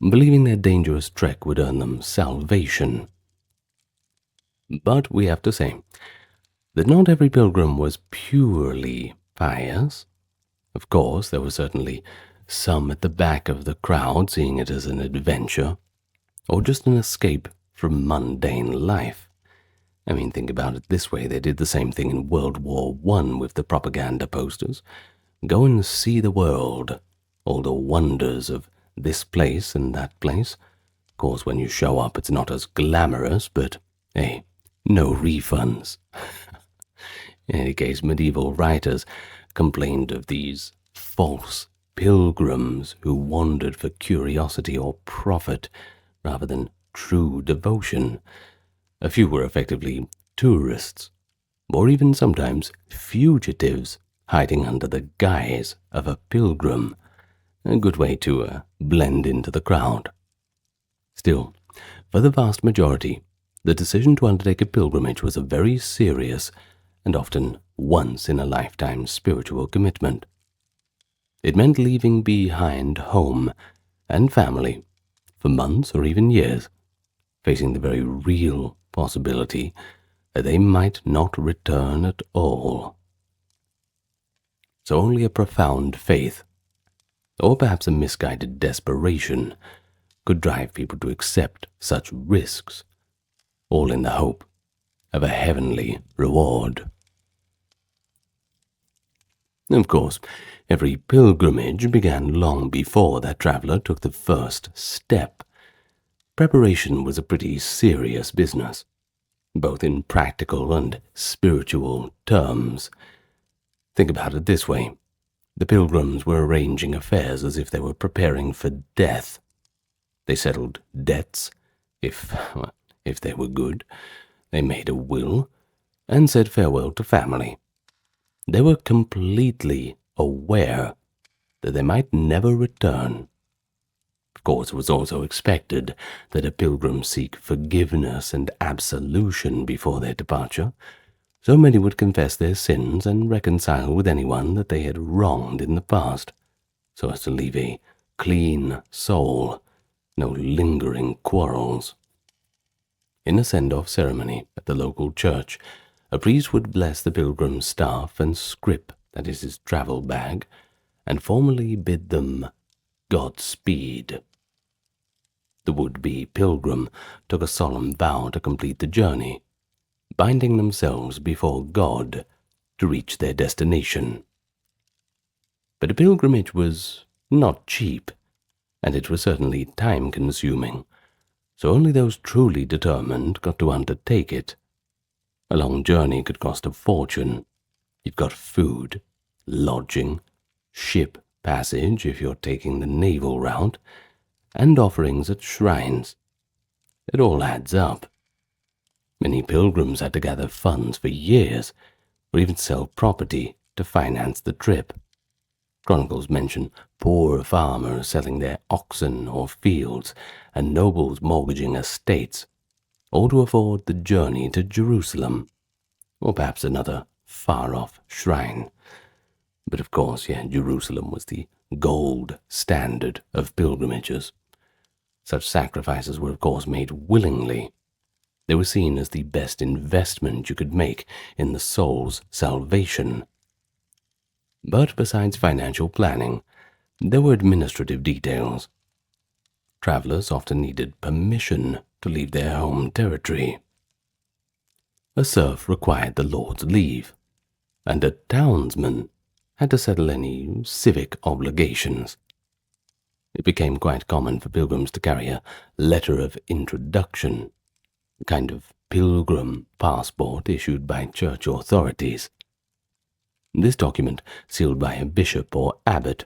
believing their dangerous trek would earn them salvation. But we have to say that not every pilgrim was purely pious. Of course, there were certainly some at the back of the crowd seeing it as an adventure, or just an escape from mundane life. I mean, think about it this way. They did the same thing in World War I with the propaganda posters. Go and see the world, all the wonders of this place and that place. Of course, when you show up, it's not as glamorous, but hey, no refunds. In any case, medieval writers complained of these false pilgrims who wandered for curiosity or profit rather than true devotion. A few were effectively tourists, or even sometimes fugitives hiding under the guise of a pilgrim. A good way to blend into the crowd. Still, for the vast majority, the decision to undertake a pilgrimage was a very serious and often once-in-a-lifetime spiritual commitment. It meant leaving behind home and family for months or even years, facing the very real possibility that they might not return at all. So only a profound faith, or perhaps a misguided desperation, could drive people to accept such risks, all in the hope of a heavenly reward. Of course, every pilgrimage began long before that traveler took the first step. Preparation was a pretty serious business, both in practical and spiritual terms. Think about it this way. The pilgrims were arranging affairs as if they were preparing for death. They settled debts, if they were good. They made a will and said farewell to family. They were completely aware that they might never return. Of course, it was also expected that a pilgrim seek forgiveness and absolution before their departure. So many would confess their sins and reconcile with anyone that they had wronged in the past. so as to leave a clean soul, no lingering quarrels. In a send-off ceremony at the local church, a priest would bless the pilgrim's staff and scrip, that is his travel bag, and formally bid them Godspeed. The would-be pilgrim took a solemn vow to complete the journey, binding themselves before God to reach their destination. But a pilgrimage was not cheap, and it was certainly time-consuming, so only those truly determined got to undertake it. A long journey could cost a fortune. You've got food, lodging, ship passage if you're taking the naval route, and offerings at shrines. It all adds up. Many pilgrims had to gather funds for years, or even sell property to finance the trip. Chronicles mention poor farmers selling their oxen or fields, and nobles mortgaging estates, all to afford the journey to Jerusalem, or perhaps another far-off shrine. But of course, Jerusalem was the gold standard of pilgrimages. Such sacrifices were of course made willingly. They were seen as the best investment you could make in the soul's salvation. But besides financial planning, there were administrative details. Travelers often needed permission to leave their home territory. A serf required the lord's leave, and a townsman had to settle any civic obligations. It became quite common for pilgrims to carry a letter of introduction, a kind of pilgrim passport issued by church authorities. This document, sealed by a bishop or abbot,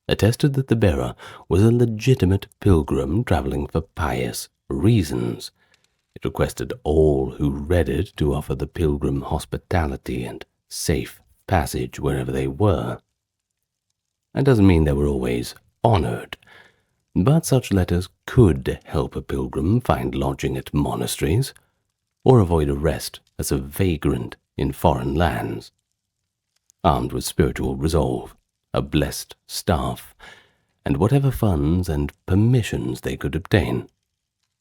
attested that the bearer was a legitimate pilgrim traveling for pious reasons. It requested all who read it to offer the pilgrim hospitality and safe passage wherever they were. That doesn't mean they were always honored, but such letters could help a pilgrim find lodging at monasteries, or avoid arrest as a vagrant in foreign lands. Armed with spiritual resolve, a blessed staff, and whatever funds and permissions they could obtain,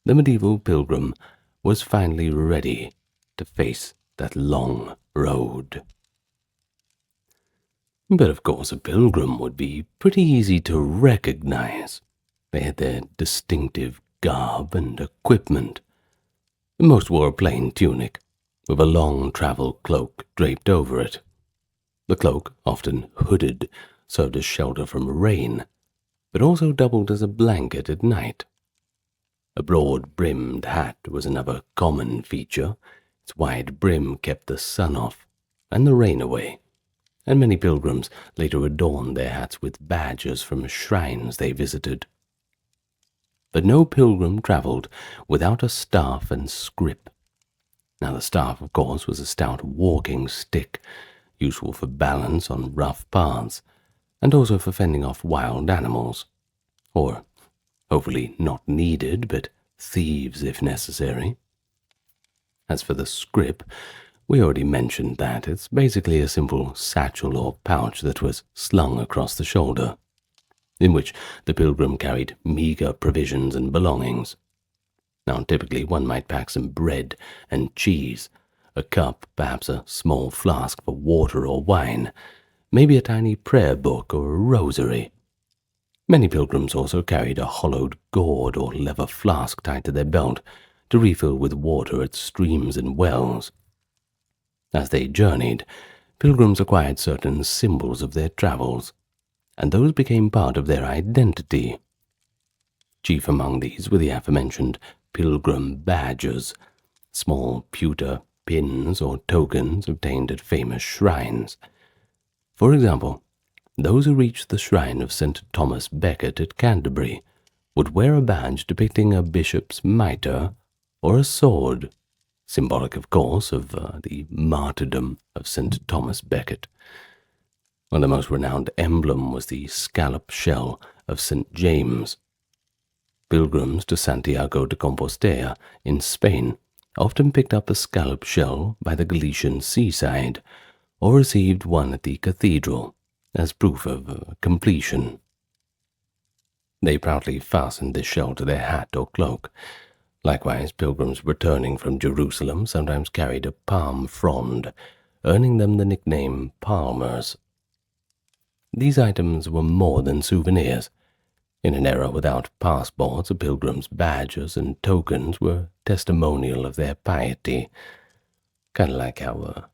the medieval pilgrim was finally ready to face that long road. But of course a pilgrim would be pretty easy to recognize. They had their distinctive garb and equipment. Most wore a plain tunic, with a long travel cloak draped over it. The cloak, often hooded, served as shelter from rain, but also doubled as a blanket at night. A broad-brimmed hat was another common feature. Its wide brim kept the sun off and the rain away, and many pilgrims later adorned their hats with badges from shrines they visited. But no pilgrim travelled without a staff and scrip. Now the staff, of course, was a stout walking stick, useful for balance on rough paths, and also for fending off wild animals, or hopefully not needed, but thieves if necessary. As for the scrip, we already mentioned that. It's basically a simple satchel or pouch that was slung across the shoulder, in which the pilgrim carried meager provisions and belongings. Now typically one might pack some bread and cheese, a cup, perhaps a small flask for water or wine, maybe a tiny prayer book or a rosary. Many pilgrims also carried a hollowed gourd or leather flask tied to their belt to refill with water at streams and wells. As they journeyed, pilgrims acquired certain symbols of their travels, and those became part of their identity. Chief among these were the aforementioned pilgrim badges, small pewter pins or tokens obtained at famous shrines. For example, those who reached the shrine of St. Thomas Becket at Canterbury would wear a badge depicting a bishop's mitre or a sword, symbolic, of course, of the martyrdom of St. Thomas Becket. Well, the most renowned emblem was the scallop shell of St. James. Pilgrims to Santiago de Compostela in Spain often picked up a scallop shell by the Galician seaside, or received one at the cathedral as proof of completion. They proudly fastened this shell to their hat or cloak. Likewise, pilgrims returning from Jerusalem sometimes carried a palm frond, earning them the nickname palmers. These items were more than souvenirs. In an era without passports, a pilgrim's badges and tokens were testimonial of their piety, kind of like how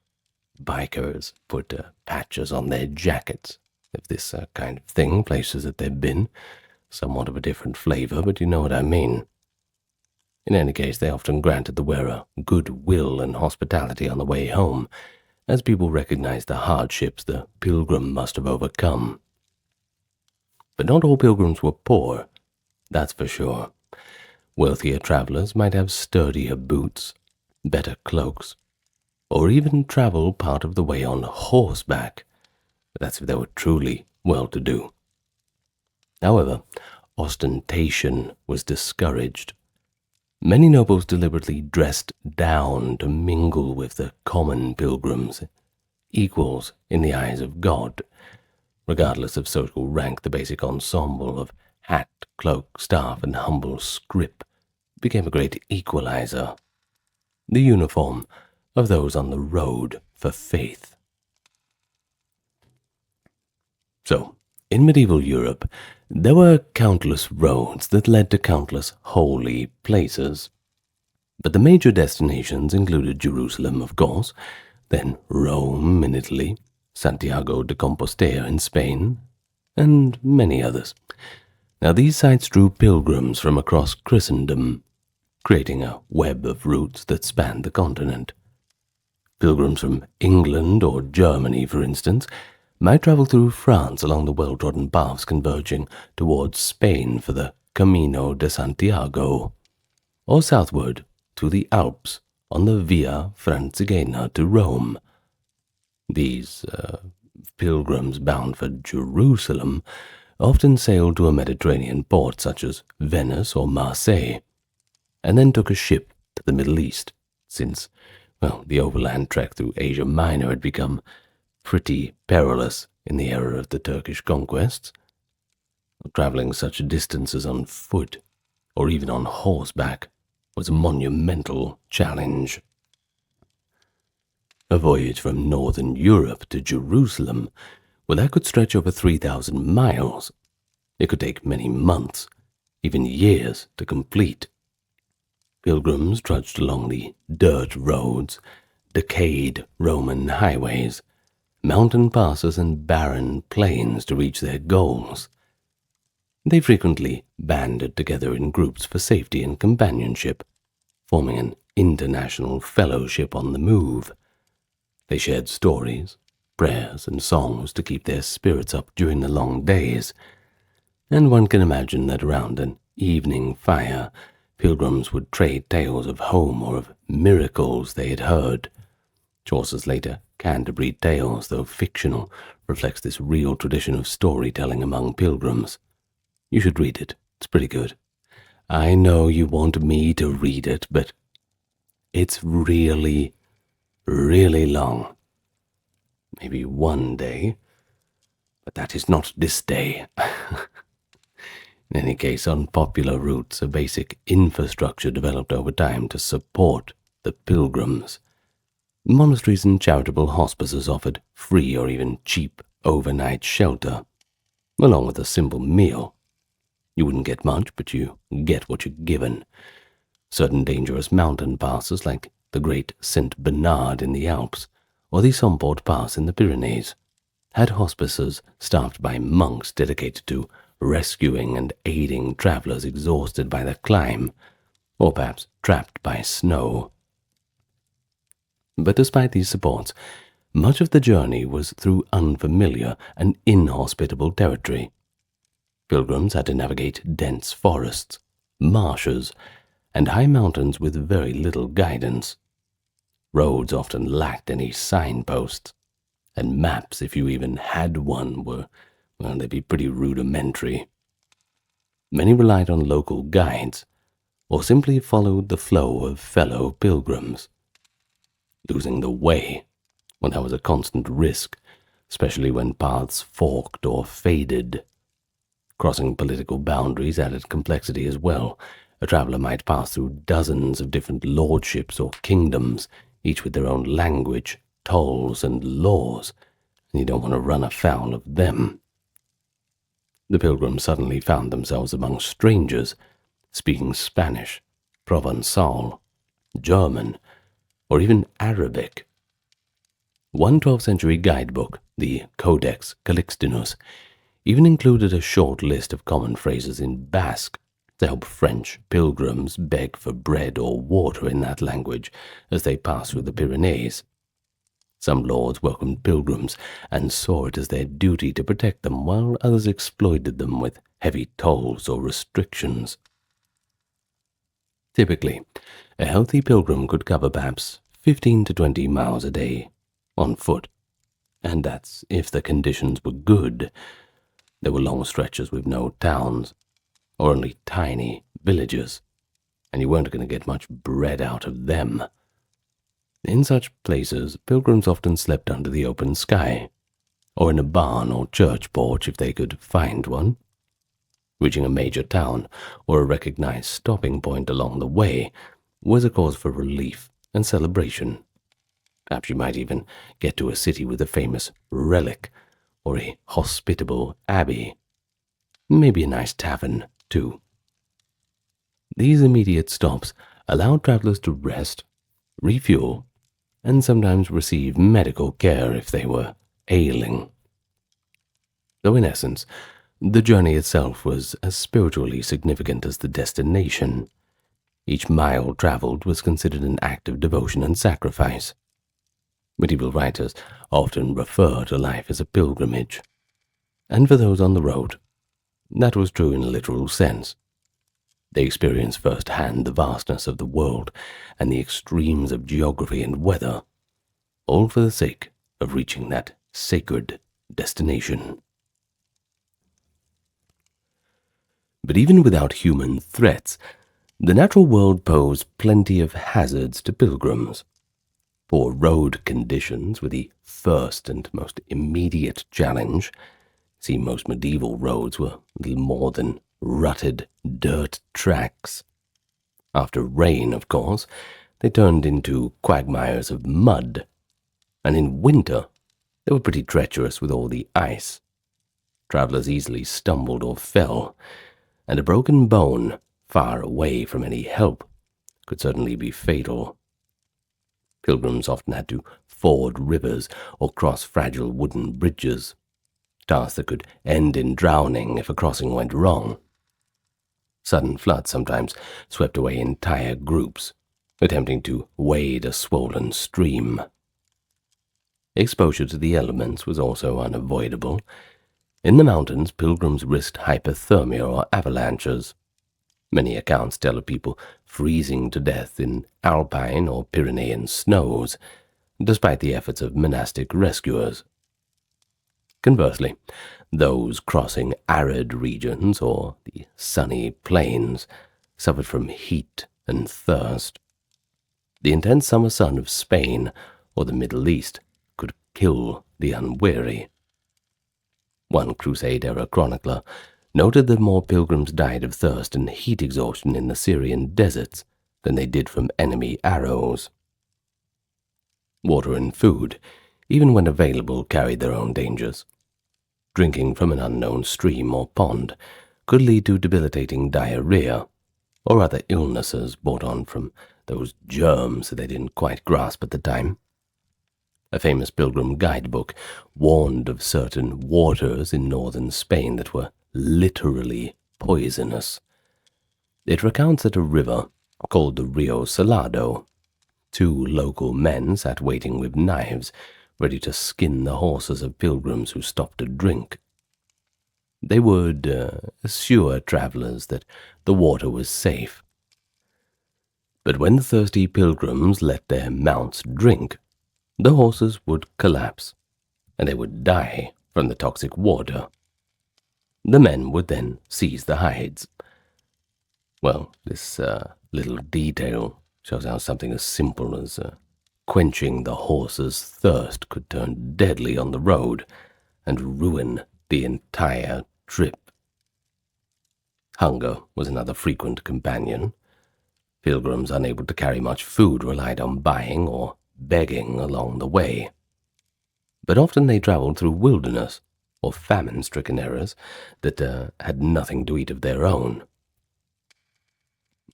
bikers put patches on their jackets, if this kind of thing, places that they've been. Somewhat of a different flavor, but you know what I mean. In any case, they often granted the wearer good will and hospitality on the way home, as people recognized the hardships the pilgrim must have overcome. But not all pilgrims were poor, that's for sure. Wealthier travelers might have sturdier boots, better cloaks, or even travel part of the way on horseback. But that's if they were truly well-to-do. However, ostentation was discouraged. Many nobles deliberately dressed down to mingle with the common pilgrims, equals in the eyes of God. Regardless of social rank, the basic ensemble of hat, cloak, staff, and humble scrip became a great equalizer, the uniform of those on the road for faith. So, in medieval Europe, there were countless roads that led to countless holy places. But the major destinations included Jerusalem, of course, then Rome in Italy, Santiago de Compostela in Spain, and many others. Now these sites drew pilgrims from across Christendom, creating a web of routes that spanned the continent. Pilgrims from England or Germany, for instance, might travel through France along the well-trodden paths converging towards Spain for the Camino de Santiago, or southward to the Alps on the Via Francigena to Rome. These pilgrims bound for Jerusalem often sailed to a Mediterranean port such as Venice or Marseille, and then took a ship to the Middle East, since, well, the overland trek through Asia Minor had become pretty perilous in the era of the Turkish conquests. Traveling such distances on foot, or even on horseback, was a monumental challenge. A voyage from northern Europe to Jerusalem, well, that could stretch over 3,000 miles. It could take many months, even years, to complete. Pilgrims trudged along the dirt roads, decayed Roman highways, mountain passes, and barren plains to reach their goals. They frequently banded together in groups for safety and companionship, forming an international fellowship on the move. They shared stories, prayers, and songs to keep their spirits up during the long days, and one can imagine that around an evening fire, pilgrims would trade tales of home or of miracles they had heard. Chaucer's later Canterbury Tales, though fictional, reflects this real tradition of storytelling among pilgrims. You should read it. It's pretty good. I know you want me to read it, but it's really, really long. Maybe one day, but that is not this day. In any case, on popular routes, a basic infrastructure developed over time to support the pilgrims. Monasteries and charitable hospices offered free or even cheap overnight shelter, along with a simple meal. You wouldn't get much, but you get what you're given. Certain dangerous mountain passes, like the Great St. Bernard in the Alps, or the Somport Pass in the Pyrenees, had hospices staffed by monks dedicated to rescuing and aiding travelers exhausted by the climb, or perhaps trapped by snow. But despite these supports, much of the journey was through unfamiliar and inhospitable territory. Pilgrims had to navigate dense forests, marshes, and high mountains with very little guidance. Roads often lacked any signposts, and maps, if you even had one, they'd be pretty rudimentary. Many relied on local guides, or simply followed the flow of fellow pilgrims. Losing the way, well, that was a constant risk, especially when paths forked or faded. Crossing political boundaries added complexity as well. A traveler might pass through dozens of different lordships or kingdoms, each with their own language, tolls, and laws, and you don't want to run afoul of them. The pilgrims suddenly found themselves among strangers, speaking Spanish, Provençal, German, or even Arabic. One 12th century guidebook, the Codex Calixtinus, even included a short list of common phrases in Basque to help French pilgrims beg for bread or water in that language as they passed through the Pyrenees. Some lords welcomed pilgrims and saw it as their duty to protect them, while others exploited them with heavy tolls or restrictions. Typically, a healthy pilgrim could cover perhaps 15 to 20 miles a day on foot, and that's if the conditions were good. There were long stretches with no towns, or only tiny villages, and you weren't going to get much bread out of them. In such places, pilgrims often slept under the open sky, or in a barn or church porch if they could find one. Reaching a major town or a recognized stopping point along the way was a cause for relief and celebration. Perhaps you might even get to a city with a famous relic or a hospitable abbey. Maybe a nice tavern, too. These immediate stops allowed travelers to rest, refuel, and sometimes receive medical care if they were ailing. Though in essence, the journey itself was as spiritually significant as the destination. Each mile traveled was considered an act of devotion and sacrifice. Medieval writers often refer to life as a pilgrimage. And for those on the road, that was true in a literal sense. They experienced firsthand the vastness of the world and the extremes of geography and weather, all for the sake of reaching that sacred destination. But even without human threats, the natural world posed plenty of hazards to pilgrims. Poor road conditions were the first and most immediate challenge. See, most medieval roads were little more than rutted dirt tracks. After rain, of course, they turned into quagmires of mud, and in winter they were pretty treacherous with all the ice. Travelers easily stumbled or fell, and a broken bone, far away from any help, could certainly be fatal. Pilgrims often had to ford rivers or cross fragile wooden bridges, tasks that could end in drowning if a crossing went wrong. Sudden floods sometimes swept away entire groups, attempting to wade a swollen stream. Exposure to the elements was also unavoidable. In the mountains, pilgrims risked hypothermia or avalanches. Many accounts tell of people freezing to death in alpine or Pyrenean snows, despite the efforts of monastic rescuers. Conversely, those crossing arid regions or the sunny plains suffered from heat and thirst. The intense summer sun of Spain or the Middle East could kill the unwary. One Crusade-era chronicler noted that more pilgrims died of thirst and heat exhaustion in the Syrian deserts than they did from enemy arrows. Water and food, even when available, carried their own dangers. Drinking from an unknown stream or pond could lead to debilitating diarrhea or other illnesses brought on from those germs that they didn't quite grasp at the time. A famous pilgrim guidebook warned of certain waters in northern Spain that were literally poisonous. It recounts that a river called the Rio Salado, 2 local men sat waiting with knives, ready to skin the horses of pilgrims who stopped to drink. They would assure travelers that the water was safe. But when the thirsty pilgrims let their mounts drink, the horses would collapse, and they would die from the toxic water. The men would then seize the hides. Well, this little detail shows how something as simple as quenching the horse's thirst could turn deadly on the road and ruin the entire trip. Hunger was another frequent companion. Pilgrims unable to carry much food relied on buying or begging along the way. But often they traveled through wilderness or famine-stricken areas that had nothing to eat of their own.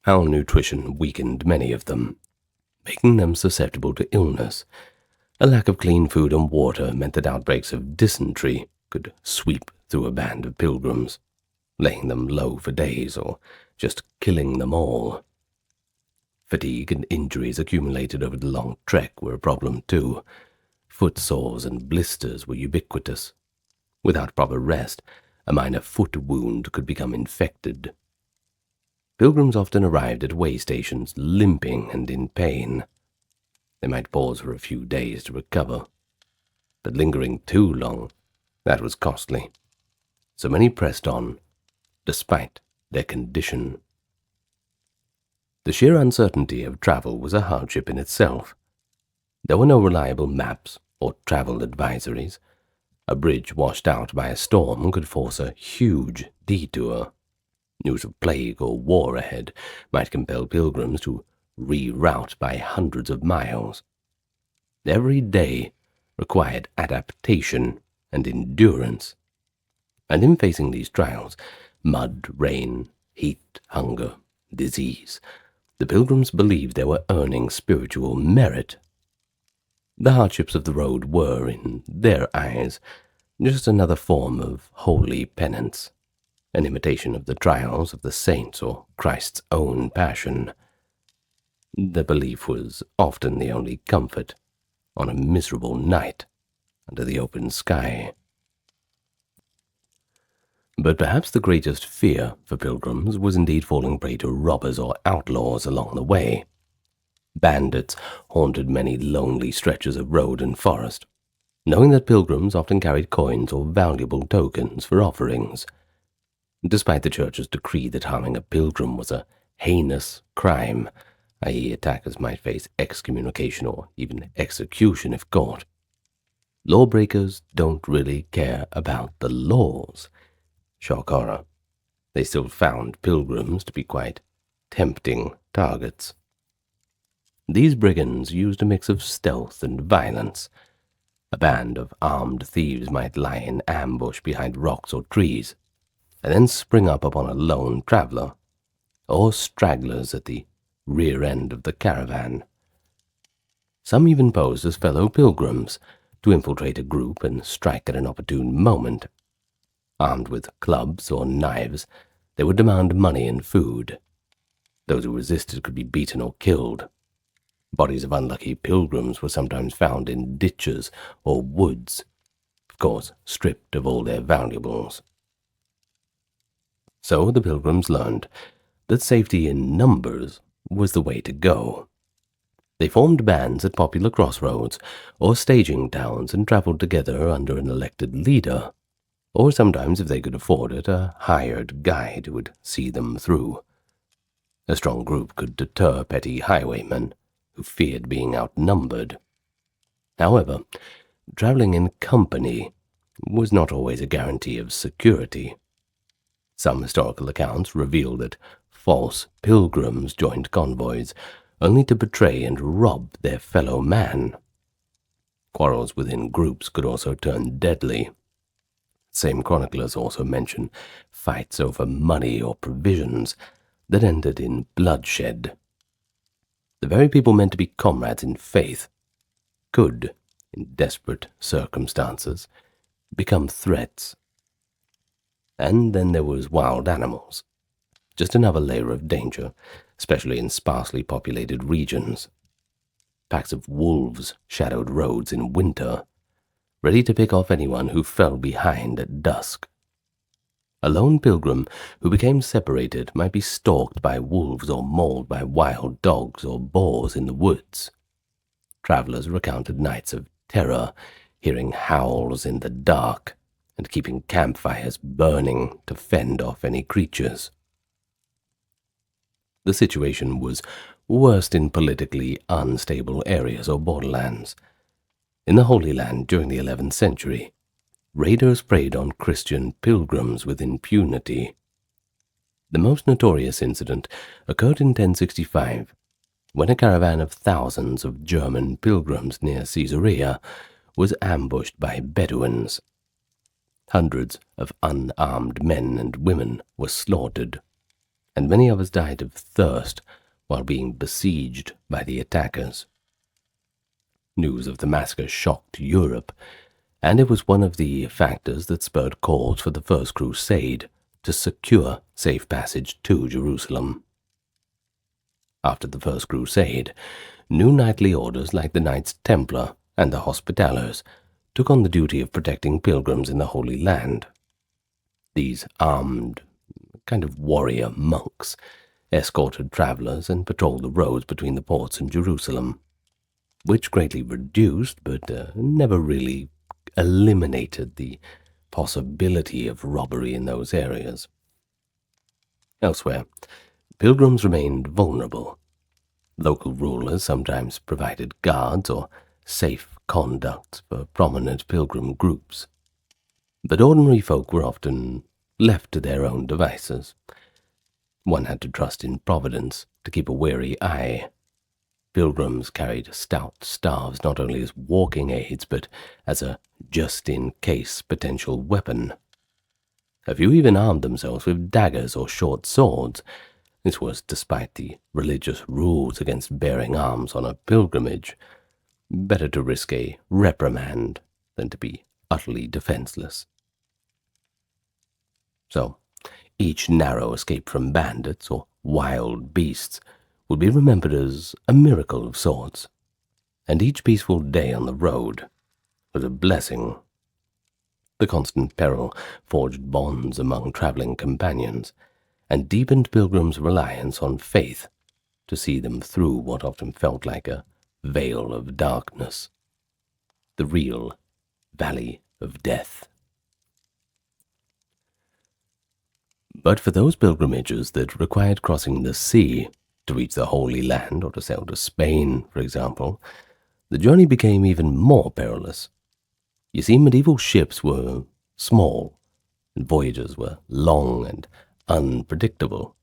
Malnutrition weakened many of them, making them susceptible to illness. A lack of clean food and water meant that outbreaks of dysentery could sweep through a band of pilgrims, laying them low for days or just killing them all. Fatigue and injuries accumulated over the long trek were a problem too. Foot sores and blisters were ubiquitous. Without proper rest, a minor foot wound could become infected. Pilgrims often arrived at way stations limping and in pain. They might pause for a few days to recover, but lingering too long, that was costly. So many pressed on, despite their condition. The sheer uncertainty of travel was a hardship in itself. There were no reliable maps or travel advisories. A bridge washed out by a storm could force a huge detour. News of plague or war ahead might compel pilgrims to reroute by hundreds of miles. Every day required adaptation and endurance. And in facing these trials, mud, rain, heat, hunger, disease, the pilgrims believed they were earning spiritual merit. The hardships of the road were, in their eyes, just another form of holy penance, an imitation of the trials of the saints or Christ's own passion. The belief was often the only comfort on a miserable night under the open sky. But perhaps the greatest fear for pilgrims was indeed falling prey to robbers or outlaws along the way. Bandits haunted many lonely stretches of road and forest, knowing that pilgrims often carried coins or valuable tokens for offerings. Despite the church's decree that harming a pilgrim was a heinous crime, i.e. attackers might face excommunication or even execution if caught, lawbreakers don't really care about the laws. Shock horror. They still found pilgrims to be quite tempting targets. These brigands used a mix of stealth and violence. A band of armed thieves might lie in ambush behind rocks or trees, and then spring up upon a lone traveler, or stragglers at the rear end of the caravan. Some even posed as fellow pilgrims to infiltrate a group and strike at an opportune moment. Armed with clubs or knives, they would demand money and food. Those who resisted could be beaten or killed. Bodies of unlucky pilgrims were sometimes found in ditches or woods, of course stripped of all their valuables. So the pilgrims learned that safety in numbers was the way to go. They formed bands at popular crossroads or staging towns and traveled together under an elected leader, or sometimes, if they could afford it, a hired guide who would see them through. A strong group could deter petty highwaymen who feared being outnumbered. However, traveling in company was not always a guarantee of security. Some historical accounts reveal that false pilgrims joined convoys only to betray and rob their fellow man. Quarrels within groups could also turn deadly. Same chroniclers also mention fights over money or provisions that ended in bloodshed. The very people meant to be comrades in faith could, in desperate circumstances, become threats. And then there was wild animals, just another layer of danger, especially in sparsely populated regions. Packs of wolves shadowed roads in winter, ready to pick off anyone who fell behind at dusk. A lone pilgrim who became separated might be stalked by wolves or mauled by wild dogs or boars in the woods. Travelers recounted nights of terror, hearing howls in the dark and keeping campfires burning to fend off any creatures. The situation was worst in politically unstable areas or borderlands. In the Holy Land during the 11th century, raiders preyed on Christian pilgrims with impunity. The most notorious incident occurred in 1065, when a caravan of thousands of German pilgrims near Caesarea was ambushed by Bedouins. Hundreds of unarmed men and women were slaughtered, and many others died of thirst while being besieged by the attackers. News of the massacre shocked Europe, and it was one of the factors that spurred calls for the First Crusade to secure safe passage to Jerusalem. After the First Crusade, new knightly orders like the Knights Templar and the Hospitallers took on the duty of protecting pilgrims in the Holy Land. These armed, kind of warrior monks escorted travelers and patrolled the roads between the ports and Jerusalem, which greatly reduced but never really eliminated the possibility of robbery in those areas. Elsewhere, pilgrims remained vulnerable. Local rulers sometimes provided guards or safe conduct for prominent pilgrim groups, but ordinary folk were often left to their own devices. One had to trust in Providence to keep a wary eye. Pilgrims carried stout staves not only as walking aids, but as a just-in-case potential weapon. A few even armed themselves with daggers or short swords. This was despite the religious rules against bearing arms on a pilgrimage. Better to risk a reprimand than to be utterly defenseless. So, each narrow escape from bandits or wild beasts would be remembered as a miracle of sorts, and each peaceful day on the road was a blessing. The constant peril forged bonds among traveling companions, and deepened pilgrims' reliance on faith to see them through what often felt like a veil of darkness, the real valley of death. But for those pilgrimages that required crossing the sea to reach the Holy Land or to sail to Spain, for example, the journey became even more perilous. You see, medieval ships were small, and voyages were long and unpredictable.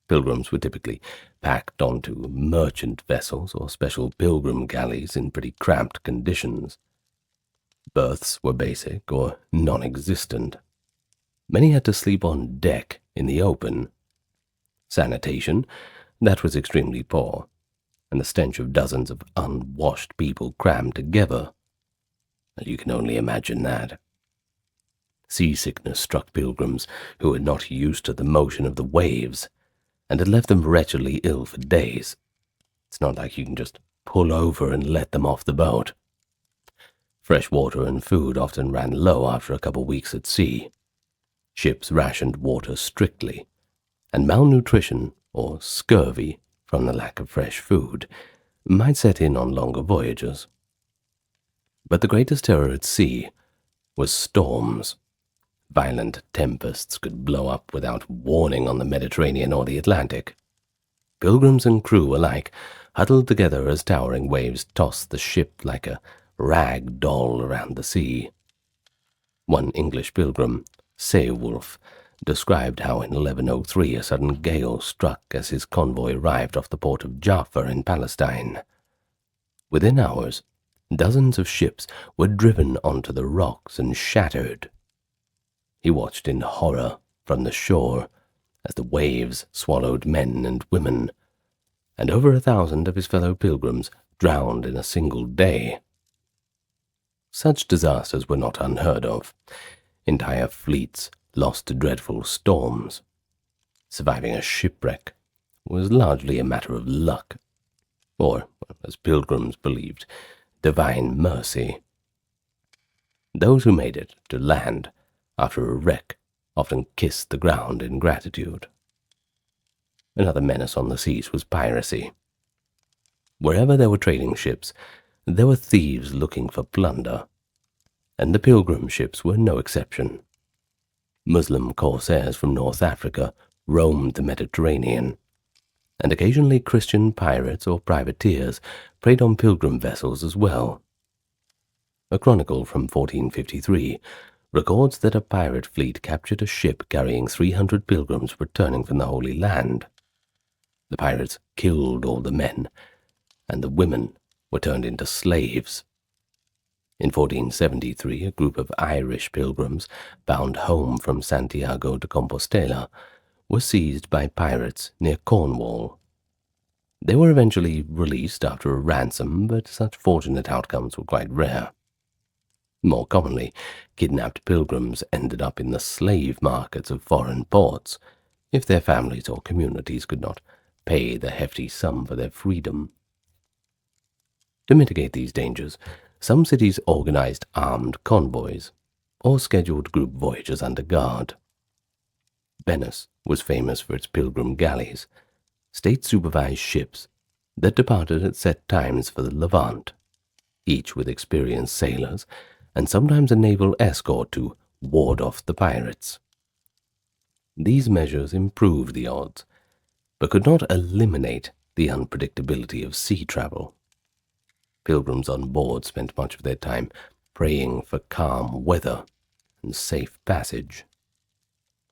Pilgrims were typically packed onto merchant vessels or special pilgrim galleys in pretty cramped conditions. Berths were basic or non-existent. Many had to sleep on deck in the open. Sanitation, that was extremely poor, and the stench of dozens of unwashed people crammed together. You can only imagine that. Seasickness struck pilgrims who were not used to the motion of the waves, and had left them wretchedly ill for days. It's not like you can just pull over and let them off the boat. Fresh water and food often ran low after a couple weeks at sea. Ships rationed water strictly, and malnutrition or scurvy from the lack of fresh food might set in on longer voyages. But the greatest terror at sea was storms. Violent tempests could blow up without warning on the Mediterranean or the Atlantic. Pilgrims and crew alike huddled together as towering waves tossed the ship like a rag doll around the sea. One English pilgrim, Ceolwulf, described how in 1103 a sudden gale struck as his convoy arrived off the port of Jaffa in Palestine. Within hours, dozens of ships were driven onto the rocks and shattered. He watched in horror from the shore as the waves swallowed men and women, and over 1,000 of his fellow pilgrims drowned in a single day. Such disasters were not unheard of. Entire fleets lost to dreadful storms. Surviving a shipwreck was largely a matter of luck, or, as pilgrims believed, divine mercy. Those who made it to land after a wreck often kissed the ground in gratitude. Another menace on the seas was piracy. Wherever there were trading ships, there were thieves looking for plunder, and the pilgrim ships were no exception. Muslim corsairs from North Africa roamed the Mediterranean, and occasionally Christian pirates or privateers preyed on pilgrim vessels as well. A chronicle from 1453 records that a pirate fleet captured a ship carrying 300 pilgrims returning from the Holy Land. The pirates killed all the men, and the women were turned into slaves. In 1473, a group of Irish pilgrims bound home from Santiago de Compostela were seized by pirates near Cornwall. They were eventually released after a ransom, but such fortunate outcomes were quite rare. More commonly, kidnapped pilgrims ended up in the slave markets of foreign ports, if their families or communities could not pay the hefty sum for their freedom. To mitigate these dangers, some cities organized armed convoys, or scheduled group voyages under guard. Venice was famous for its pilgrim galleys, state-supervised ships that departed at set times for the Levant, each with experienced sailors and sometimes a naval escort to ward off the pirates. These measures improved the odds, but could not eliminate the unpredictability of sea travel. Pilgrims on board spent much of their time praying for calm weather and safe passage.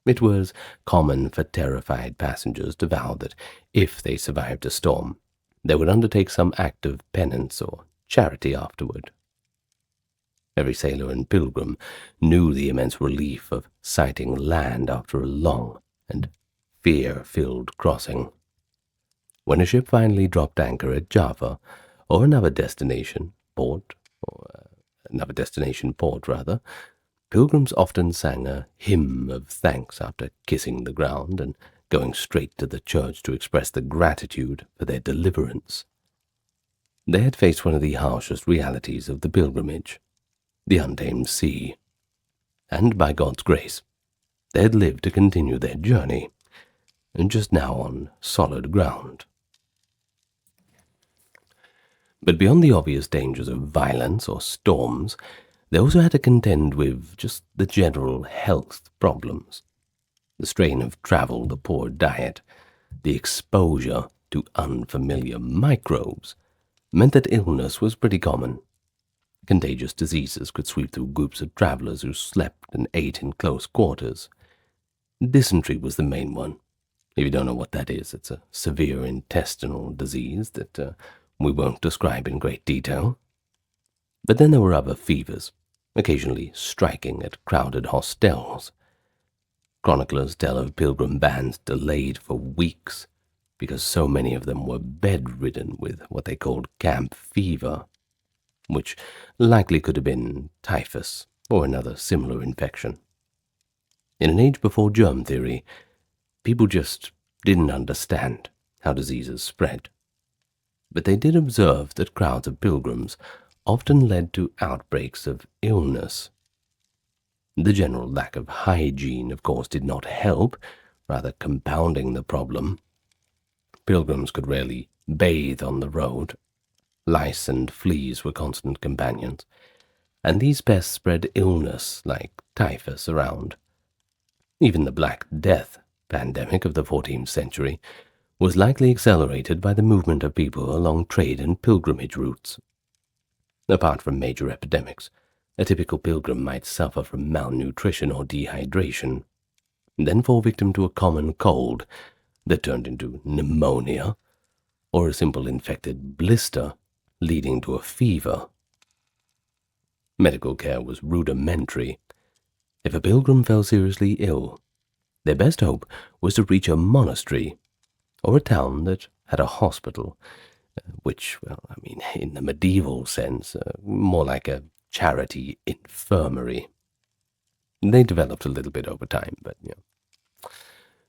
It was common for terrified passengers to vow that if they survived a storm, they would undertake some act of penance or charity afterward. Every sailor and pilgrim knew the immense relief of sighting land after a long and fear-filled crossing. When a ship finally dropped anchor at Java, or another destination port, pilgrims often sang a hymn of thanks after kissing the ground and going straight to the church to express the gratitude for their deliverance. They had faced one of the harshest realities of the pilgrimage, the untamed sea, and by God's grace, they had lived to continue their journey, and just now on solid ground. But beyond the obvious dangers of violence or storms, they also had to contend with just the general health problems. The strain of travel, the poor diet, the exposure to unfamiliar microbes meant that illness was pretty common. Contagious diseases could sweep through groups of travelers who slept and ate in close quarters. Dysentery was the main one. If you don't know what that is, it's a severe intestinal disease that we won't describe in great detail. But then there were other fevers, occasionally striking at crowded hostels. Chroniclers tell of pilgrim bands delayed for weeks because so many of them were bedridden with what they called camp fever, which likely could have been typhus or another similar infection. In an age before germ theory, people just didn't understand how diseases spread. But they did observe that crowds of pilgrims often led to outbreaks of illness. The general lack of hygiene, of course, did not help, rather compounding the problem. Pilgrims could rarely bathe on the road. Lice and fleas were constant companions, and these pests spread illness like typhus around. Even the Black Death pandemic of the 14th century was likely accelerated by the movement of people along trade and pilgrimage routes. Apart from major epidemics, a typical pilgrim might suffer from malnutrition or dehydration, then fall victim to a common cold that turned into pneumonia, or a simple infected blister leading to a fever. Medical care was rudimentary. If a pilgrim fell seriously ill, their best hope was to reach a monastery or a town that had a hospital, which, in the medieval sense, more like a charity infirmary. They developed a little bit over time, but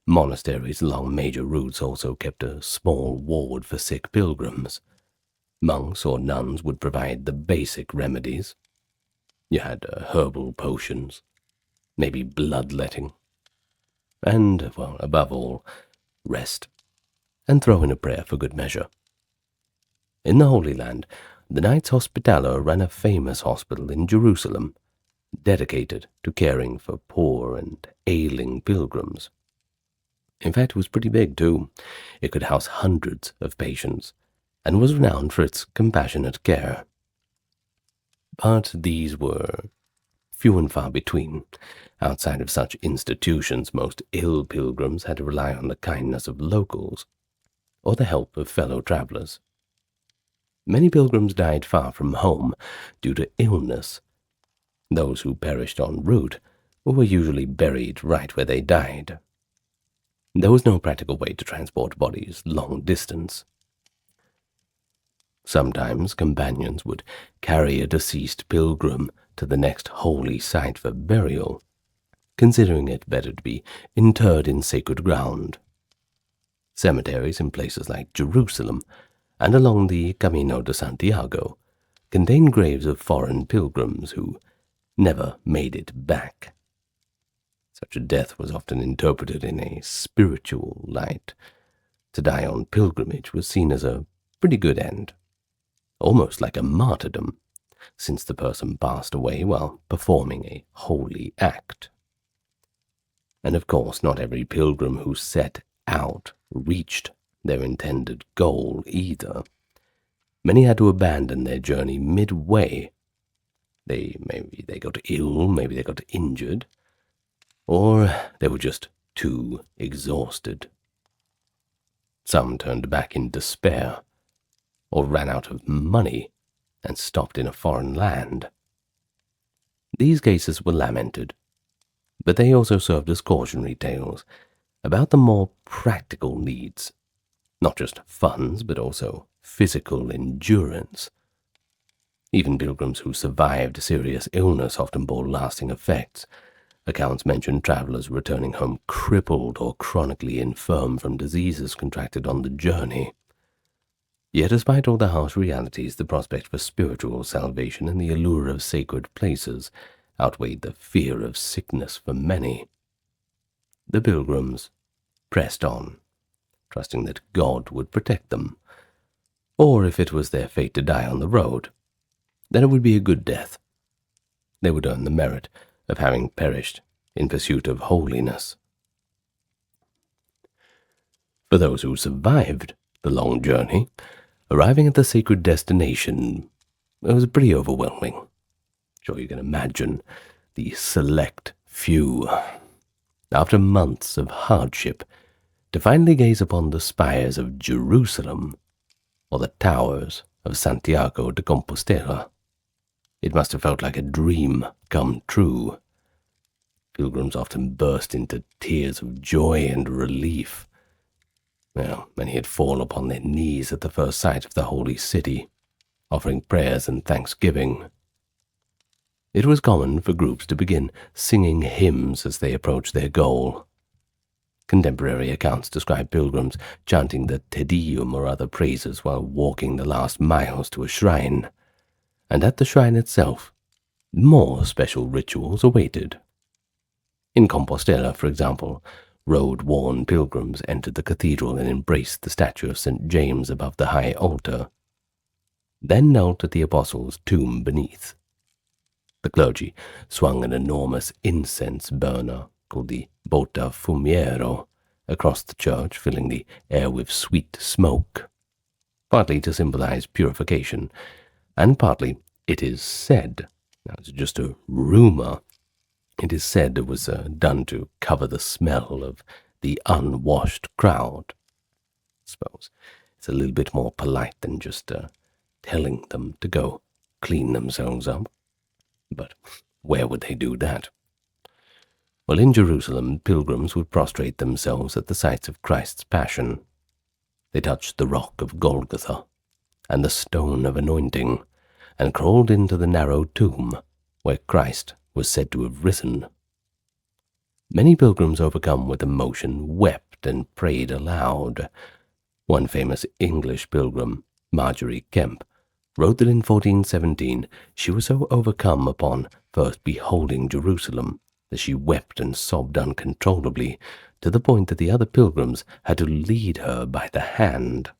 monasteries along major routes also kept a small ward for sick pilgrims. Monks or nuns would provide the basic remedies. You had herbal potions, maybe bloodletting, and, above all, rest, and throw in a prayer for good measure. In the Holy Land, the Knights Hospitaller ran a famous hospital in Jerusalem, dedicated to caring for poor and ailing pilgrims. In fact, it was pretty big, too. It could house hundreds of patients, and was renowned for its compassionate care. But these were few and far between. Outside of such institutions, most ill pilgrims had to rely on the kindness of locals or the help of fellow travelers. Many pilgrims died far from home due to illness. Those who perished en route were usually buried right where they died. There was no practical way to transport bodies long distance. Sometimes companions would carry a deceased pilgrim to the next holy site for burial, considering it better to be interred in sacred ground. Cemeteries in places like Jerusalem and along the Camino de Santiago contain graves of foreign pilgrims who never made it back. Such a death was often interpreted in a spiritual light. To die on pilgrimage was seen as a pretty good end, almost like a martyrdom, since the person passed away while performing a holy act. And of course, not every pilgrim who set out reached their intended goal either. Many had to abandon their journey midway. Maybe they got ill, maybe they got injured, or they were just too exhausted. Some turned back in despair, or ran out of money and stopped in a foreign land. These cases were lamented, but they also served as cautionary tales about the more practical needs, not just funds, but also physical endurance. Even pilgrims who survived serious illness often bore lasting effects. Accounts mention travelers returning home crippled or chronically infirm from diseases contracted on the journey. Yet despite all the harsh realities, the prospect for spiritual salvation and the allure of sacred places outweighed the fear of sickness for many. The pilgrims pressed on, trusting that God would protect them, or if it was their fate to die on the road, then it would be a good death. They would earn the merit of having perished in pursuit of holiness. For those who survived the long journey, arriving at the sacred destination was pretty overwhelming. Sure, you can imagine the select few, after months of hardship, to finally gaze upon the spires of Jerusalem or the towers of Santiago de Compostela. It must have felt like a dream come true. Pilgrims often burst into tears of joy and relief. Well, many had fallen upon their knees at the first sight of the holy city, offering prayers and thanksgiving. It was common for groups to begin singing hymns as they approached their goal. Contemporary accounts describe pilgrims chanting the Te Deum or other praises while walking the last miles to a shrine, and at the shrine itself, more special rituals awaited. In Compostela, for example, road-worn pilgrims entered the cathedral and embraced the statue of St. James above the high altar, then knelt at the apostles' tomb beneath. The clergy swung an enormous incense burner called the Bota Fumiero across the church, filling the air with sweet smoke, partly to symbolize purification, and partly, it is said, now it's just a rumor, it is said it was done to cover the smell of the unwashed crowd. I suppose it's a little bit more polite than just telling them to go clean themselves up. But where would they do that? Well, in Jerusalem, pilgrims would prostrate themselves at the sites of Christ's Passion. They touched the rock of Golgotha and the stone of anointing, and crawled into the narrow tomb where Christ was said to have risen. Many pilgrims, overcome with emotion, wept and prayed aloud. One famous English pilgrim, Marjorie Kemp, wrote that in 1417 she was so overcome upon first beholding Jerusalem that she wept and sobbed uncontrollably, to the point that the other pilgrims had to lead her by the hand.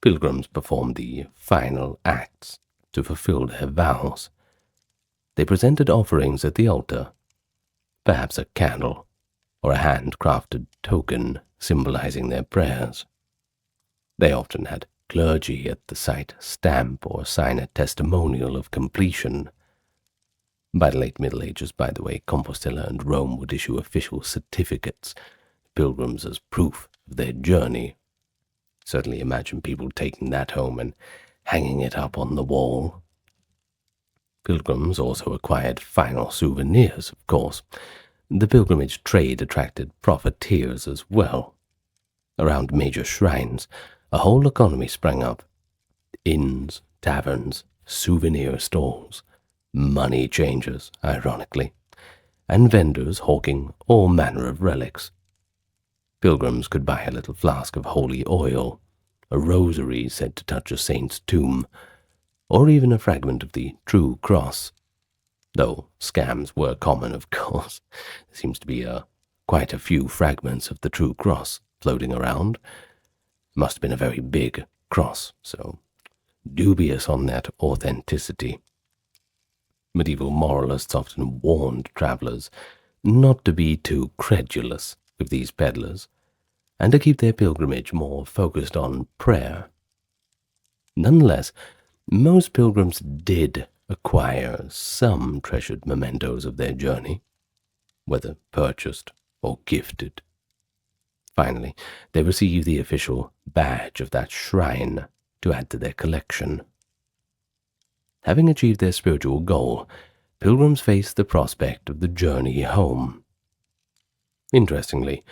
Pilgrims performed the final acts to fulfill their vows. They presented offerings at the altar, perhaps a candle or a hand-crafted token symbolizing their prayers. They often had clergy at the site stamp or sign a testimonial of completion. By the late Middle Ages, by the way, Compostela and Rome would issue official certificates to pilgrims as proof of their journey. Certainly imagine people taking that home and hanging it up on the wall. Pilgrims also acquired final souvenirs, of course. The pilgrimage trade attracted profiteers as well. Around major shrines, a whole economy sprang up. Inns, taverns, souvenir stalls, money changers, ironically, and vendors hawking all manner of relics. Pilgrims could buy a little flask of holy oil, a rosary said to touch a saint's tomb, or even a fragment of the true cross. Though scams were common, of course. There seems to be quite a few fragments of the true cross floating around. Must have been a very big cross, so dubious on that authenticity. Medieval moralists often warned travelers not to be too credulous of these peddlers, and to keep their pilgrimage more focused on prayer. Nonetheless, most pilgrims did acquire some treasured mementos of their journey, whether purchased or gifted. Finally, they received the official badge of that shrine to add to their collection. Having achieved their spiritual goal, pilgrims faced the prospect of the journey home. Interestingly,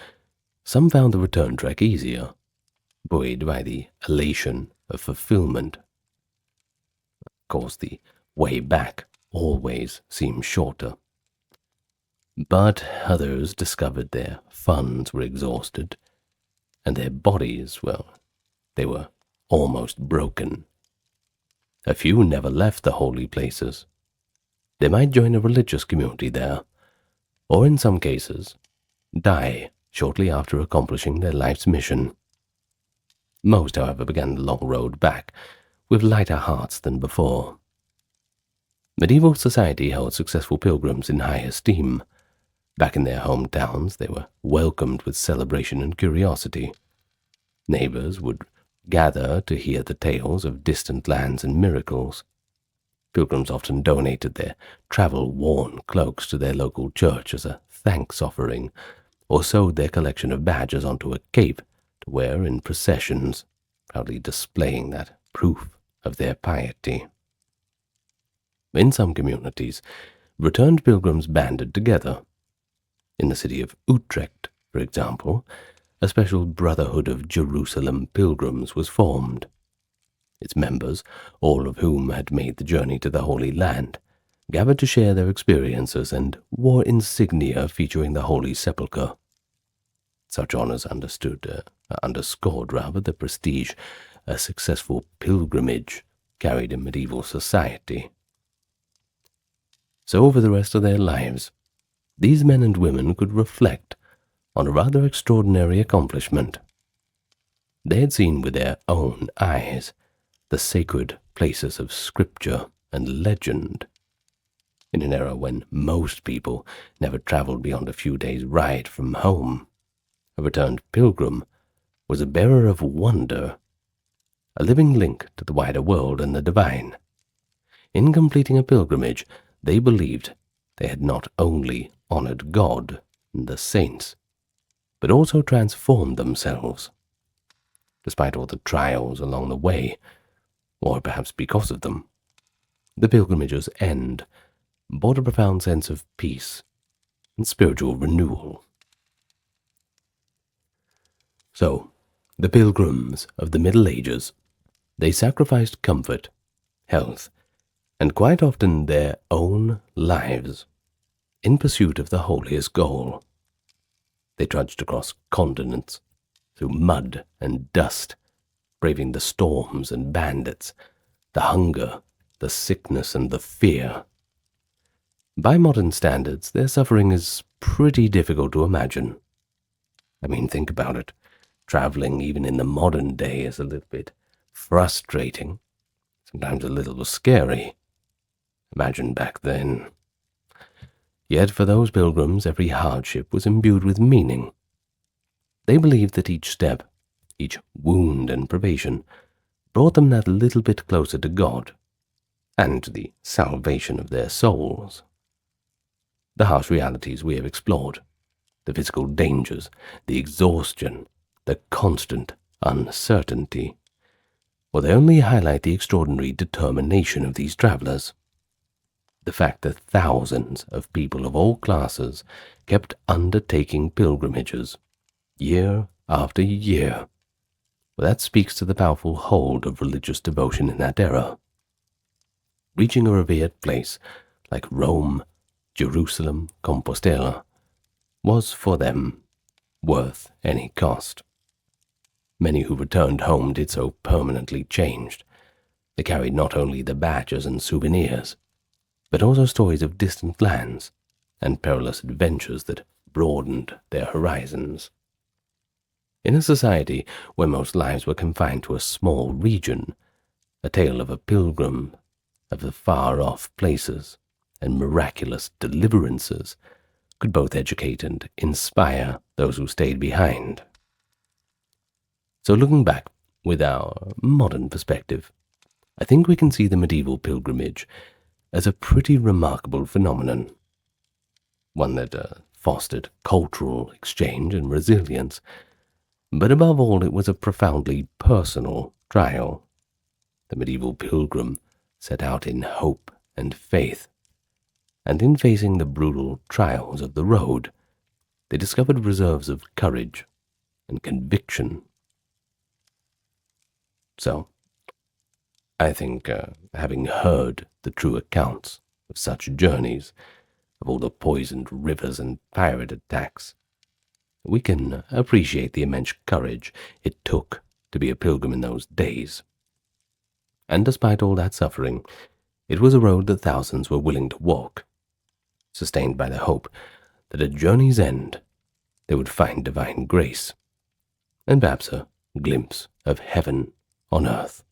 some found the return trek easier, buoyed by the elation of fulfillment. Of course, the way back always seems shorter. But others discovered their funds were exhausted, and their bodies, well, they were almost broken. A few never left the holy places. They might join a religious community there, or in some cases, die shortly after accomplishing their life's mission. Most, however, began the long road back with lighter hearts than before. Medieval society held successful pilgrims in high esteem. Back in their hometowns, they were welcomed with celebration and curiosity. Neighbors would gather to hear the tales of distant lands and miracles. Pilgrims often donated their travel-worn cloaks to their local church as a thanks offering, or sewed their collection of badges onto a cape to wear in processions, proudly displaying that proof of their piety. In some communities, returned pilgrims banded together. In the city of Utrecht, for example, a special Brotherhood of Jerusalem Pilgrims was formed. Its members, all of whom had made the journey to the Holy Land, gathered to share their experiences and wore insignia featuring the Holy Sepulchre. Such honors underscored the prestige a successful pilgrimage carried in medieval society. So over the rest of their lives, these men and women could reflect on a rather extraordinary accomplishment. They had seen with their own eyes the sacred places of scripture and legend. In an era when most people never traveled beyond a few days' ride from home, a returned pilgrim was a bearer of wonder, a living link to the wider world and the divine. In completing a pilgrimage, they believed they had not only honored God and the saints, but also transformed themselves. Despite all the trials along the way, or perhaps because of them, the pilgrimage's end brought a profound sense of peace and spiritual renewal. So, the pilgrims of the Middle Ages, they sacrificed comfort, health, and quite often their own lives in pursuit of the holiest goal. They trudged across continents, through mud and dust, braving the storms and bandits, the hunger, the sickness, and the fear. By modern standards, their suffering is pretty difficult to imagine. I mean, think about it. Traveling even in the modern day is a little bit frustrating, sometimes a little scary. Imagine back then. Yet for those pilgrims, every hardship was imbued with meaning. They believed that each step, each wound and privation, brought them that little bit closer to God, and to the salvation of their souls. the harsh realities we have explored, the physical dangers, the exhaustion, the constant uncertainty, well, they only highlight the extraordinary determination of these travelers. The fact that thousands of people of all classes kept undertaking pilgrimages, year after year, well, that speaks to the powerful hold of religious devotion in that era. Reaching a revered place like Rome, Jerusalem, Compostela, was for them worth any cost. Many who returned home did so permanently changed. They carried not only the badges and souvenirs, but also stories of distant lands and perilous adventures that broadened their horizons. In a society where most lives were confined to a small region, a tale of a pilgrim, of the far-off places, and miraculous deliverances could both educate and inspire those who stayed behind. So looking back with our modern perspective, I think we can see the medieval pilgrimage as a pretty remarkable phenomenon, one that fostered cultural exchange and resilience, but above all it was a profoundly personal trial. The medieval pilgrim set out in hope and faith, and in facing the brutal trials of the road, they discovered reserves of courage and conviction. So, I think having heard the true accounts of such journeys, of all the poisoned rivers and pirate attacks, we can appreciate the immense courage it took to be a pilgrim in those days. And despite all that suffering, it was a road that thousands were willing to walk, sustained by the hope that at journey's end they would find divine grace, and perhaps a glimpse of heaven on earth.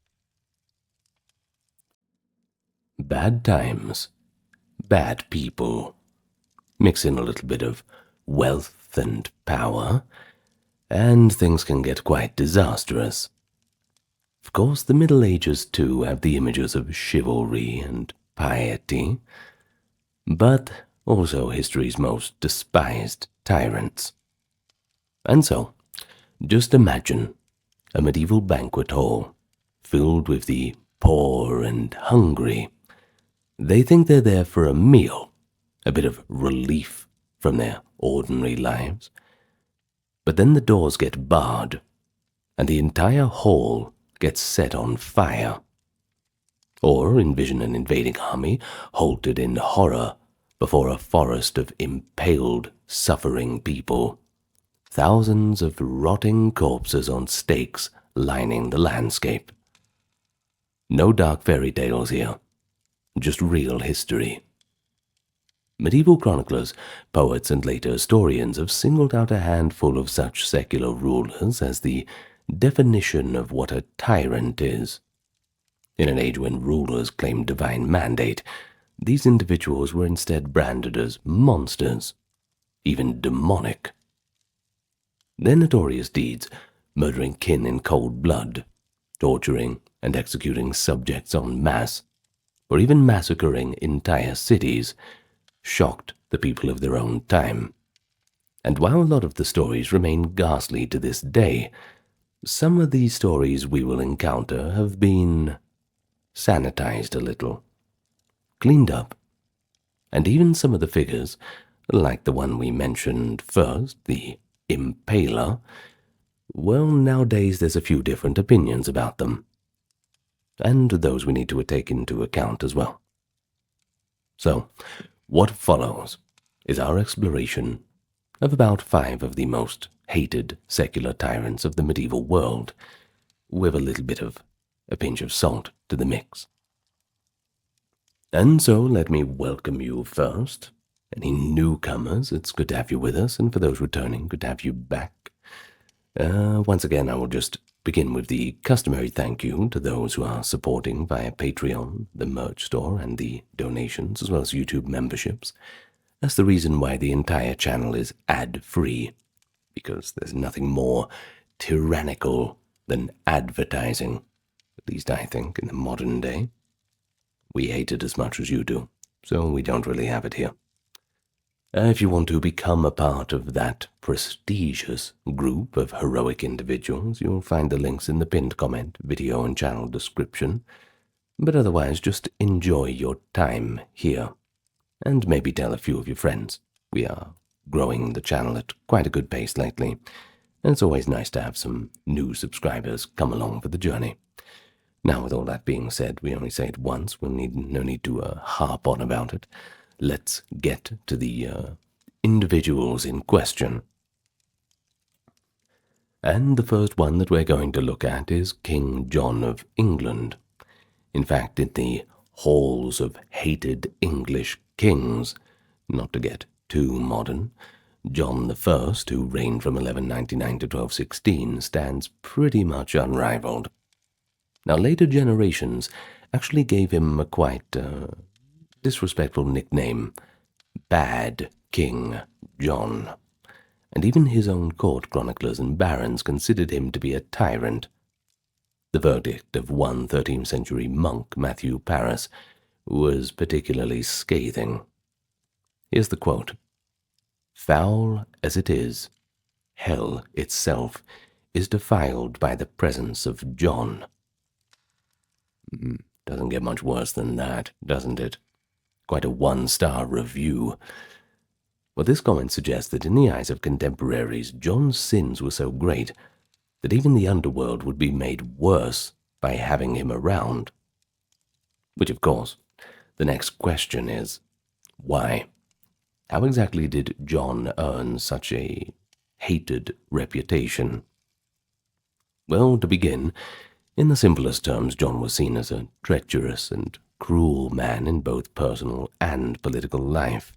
Bad times, bad people. Mix in a little bit of wealth and power, and things can get quite disastrous. Of course, the Middle Ages too have the images of chivalry and piety, but also history's most despised tyrants. And so, just imagine a medieval banquet hall filled with the poor and hungry. They think they're there for a meal, a bit of relief from their ordinary lives. But then the doors get barred, and the entire hall gets set on fire. Or envision an invading army halted in horror before a forest of impaled, suffering people. Thousands of rotting corpses on stakes lining the landscape. No dark fairy tales here, just real history. Medieval chroniclers, poets, and later historians have singled out a handful of such secular rulers as the definition of what a tyrant is. In an age when rulers claimed divine mandate, these individuals were instead branded as monsters, even demonic. Their notorious deeds, murdering kin in cold blood, torturing and executing subjects en masse, or even massacring entire cities, shocked the people of their own time. And while a lot of the stories remain ghastly to this day, some of these stories we will encounter have been sanitized a little, cleaned up, and even some of the figures, like the one we mentioned first, the Impaler, well, nowadays there's a few different opinions about them, and those we need to take into account as well. So, what follows is our exploration of about 5 of the most hated secular tyrants of the medieval world, with a little bit of a pinch of salt to the mix. And so let me welcome you first. Any newcomers, it's good to have you with us, and for those returning, good to have you back. Once again, I will just begin with the customary thank you to those who are supporting via Patreon, the merch store, and the donations, as well as YouTube memberships. That's the reason why the entire channel is ad-free, because there's nothing more tyrannical than advertising, at least I think, in the modern day. We hate it as much as you do, so we don't really have it here. If you want to become a part of that prestigious group of heroic individuals, you'll find the links in the pinned comment, video, and channel description. But otherwise, just enjoy your time here, and maybe tell a few of your friends. We are growing the channel at quite a good pace lately, and it's always nice to have some new subscribers come along for the journey. Now, with all that being said, we only say it once. We'll no need to harp on about it. Let's get to the individuals in question. And the first one that we're going to look at is King John of England. In fact, in the halls of hated English kings, not to get too modern, John I, who reigned from 1199 to 1216, stands pretty much unrivaled. Now, later generations actually gave him a quite disrespectful nickname, Bad King John, and even his own court chroniclers and barons considered him to be a tyrant. The verdict of one 13th century monk, Matthew Paris, was particularly scathing. Here's the quote: "Foul as it is, hell itself is defiled by the presence of John." Doesn't get much worse than that, doesn't it? Quite a one-star review. Well, this comment suggests that in the eyes of contemporaries, John's sins were so great that even the underworld would be made worse by having him around. Which, of course, the next question is, why? How exactly did John earn such a hated reputation? Well, to begin, in the simplest terms, John was seen as a treacherous and cruel man in both personal and political life.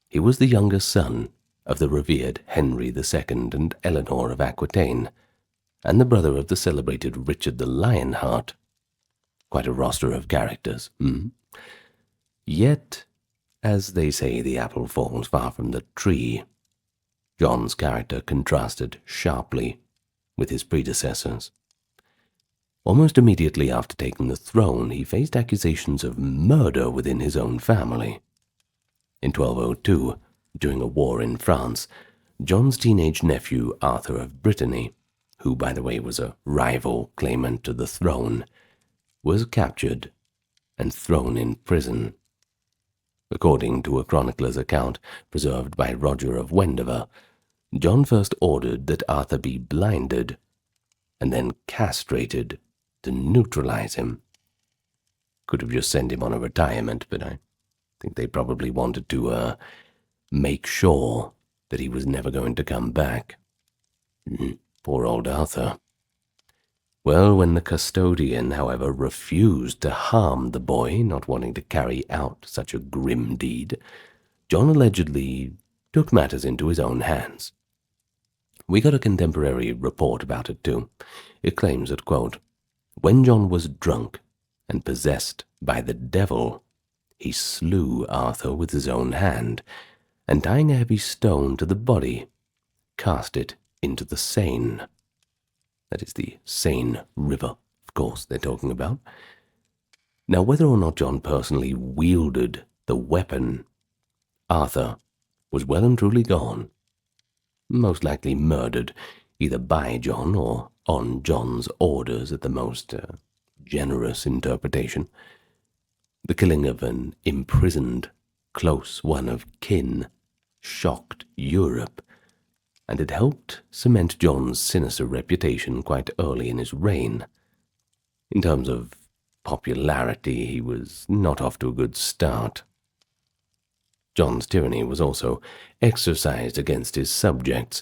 He was the younger son of the revered Henry II and Eleanor of Aquitaine, and the brother of the celebrated Richard the Lionheart. Quite a roster of characters, Yet, as they say, the apple falls far from the tree. John's character contrasted sharply with his predecessors. Almost immediately after taking the throne, he faced accusations of murder within his own family. In 1202, during a war in France, John's teenage nephew, Arthur of Brittany, who, by the way, was a rival claimant to the throne, was captured and thrown in prison. According to a chronicler's account preserved by Roger of Wendover, John first ordered that Arthur be blinded and then castrated to neutralize him. Could have just sent him on a retirement, but I think they probably wanted to make sure that he was never going to come back. Poor old Arthur. Well, when the custodian, however, refused to harm the boy, not wanting to carry out such a grim deed, John allegedly took matters into his own hands. We got a contemporary report about it too. It claims that, quote, "When John was drunk and possessed by the devil, he slew Arthur with his own hand, and tying a heavy stone to the body, cast it into the Seine." That is the Seine River, of course, they're talking about. Now, whether or not John personally wielded the weapon, Arthur was well and truly gone, most likely murdered either by John or on John's orders at the most generous interpretation. The killing of an imprisoned close one of kin shocked Europe, and it helped cement John's sinister reputation quite early in his reign. In terms of popularity, he was not off to a good start. John's tyranny was also exercised against his subjects,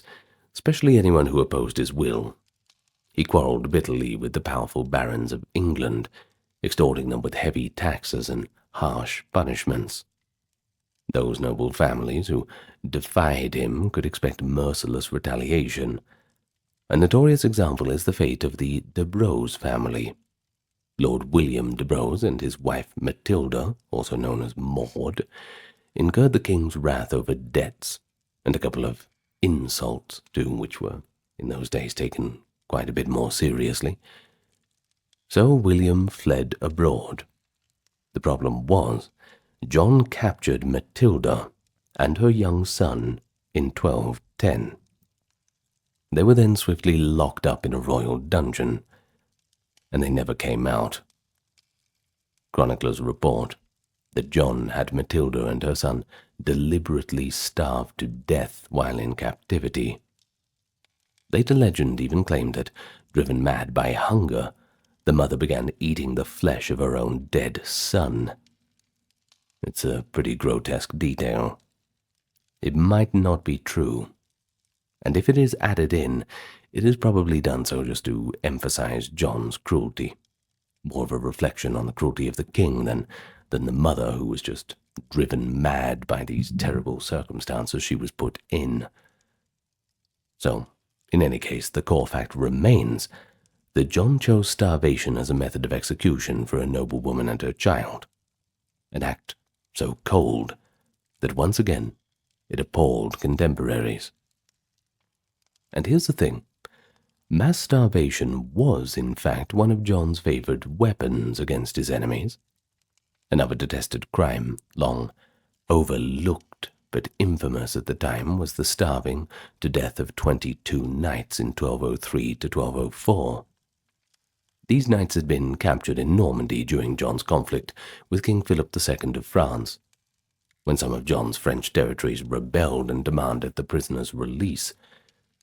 especially anyone who opposed his will. He quarreled bitterly with the powerful barons of England, extorting them with heavy taxes and harsh punishments. Those noble families who defied him could expect merciless retaliation. A notorious example is the fate of the de Braose family. Lord William de Braose and his wife Matilda, also known as Maud, incurred the king's wrath over debts and a couple of insults too, which were in those days taken quite a bit more seriously. So William fled abroad. The problem was, John captured Matilda and her young son in 1210. They were then swiftly locked up in a royal dungeon, and they never came out. Chroniclers report that John had Matilda and her son deliberately starved to death while in captivity. Later legend even claimed that, driven mad by hunger, the mother began eating the flesh of her own dead son. It's a pretty grotesque detail. It might not be true, and if it is added in, it is probably done so just to emphasize John's cruelty, more of a reflection on the cruelty of the king than the mother, who was just driven mad by these terrible circumstances she was put in. So, in any case, the core fact remains that John chose starvation as a method of execution for a noblewoman and her child, an act so cold that once again it appalled contemporaries. And here's the thing. Mass starvation was, in fact, one of John's favored weapons against his enemies. Another detested crime, long overlooked but infamous at the time, was the starving to death of 22 knights in 1203 to 1204. These knights had been captured in Normandy during John's conflict with King Philip II of France. When some of John's French territories rebelled and demanded the prisoners' release,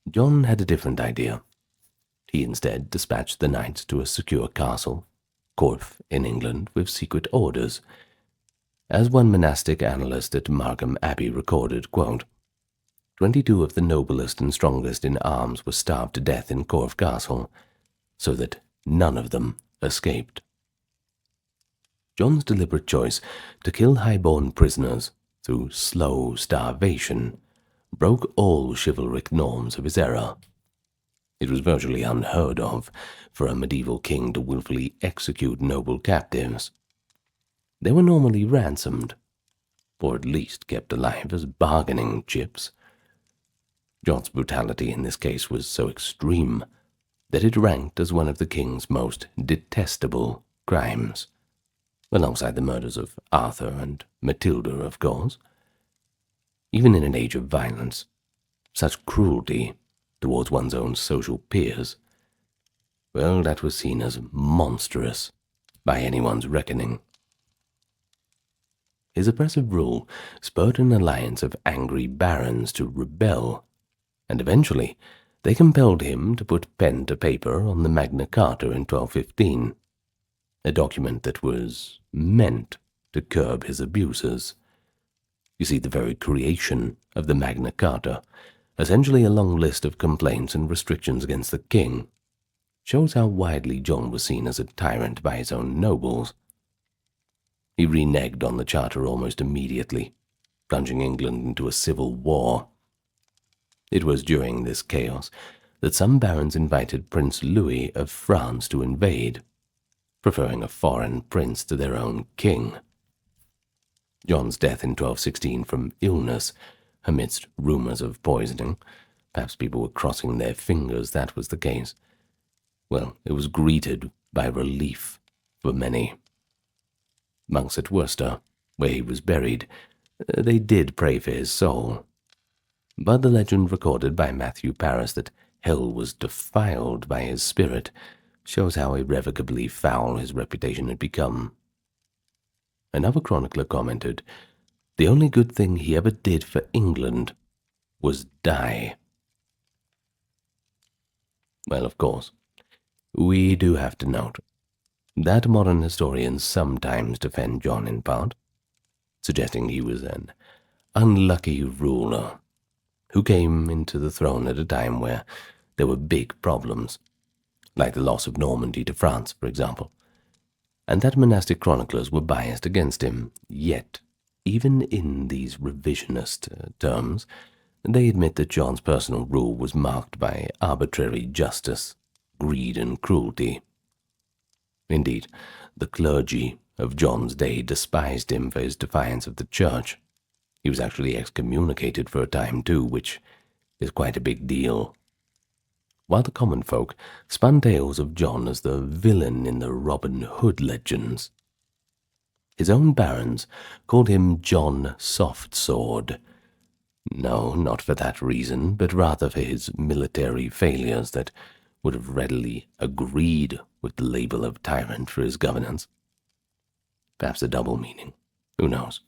John had a different idea. He instead dispatched the knights to a secure castle, Corfe, in England, with secret orders. As one monastic annalist at Markham Abbey recorded, quote, 22 of the noblest and strongest in arms were starved to death in Corfe Castle, so that none of them escaped. John's deliberate choice to kill high-born prisoners through slow starvation broke all chivalric norms of his era. It was virtually unheard of for a medieval king to willfully execute noble captives. They were normally ransomed, or at least kept alive as bargaining chips. John's brutality in this case was so extreme that it ranked as one of the king's most detestable crimes, alongside the murders of Arthur and Matilda, of course. Even in an age of violence, such cruelty towards one's own social peers, well, that was seen as monstrous by anyone's reckoning. His oppressive rule spurred an alliance of angry barons to rebel, and eventually they compelled him to put pen to paper on the Magna Carta in 1215, a document that was meant to curb his abuses. You see, the very creation of the Magna Carta, essentially a long list of complaints and restrictions against the king, shows how widely John was seen as a tyrant by his own nobles. He reneged on the charter almost immediately, plunging England into a civil war. It was during this chaos that some barons invited Prince Louis of France to invade, preferring a foreign prince to their own king. John's death in 1216 from illness, amidst rumors of poisoning, perhaps people were crossing their fingers that was the case, well, it was greeted by relief for many. Monks at Worcester, where he was buried, they did pray for his soul. But the legend recorded by Matthew Paris that hell was defiled by his spirit shows how irrevocably foul his reputation had become. Another chronicler commented, the only good thing he ever did for England was die. Well, of course, we do have to note that modern historians sometimes defend John in part, suggesting he was an unlucky ruler who came into the throne at a time where there were big problems, like the loss of Normandy to France, for example, and that monastic chroniclers were biased against him. Yet, even in these revisionist terms, they admit that John's personal rule was marked by arbitrary justice, greed, and cruelty. Indeed, the clergy of John's day despised him for his defiance of the church. He was actually excommunicated for a time too, which is quite a big deal. While the common folk spun tales of John as the villain in the Robin Hood legends, his own barons called him John Softsword, No, not for that reason, but rather for his military failures that would have readily agreed with the label of tyrant for his governance. Perhaps a double meaning. Who knows?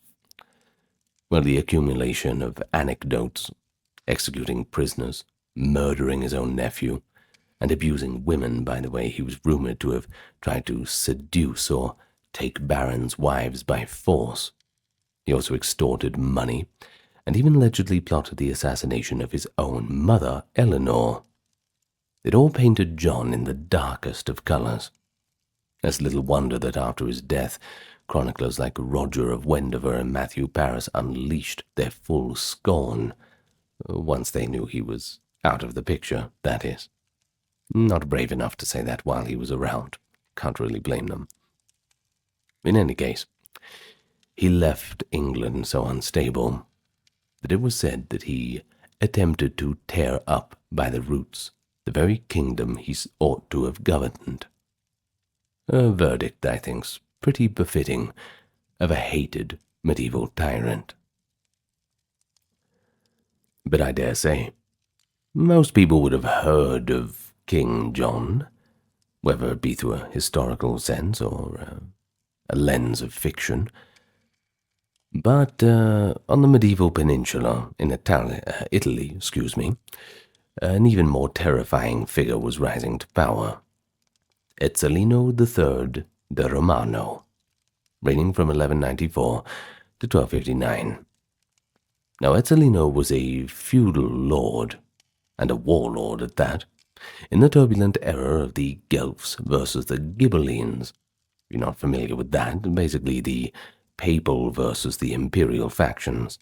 Well, the accumulation of anecdotes, executing prisoners, murdering his own nephew, and abusing women. By the way, he was rumored to have tried to seduce or take barons' wives by force. He also extorted money, and even allegedly plotted the assassination of his own mother, Eleanor. It all painted John in the darkest of colors. It's little wonder that after his death, chroniclers like Roger of Wendover and Matthew Paris unleashed their full scorn, once they knew he was out of the picture, that is. Not brave enough to say that while he was around. Can't really blame them. In any case, he left England so unstable that it was said that he attempted to tear up by the roots the very kingdom he ought to have governed. A verdict, I think's pretty befitting of a hated medieval tyrant. But I dare say, most people would have heard of King John, whether it be through a historical sense or a lens of fiction. But on the medieval peninsula in Italy, an even more terrifying figure was rising to power. Ezzelino III de Romano, reigning from 1194 to 1259. Now, Ezzelino was a feudal lord, and a warlord at that, in the turbulent era of the Guelphs versus the Ghibellines. If you're not familiar with that, basically the papal versus the imperial factions.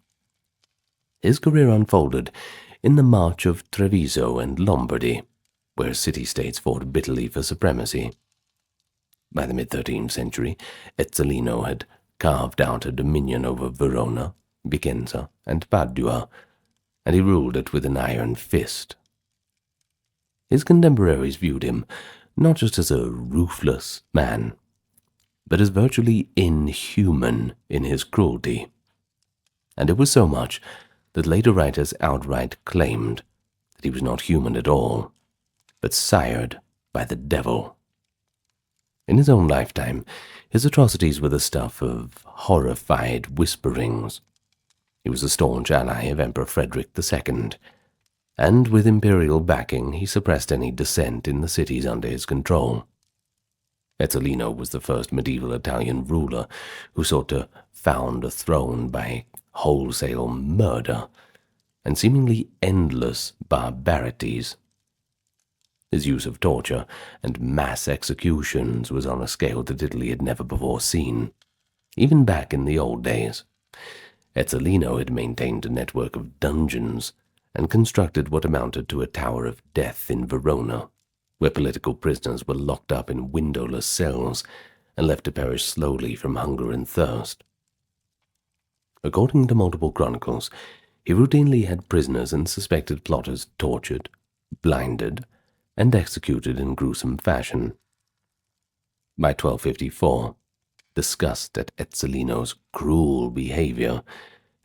His career unfolded in the March of Treviso and Lombardy, where city-states fought bitterly for supremacy. By the mid-13th century, Ezzelino had carved out a dominion over Verona, Vicenza, and Padua, and he ruled it with an iron fist. His contemporaries viewed him not just as a ruthless man, but as virtually inhuman in his cruelty. And it was so much that later writers outright claimed that he was not human at all, but sired by the devil. In his own lifetime, his atrocities were the stuff of horrified whisperings. He was a staunch ally of Emperor Frederick II, and with imperial backing he suppressed any dissent in the cities under his control. Ezzelino was the first medieval Italian ruler who sought to found a throne by wholesale murder and seemingly endless barbarities. His use of torture and mass executions was on a scale that Italy had never before seen, even back in the old days. Ezzelino had maintained a network of dungeons and constructed what amounted to a Tower of Death in Verona, where political prisoners were locked up in windowless cells and left to perish slowly from hunger and thirst. According to multiple chronicles, he routinely had prisoners and suspected plotters tortured, blinded, and executed in gruesome fashion. By 1254, disgust at Ezzelino's cruel behavior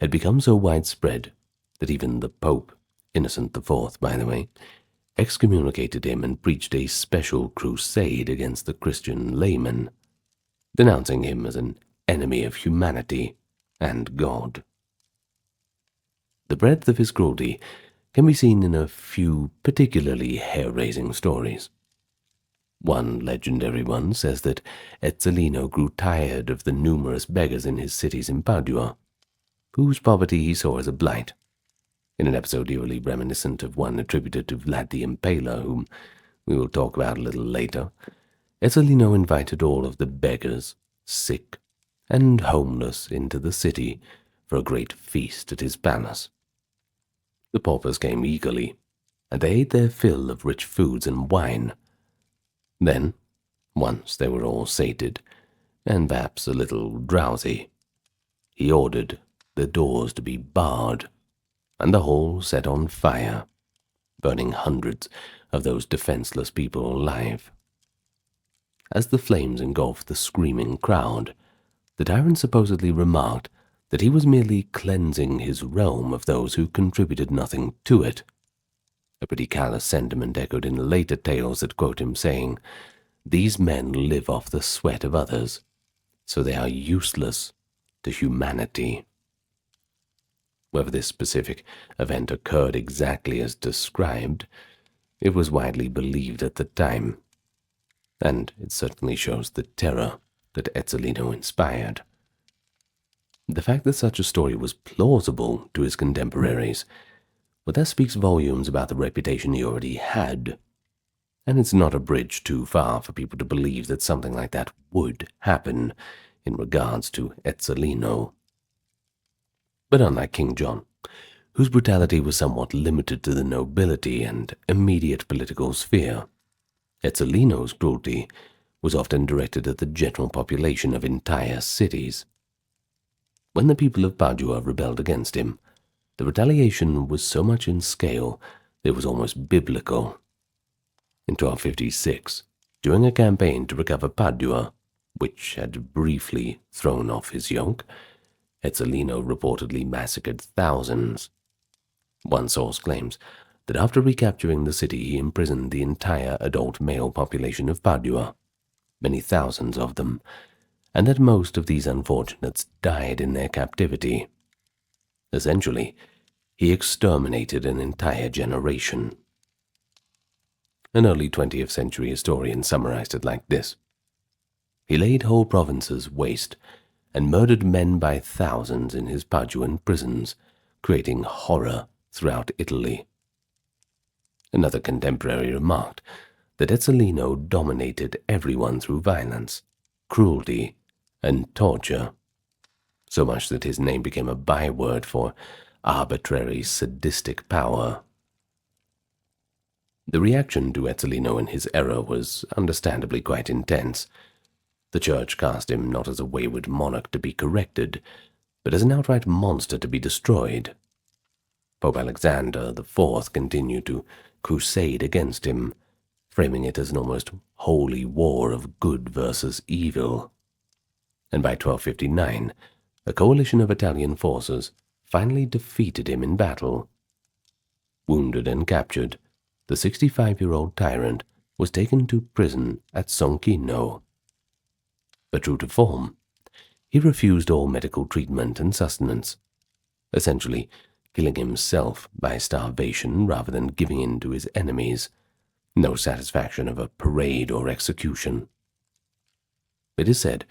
had become so widespread that even the Pope, Innocent IV, by the way, excommunicated him and preached a special crusade against the Christian laymen, denouncing him as an enemy of humanity and God. The breadth of his cruelty can be seen in a few particularly hair-raising stories. One legendary one says that Ezzelino grew tired of the numerous beggars in his cities in Padua, whose poverty he saw as a blight. In an episode eerily reminiscent of one attributed to Vlad the Impaler, whom we will talk about a little later, Ezzelino invited all of the beggars, sick, and homeless into the city for a great feast at his palace. The paupers came eagerly, and they ate their fill of rich foods and wine. Then, once they were all sated, and perhaps a little drowsy, he ordered the doors to be barred and the hall set on fire, burning hundreds of those defenseless people alive. As the flames engulfed the screaming crowd, the tyrant supposedly remarked that he was merely cleansing his realm of those who contributed nothing to it. A pretty callous sentiment echoed in later tales that quote him saying, "These men live off the sweat of others, so they are useless to humanity." Whether this specific event occurred exactly as described, it was widely believed at the time, and it certainly shows the terror that Etzalino inspired. The fact that such a story was plausible to his contemporaries, well, that speaks volumes about the reputation he already had, and it's not a bridge too far for people to believe that something like that would happen in regards to Etzalino. But unlike King John, whose brutality was somewhat limited to the nobility and immediate political sphere, Etzalino's cruelty was often directed at the general population of entire cities. When the people of Padua rebelled against him, the retaliation was so much in scale that it was almost biblical. In 1256, during a campaign to recover Padua, which had briefly thrown off his yoke, Etzalino reportedly massacred thousands. One source claims that after recapturing the city he imprisoned the entire adult male population of Padua, many thousands of them, and that most of these unfortunates died in their captivity. Essentially, he exterminated an entire generation. An early 20th century historian summarized it like this: "He laid whole provinces waste and murdered men by thousands in his Paduan prisons, creating horror throughout Italy." Another contemporary remarked that Etzalino dominated everyone through violence, cruelty, and torture, so much that his name became a byword for arbitrary, sadistic power. The reaction to Etzalino in his era was understandably quite intense. The church cast him not as a wayward monarch to be corrected, but as an outright monster to be destroyed. Pope Alexander IV continued to crusade against him, framing it as an almost holy war of good versus evil. And by 1259, a coalition of Italian forces finally defeated him in battle. Wounded and captured, the 65-year-old tyrant was taken to prison at Sonchino. But true to form, he refused all medical treatment and sustenance, essentially killing himself by starvation rather than giving in to his enemies, no satisfaction of a parade or execution. It is said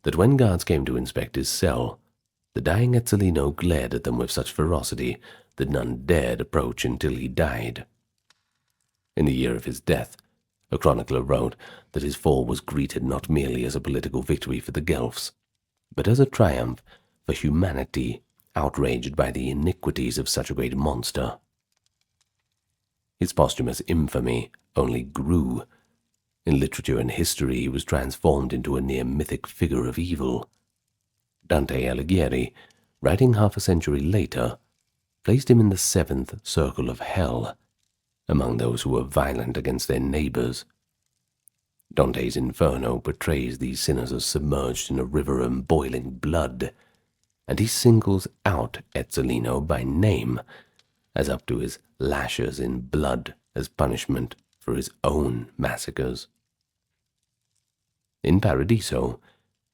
that when guards came to inspect his cell, the dying Etzalino glared at them with such ferocity that none dared approach until he died. In the year of his death, a chronicler wrote that his fall was greeted not merely as a political victory for the Guelphs, but as a triumph for humanity outraged by the iniquities of such a great monster. His posthumous infamy only grew. In literature and history he was transformed into a near mythic figure of evil. Dante Alighieri, writing half a century later, placed him in the 7th circle of hell, among those who were violent against their neighbors. Dante's Inferno portrays these sinners as submerged in a river of boiling blood, and he singles out Etzalino by name, as up to his lashes in blood as punishment for his own massacres. In Paradiso,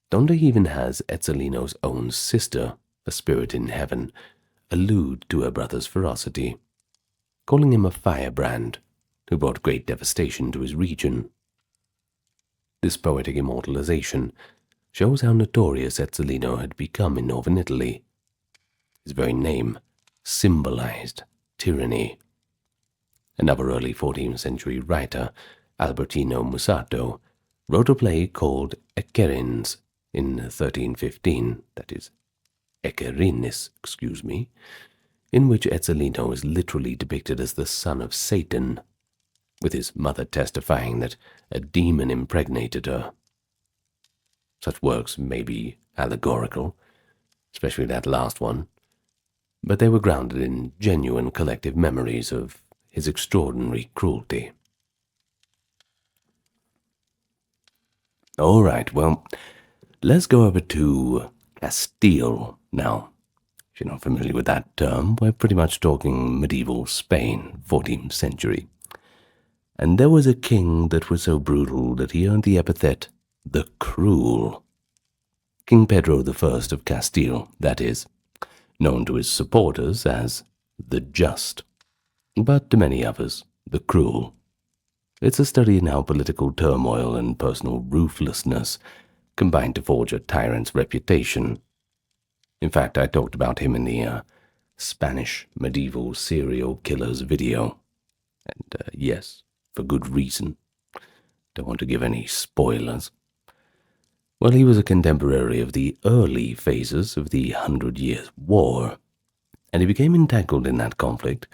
Dante even has Etzalino's own sister, a spirit in heaven, allude to her brother's ferocity, calling him a firebrand who brought great devastation to his region. This poetic immortalization shows how notorious Etzalino had become in northern Italy. His very name symbolized tyranny. Another early 14th century writer, Albertino Musato, wrote a play called Equerins in 1315, that is, Equerinis, in which Etzalino is literally depicted as the son of Satan, with his mother testifying that a demon impregnated her. Such works may be allegorical, especially that last one, but they were grounded in genuine collective memories of his extraordinary cruelty. All right, well, let's go over to Castile. Now, if you're not familiar with that term, we're pretty much talking medieval Spain, 14th century. And there was a king that was so brutal that he earned the epithet the Cruel. King Pedro I of Castile, that is, known to his supporters as the Just, but to many others, the Cruel. It's a study in how political turmoil and personal ruthlessness combined to forge a tyrant's reputation. In fact, I talked about him in the Spanish medieval serial killers video. And yes, for good reason. Don't want to give any spoilers. Well, he was a contemporary of the early phases of the 100 Years' War, and he became entangled in that conflict,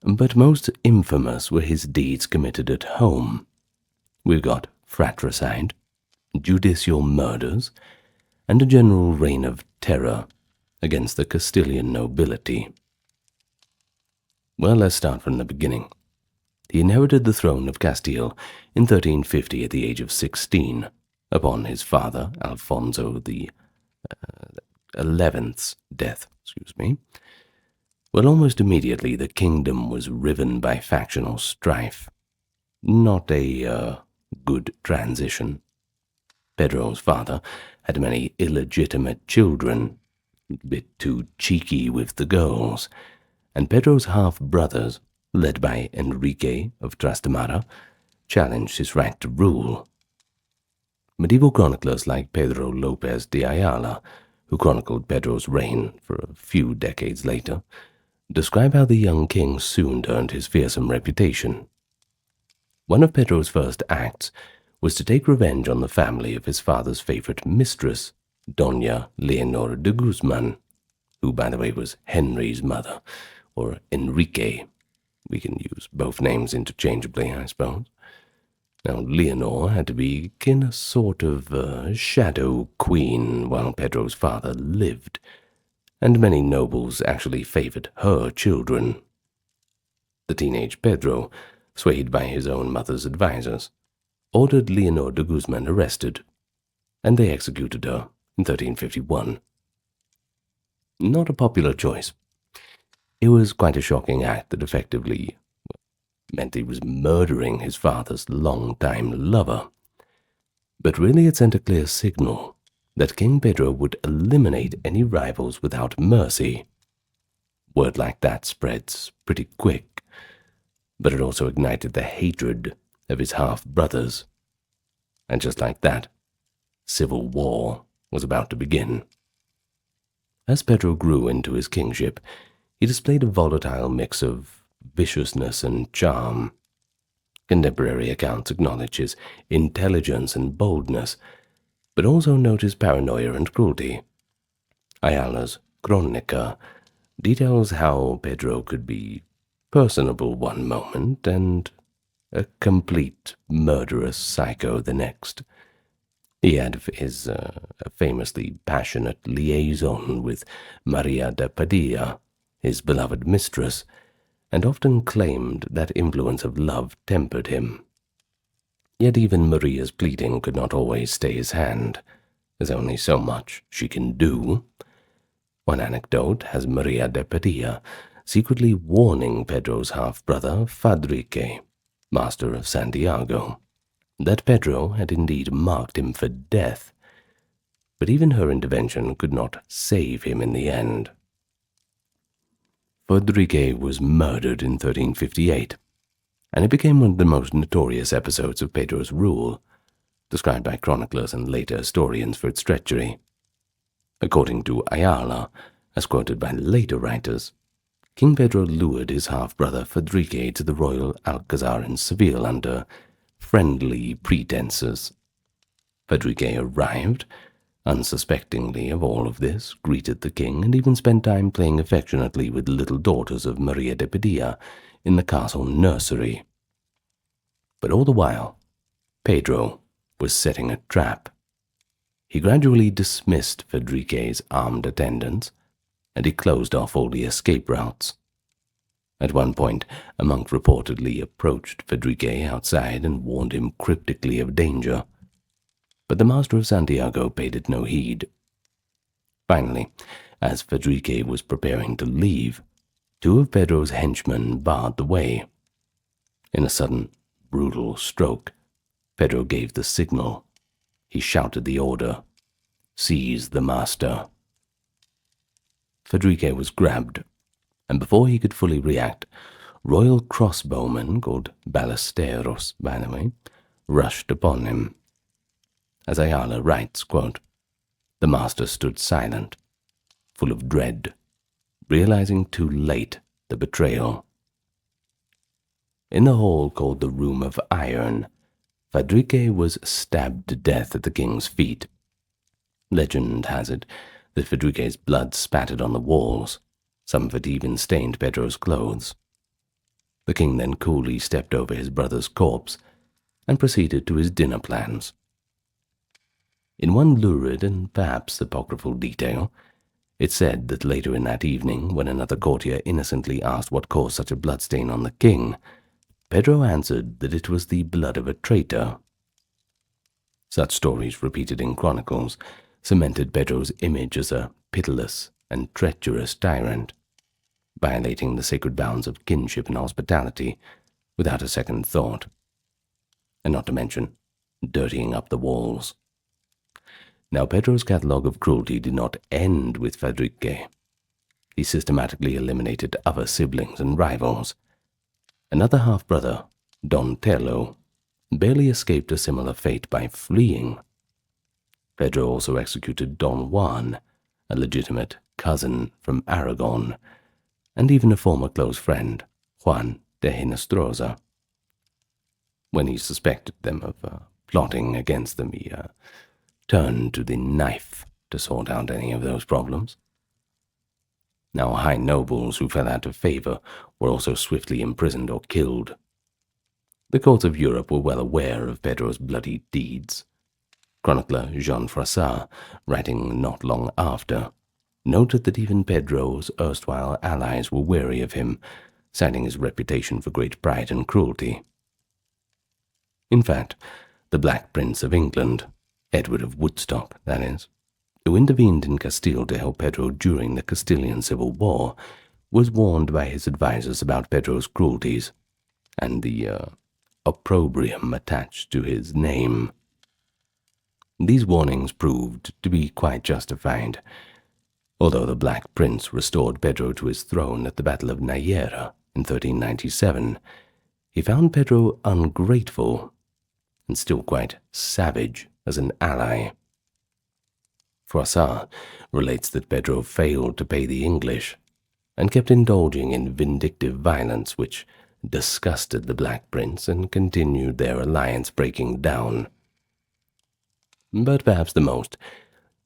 but most infamous were his deeds committed at home. We've got fratricide, judicial murders, and a general reign of terror against the Castilian nobility. Well, let's start from the beginning. He inherited the throne of Castile in 1350 at the age of 16, upon his father, Alfonso the 11th's death. Well, almost immediately the kingdom was riven by factional strife. Not a good transition. Pedro's father had many illegitimate children, a bit too cheeky with the girls, and Pedro's half-brothers, led by Enrique of Trastamara, challenged his right to rule. Medieval chroniclers like Pedro Lopez de Ayala, who chronicled Pedro's reign for a few decades later, describe how the young king soon earned his fearsome reputation. One of Pedro's first acts was to take revenge on the family of his father's favorite mistress, Doña Leonor de Guzman, who, by the way, was Henry's mother, or Enrique. We can use both names interchangeably, I suppose. Now, Leonor had to be a sort of shadow queen while Pedro's father lived, and many nobles actually favored her children. The teenage Pedro, swayed by his own mother's advisers, ordered Leonor de Guzman arrested, and they executed her in 1351. Not a popular choice. It was quite a shocking act that effectively meant he was murdering his father's long-time lover. But really it sent a clear signal that King Pedro would eliminate any rivals without mercy. Word like that spreads pretty quick, but it also ignited the hatred of his half-brothers. And just like that, civil war was about to begin. As Pedro grew into his kingship, he displayed a volatile mix of viciousness and charm. Contemporary accounts acknowledge his intelligence and boldness, but also note his paranoia and cruelty. Ayala's Cronica details how Pedro could be personable one moment and a complete murderous psycho the next. He had his famously passionate liaison with Maria de Padilla, his beloved mistress, and often claimed that influence of love tempered him. Yet even Maria's pleading could not always stay his hand. There's only so much she can do. One anecdote has Maria de Padilla secretly warning Pedro's half-brother, Fadrique, master of Santiago, that Pedro had indeed marked him for death, but even her intervention could not save him in the end. Fadrique was murdered in 1358, and it became one of the most notorious episodes of Pedro's rule, described by chroniclers and later historians for its treachery. According to Ayala, as quoted by later writers, King Pedro lured his half-brother Fadrique to the royal Alcazar in Seville under friendly pretenses. Fadrique arrived, unsuspectingly of all of this, greeted the king, and even spent time playing affectionately with the little daughters of Maria de Padilla in the castle nursery. But all the while, Pedro was setting a trap. He gradually dismissed Fadrique's armed attendants, and he closed off all the escape routes. At one point, a monk reportedly approached Fadrique outside and warned him cryptically of danger, but the master of Santiago paid it no heed. Finally, as Fadrique was preparing to leave, two of Pedro's henchmen barred the way. In a sudden, brutal stroke, Pedro gave the signal. He shouted the order, "Seize the master." Fadrique was grabbed, and before he could fully react, royal crossbowmen, called ballesteros, by the way, rushed upon him. As Ayala writes, quote, "The master stood silent, full of dread, realizing too late the betrayal." In the hall called the Room of Iron, Fadrique was stabbed to death at the king's feet. Legend has it that Fadrique's blood spattered on the walls. Some of it even stained Pedro's clothes. The king then coolly stepped over his brother's corpse and proceeded to his dinner plans. In one lurid and perhaps apocryphal detail, it said that later in that evening, when another courtier innocently asked what caused such a bloodstain on the king, Pedro answered that it was the blood of a traitor. Such stories, repeated in chronicles, cemented Pedro's image as a pitiless and treacherous tyrant, violating the sacred bounds of kinship and hospitality without a second thought, and not to mention dirtying up the walls. Now, Pedro's catalogue of cruelty did not end with Fadrique. He systematically eliminated other siblings and rivals. Another half-brother, Don Tello, barely escaped a similar fate by fleeing. Pedro also executed Don Juan, a legitimate cousin from Aragon, and even a former close friend, Juan de Hinestrosa. When he suspected them of plotting against them, he turned to the knife to sort out any of those problems. Now, high nobles who fell out of favor were also swiftly imprisoned or killed. The courts of Europe were well aware of Pedro's bloody deeds. Chronicler Jean Froissart, writing not long after, noted that even Pedro's erstwhile allies were wary of him, citing his reputation for great pride and cruelty. In fact, the Black Prince of England, Edward of Woodstock, that is, who intervened in Castile to help Pedro during the Castilian Civil War, was warned by his advisers about Pedro's cruelties and the opprobrium attached to his name. These warnings proved to be quite justified. Although the Black Prince restored Pedro to his throne at the Battle of Nayera in 1397, he found Pedro ungrateful and still quite savage as an ally. Froissart relates that Pedro failed to pay the English and kept indulging in vindictive violence which disgusted the Black Prince and continued their alliance breaking down. But perhaps the most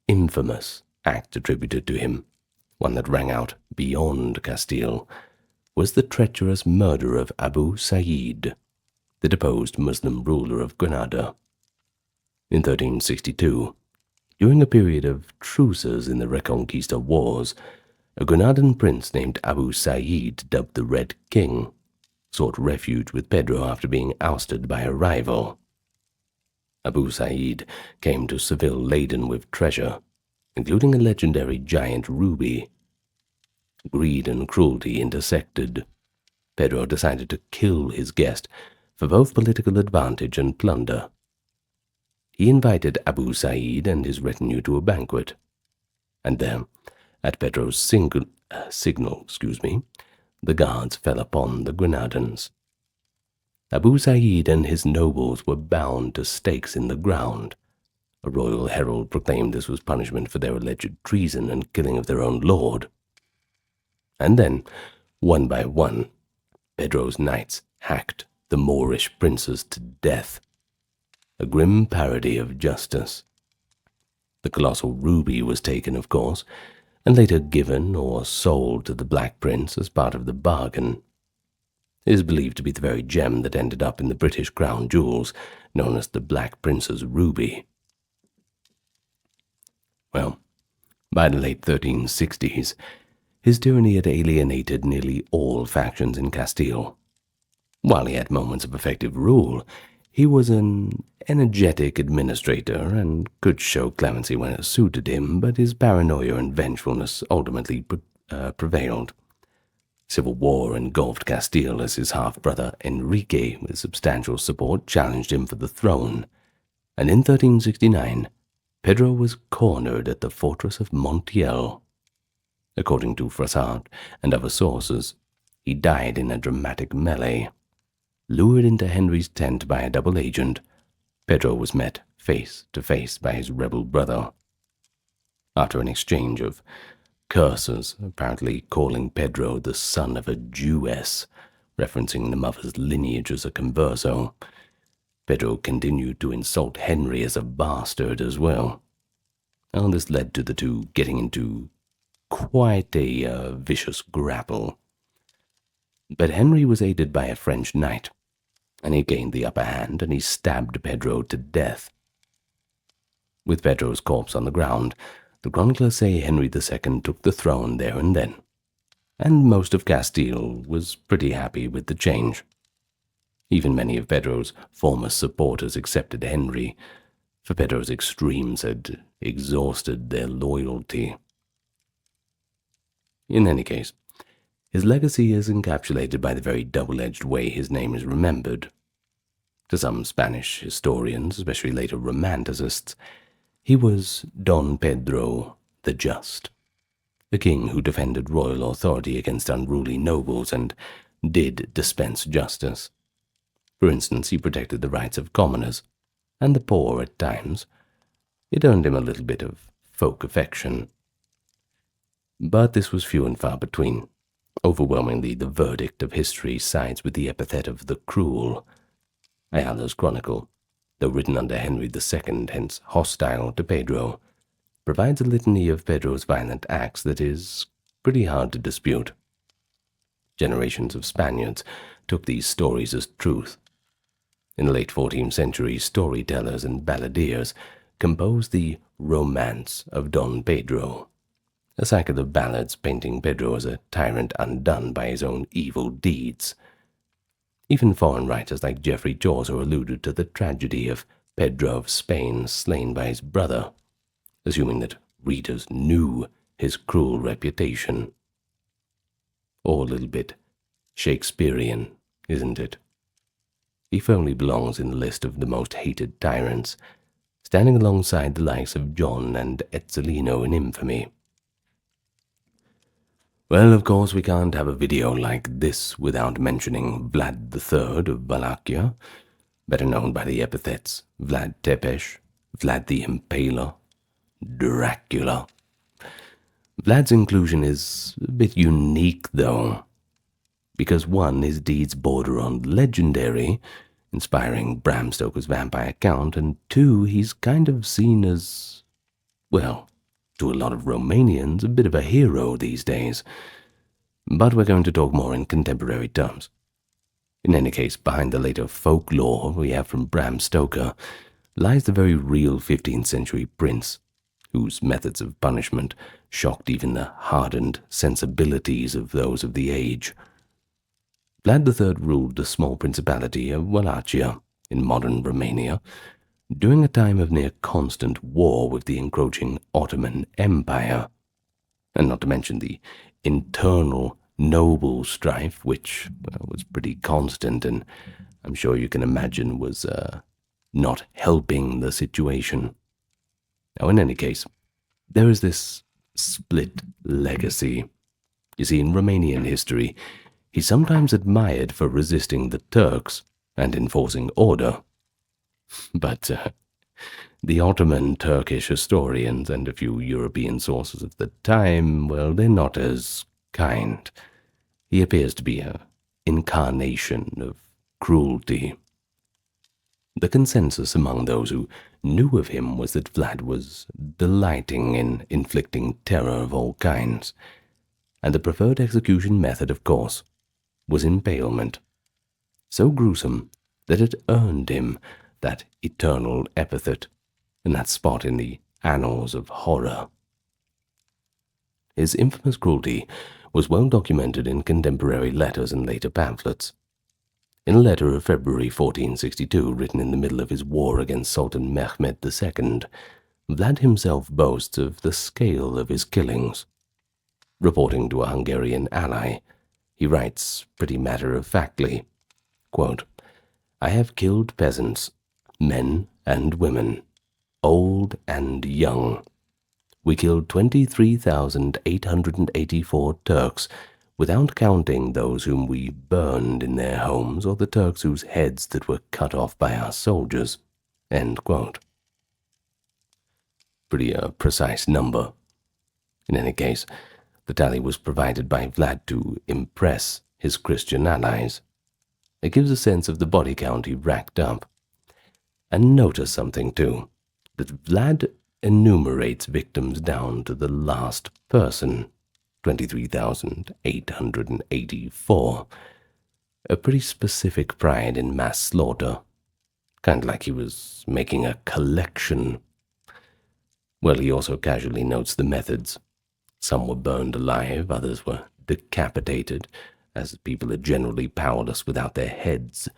infamous act attributed to him, one that rang out beyond Castile, was the treacherous murder of Abu Sa'id, the deposed Muslim ruler of Granada. In 1362, during a period of truces in the Reconquista wars, a Granadan prince named Abu Sa'id, dubbed the Red King, sought refuge with Pedro after being ousted by a rival. Abu Sa'id came to Seville laden with treasure, including a legendary giant ruby. Greed and cruelty intersected. Pedro decided to kill his guest for both political advantage and plunder. He invited Abu Sa'id and his retinue to a banquet, and there, at Pedro's signal, the guards fell upon the Granadans. Abu Sa'id and his nobles were bound to stakes in the ground. A royal herald proclaimed this was punishment for their alleged treason and killing of their own lord. And then, one by one, Pedro's knights hacked the Moorish princes to death, a grim parody of justice. The colossal ruby was taken, of course, and later given or sold to the Black Prince as part of the bargain. It is believed to be the very gem that ended up in the British crown jewels, known as the Black Prince's ruby. Well, by the late 1360s, his tyranny had alienated nearly all factions in Castile. While he had moments of effective rule, He was an energetic administrator and could show clemency when it suited him, but his paranoia and vengefulness ultimately prevailed. Civil war engulfed Castile as his half-brother Enrique, with substantial support, challenged him for the throne, and in 1369, Pedro was cornered at the fortress of Montiel. According to Froissart and other sources, he died in a dramatic melee. Lured into Henry's tent by a double agent, Pedro was met face to face by his rebel brother. After an exchange of curses, apparently calling Pedro the son of a Jewess, referencing the mother's lineage as a converso, Pedro continued to insult Henry as a bastard as well. And this led to the two getting into quite a vicious grapple. But Henry was aided by a French knight, and he gained the upper hand, and he stabbed Pedro to death. With Pedro's corpse on the ground, the chroniclers say Henry II took the throne there and then, and most of Castile was pretty happy with the change. Even many of Pedro's former supporters accepted Henry, for Pedro's extremes had exhausted their loyalty. In any case, his legacy is encapsulated by the very double-edged way his name is remembered. To some Spanish historians, especially later Romanticists, he was Don Pedro the Just, a king who defended royal authority against unruly nobles and did dispense justice. For instance, he protected the rights of commoners and the poor at times. It earned him a little bit of folk affection. But this was few and far between. Overwhelmingly, the verdict of history sides with the epithet of the cruel. Ayala's chronicle, though written under Henry II, hence hostile to Pedro, provides a litany of Pedro's violent acts that is pretty hard to dispute. Generations of Spaniards took these stories as truth. In the late 14th century, storytellers and balladeers composed the Romance of Don Pedro, a cycle of ballads painting Pedro as a tyrant undone by his own evil deeds. Even foreign writers like Geoffrey Chaucer alluded to the tragedy of Pedro of Spain slain by his brother, assuming that readers knew his cruel reputation. Or a little bit Shakespearean, isn't it? He firmly belongs in the list of the most hated tyrants, standing alongside the likes of John and Ezzolino in infamy. Well, of course, we can't have a video like this without mentioning Vlad III of Wallachia, better known by the epithets Vlad Tepes, Vlad the Impaler, Dracula. Vlad's inclusion is a bit unique, though, because one, his deeds border on legendary, inspiring Bram Stoker's vampire count, and two, he's kind of seen as, well, to a lot of Romanians, a bit of a hero these days. But we're going to talk more in contemporary terms. In any case, behind the later folklore we have from Bram Stoker lies the very real 15th century prince, whose methods of punishment shocked even the hardened sensibilities of those of the age. Vlad III ruled the small principality of Wallachia in modern Romania during a time of near constant war with the encroaching Ottoman Empire, and not to mention the internal noble strife, which was pretty constant and I'm sure you can imagine was not helping the situation. Now, in any case, there is this split legacy. You see, in Romanian history, he's sometimes admired for resisting the Turks and enforcing order. But the Ottoman Turkish historians and a few European sources of the time, well, they're not as kind. He appears to be an incarnation of cruelty. The consensus among those who knew of him was that Vlad was delighting in inflicting terror of all kinds, and the preferred execution method, of course, was impalement, so gruesome that it earned him that eternal epithet and that spot in the annals of horror. His infamous cruelty was well documented in contemporary letters and later pamphlets. In a letter of February 1462, written in the middle of his war against Sultan Mehmed II, Vlad himself boasts of the scale of his killings. Reporting to a Hungarian ally, he writes pretty matter-of-factly, quote, "I have killed peasants, men and women, old and young. We killed 23,884 Turks, without counting those whom we burned in their homes or the Turks whose heads that were cut off by our soldiers." End quote. Pretty precise number. In any case, the tally was provided by Vlad to impress his Christian allies. It gives a sense of the body count he racked up. And notice something, too, that Vlad enumerates victims down to the last person, 23,884. A pretty specific pride in mass slaughter, kind of like he was making a collection. Well, he also casually notes the methods. Some were burned alive, others were decapitated, as people are generally powerless without their heads.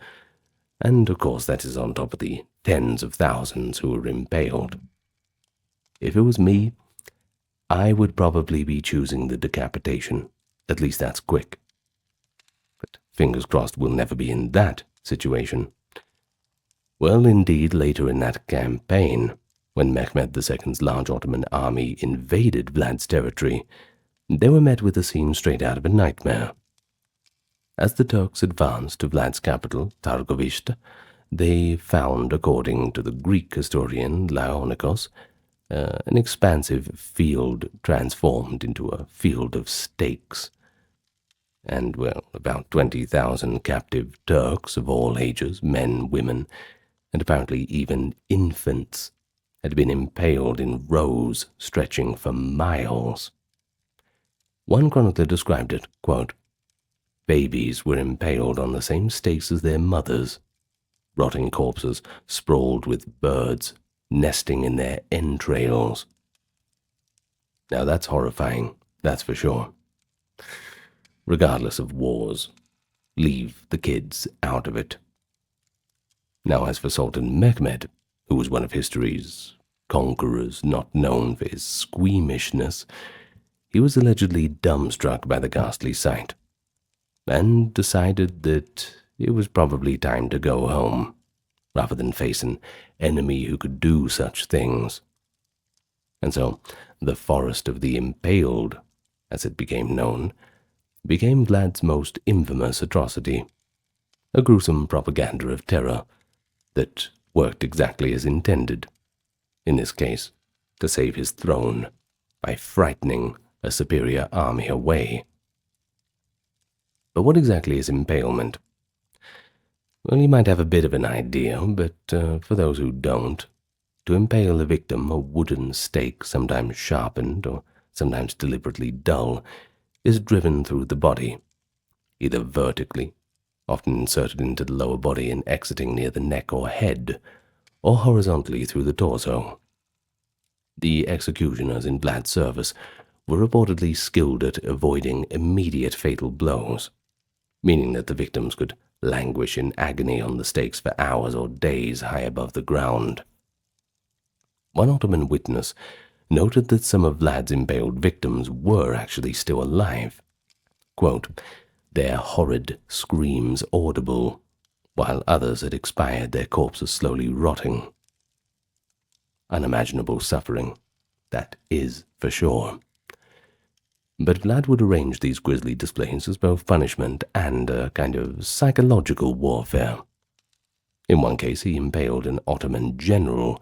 And, of course, that is on top of the tens of thousands who were impaled. If it was me, I would probably be choosing the decapitation. At least that's quick. But fingers crossed we'll never be in that situation. Well, indeed, later in that campaign, when Mehmed II's large Ottoman army invaded Vlad's territory, they were met with a scene straight out of a nightmare. As the Turks advanced to Vlad's capital, Targovishte, they found, according to the Greek historian Laonikos, an expansive field transformed into a field of stakes. And, well, about 20,000 captive Turks of all ages, men, women, and apparently even infants, had been impaled in rows stretching for miles. One chronicler described it, quote, "Babies were impaled on the same stakes as their mothers, rotting corpses sprawled with birds nesting in their entrails." Now that's horrifying, that's for sure. Regardless of wars, leave the kids out of it. Now as for Sultan Mehmed, who was one of history's conquerors not known for his squeamishness, he was allegedly dumbstruck by the ghastly sight, and decided that it was probably time to go home, rather than face an enemy who could do such things. And so, the Forest of the Impaled, as it became known, became Vlad's most infamous atrocity, a gruesome propaganda of terror that worked exactly as intended, in this case, to save his throne by frightening a superior army away. But what exactly is impalement? Well, you might have a bit of an idea, but for those who don't, to impale a victim, a wooden stake, sometimes sharpened or sometimes deliberately dull, is driven through the body, either vertically, often inserted into the lower body and exiting near the neck or head, or horizontally through the torso. The executioners in Vlad's service were reportedly skilled at avoiding immediate fatal blows, meaning that the victims could languish in agony on the stakes for hours or days high above the ground. One Ottoman witness noted that some of Vlad's impaled victims were actually still alive. Quote, "Their horrid screams audible, while others had expired, their corpses slowly rotting." Unimaginable suffering, that is for sure. But Vlad would arrange these grisly displays as both punishment and a kind of psychological warfare. In one case, he impaled an Ottoman general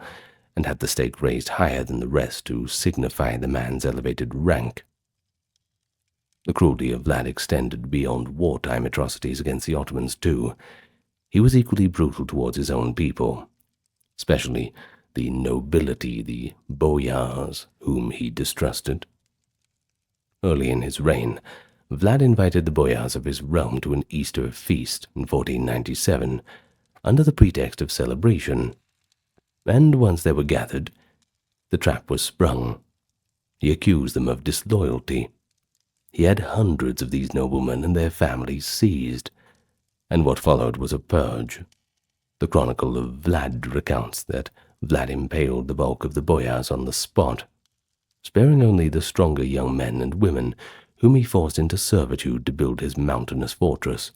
and had the stake raised higher than the rest to signify the man's elevated rank. The cruelty of Vlad extended beyond wartime atrocities against the Ottomans, too. He was equally brutal towards his own people, especially the nobility, the boyars, whom he distrusted. Early in his reign, Vlad invited the boyars of his realm to an Easter feast in 1497, under the pretext of celebration, and once they were gathered, the trap was sprung. He accused them of disloyalty. He had hundreds of these noblemen and their families seized. and what followed was a purge. The Chronicle of Vlad recounts that Vlad impaled the bulk of the boyars on the spot, sparing only the stronger young men and women whom he forced into servitude to build his mountainous fortress.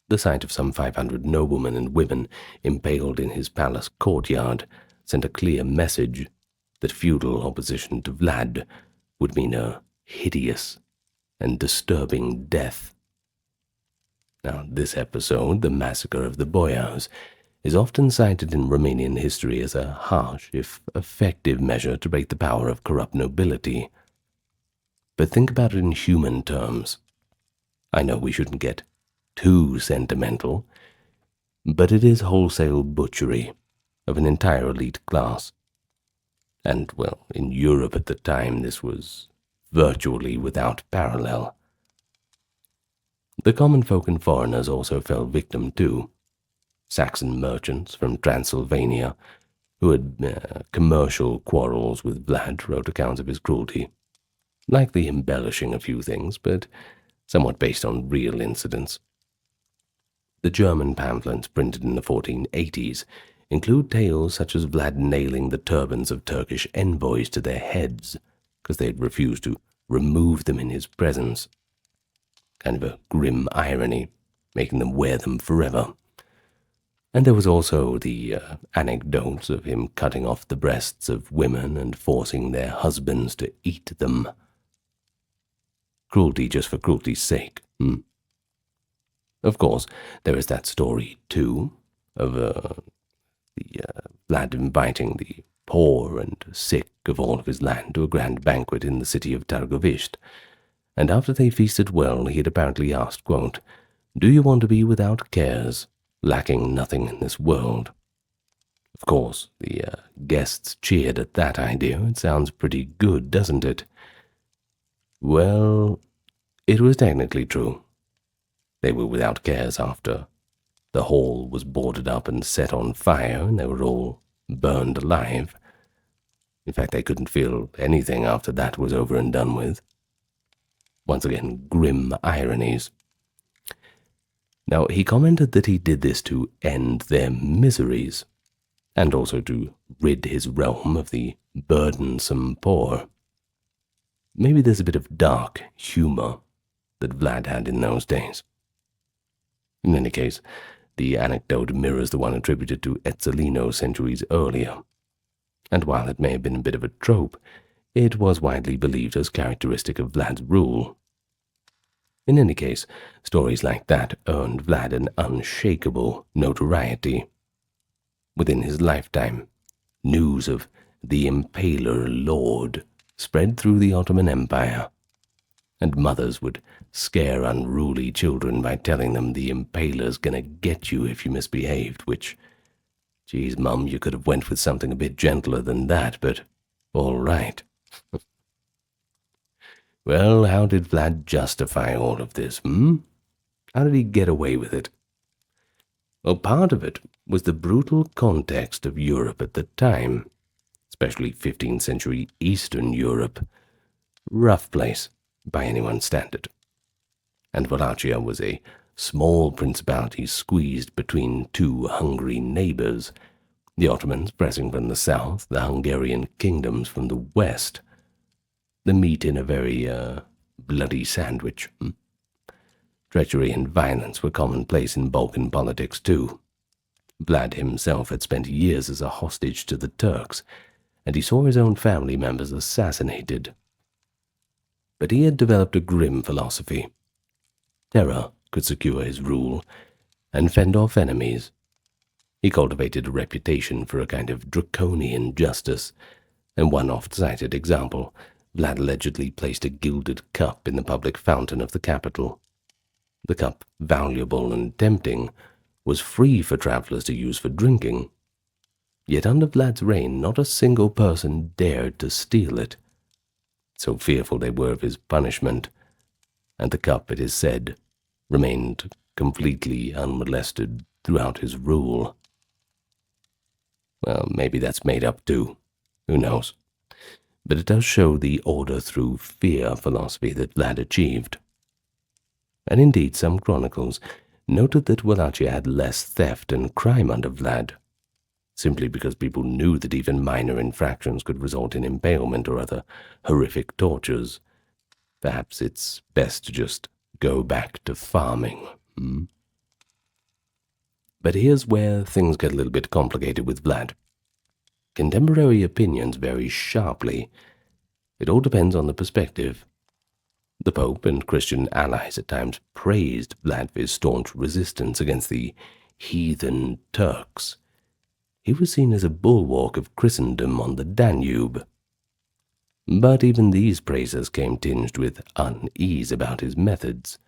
The sight of some 500 noblemen and women impaled in his palace courtyard sent a clear message that feudal opposition to Vlad would mean a hideous and disturbing death. Now, this episode, the massacre of the boyars, is often cited in Romanian history as a harsh, if effective, measure to break the power of corrupt nobility. But think about it in human terms. I know we shouldn't get too sentimental, but it is wholesale butchery of an entire elite class. And, well, in Europe at the time, this was virtually without parallel. The common folk and foreigners also fell victim too. Saxon merchants from Transylvania, who had commercial quarrels with Vlad, wrote accounts of his cruelty, likely embellishing a few things, but somewhat based on real incidents. The German pamphlets printed in the 1480s include tales such as Vlad nailing the turbans of Turkish envoys to their heads because they had refused to remove them in his presence. Kind of a grim irony, making them wear them forever. And there was also the anecdotes of him cutting off the breasts of women and forcing their husbands to eat them. Cruelty just for cruelty's sake. Of course, there is that story, too, of Vlad inviting the poor and sick of all of his land to a grand banquet in the city of Târgoviște, and after they feasted well, he had apparently asked, quote, "Do you want to be without cares, lacking nothing in this world?" Of course, the guests cheered at that idea. It sounds pretty good, doesn't it? Well, it was technically true. They were without cares after the hall was boarded up and set on fire, and they were all burned alive. In fact, they couldn't feel anything after that was over and done with. Once again, grim ironies. Now, he commented that he did this to end their miseries, and also to rid his realm of the burdensome poor. Maybe there's a bit of dark humor that Vlad had in those days. In any case, the anecdote mirrors the one attributed to Etzalino centuries earlier, and while it may have been a bit of a trope, it was widely believed as characteristic of Vlad's rule. In any case, stories like that earned Vlad an unshakable notoriety. Within his lifetime, news of the Impaler Lord spread through the Ottoman Empire, and mothers would scare unruly children by telling them the Impaler's gonna get you if you misbehaved, which, geez, Mum, you could have went with something a bit gentler than that, but all right. Well, how did Vlad justify all of this, How did he get away with it? Well, part of it was the brutal context of Europe at the time, especially 15th century Eastern Europe. Rough place, by anyone's standard. And Wallachia was a small principality squeezed between two hungry neighbors, the Ottomans pressing from the south, the Hungarian kingdoms from the west. The meat in a very bloody sandwich. Treachery and violence were commonplace in Balkan politics too. Vlad himself had spent years as a hostage to the Turks, and he saw his own family members assassinated. But he had developed a grim philosophy. Terror could secure his rule and fend off enemies. He cultivated a reputation for a kind of draconian justice, and one oft-cited example, Vlad allegedly placed a gilded cup in the public fountain of the capital. The cup, valuable and tempting, was free for travelers to use for drinking. Yet under Vlad's reign, not a single person dared to steal it. So fearful they were of his punishment, and the cup, it is said, remained completely unmolested throughout his rule. Well, maybe that's made up too. Who knows? But it does show the order through fear philosophy that Vlad achieved. And indeed, some chronicles noted that Wallachia had less theft and crime under Vlad, simply because people knew that even minor infractions could result in impalement or other horrific tortures. Perhaps it's best to just go back to farming. But here's where things get a little bit complicated with Vlad. Contemporary opinions vary sharply. It all depends on the perspective. The Pope and Christian allies at times praised Vlad for his staunch resistance against the heathen Turks. He was seen as a bulwark of Christendom on the Danube. But even these praises came tinged with unease about his methods.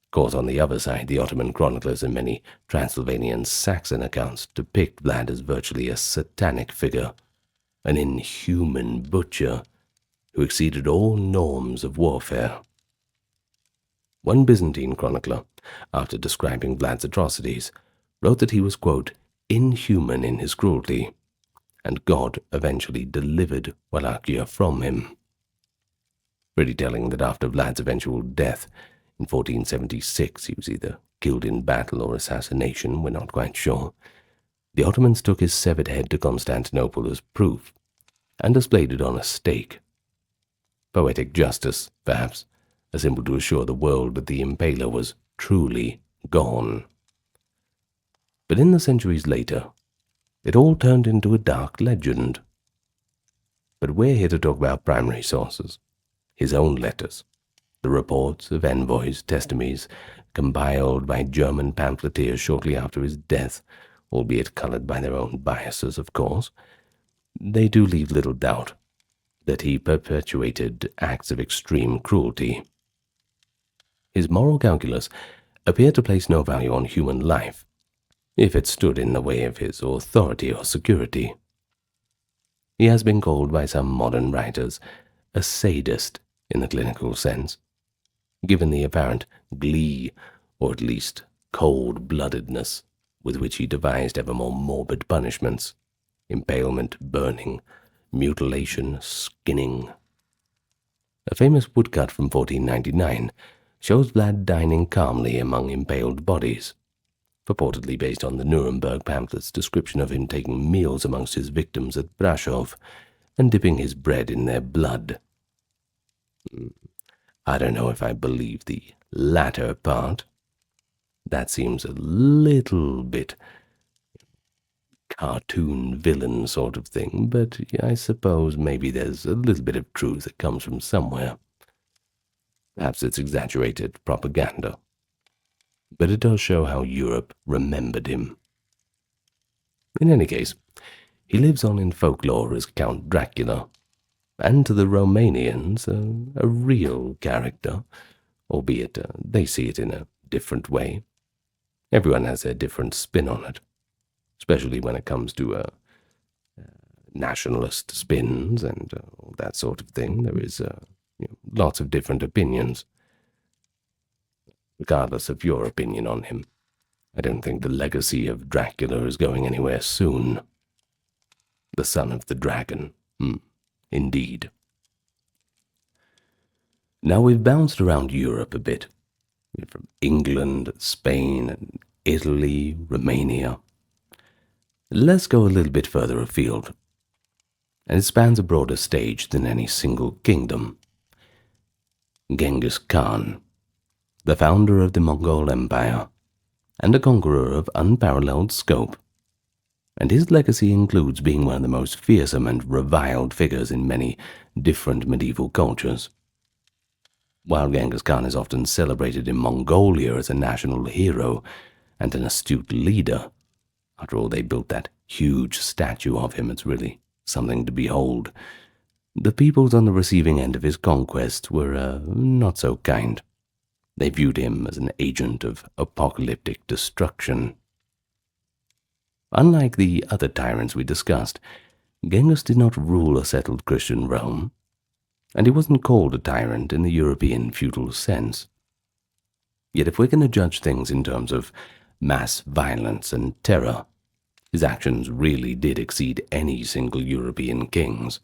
Of course, on the other side, the Ottoman chroniclers and many Transylvanian Saxon accounts depict Vlad as virtually a satanic figure, an inhuman butcher who exceeded all norms of warfare. One Byzantine chronicler, after describing Vlad's atrocities, wrote that he was, quote, inhuman in his cruelty, and God eventually delivered Wallachia from him. Pretty telling that after Vlad's eventual death in 1476, he was either killed in battle or assassination, we're not quite sure, the Ottomans took his severed head to Constantinople as proof, and displayed it on a stake. Poetic justice, perhaps, a symbol to assure the world that the impaler was truly gone. But in the centuries later, it all turned into a dark legend. But we're here to talk about primary sources, his own letters, the reports of envoys, testimonies compiled by German pamphleteers shortly after his death, albeit colored by their own biases, of course. They do leave little doubt that he perpetuated acts of extreme cruelty. His moral calculus appeared to place no value on human life, if it stood in the way of his authority or security. He has been called by some modern writers a sadist in the clinical sense, given the apparent glee, or at least cold-bloodedness, with which he devised ever more morbid punishments: impalement, burning, mutilation, skinning. A famous woodcut from 1499 shows Vlad dining calmly among impaled bodies, purportedly based on the Nuremberg pamphlet's description of him taking meals amongst his victims at Brasov and dipping his bread in their blood. I don't know if I believe the latter part. That seems a little bit cartoon villain sort of thing, but I suppose maybe there's a little bit of truth that comes from somewhere. Perhaps it's exaggerated propaganda, but it does show how Europe remembered him. In any case, he lives on in folklore as Count Dracula, and to the Romanians a real character, albeit they see it in a different way. Everyone has their different spin on it, especially when it comes to nationalist spins and that sort of thing. There is lots of different opinions. Regardless of your opinion on him, I don't think the legacy of Dracula is going anywhere soon. The son of the dragon. Indeed. Now we've bounced around Europe a bit, from England, Spain, and Italy, Romania. Let's go a little bit further afield, and it spans a broader stage than any single kingdom. Genghis Khan, the founder of the Mongol Empire, and a conqueror of unparalleled scope, and his legacy includes being one of the most fearsome and reviled figures in many different medieval cultures. While Genghis Khan is often celebrated in Mongolia as a national hero and an astute leader, after all, they built that huge statue of him. It's really something to behold. The peoples on the receiving end of his conquest were not so kind. They viewed him as an agent of apocalyptic destruction. Unlike the other tyrants we discussed, Genghis did not rule a settled Christian Rome, and he wasn't called a tyrant in the European feudal sense. Yet if we're going to judge things in terms of mass violence and terror, his actions really did exceed any single European king's.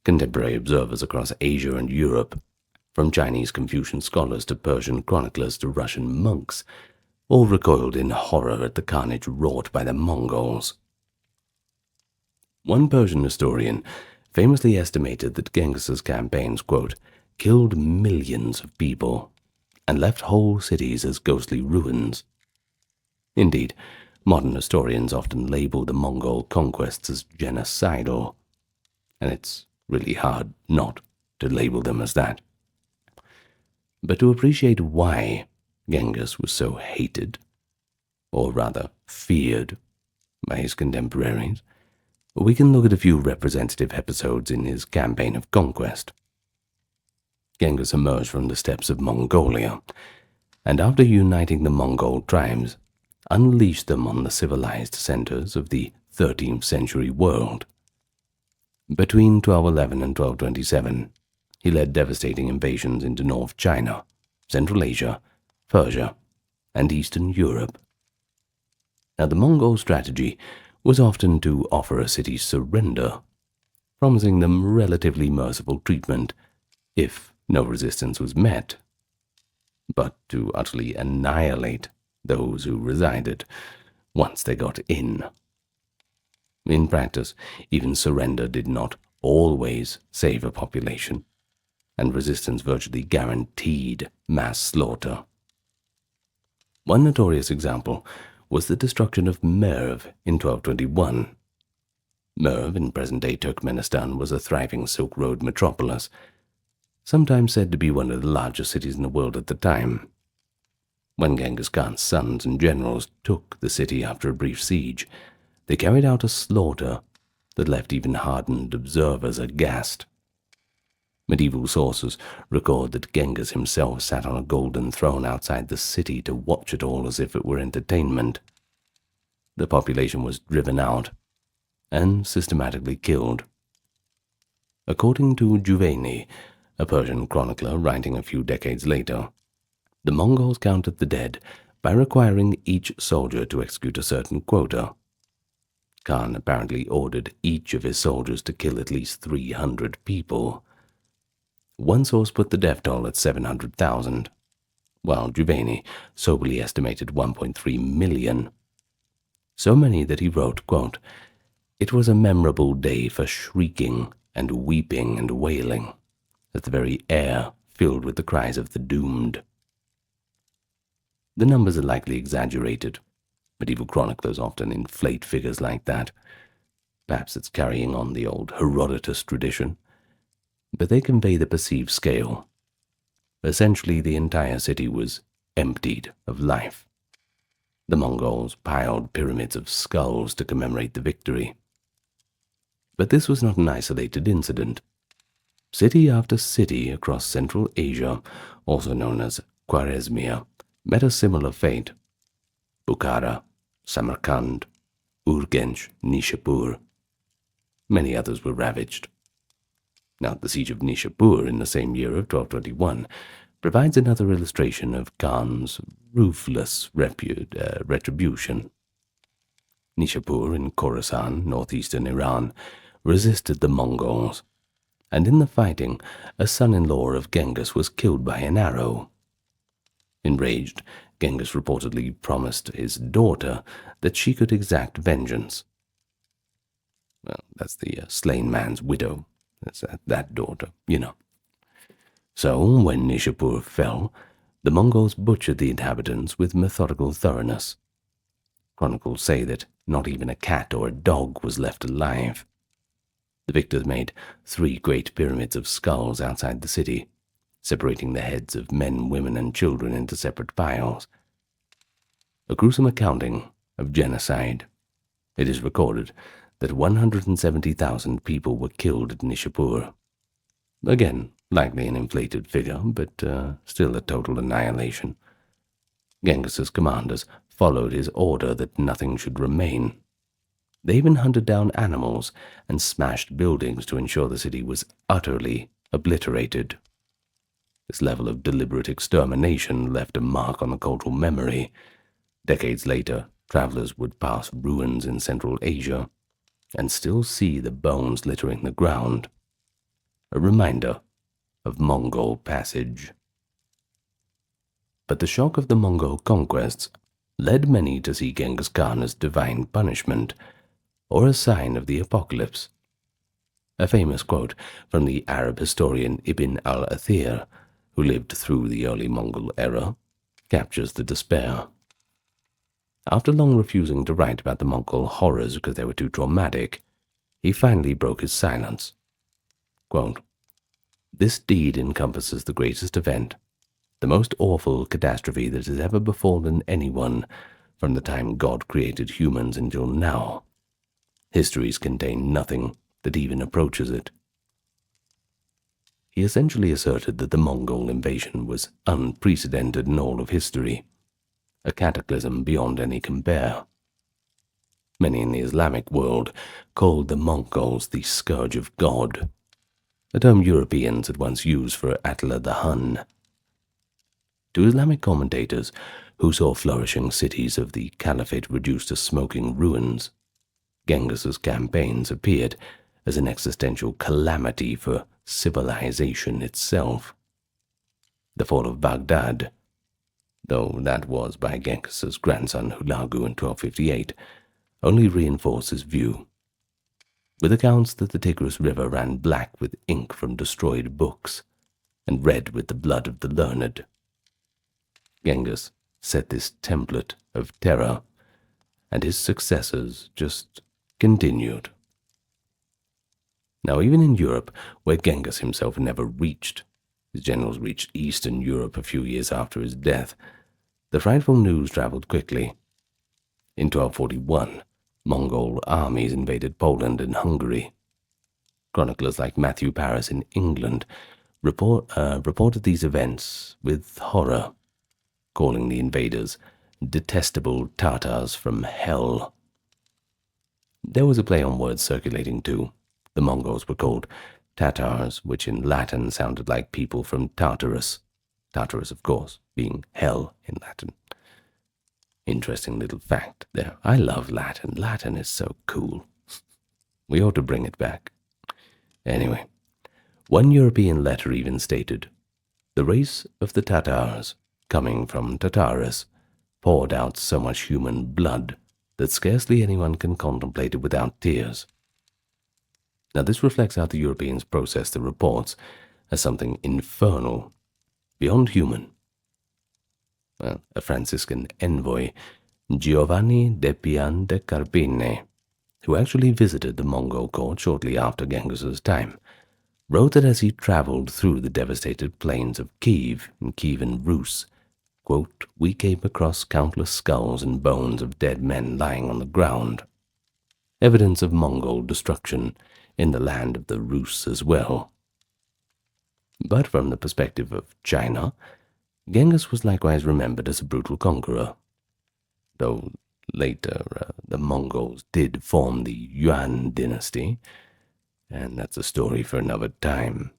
Contemporary observers across Asia and Europe, from Chinese Confucian scholars to Persian chroniclers to Russian monks, all recoiled in horror at the carnage wrought by the Mongols. One Persian historian famously estimated that Genghis's campaigns, quote, killed millions of people and left whole cities as ghostly ruins. Indeed, modern historians often label the Mongol conquests as genocidal, and it's really hard not to label them as that. But to appreciate why Genghis was so hated, or rather feared, by his contemporaries, we can look at a few representative episodes in his campaign of conquest. Genghis emerged from the steppes of Mongolia, and after uniting the Mongol tribes, unleashed them on the civilized centers of the 13th century world. Between 1211 and 1227, he led devastating invasions into North China, Central Asia, Persia, and Eastern Europe. Now, the Mongol strategy was often to offer a city surrender, promising them relatively merciful treatment if no resistance was met, but to utterly annihilate those who resided once they got in. In practice, even surrender did not always save a population, and resistance virtually guaranteed mass slaughter. One notorious example was the destruction of Merv in 1221. Merv, in present-day Turkmenistan, was a thriving Silk Road metropolis, sometimes said to be one of the largest cities in the world at the time. When Genghis Khan's sons and generals took the city after a brief siege, they carried out a slaughter that left even hardened observers aghast. Medieval sources record that Genghis himself sat on a golden throne outside the city to watch it all as if it were entertainment. The population was driven out and systematically killed. According to Juvayni, a Persian chronicler writing a few decades later, the Mongols counted the dead by requiring each soldier to execute a certain quota. Khan apparently ordered each of his soldiers to kill at least 300 people. One source put the death toll at 700,000, while Juvayni soberly estimated 1.3 million. So many that he wrote, quote, "It was a memorable day for shrieking and weeping and wailing, as the very air filled with the cries of the doomed." The numbers are likely exaggerated. Medieval chroniclers often inflate figures like that. Perhaps it's carrying on the old Herodotus tradition, but they convey the perceived scale. Essentially, the entire city was emptied of life. The Mongols piled pyramids of skulls to commemorate the victory. But this was not an isolated incident. City after city across Central Asia, also known as Khwarezmia, met a similar fate. Bukhara, Samarkand, Urgench, Nishapur. Many others were ravaged. Now, the siege of Nishapur in the same year of 1221 provides another illustration of Khan's ruthless retribution. Nishapur in Khorasan, northeastern Iran, resisted the Mongols, and in the fighting, a son-in-law of Genghis was killed by an arrow. Enraged, Genghis reportedly promised his daughter that she could exact vengeance. Well, that's the slain man's widow. That's that daughter, you know. So, when Nishapur fell, the Mongols butchered the inhabitants with methodical thoroughness. Chronicles say that not even a cat or a dog was left alive. The victors made 3 great pyramids of skulls outside the city, separating the heads of men, women, and children into separate piles. A gruesome accounting of genocide. It is recorded that 170,000 people were killed at Nishapur. Again, likely an inflated figure, but still a total annihilation. Genghis's commanders followed his order that nothing should remain. They even hunted down animals and smashed buildings to ensure the city was utterly obliterated. This level of deliberate extermination left a mark on the cultural memory. Decades later, travelers would pass ruins in Central Asia and still see the bones littering the ground. A reminder of Mongol passage. But the shock of the Mongol conquests led many to see Genghis Khan as divine punishment or a sign of the apocalypse. A famous quote from the Arab historian Ibn al-Athir, who lived through the early Mongol era, captures the despair. After long refusing to write about the Mongol horrors because they were too traumatic, he finally broke his silence. Quote, "This deed encompasses the greatest event, the most awful catastrophe that has ever befallen anyone from the time God created humans until now. Histories contain nothing that even approaches it." He essentially asserted that the Mongol invasion was unprecedented in all of history, a cataclysm beyond any compare. Many in the Islamic world called the Mongols the scourge of God, a term Europeans had once used for Attila the Hun. To Islamic commentators, who saw flourishing cities of the Caliphate reduced to smoking ruins, Genghis's campaigns appeared as an existential calamity for civilization itself. The fall of Baghdad, though that was by Genghis's grandson Hulagu in 1258, only reinforced his view, with accounts that the Tigris River ran black with ink from destroyed books and red with the blood of the learned. Genghis set this template of terror, and his successors just continued. Now, even in Europe, where Genghis himself never reached, his generals reached Eastern Europe a few years after his death, the frightful news traveled quickly. In 1241, Mongol armies invaded Poland and Hungary. Chroniclers like Matthew Paris in England reported these events with horror, calling the invaders detestable Tatars from hell. There was a play on words circulating too. The Mongols were called Tatars, which in Latin sounded like people from Tartarus. Tartarus, of course, being hell in Latin. Interesting little fact there. I love Latin. Latin is so cool. We ought to bring it back. Anyway, one European letter even stated, "The race of the Tatars, coming from Tartarus, poured out so much human blood that scarcely anyone can contemplate it without tears." Now this reflects how the Europeans processed the reports as something infernal, beyond human. Well, a Franciscan envoy, Giovanni de Pian de Carpine, who actually visited the Mongol court shortly after Genghis's time, wrote that as he traveled through the devastated plains of Kiev and Kievan Rus, quote, "we came across countless skulls and bones of dead men lying on the ground, evidence of Mongol destruction in the land of the Rus as well." But from the perspective of China, Genghis was likewise remembered as a brutal conqueror, though later the Mongols did form the Yuan dynasty, and that's a story for another time.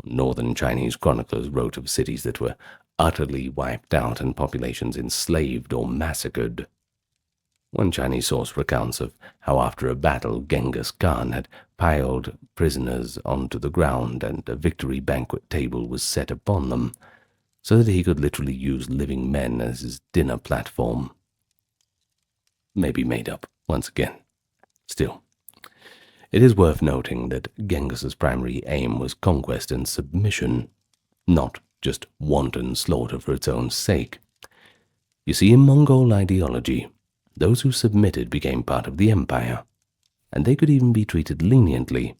Northern Chinese chroniclers wrote of cities that were utterly wiped out and populations enslaved or massacred. One Chinese source recounts of how after a battle Genghis Khan had piled prisoners onto the ground and a victory banquet table was set upon them, so that he could literally use living men as his dinner platform. Maybe made up, once again. Still, it is worth noting that Genghis's primary aim was conquest and submission, not just wanton slaughter for its own sake. You see, in Mongol ideology, those who submitted became part of the empire, and they could even be treated leniently.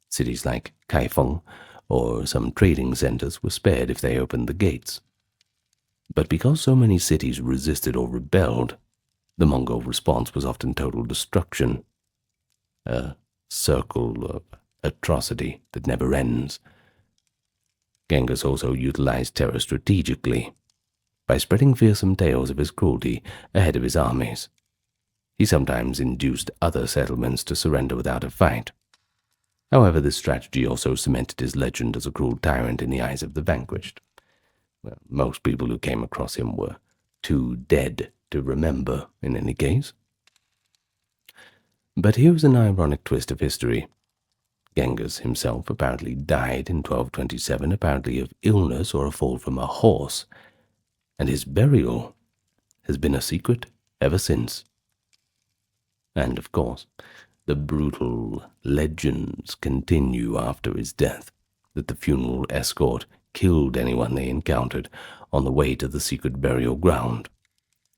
Cities like Kaifeng or some trading centers were spared if they opened the gates. But because so many cities resisted or rebelled, the Mongol response was often total destruction, a circle of atrocity that never ends. Genghis also utilized terror strategically, by spreading fearsome tales of his cruelty ahead of his armies. He sometimes induced other settlements to surrender without a fight. However, this strategy also cemented his legend as a cruel tyrant in the eyes of the vanquished. Well, most people who came across him were too dead to remember, in any case. But here's an ironic twist of history. Genghis himself apparently died in 1227, apparently of illness or a fall from a horse, and his burial has been a secret ever since. And, of course, the brutal legends continue after his death, that the funeral escort killed anyone they encountered on the way to the secret burial ground,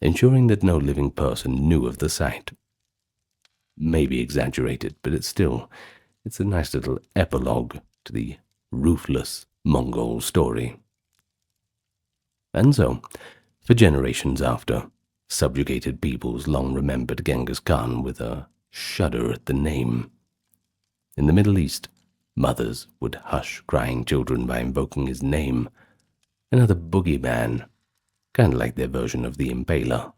ensuring that no living person knew of the site. Maybe exaggerated, but it's a nice little epilogue to the ruthless Mongol story. And so, for generations after, subjugated peoples long remembered Genghis Khan with a shudder at the name. In the Middle East, mothers would hush crying children by invoking his name, another boogeyman, kind of like their version of the Impaler.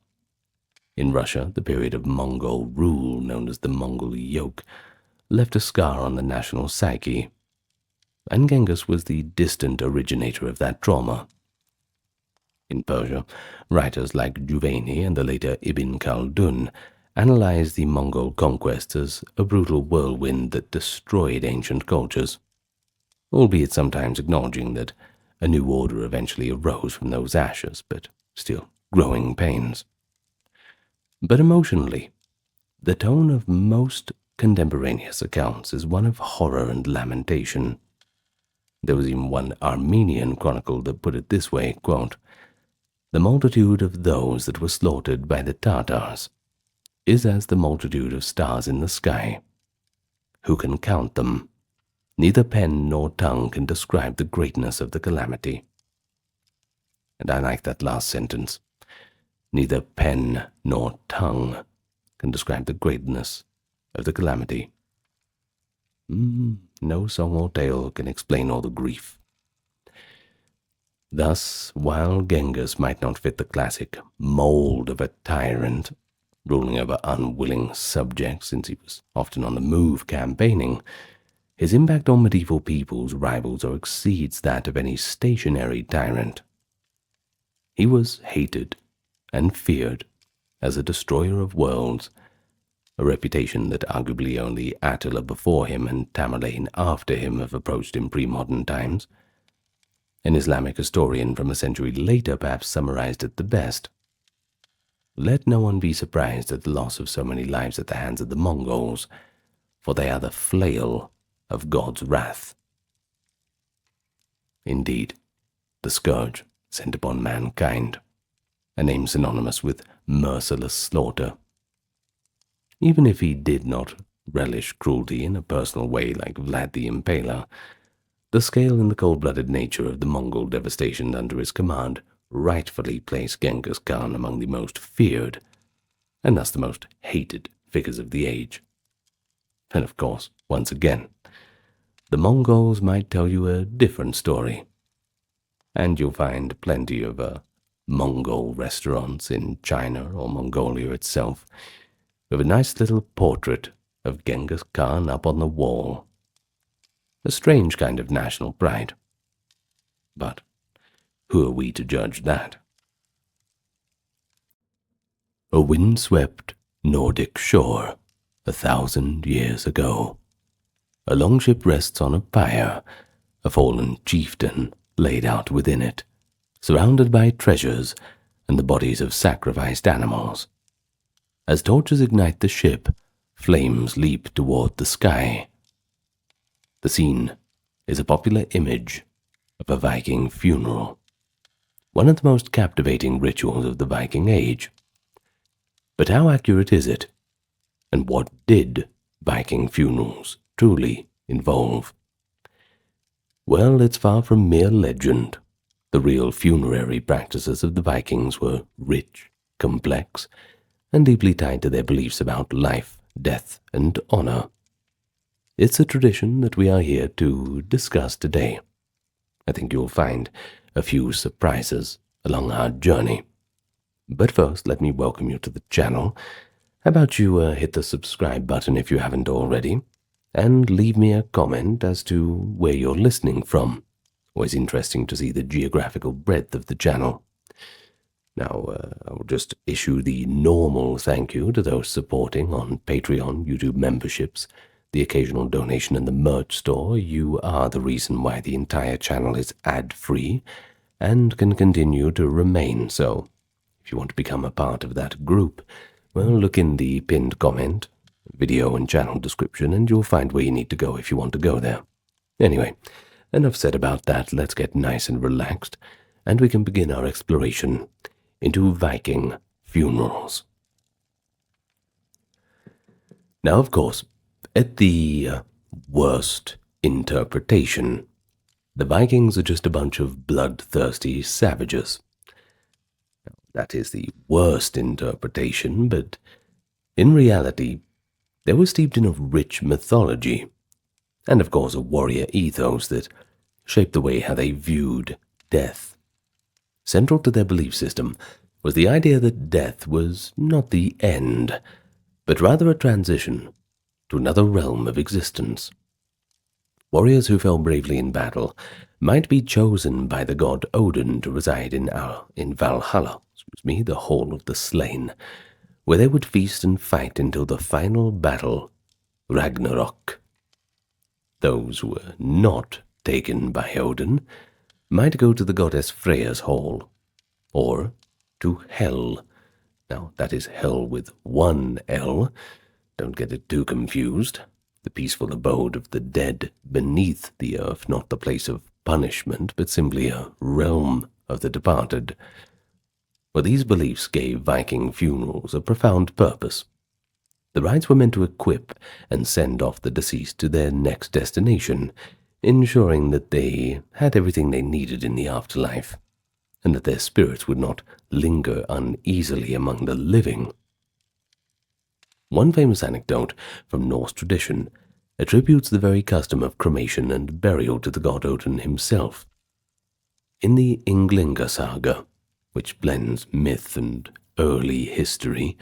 In Russia, the period of Mongol rule, known as the Mongol Yoke, left a scar on the national psyche, and Genghis was the distant originator of that trauma. In Persia, writers like Juvayni and the later Ibn Khaldun analyzed the Mongol conquest as a brutal whirlwind that destroyed ancient cultures, albeit sometimes acknowledging that a new order eventually arose from those ashes, but still growing pains. But emotionally, the tone of most contemporaneous accounts is one of horror and lamentation. There was even one Armenian chronicle that put it this way, quote, "The multitude of those that were slaughtered by the Tartars is as the multitude of stars in the sky. Who can count them? Neither pen nor tongue can describe the greatness of the calamity." And I like that last sentence. Neither pen nor tongue can describe the greatness of the calamity. No song or tale can explain all the grief. Thus, while Genghis might not fit the classic mold of a tyrant, ruling over unwilling subjects since he was often on the move campaigning, his impact on medieval peoples rivals or exceeds that of any stationary tyrant. He was hated and feared as a destroyer of worlds, a reputation that arguably only Attila before him and Tamerlane after him have approached in pre-modern times. An Islamic historian from a century later perhaps summarized it the best. Let no one be surprised at the loss of so many lives at the hands of the Mongols, for they are the flail of God's wrath. Indeed, the scourge sent upon mankind, a name synonymous with merciless slaughter. Even if he did not relish cruelty in a personal way like Vlad the Impaler, the scale and the cold-blooded nature of the Mongol devastation under his command rightfully placed Genghis Khan among the most feared, and thus the most hated figures of the age. And of course, once again, the Mongols might tell you a different story, and you'll find plenty of Mongol restaurants in China or Mongolia itself, with a nice little portrait of Genghis Khan up on the wall. A strange kind of national pride. But who are we to judge that? A wind-swept Nordic shore, 1,000 years ago. A longship rests on a pyre, a fallen chieftain laid out within it, surrounded by treasures and the bodies of sacrificed animals. As torches ignite the ship, flames leap toward the sky. The scene is a popular image of a Viking funeral, one of the most captivating rituals of the Viking Age. But how accurate is it? And what did Viking funerals truly involve? Well, it's far from mere legend. The real funerary practices of the Vikings were rich, complex, and deeply tied to their beliefs about life, death, and honor. It's a tradition that we are here to discuss today. I think you'll find a few surprises along our journey. But first, let me welcome you to the channel. How about you hit the subscribe button if you haven't already, and leave me a comment as to where you're listening from. Always interesting to see the geographical breadth of the channel. Now, I will just issue the normal thank you to those supporting on Patreon, YouTube memberships, the occasional donation in the merch store. You are the reason why the entire channel is ad-free and can continue to remain so. If you want to become a part of that group, well, look in the pinned comment, video and channel description, and you'll find where you need to go if you want to go there. Anyway, enough said about that. Let's get nice and relaxed, and we can begin our exploration into Viking funerals. Now, of course, at the worst interpretation, the Vikings are just a bunch of bloodthirsty savages. That is the worst interpretation, but in reality, they were steeped in a rich mythology, and of course a warrior ethos that shaped the way how they viewed death. Central to their belief system was the idea that death was not the end, but rather a transition to another realm of existence. Warriors who fell bravely in battle might be chosen by the god Odin to reside in Valhalla, the Hall of the Slain, where they would feast and fight until the final battle, Ragnarok. Those who were not taken by Odin might go to the goddess Freya's hall, or to Hel. Now, that is Hel with one L. Don't get it too confused. The peaceful abode of the dead beneath the earth, not the place of punishment, but simply a realm of the departed. Well, these beliefs gave Viking funerals a profound purpose. The rites were meant to equip and send off the deceased to their next destination, ensuring that they had everything they needed in the afterlife, and that their spirits would not linger uneasily among the living. One famous anecdote from Norse tradition attributes the very custom of cremation and burial to the god Odin himself. In the Ynglinga saga, which blends myth and early history,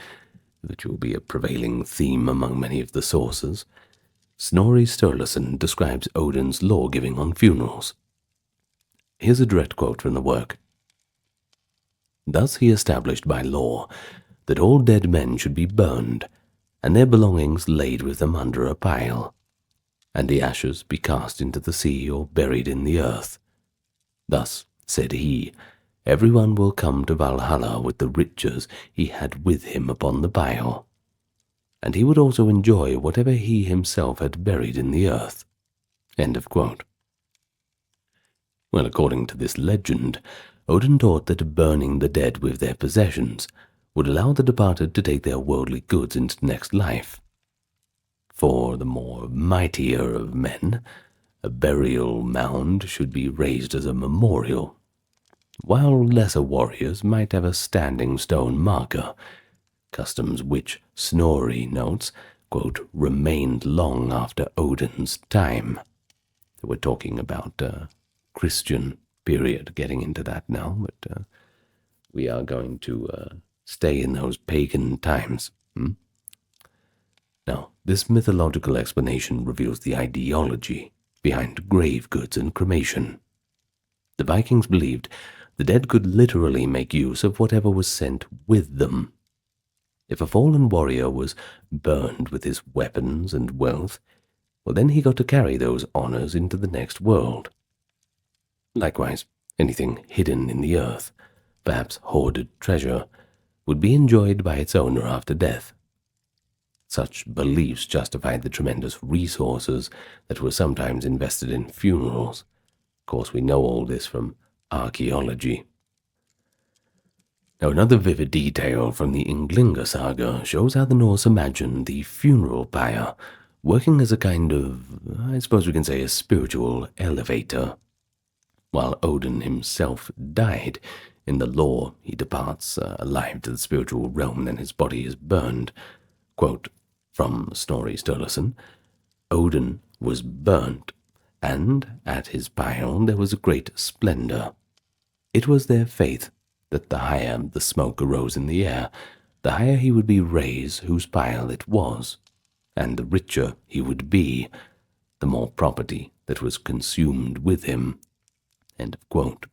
which will be a prevailing theme among many of the sources, Snorri Sturluson describes Odin's law-giving on funerals. Here's a direct quote from the work. Thus he established by law that all dead men should be burned, and their belongings laid with them under a pile, and the ashes be cast into the sea or buried in the earth. Thus, said he, everyone will come to Valhalla with the riches he had with him upon the pile, and he would also enjoy whatever he himself had buried in the earth. End of quote. Well, according to this legend, Odin taught that burning the dead with their possessions would allow the departed to take their worldly goods into the next life. For the more mightier of men, a burial mound should be raised as a memorial, while lesser warriors might have a standing stone marker, customs which Snorri notes, quote, remained long after Odin's time. We're talking about Christian period, getting into that now, but we are going to stay in those pagan times. Now, this mythological explanation reveals the ideology behind grave goods and cremation. The Vikings believed the dead could literally make use of whatever was sent with them. If a fallen warrior was burned with his weapons and wealth, well, then he got to carry those honors into the next world. Likewise, anything hidden in the earth, perhaps hoarded treasure, would be enjoyed by its owner after death. Such beliefs justified the tremendous resources that were sometimes invested in funerals. Of course, we know all this from archaeology. Now, another vivid detail from the Ynglinga saga shows how the Norse imagined the funeral pyre working as a kind of, I suppose we can say, a spiritual elevator. While Odin himself died, in the lore he departs alive to the spiritual realm, then his body is burned. Quote from Snorri Sturluson, Odin was burnt, and at his pile there was a great splendor. It was their faith that the higher the smoke arose in the air, the higher he would be raised whose pile it was, and the richer he would be, the more property that was consumed with him. End of quote.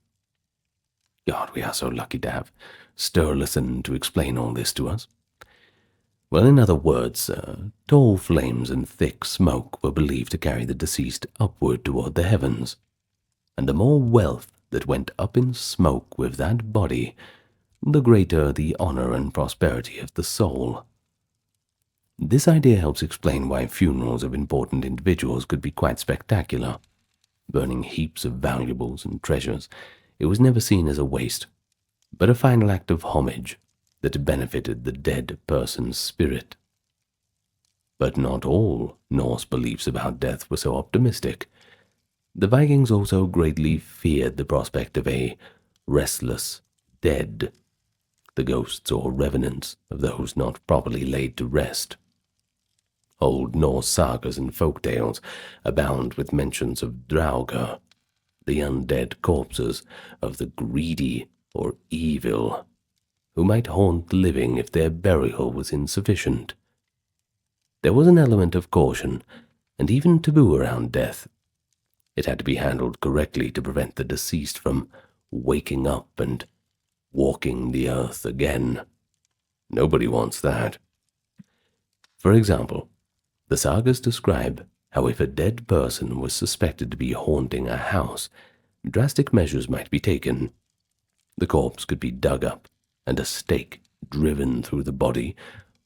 God, we are so lucky to have Sturluson to explain all this to us. Well, in other words, tall flames and thick smoke were believed to carry the deceased upward toward the heavens, and the more wealth that went up in smoke with that body, the greater the honor and prosperity of the soul. This idea helps explain why funerals of important individuals could be quite spectacular. Burning heaps of valuables and treasures, it was never seen as a waste, but a final act of homage that benefited the dead person's spirit. But not all Norse beliefs about death were so optimistic. The Vikings also greatly feared the prospect of a restless dead, the ghosts or revenants of those not properly laid to rest. Old Norse sagas and folk tales abound with mentions of Draugr, the undead corpses of the greedy or evil, who might haunt the living if their burial was insufficient. There was an element of caution and even taboo around death. It had to be handled correctly to prevent the deceased from waking up and walking the earth again. Nobody wants that. For example, the sagas describe how if a dead person was suspected to be haunting a house, drastic measures might be taken. The corpse could be dug up and a stake driven through the body,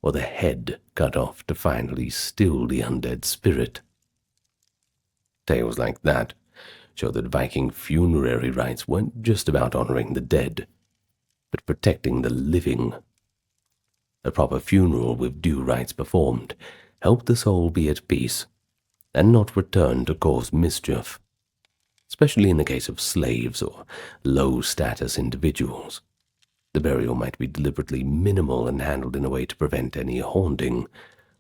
or the head cut off to finally still the undead spirit. Tales like that show that Viking funerary rites weren't just about honoring the dead, but protecting the living. A proper funeral with due rites performed helped the soul be at peace and not return to cause mischief, especially in the case of slaves or low-status individuals. The burial might be deliberately minimal and handled in a way to prevent any haunting.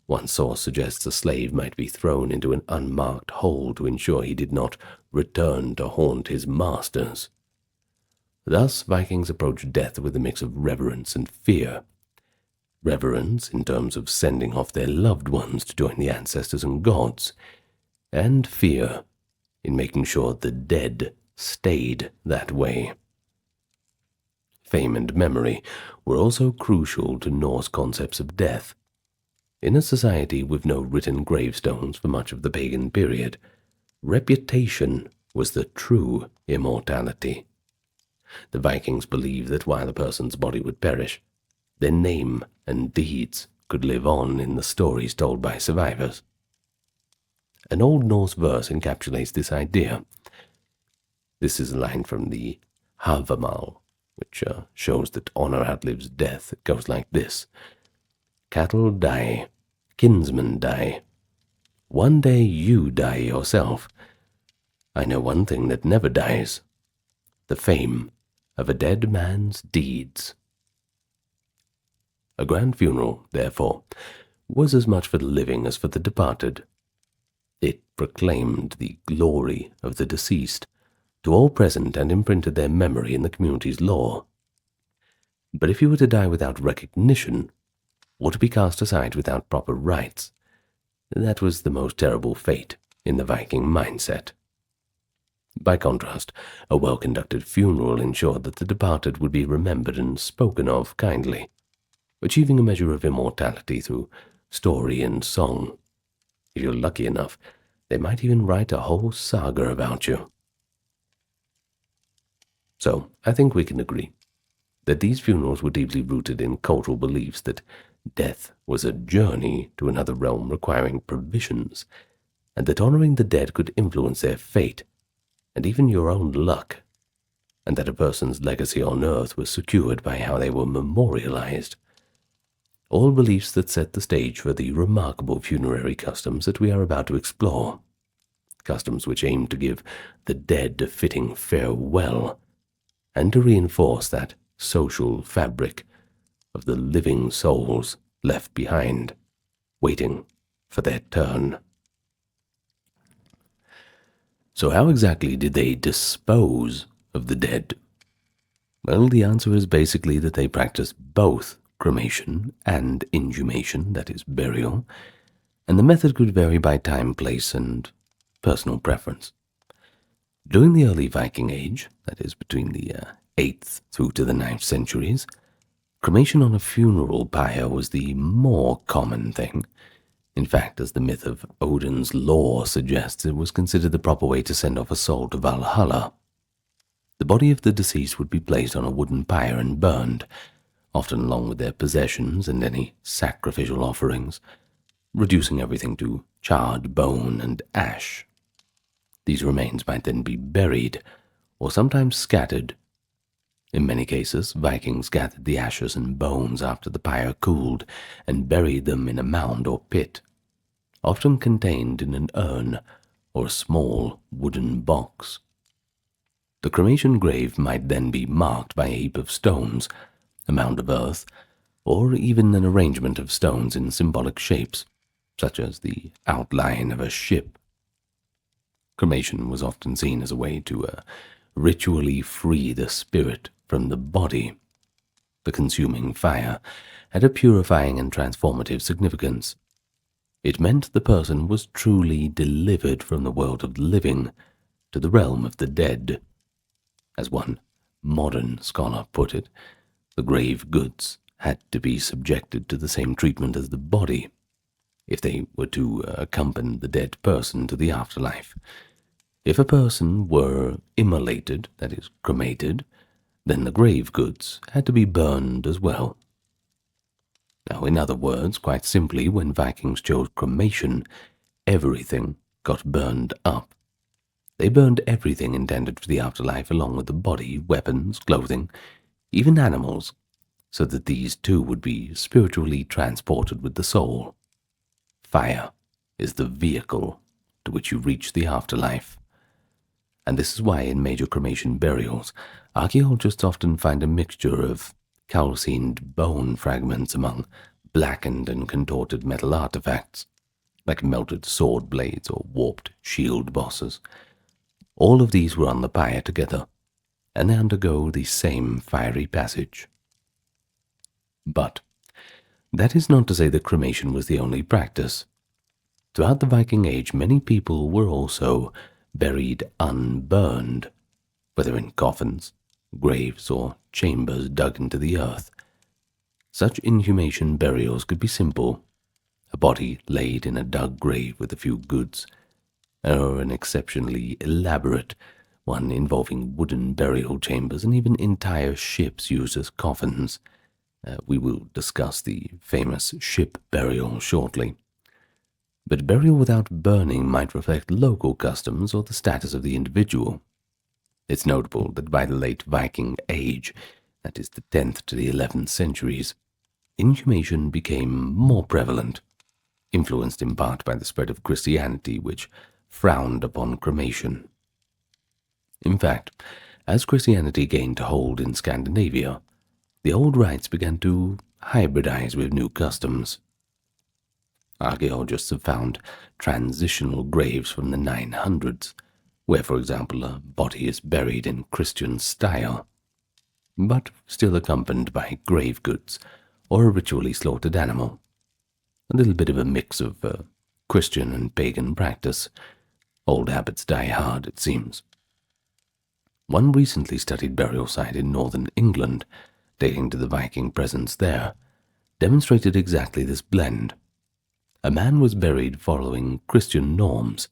One source suggests a slave might be thrown into an unmarked hole to ensure he did not return to haunt his masters. Thus, Vikings approached death with a mix of reverence and fear. Reverence in terms of sending off their loved ones to join the ancestors and gods, and fear in making sure the dead stayed that way. Fame and memory were also crucial to Norse concepts of death. In a society with no written gravestones for much of the pagan period, reputation was the true immortality. The Vikings believed that while a person's body would perish, their name and deeds could live on in the stories told by survivors. An Old Norse verse encapsulates this idea. This is a line from the Havamal, which shows that honor outlives death. It goes like this: cattle die, kinsmen die. One day you die yourself. I know one thing that never dies: the fame of a dead man's deeds. A grand funeral, therefore, was as much for the living as for the departed. It proclaimed the glory of the deceased to all present and imprinted their memory in the community's lore. But if you were to die without recognition, or to be cast aside without proper rites, that was the most terrible fate in the Viking mindset. By contrast, a well-conducted funeral ensured that the departed would be remembered and spoken of kindly, achieving a measure of immortality through story and song. If you're lucky enough, they might even write a whole saga about you. So, I think we can agree that these funerals were deeply rooted in cultural beliefs that death was a journey to another realm requiring provisions, and that honoring the dead could influence their fate, and even your own luck, and that a person's legacy on earth was secured by how they were memorialized. All beliefs that set the stage for the remarkable funerary customs that we are about to explore, customs which aim to give the dead a fitting farewell, and to reinforce that social fabric of the living souls left behind, waiting for their turn. So how exactly did they dispose of the dead? Well, the answer is basically that they practiced both cremation and inhumation, that is, burial, and the method could vary by time, place, and personal preference. During the early Viking Age, that is, between the 8th through to the 9th centuries, cremation on a funeral pyre was the more common thing. In fact, as the myth of Odin's lore suggests, it was considered the proper way to send off a soul to Valhalla. The body of the deceased would be placed on a wooden pyre and burned, often along with their possessions and any sacrificial offerings, reducing everything to charred bone and ash. These remains might then be buried, or sometimes scattered. In many cases, Vikings gathered the ashes and bones after the pyre cooled and buried them in a mound or pit, often contained in an urn or a small wooden box. The cremation grave might then be marked by a heap of stones, a mound of earth, or even an arrangement of stones in symbolic shapes, such as the outline of a ship. Cremation was often seen as a way to ritually free the spirit from the body. The consuming fire had a purifying and transformative significance. It meant the person was truly delivered from the world of the living to the realm of the dead. As one modern scholar put it, the grave goods had to be subjected to the same treatment as the body if they were to accompany the dead person to the afterlife. If a person were immolated, that is, cremated, then the grave goods had to be burned as well. Now, in other words, quite simply, when Vikings chose cremation, everything got burned up. They burned everything intended for the afterlife along with the body, weapons, clothing, even animals, so that these too would be spiritually transported with the soul. Fire is the vehicle to which you reach the afterlife. And this is why in major cremation burials, archaeologists often find a mixture of calcined bone fragments among blackened and contorted metal artifacts, like melted sword blades or warped shield bosses. All of these were on the pyre together, and they undergo the same fiery passage. But that is not to say that cremation was the only practice. Throughout the Viking Age, many people were also buried unburned, whether in coffins, graves, or chambers dug into the earth. Such inhumation burials could be simple, a body laid in a dug grave with a few goods, or an exceptionally elaborate one involving wooden burial chambers and even entire ships used as coffins. We will discuss the famous ship burial shortly. But burial without burning might reflect local customs or the status of the individual. It's notable that by the late Viking Age, that is the 10th to the 11th centuries, inhumation became more prevalent, influenced in part by the spread of Christianity, which frowned upon cremation. In fact, as Christianity gained hold in Scandinavia, the old rites began to hybridize with new customs. Archaeologists have found transitional graves from the 900s, where, for example, a body is buried in Christian style, but still accompanied by grave goods or a ritually slaughtered animal. A little bit of a mix of Christian and pagan practice. Old habits die hard, it seems. One recently studied burial site in northern England, dating to the Viking presence there, demonstrated exactly this blend. A man was buried following Christian norms,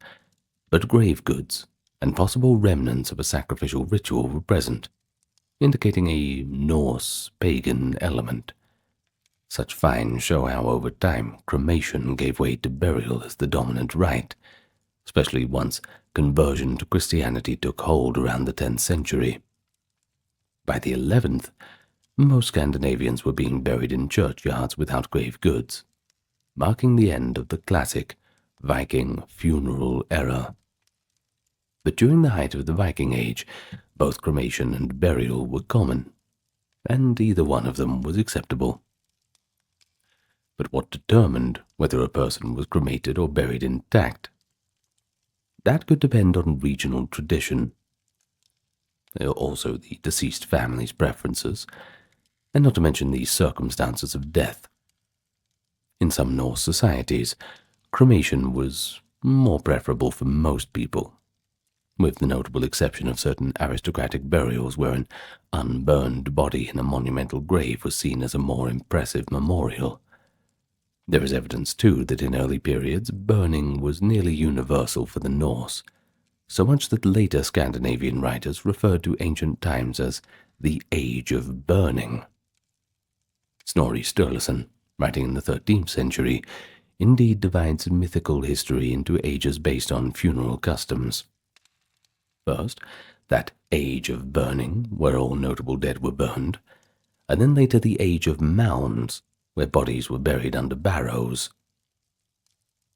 but grave goods and possible remnants of a sacrificial ritual were present, indicating a Norse pagan element. Such finds show how over time cremation gave way to burial as the dominant rite, especially once conversion to Christianity took hold around the 10th century. By the 11th, most Scandinavians were being buried in churchyards without grave goods, marking the end of the classic Viking funeral era. But during the height of the Viking Age, both cremation and burial were common, and either one of them was acceptable. But what determined whether a person was cremated or buried intact? That could depend on regional tradition, also the deceased family's preferences, and not to mention the circumstances of death. In some Norse societies, cremation was more preferable for most people, with the notable exception of certain aristocratic burials where an unburned body in a monumental grave was seen as a more impressive memorial. There is evidence, too, that in early periods, burning was nearly universal for the Norse, so much that later Scandinavian writers referred to ancient times as the Age of Burning. Snorri Sturluson, writing in the 13th century, indeed divides mythical history into ages based on funeral customs. First, that Age of Burning, where all notable dead were burned, and then later the Age of Mounds, where bodies were buried under barrows.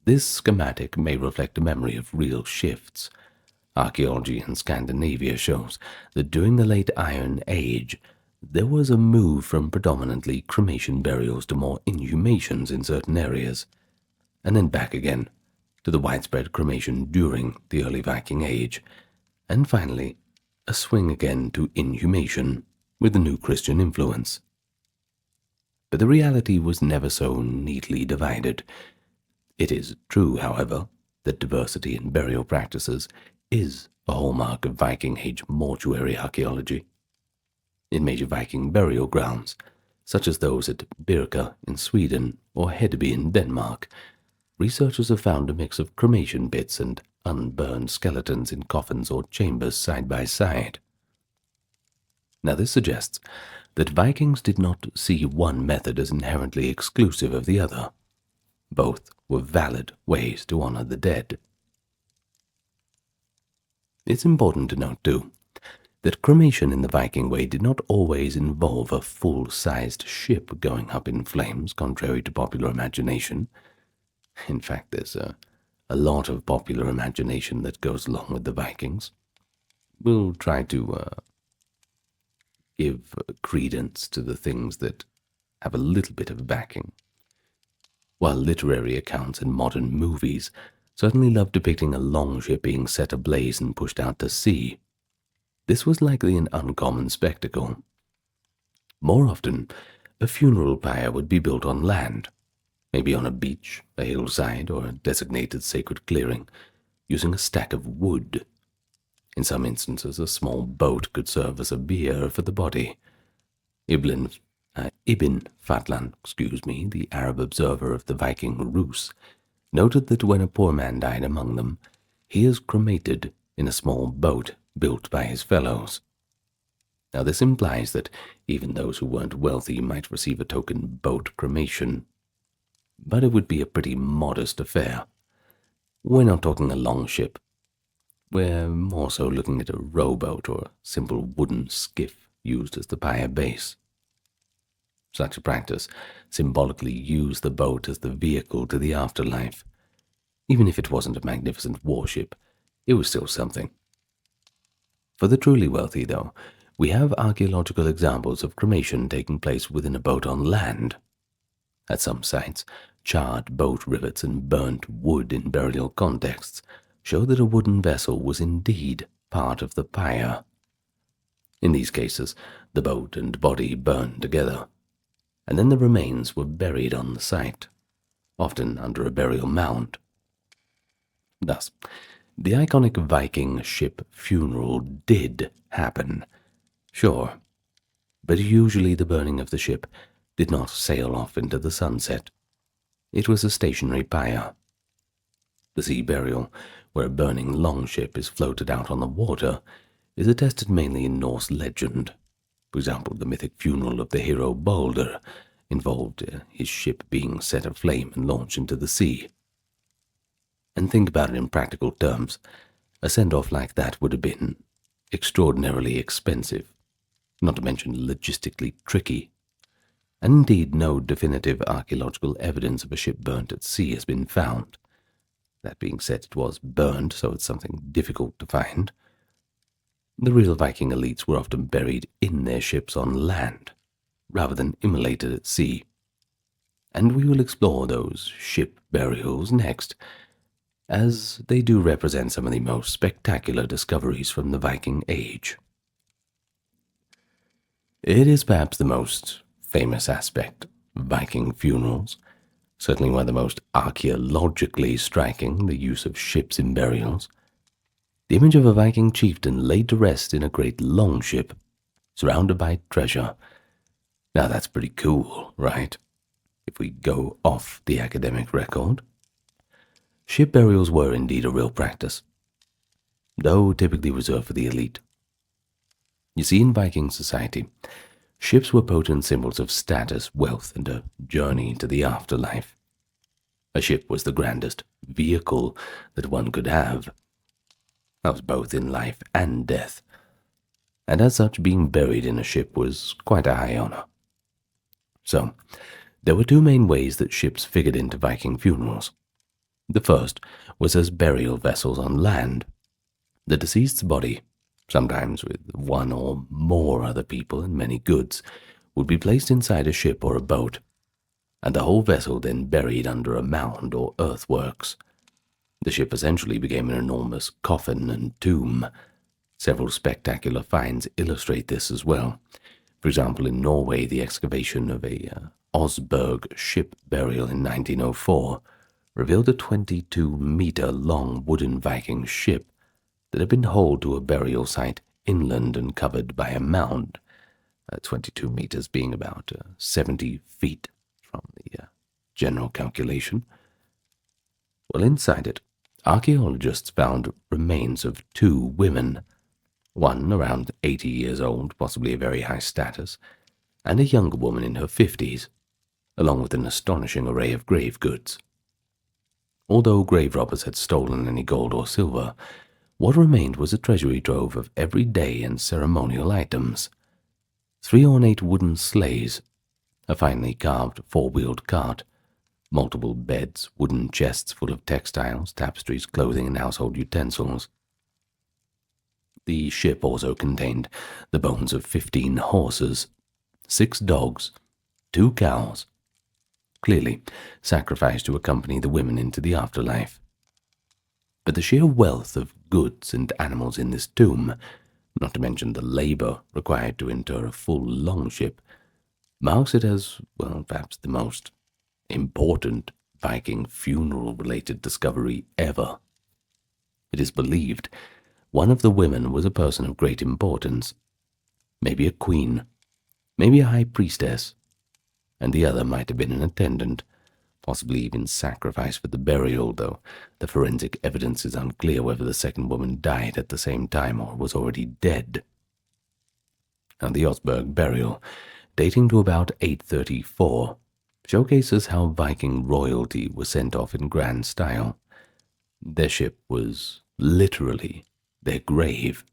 This schematic may reflect a memory of real shifts. Archaeology in Scandinavia shows that during the late Iron Age, there was a move from predominantly cremation burials to more inhumations in certain areas, and then back again to the widespread cremation during the early Viking Age, and finally a swing again to inhumation with the new Christian influence. But the reality was never so neatly divided. It is true, however, that diversity in burial practices is a hallmark of Viking Age mortuary archaeology. In major Viking burial grounds, such as those at Birka in Sweden or Hedeby in Denmark, researchers have found a mix of cremation bits and unburned skeletons in coffins or chambers side by side. Now this suggests that Vikings did not see one method as inherently exclusive of the other. Both were valid ways to honor the dead. It's important to note, too, that cremation in the Viking way did not always involve a full-sized ship going up in flames, contrary to popular imagination. In fact, there's a lot of popular imagination that goes along with the Vikings. We'll try to give credence to the things that have a little bit of backing. While literary accounts and modern movies certainly love depicting a longship being set ablaze and pushed out to sea, this was likely an uncommon spectacle. More often, a funeral pyre would be built on land, maybe on a beach, a hillside, or a designated sacred clearing, using a stack of wood. In some instances, a small boat could serve as a bier for the body. Ibn Fatlan, the Arab observer of the Viking Rus, noted that when a poor man died among them, he is cremated in a small boat built by his fellows. Now this implies that even those who weren't wealthy might receive a token boat cremation, but it would be a pretty modest affair. We're not talking a longship. We're more so looking at a rowboat or a simple wooden skiff used as the pyre base. Such a practice symbolically used the boat as the vehicle to the afterlife. Even if it wasn't a magnificent warship, it was still something. For the truly wealthy, though, we have archaeological examples of cremation taking place within a boat on land. At some sites, charred boat rivets and burnt wood in burial contexts show that a wooden vessel was indeed part of the pyre. In these cases, the boat and body burned together, and then the remains were buried on the site, often under a burial mound. Thus, the iconic Viking ship funeral did happen, sure, but usually the burning of the ship did not sail off into the sunset. It was a stationary pyre. The sea burial, where a burning longship is floated out on the water, is attested mainly in Norse legend. For example, the mythic funeral of the hero Balder involved his ship being set aflame and launched into the sea. And think about it in practical terms, a send-off like that would have been extraordinarily expensive, not to mention logistically tricky. And indeed, no definitive archaeological evidence of a ship burnt at sea has been found. That being said, it was burned, so it's something difficult to find. The real Viking elites were often buried in their ships on land, rather than immolated at sea. And we will explore those ship burials next, as they do represent some of the most spectacular discoveries from the Viking Age. It is perhaps the most famous aspect of Viking funerals, certainly one of the most archaeologically striking, the use of ships in burials. The image of a Viking chieftain laid to rest in a great longship, surrounded by treasure. Now that's pretty cool, right? If we go off the academic record. Ship burials were indeed a real practice. though typically reserved for the elite. You see, in Viking society, ships were potent symbols of status, wealth, and a journey to the afterlife. A ship was the grandest vehicle that one could have. That was both in life and death, and as such, being buried in a ship was quite a high honor. So, there were two main ways that ships figured into Viking funerals. The first was as burial vessels on land. The deceased's body, sometimes with one or more other people and many goods, would be placed inside a ship or a boat, and the whole vessel then buried under a mound or earthworks. The ship essentially became an enormous coffin and tomb. Several spectacular finds illustrate this as well. For example, in Norway, the excavation of a Osberg ship burial in 1904 revealed a 22-meter-long wooden Viking ship that had been hauled to a burial site inland and covered by a mound, 22 meters being about 70 feet from the general calculation. Well, inside it, archaeologists found remains of two women, one around 80 years old, possibly a very high status, and a younger woman in her 50s, along with an astonishing array of grave goods. Although grave robbers had stolen any gold or silver, what remained was a treasury trove of everyday and ceremonial items. 3 ornate wooden sleighs, a finely carved 4-wheeled cart, multiple beds, wooden chests full of textiles, tapestries, clothing, and household utensils. The ship also contained the bones of 15 horses, 6 dogs, 2 cows, clearly sacrificed to accompany the women into the afterlife. But the sheer wealth of goods and animals in this tomb, not to mention the labor required to inter a full longship, marks it as, well, perhaps the most important Viking funeral-related discovery ever. It is believed one of the women was a person of great importance, maybe a queen, maybe a high priestess, and the other might have been an attendant, possibly even sacrificed for the burial, though the forensic evidence is unclear whether the second woman died at the same time or was already dead. And the Osberg burial, dating to about 834, showcases how Viking royalty was sent off in grand style. Their ship was literally their grave,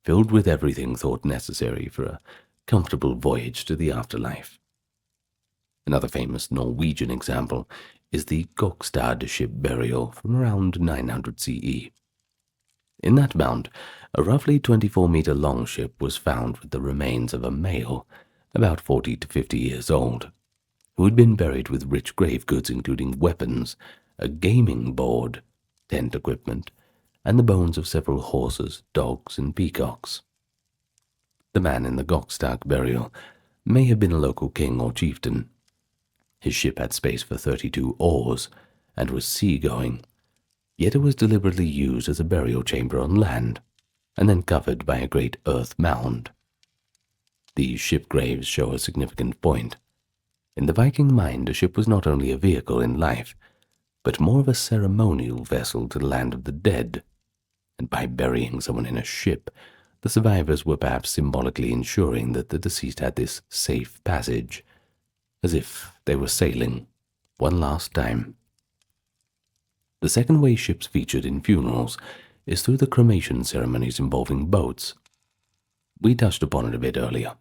filled with everything thought necessary for a comfortable voyage to the afterlife. Another famous Norwegian example is the Gokstad ship burial from around 900 CE. In that mound, a roughly 24-meter-long ship was found with the remains of a male, about 40 to 50 years old, who had been buried with rich grave goods including weapons, a gaming board, tent equipment, and the bones of several horses, dogs, and peacocks. The man in the Gokstad burial may have been a local king or chieftain. His ship had space for 32 oars and was seagoing, yet it was deliberately used as a burial chamber on land, and then covered by a great earth mound. These ship graves show a significant point. In the Viking mind, a ship was not only a vehicle in life, but more of a ceremonial vessel to the land of the dead, and by burying someone in a ship, the survivors were perhaps symbolically ensuring that the deceased had this safe passage, as if they were sailing one last time. The second way ships featured in funerals is through the cremation ceremonies involving boats. We touched upon it a bit earlier.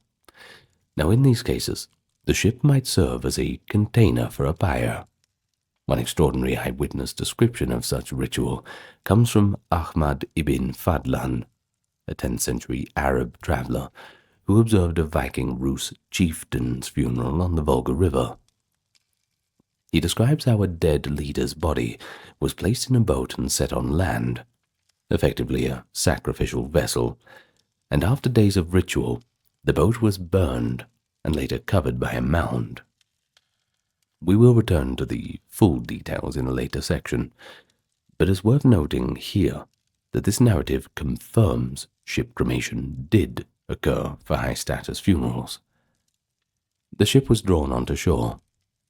Now, in these cases, the ship might serve as a container for a pyre. One extraordinary eyewitness description of such ritual comes from Ahmad ibn Fadlan, a 10th century Arab traveler who observed a Viking Rus chieftain's funeral on the Volga River. He describes how a dead leader's body was placed in a boat and set on land, effectively a sacrificial vessel, and after days of ritual, the boat was burned and later covered by a mound. We will return to the full details in a later section, but it's worth noting here that this narrative confirms ship cremation did occur for high-status funerals. The ship was drawn onto shore,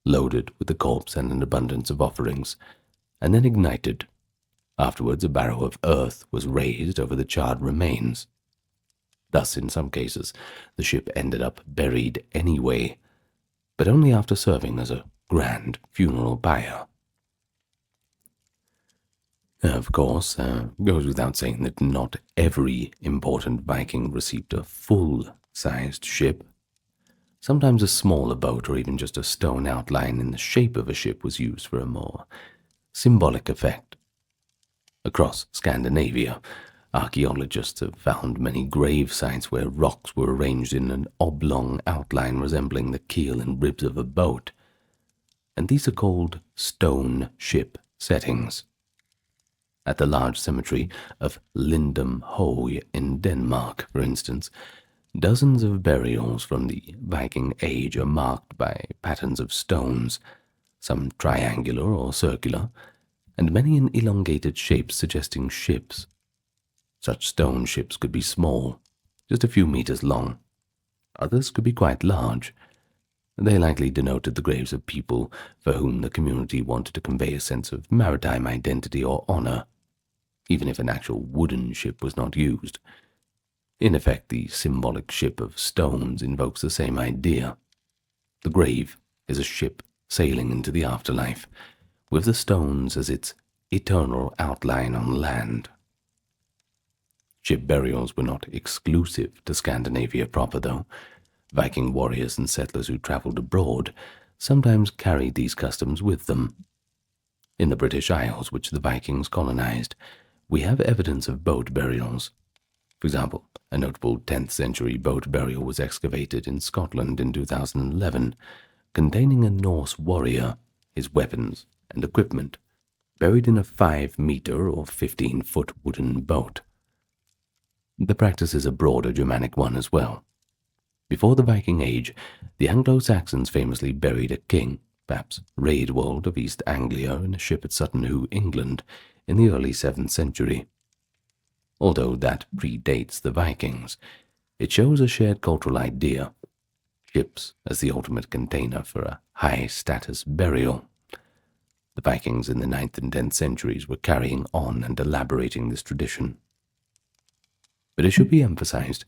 loaded with the corpse and an abundance of offerings, and then ignited, Afterwards, a barrow of earth was raised over the charred remains. Thus, in some cases, the ship ended up buried anyway, but only after serving as a grand funeral pyre. Of course, goes without saying that not every important Viking received a full-sized ship. Sometimes a smaller boat or even just a stone outline in the shape of a ship was used for a more symbolic effect. Across Scandinavia, archaeologists have found many grave sites where rocks were arranged in an oblong outline resembling the keel and ribs of a boat, and these are called stone ship settings. At the large cemetery of Lindum Høy in Denmark, for instance, dozens of burials from the Viking Age are marked by patterns of stones, some triangular or circular, and many in elongated shapes suggesting ships. Such stone ships could be small, just a few meters long. Others could be quite large. They likely denoted the graves of people for whom the community wanted to convey a sense of maritime identity or honor, even if an actual wooden ship was not used. In effect, the symbolic ship of stones invokes the same idea. The grave is a ship sailing into the afterlife, with the stones as its eternal outline on land. Ship burials were not exclusive to Scandinavia proper, though. Viking warriors and settlers who traveled abroad sometimes carried these customs with them. In the British Isles, which the Vikings colonized, we have evidence of boat burials. For example, a notable 10th century boat burial was excavated in Scotland in 2011, containing a Norse warrior, his weapons, and equipment, buried in a 5-meter or 15-foot wooden boat. The practice is a broader Germanic one as well. Before the Viking Age, the Anglo-Saxons famously buried a king, perhaps Raedwald of East Anglia, in a ship at Sutton Hoo, England, in the early 7th century. Although that predates the Vikings, it shows a shared cultural idea, ships as the ultimate container for a high-status burial. The Vikings in the 9th and 10th centuries were carrying on and elaborating this tradition. But it should be emphasized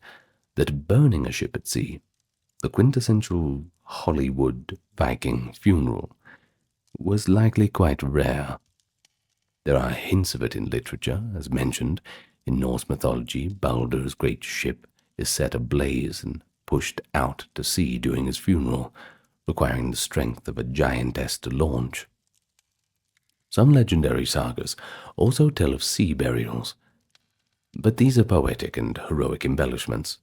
that burning a ship at sea, the quintessential Hollywood Viking funeral, was likely quite rare. There are hints of it in literature, as mentioned. In Norse mythology, Baldur's great ship is set ablaze and pushed out to sea during his funeral, requiring the strength of a giantess to launch. Some legendary sagas also tell of sea burials, but these are poetic and heroic embellishments.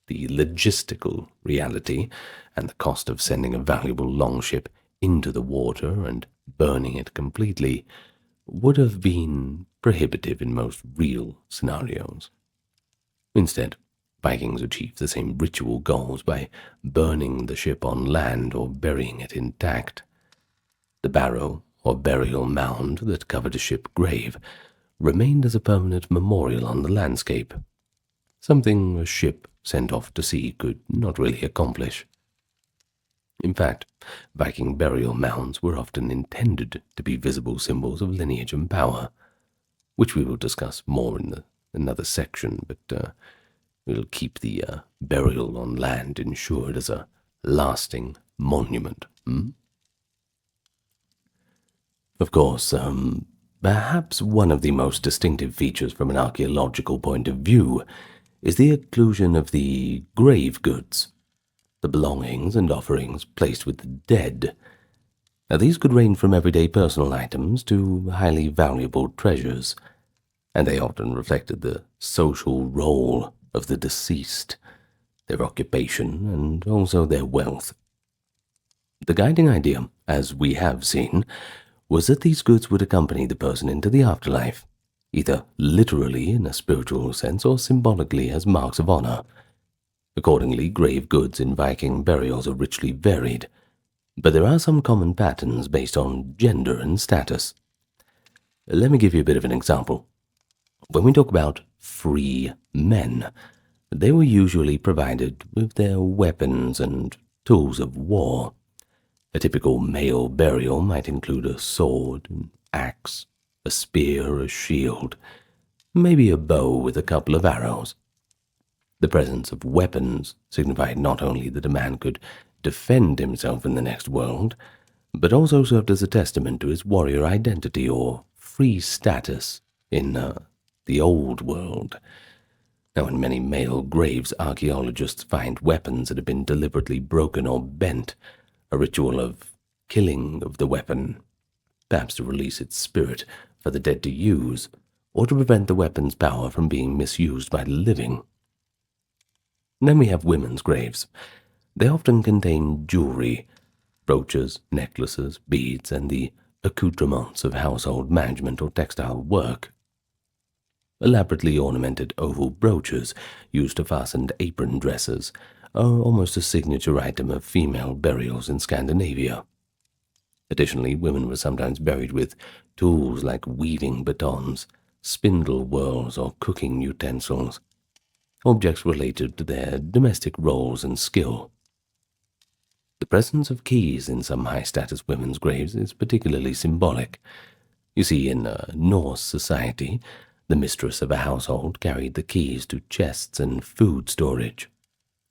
The logistical reality and the cost of sending a valuable longship into the water and burning it completely would have been prohibitive in most real scenarios. Instead, Vikings achieved the same ritual goals by burning the ship on land or burying it intact. The barrow or burial mound that covered a ship grave remained as a permanent memorial on the landscape, something a ship sent off to sea could not really accomplish. In fact, Viking burial mounds were often intended to be visible symbols of lineage and power, which we will discuss more in another section, but we'll keep the burial on land ensured as a lasting monument. Of course, perhaps one of the most distinctive features from an archaeological point of view is the inclusion of the grave goods, the belongings and offerings placed with the dead. Now, these could range from everyday personal items to highly valuable treasures, and they often reflected the social role of the deceased, their occupation, and also their wealth. The guiding idea, as we have seen, was that these goods would accompany the person into the afterlife, either literally in a spiritual sense or symbolically as marks of honor. Accordingly, grave goods in Viking burials are richly varied, but there are some common patterns based on gender and status. Let me give you a bit of an example. When we talk about free men, they were usually provided with their weapons and tools of war. A typical male burial might include a sword, an axe, a spear, a shield, maybe a bow with a couple of arrows. The presence of weapons signified not only that a man could defend himself in the next world, but also served as a testament to his warrior identity or free status in the old world. Now, in many male graves, archaeologists find weapons that have been deliberately broken or bent, a ritual of killing of the weapon, perhaps to release its spirit for the dead to use, or to prevent the weapon's power from being misused by the living. And then we have women's graves. They often contain jewelry, brooches, necklaces, beads, and the accoutrements of household management or textile work. Elaborately ornamented oval brooches used to fasten apron dresses are almost a signature item of female burials in Scandinavia. Additionally, women were sometimes buried with tools like weaving batons, spindle whorls, or cooking utensils, objects related to their domestic roles and skill. The presence of keys in some high-status women's graves is particularly symbolic. You see, in Norse society, the mistress of a household carried the keys to chests and food storage.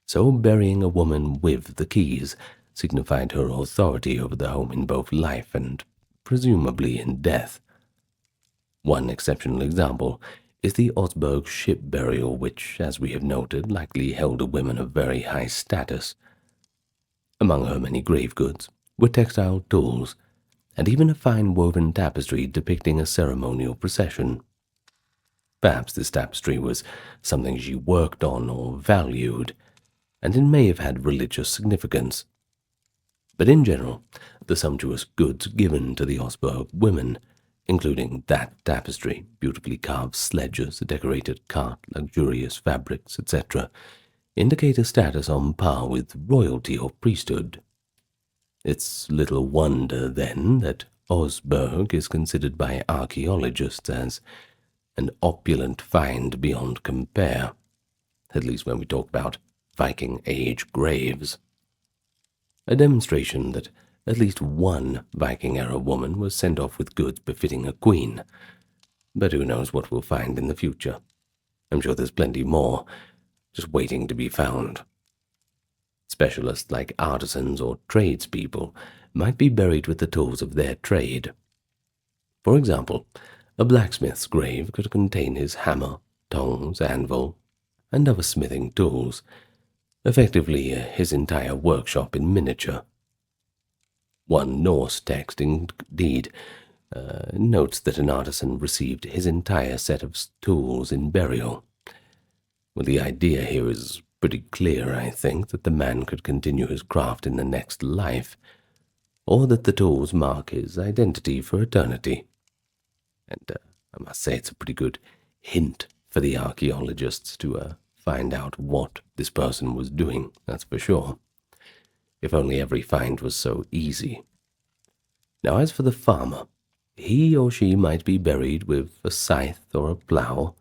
So burying a woman with the keys signified her authority over the home in both life and presumably in death. One exceptional example is the Osberg ship burial, which, as we have noted, likely held a woman of very high status. Among her many grave goods were textile tools, and even a fine woven tapestry depicting a ceremonial procession. Perhaps this tapestry was something she worked on or valued, and it may have had religious significance. But in general, the sumptuous goods given to the Osberg women, including that tapestry, beautifully carved sledges, a decorated cart, luxurious fabrics, etc., indicate a status on par with royalty or priesthood. It's little wonder, then, that Osberg is considered by archaeologists as an opulent find beyond compare, at least when we talk about Viking Age graves. A demonstration that at least one Viking-era woman was sent off with goods befitting a queen. But who knows what we'll find in the future. I'm sure there's plenty more, just waiting to be found. Specialists like artisans or tradespeople might be buried with the tools of their trade. For example, a blacksmith's grave could contain his hammer, tongs, anvil, and other smithing tools, effectively his entire workshop in miniature. One Norse text, indeed, notes that an artisan received his entire set of tools in burial. Well, the idea here is pretty clear, I think, that the man could continue his craft in the next life, or that the tools mark his identity for eternity. And I must say it's a pretty good hint for the archaeologists to find out what this person was doing, that's for sure. If only every find was so easy. Now, as for the farmer, he or she might be buried with a scythe or a plough,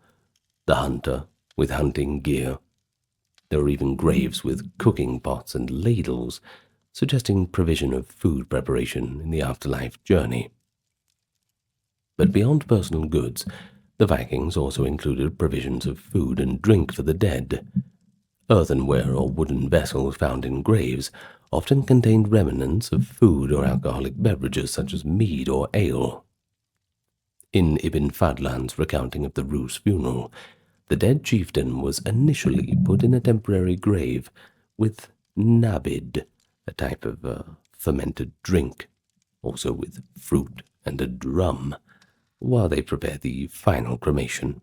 the hunter with hunting gear. There are even graves with cooking pots and ladles, suggesting provision of food preparation in the afterlife journey. But beyond personal goods, the Vikings also included provisions of food and drink for the dead. Earthenware or wooden vessels found in graves often contained remnants of food or alcoholic beverages such as mead or ale. In Ibn Fadlan's recounting of the Rus funeral, the dead chieftain was initially put in a temporary grave with nabid, a type of fermented drink, also with fruit and a drum, while they prepared the final cremation.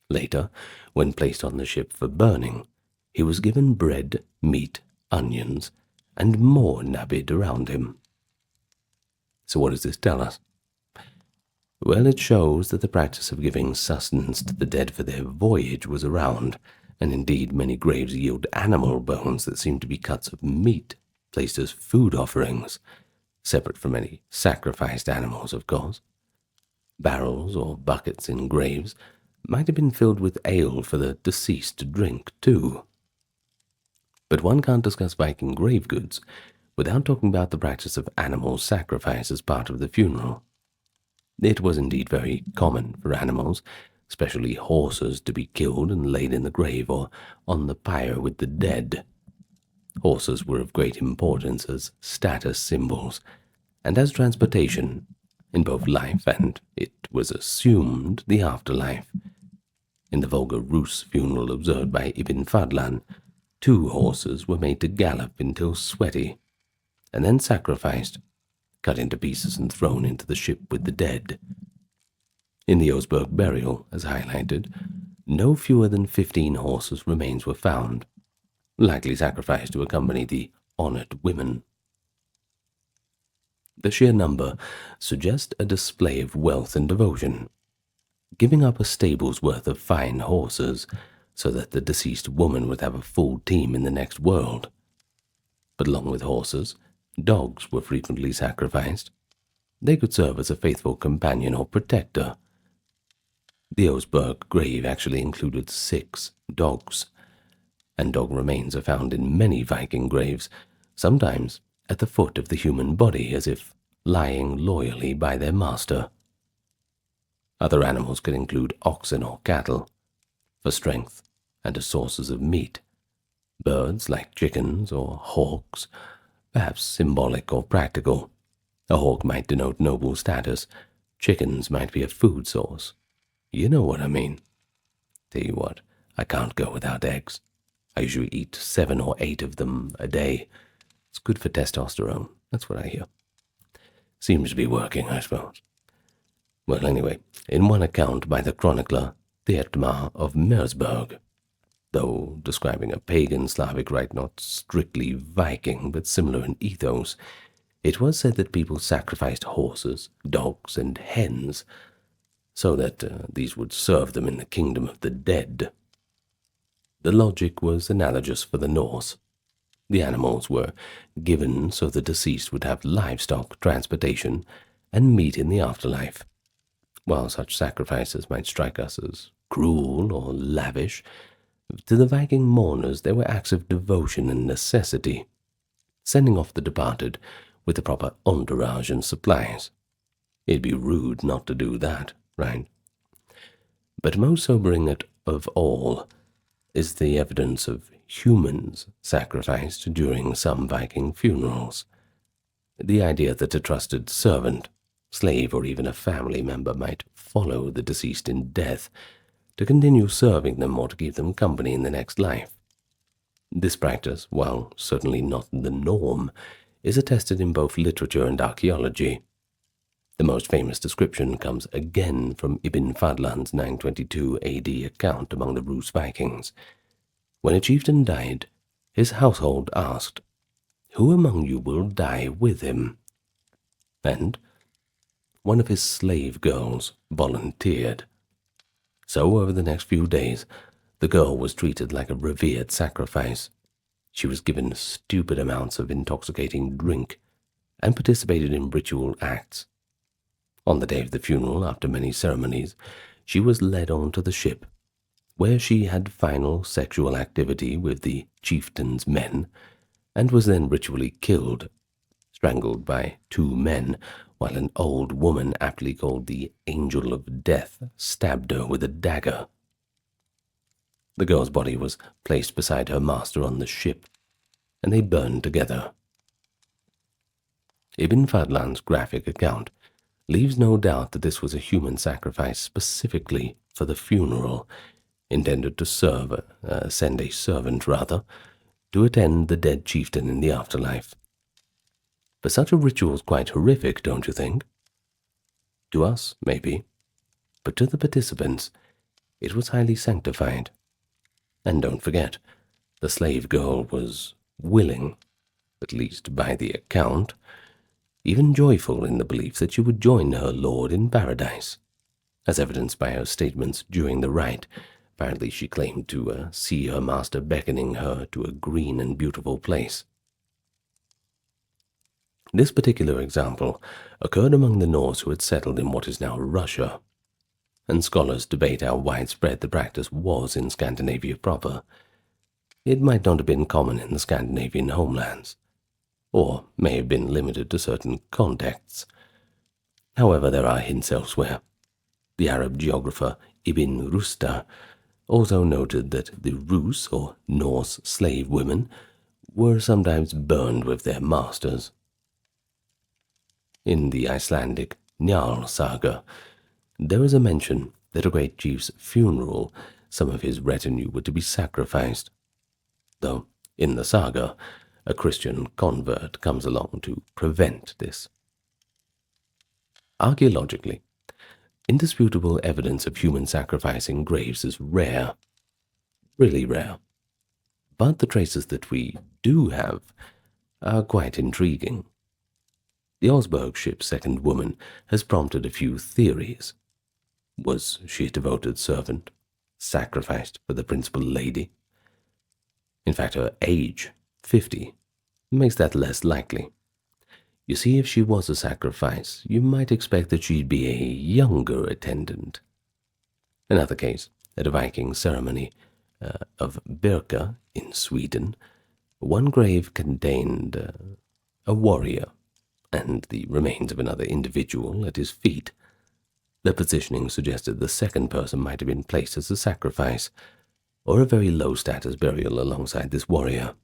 Later, when placed on the ship for burning, he was given bread, meat, onions, and more nabid around him. So what does this tell us? Well, it shows that the practice of giving sustenance to the dead for their voyage was around, and indeed many graves yield animal bones that seem to be cuts of meat placed as food offerings, separate from any sacrificed animals, of course. Barrels or buckets in graves might have been filled with ale for the deceased to drink, too. But one can't discuss Viking grave goods without talking about the practice of animal sacrifice as part of the funeral. It was indeed very common for animals, especially horses, to be killed and laid in the grave or on the pyre with the dead. Horses were of great importance as status symbols and as transportation in both life and, it was assumed, the afterlife. In the vulgar Rus funeral observed by Ibn Fadlan, 2 horses were made to gallop until sweaty, and then sacrificed, cut into pieces and thrown into the ship with the dead. In the Osberg burial, as highlighted, no fewer than 15 horses' remains were found, likely sacrificed to accompany the honored women. The sheer number suggests a display of wealth and devotion, giving up a stable's worth of fine horses so that the deceased woman would have a full team in the next world. But along with horses, dogs were frequently sacrificed. They could serve as a faithful companion or protector. The Osberg grave actually included 6 dogs, and dog remains are found in many Viking graves, sometimes at the foot of the human body as if lying loyally by their master. Other animals could include oxen or cattle, for strength and as sources of meat. Birds like chickens or hawks, perhaps symbolic or practical. A hawk might denote noble status. Chickens might be a food source. You know what I mean. Tell you what, I can't go without eggs. I usually eat 7 or 8 of them a day. It's good for testosterone. That's what I hear. Seems to be working, I suppose. Well, anyway, in one account by the chronicler Theotmar of Mersburg, though describing a pagan Slavic rite not strictly Viking but similar in ethos, it was said that people sacrificed horses, dogs, and hens so that these would serve them in the kingdom of the dead. The logic was analogous for the Norse. The animals were given so the deceased would have livestock, transportation, and meat in the afterlife. While such sacrifices might strike us as cruel or lavish, to the Viking mourners they were acts of devotion and necessity, sending off the departed with the proper entourage and supplies. It'd be rude not to do that, right? But most sobering of all is the evidence of humans sacrificed during some Viking funerals. The idea that a trusted servant, slave, or even a family member might follow the deceased in death to continue serving them or to keep them company in the next life. This practice, while certainly not the norm, is attested in both literature and archaeology. The most famous description comes again from Ibn Fadlan's 922 AD account among the Rus Vikings. When a chieftain died, his household asked, "Who among you will die with him?" And one of his slave girls volunteered. So over the next few days, the girl was treated like a revered sacrifice. She was given stupid amounts of intoxicating drink and participated in ritual acts. On the day of the funeral, after many ceremonies, she was led on to the ship, where she had final sexual activity with the chieftain's men, and was then ritually killed, strangled by 2 men, while an old woman, aptly called the Angel of Death, stabbed her with a dagger. The girl's body was placed beside her master on the ship, and they burned together. Ibn Fadlan's graphic account leaves no doubt that this was a human sacrifice specifically for the funeral, intended to send a servant, to attend the dead chieftain in the afterlife. But such a ritual is quite horrific, don't you think? To us, maybe, but to the participants, it was highly sanctified. And don't forget, the slave girl was willing, at least by the account, even joyful in the belief that she would join her lord in paradise, as evidenced by her statements during the rite. Apparently she claimed to see her master beckoning her to a green and beautiful place. This particular example occurred among the Norse who had settled in what is now Russia, and scholars debate how widespread the practice was in Scandinavia proper. It might not have been common in the Scandinavian homelands, or may have been limited to certain contexts. However, there are hints elsewhere. The Arab geographer Ibn Rusta also noted that the Rus, or Norse slave women, were sometimes burned with their masters. In the Icelandic Njál saga, there is a mention that a great chief's funeral, some of his retinue were to be sacrificed, though in the saga, a Christian convert comes along to prevent this. Archaeologically, indisputable evidence of human sacrifice in graves is rare, really rare, but the traces that we do have are quite intriguing. The Osberg ship's second woman has prompted a few theories. Was she a devoted servant, sacrificed for the principal lady? In fact, her age, 50, makes that less likely. You see, if she was a sacrifice, you might expect that she'd be a younger attendant. Another case, at a Viking ceremony of Birka in Sweden, one grave contained a warrior and the remains of another individual at his feet. The positioning suggested the second person might have been placed as a sacrifice, or a very low-status burial alongside this warrior.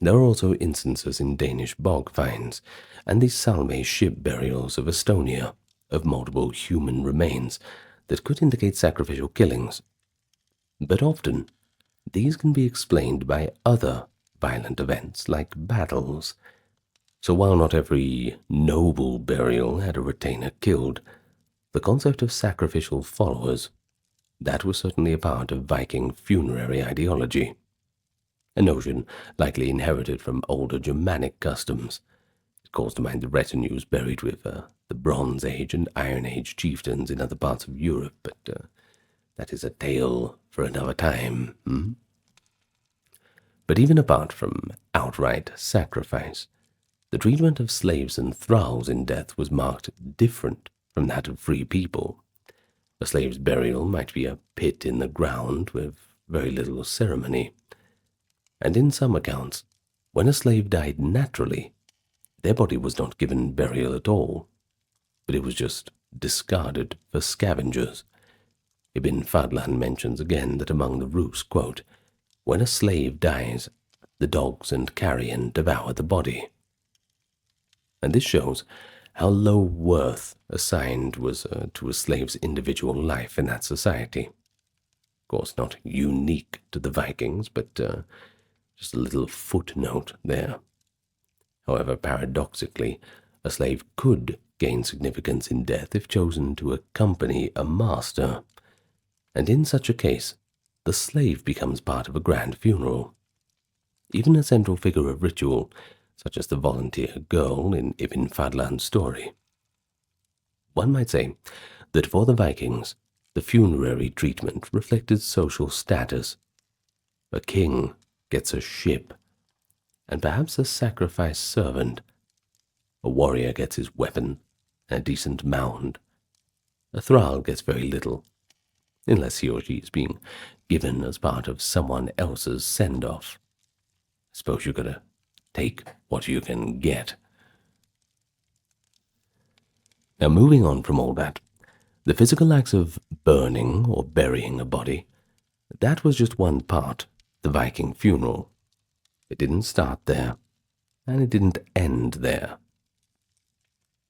There are also instances in Danish bog finds and the Salme ship burials of Estonia of multiple human remains that could indicate sacrificial killings. But often, these can be explained by other violent events like battles. So while not every noble burial had a retainer killed, the concept of sacrificial followers, that was certainly a part of Viking funerary ideology. A notion likely inherited from older Germanic customs. It calls to mind the retinues buried with the Bronze Age and Iron Age chieftains in other parts of Europe, but that is a tale for another time. But even apart from outright sacrifice, the treatment of slaves and thralls in death was marked different from that of free people. A slave's burial might be a pit in the ground with very little ceremony. And in some accounts, when a slave died naturally, their body was not given burial at all, but it was just discarded for scavengers. Ibn Fadlan mentions again that among the Rus, quote, when a slave dies, the dogs and carrion devour the body. And this shows how low worth assigned was to a slave's individual life in that society. Of course, not unique to the Vikings, but just a little footnote there. However, paradoxically, a slave could gain significance in death if chosen to accompany a master, and in such a case, the slave becomes part of a grand funeral. Even a central figure of ritual, such as the volunteer girl in Ibn Fadlan's story. One might say that for the Vikings, the funerary treatment reflected social status. A king gets a ship, and perhaps a sacrifice servant. A warrior gets his weapon and a decent mound. A thrall gets very little, unless he or she is being given as part of someone else's send-off. I suppose you've got to take what you can get. Now, moving on from all that, the physical acts of burning or burying a body, that was just one part, the Viking funeral. It didn't start there, and it didn't end there.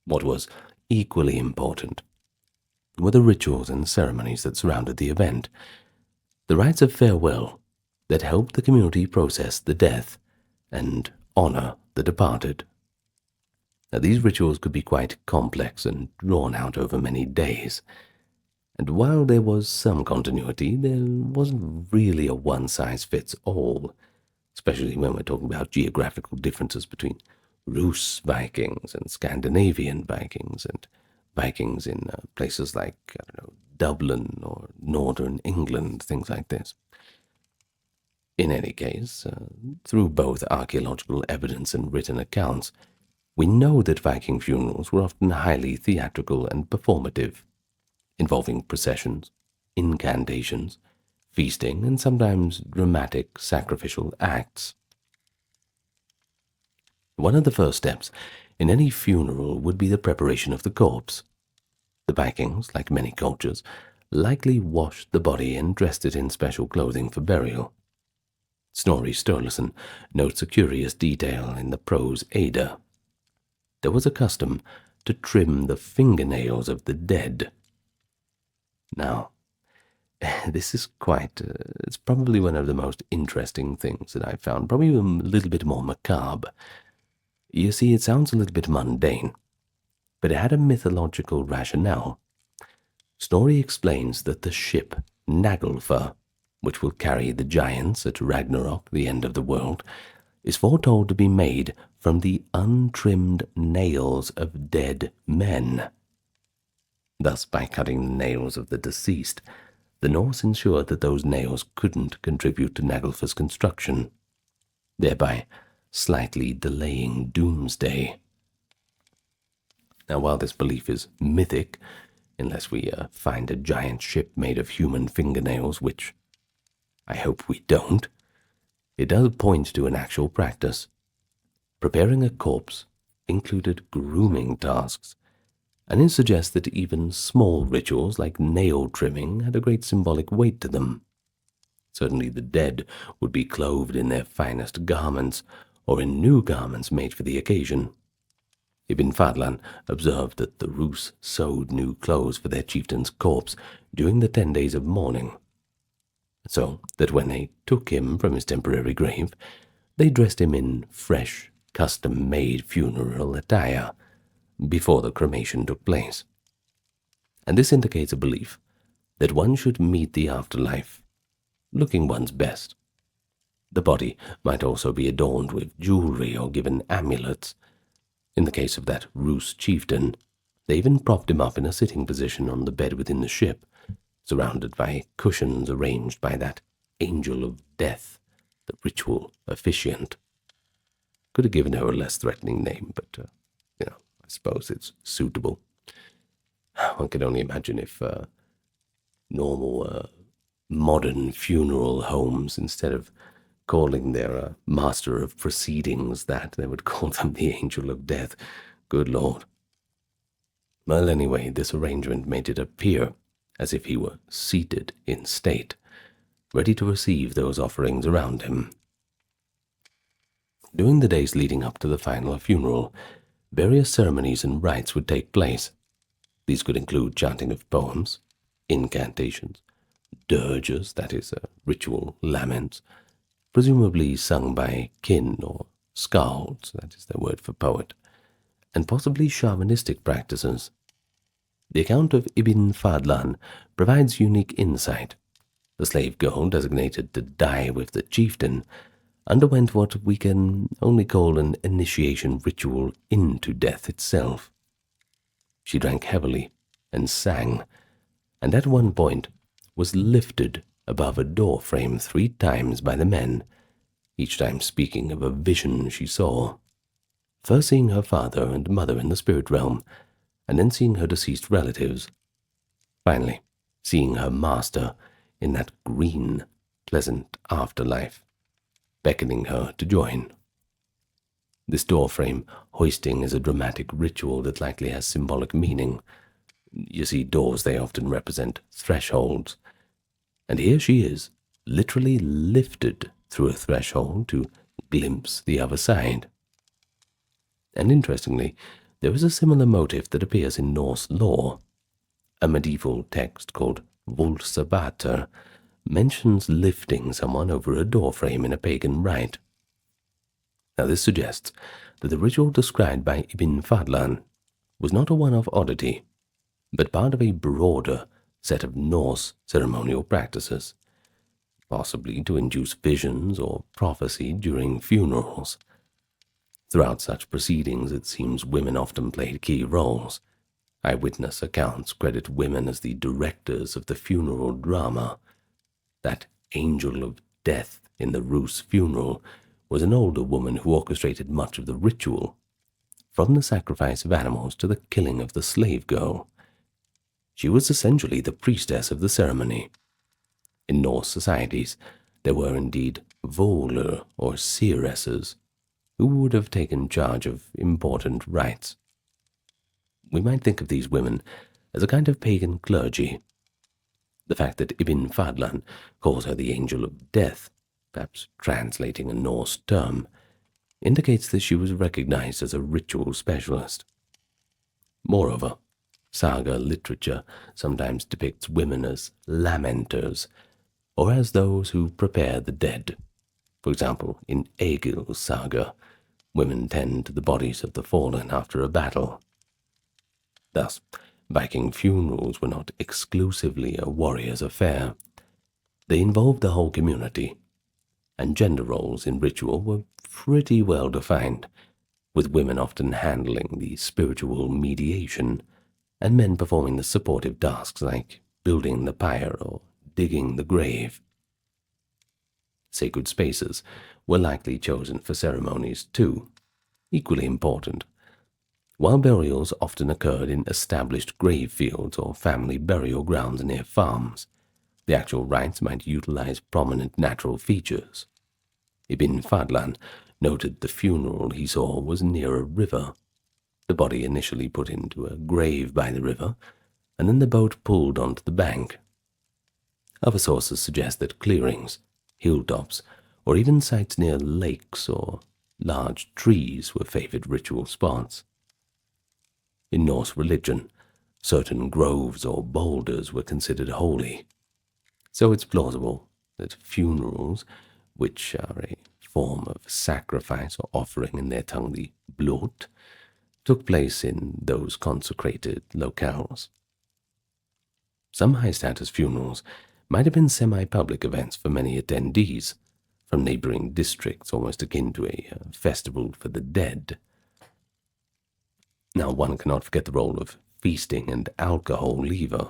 What was equally important were the rituals and ceremonies that surrounded the event, the rites of farewell that helped the community process the death and honor the departed. Now, these rituals could be quite complex and drawn out over many days, and while there was some continuity, there wasn't really a one-size-fits-all, especially when we're talking about geographical differences between Rus Vikings and Scandinavian Vikings and Vikings in places like, Dublin or northern England, things like this. In any case, through both archaeological evidence and written accounts, we know that Viking funerals were often highly theatrical and performative, involving processions, incantations, feasting, and sometimes dramatic sacrificial acts. One of the first steps in any funeral would be the preparation of the corpse. The Vikings, like many cultures, likely washed the body and dressed it in special clothing for burial. Snorri Sturluson notes a curious detail in the prose Edda. There was a custom to trim the fingernails of the dead. Now, this is it's probably one of the most interesting things that I've found, probably a little bit more macabre. You see, it sounds a little bit mundane, but it had a mythological rationale. Snorri explains that the ship Naglfar, which will carry the giants at Ragnarok, the end of the world, is foretold to be made from the untrimmed nails of dead men. Thus, by cutting the nails of the deceased, the Norse ensured that those nails couldn't contribute to Naglfar's construction, thereby slightly delaying doomsday. Now, while this belief is mythic, unless we find a giant ship made of human fingernails, which I hope we don't, it does point to an actual practice. Preparing a corpse included grooming tasks, and it suggests that even small rituals like nail trimming had a great symbolic weight to them. Certainly the dead would be clothed in their finest garments, or in new garments made for the occasion. Ibn Fadlan observed that the Rus sewed new clothes for their chieftain's corpse during the 10 days of mourning, so that when they took him from his temporary grave, they dressed him in fresh, custom-made funeral attire before the cremation took place. And this indicates a belief that one should meet the afterlife looking one's best. The body might also be adorned with jewelry or given amulets. In the case of that Rus chieftain, they even propped him up in a sitting position on the bed within the ship, surrounded by cushions arranged by that angel of death, the ritual officiant. Could have given her a less threatening name, but, I suppose it's suitable. One can only imagine if normal modern funeral homes, instead of calling their master of proceedings that, they would call them the angel of death. Good Lord. Well, anyway, this arrangement made it appear as if he were seated in state, ready to receive those offerings around him. During the days leading up to the final funeral, various ceremonies and rites would take place. These could include chanting of poems, incantations, dirges, that is, ritual laments, presumably sung by kin or skalds, that is their word for poet, and possibly shamanistic practices. The account of Ibn Fadlan provides unique insight. The slave girl designated to die with the chieftain underwent what we can only call an initiation ritual into death itself. She drank heavily and sang, and at one point was lifted above a door frame 3 times by the men, each time speaking of a vision she saw. First seeing her father and mother in the spirit realm, and then seeing her deceased relatives. Finally, seeing her master in that green, pleasant afterlife, beckoning her to join. This doorframe hoisting is a dramatic ritual that likely has symbolic meaning. You see, doors, they often represent thresholds, and here she is, literally lifted through a threshold to glimpse the other side. And interestingly, there is a similar motif that appears in Norse lore. A medieval text called Volsabater mentions lifting someone over a doorframe in a pagan rite. Now this suggests that the ritual described by Ibn Fadlan was not a one-off oddity, but part of a broader set of Norse ceremonial practices, possibly to induce visions or prophecy during funerals. Throughout such proceedings, it seems women often played key roles. Eyewitness accounts credit women as the directors of the funeral drama. That angel of death in the Rus funeral was an older woman who orchestrated much of the ritual, from the sacrifice of animals to the killing of the slave girl. She was essentially the priestess of the ceremony. In Norse societies, there were indeed volur or seeresses, who would have taken charge of important rites. We might think of these women as a kind of pagan clergy. The fact that Ibn Fadlan calls her the Angel of Death, perhaps translating a Norse term, indicates that she was recognized as a ritual specialist. Moreover, saga literature sometimes depicts women as lamenters, or as those who prepare the dead. For example, in Egil's saga, women tend to the bodies of the fallen after a battle. Thus, Viking funerals were not exclusively a warrior's affair. They involved the whole community, and gender roles in ritual were pretty well defined, with women often handling the spiritual mediation, and men performing the supportive tasks like building the pyre or digging the grave. Sacred spaces were likely chosen for ceremonies too, equally important. While burials often occurred in established grave fields or family burial grounds near farms, the actual rites might utilize prominent natural features. Ibn Fadlan noted the funeral he saw was near a river. The body initially put into a grave by the river, and then the boat pulled onto the bank. Other sources suggest that clearings, hilltops, or even sites near lakes or large trees were favored ritual spots. In Norse religion, certain groves or boulders were considered holy, so it's plausible that funerals, which are a form of sacrifice or offering in their tongue the blot, took place in those consecrated locales. Some high-status funerals might have been semi-public events for many attendees, from neighboring districts almost akin to a festival for the dead. Now, one cannot forget the role of feasting and alcohol either.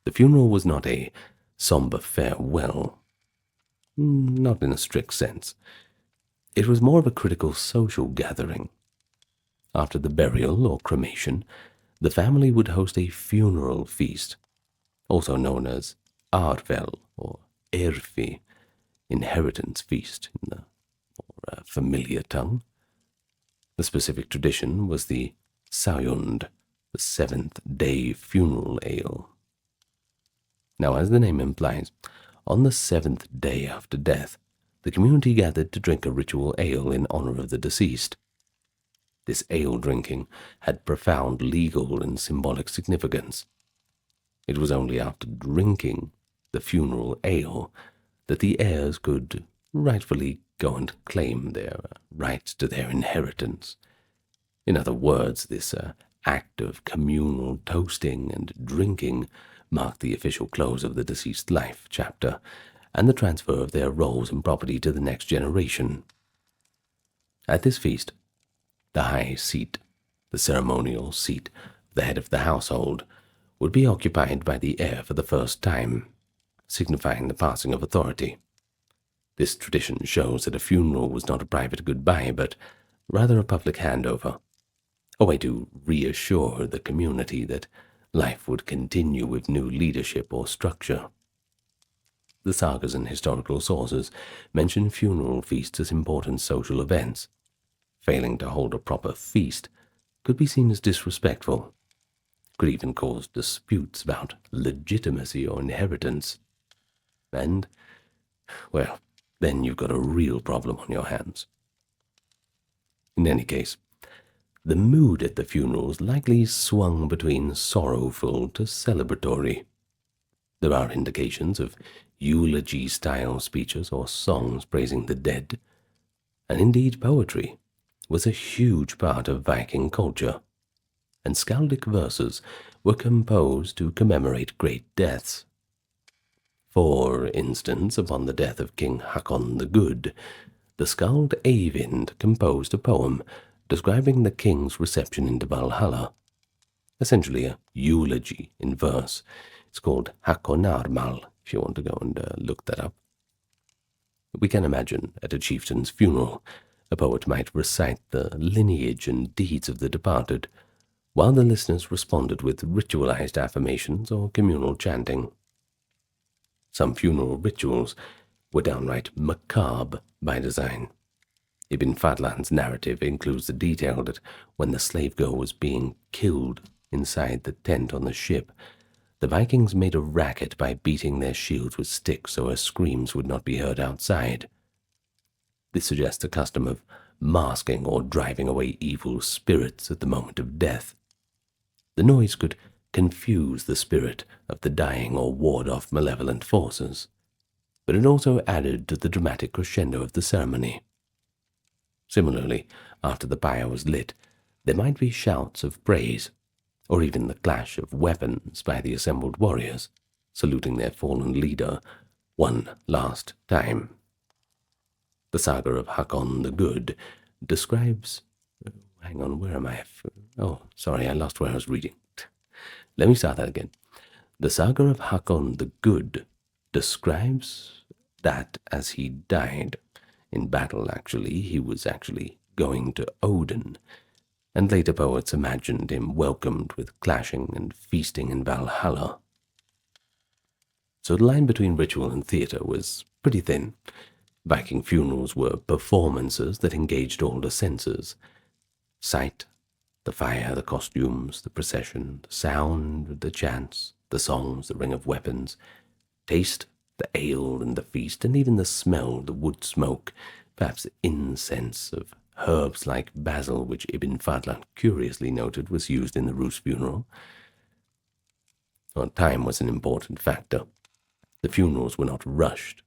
The funeral was not a somber farewell, not in a strict sense. It was more of a critical social gathering. After the burial or cremation, the family would host a funeral feast, also known as Arvel or Erfi, inheritance feast in the more familiar tongue. The specific tradition was the Sayund, the seventh-day funeral ale. Now, as the name implies, on the seventh day after death, the community gathered to drink a ritual ale in honor of the deceased. This ale drinking had profound legal and symbolic significance. It was only after drinking the funeral ale that the heirs could rightfully go and claim their right to their inheritance. In other words, this act of communal toasting and drinking marked the official close of the deceased life chapter and the transfer of their roles and property to the next generation. At this feast, the high seat, the ceremonial seat of the head of the household, would be occupied by the heir for the first time, signifying the passing of authority. This tradition shows that a funeral was not a private goodbye, but rather a public handover, a way to reassure the community that life would continue with new leadership or structure. The sagas and historical sources mention funeral feasts as important social events. Failing to hold a proper feast could be seen as disrespectful, could even cause disputes about legitimacy or inheritance. And, well, then you've got a real problem on your hands. In any case, the mood at the funerals likely swung between sorrowful to celebratory. There are indications of eulogy-style speeches or songs praising the dead, and indeed poetry was a huge part of Viking culture, and skaldic verses were composed to commemorate great deaths. For instance, upon the death of King Hakon the Good, the skald Eyvind composed a poem describing the king's reception into Valhalla, essentially a eulogy in verse. It's called Hakonarmal, if you want to go and look that up. We can imagine at a chieftain's funeral, a poet might recite the lineage and deeds of the departed, while the listeners responded with ritualized affirmations or communal chanting. Some funeral rituals were downright macabre by design. Ibn Fadlan's narrative includes the detail that when the slave girl was being killed inside the tent on the ship, the Vikings made a racket by beating their shields with sticks so her screams would not be heard outside. This suggests a custom of masking or driving away evil spirits at the moment of death. The noise could confuse the spirit of the dying or ward off malevolent forces, but it also added to the dramatic crescendo of the ceremony. Similarly, after the pyre was lit, there might be shouts of praise, or even the clash of weapons by the assembled warriors, saluting their fallen leader one last time. The saga of Hakon the Good describes... Hang on, where am I? Oh, sorry, I lost where I was reading. Let me start that again. The saga of Hakon the Good describes that as he died in battle, he was actually going to Odin, and later poets imagined him welcomed with clashing and feasting in Valhalla. So the line between ritual and theatre was pretty thin. Viking funerals were performances that engaged all the senses: sight, the fire, the costumes, the procession, the sound, the chants, the songs, the ring of weapons, taste, the ale and the feast, and even the smell, the wood smoke, perhaps the incense of herbs like basil, which Ibn Fadlan curiously noted was used in the Rus funeral. Well, time was an important factor. The funerals were not rushed.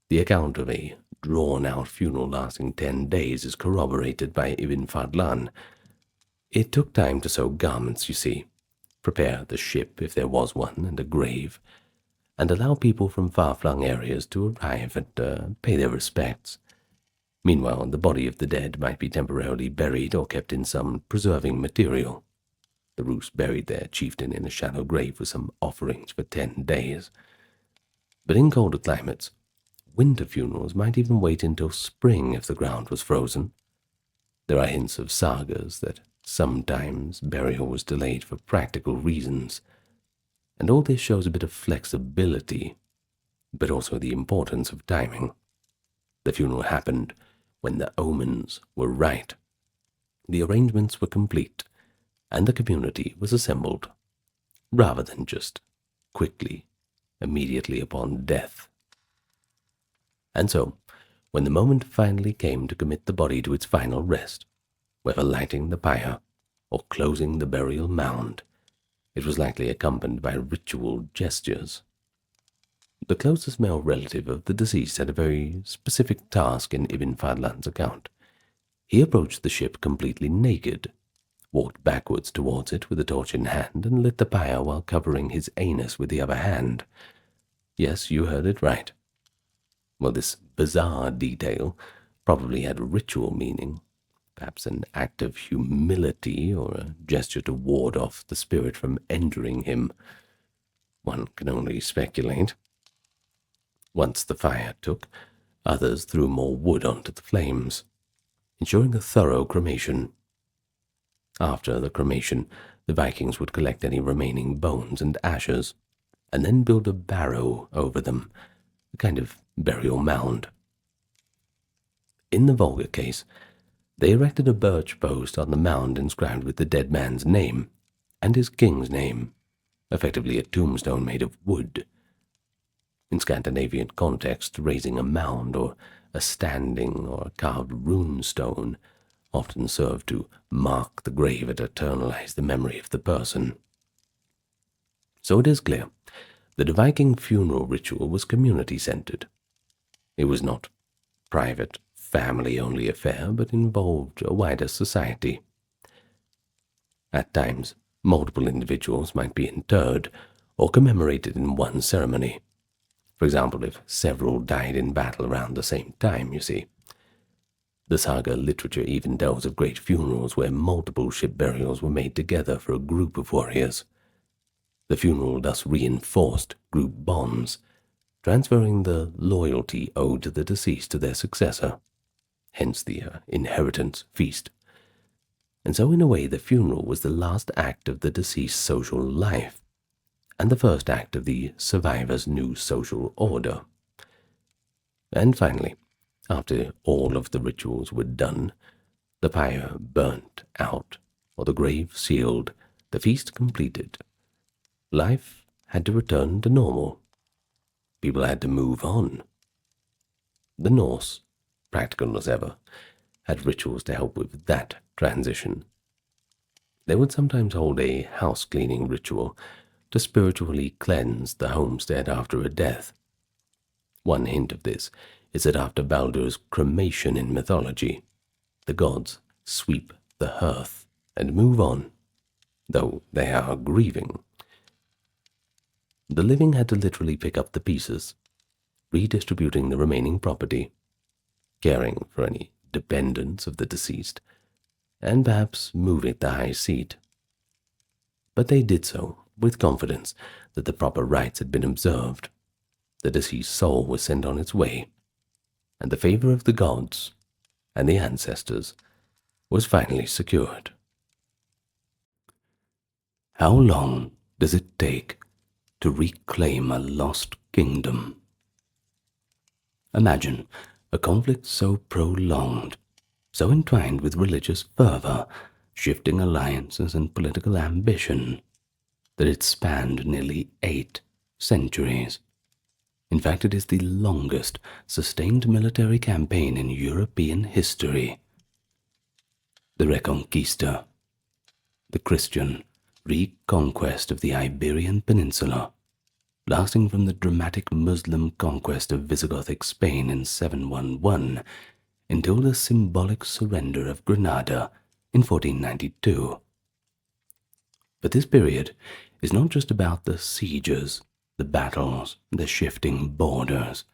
The account of a drawn-out funeral lasting 10 days is corroborated by Ibn Fadlan. It took time to sew garments, you see, prepare the ship if there was one, and a grave, and allow people from far-flung areas to arrive and pay their respects. Meanwhile, the body of the dead might be temporarily buried or kept in some preserving material. The Rus buried their chieftain in a shallow grave with some offerings for 10 days. But in colder climates, winter funerals might even wait until spring if the ground was frozen. There are hints of sagas that sometimes burial was delayed for practical reasons, and all this shows a bit of flexibility, but also the importance of timing. The funeral happened when the omens were right. The arrangements were complete, and the community was assembled, rather than just quickly, immediately upon death. And so, when the moment finally came to commit the body to its final rest, whether lighting the pyre or closing the burial mound, it was likely accompanied by ritual gestures. The closest male relative of the deceased had a very specific task in Ibn Fadlan's account. He approached the ship completely naked, walked backwards towards it with a torch in hand, and lit the pyre while covering his anus with the other hand. Yes, you heard it right. Well, this bizarre detail probably had a ritual meaning, perhaps an act of humility or a gesture to ward off the spirit from entering him. One can only speculate. Once the fire took, others threw more wood onto the flames, ensuring a thorough cremation. After the cremation, the Vikings would collect any remaining bones and ashes, and then build a barrow over them, a kind of burial mound. In the Volga case, they erected a birch post on the mound inscribed with the dead man's name and his king's name, effectively a tombstone made of wood. In Scandinavian context, raising a mound or a standing or carved rune stone often served to mark the grave and eternalize the memory of the person. So it is clear that a Viking funeral ritual was community-centered. It was not private, family-only affair, but involved a wider society. At times, multiple individuals might be interred or commemorated in one ceremony. For example, if several died in battle around the same time, you see. The saga literature even tells of great funerals where multiple ship burials were made together for a group of warriors. The funeral thus reinforced group bonds, transferring the loyalty owed to the deceased to their successor, hence the inheritance feast. And so in a way the funeral was the last act of the deceased's social life, and the first act of the survivor's new social order. And finally, After all of the rituals were done, the pyre burnt out, or the grave sealed, the feast completed, life had to return to normal. People had to move on. The Norse, practical as ever, had rituals to help with that transition. They would sometimes hold a house cleaning ritual to spiritually cleanse the homestead after a death. One hint of this is that after Baldur's cremation in mythology, the gods sweep the hearth and move on, though they are grieving. The living had to literally pick up the pieces, redistributing the remaining property, caring for any dependents of the deceased, and perhaps moving the high seat. But they did so with confidence that the proper rites had been observed, the deceased soul was sent on its way, and the favor of the gods and the ancestors was finally secured. How long does it take to reclaim a lost kingdom? Imagine a conflict so prolonged, so entwined with religious fervor, shifting alliances and political ambition, that it spanned nearly 8 centuries. In fact, it is the longest sustained military campaign in European history. The Reconquista, the Christian reconquest of the Iberian Peninsula, lasting from the dramatic Muslim conquest of Visigothic Spain in 711 until the symbolic surrender of Granada in 1492. But this period is not just about the sieges, the battles, the shifting borders.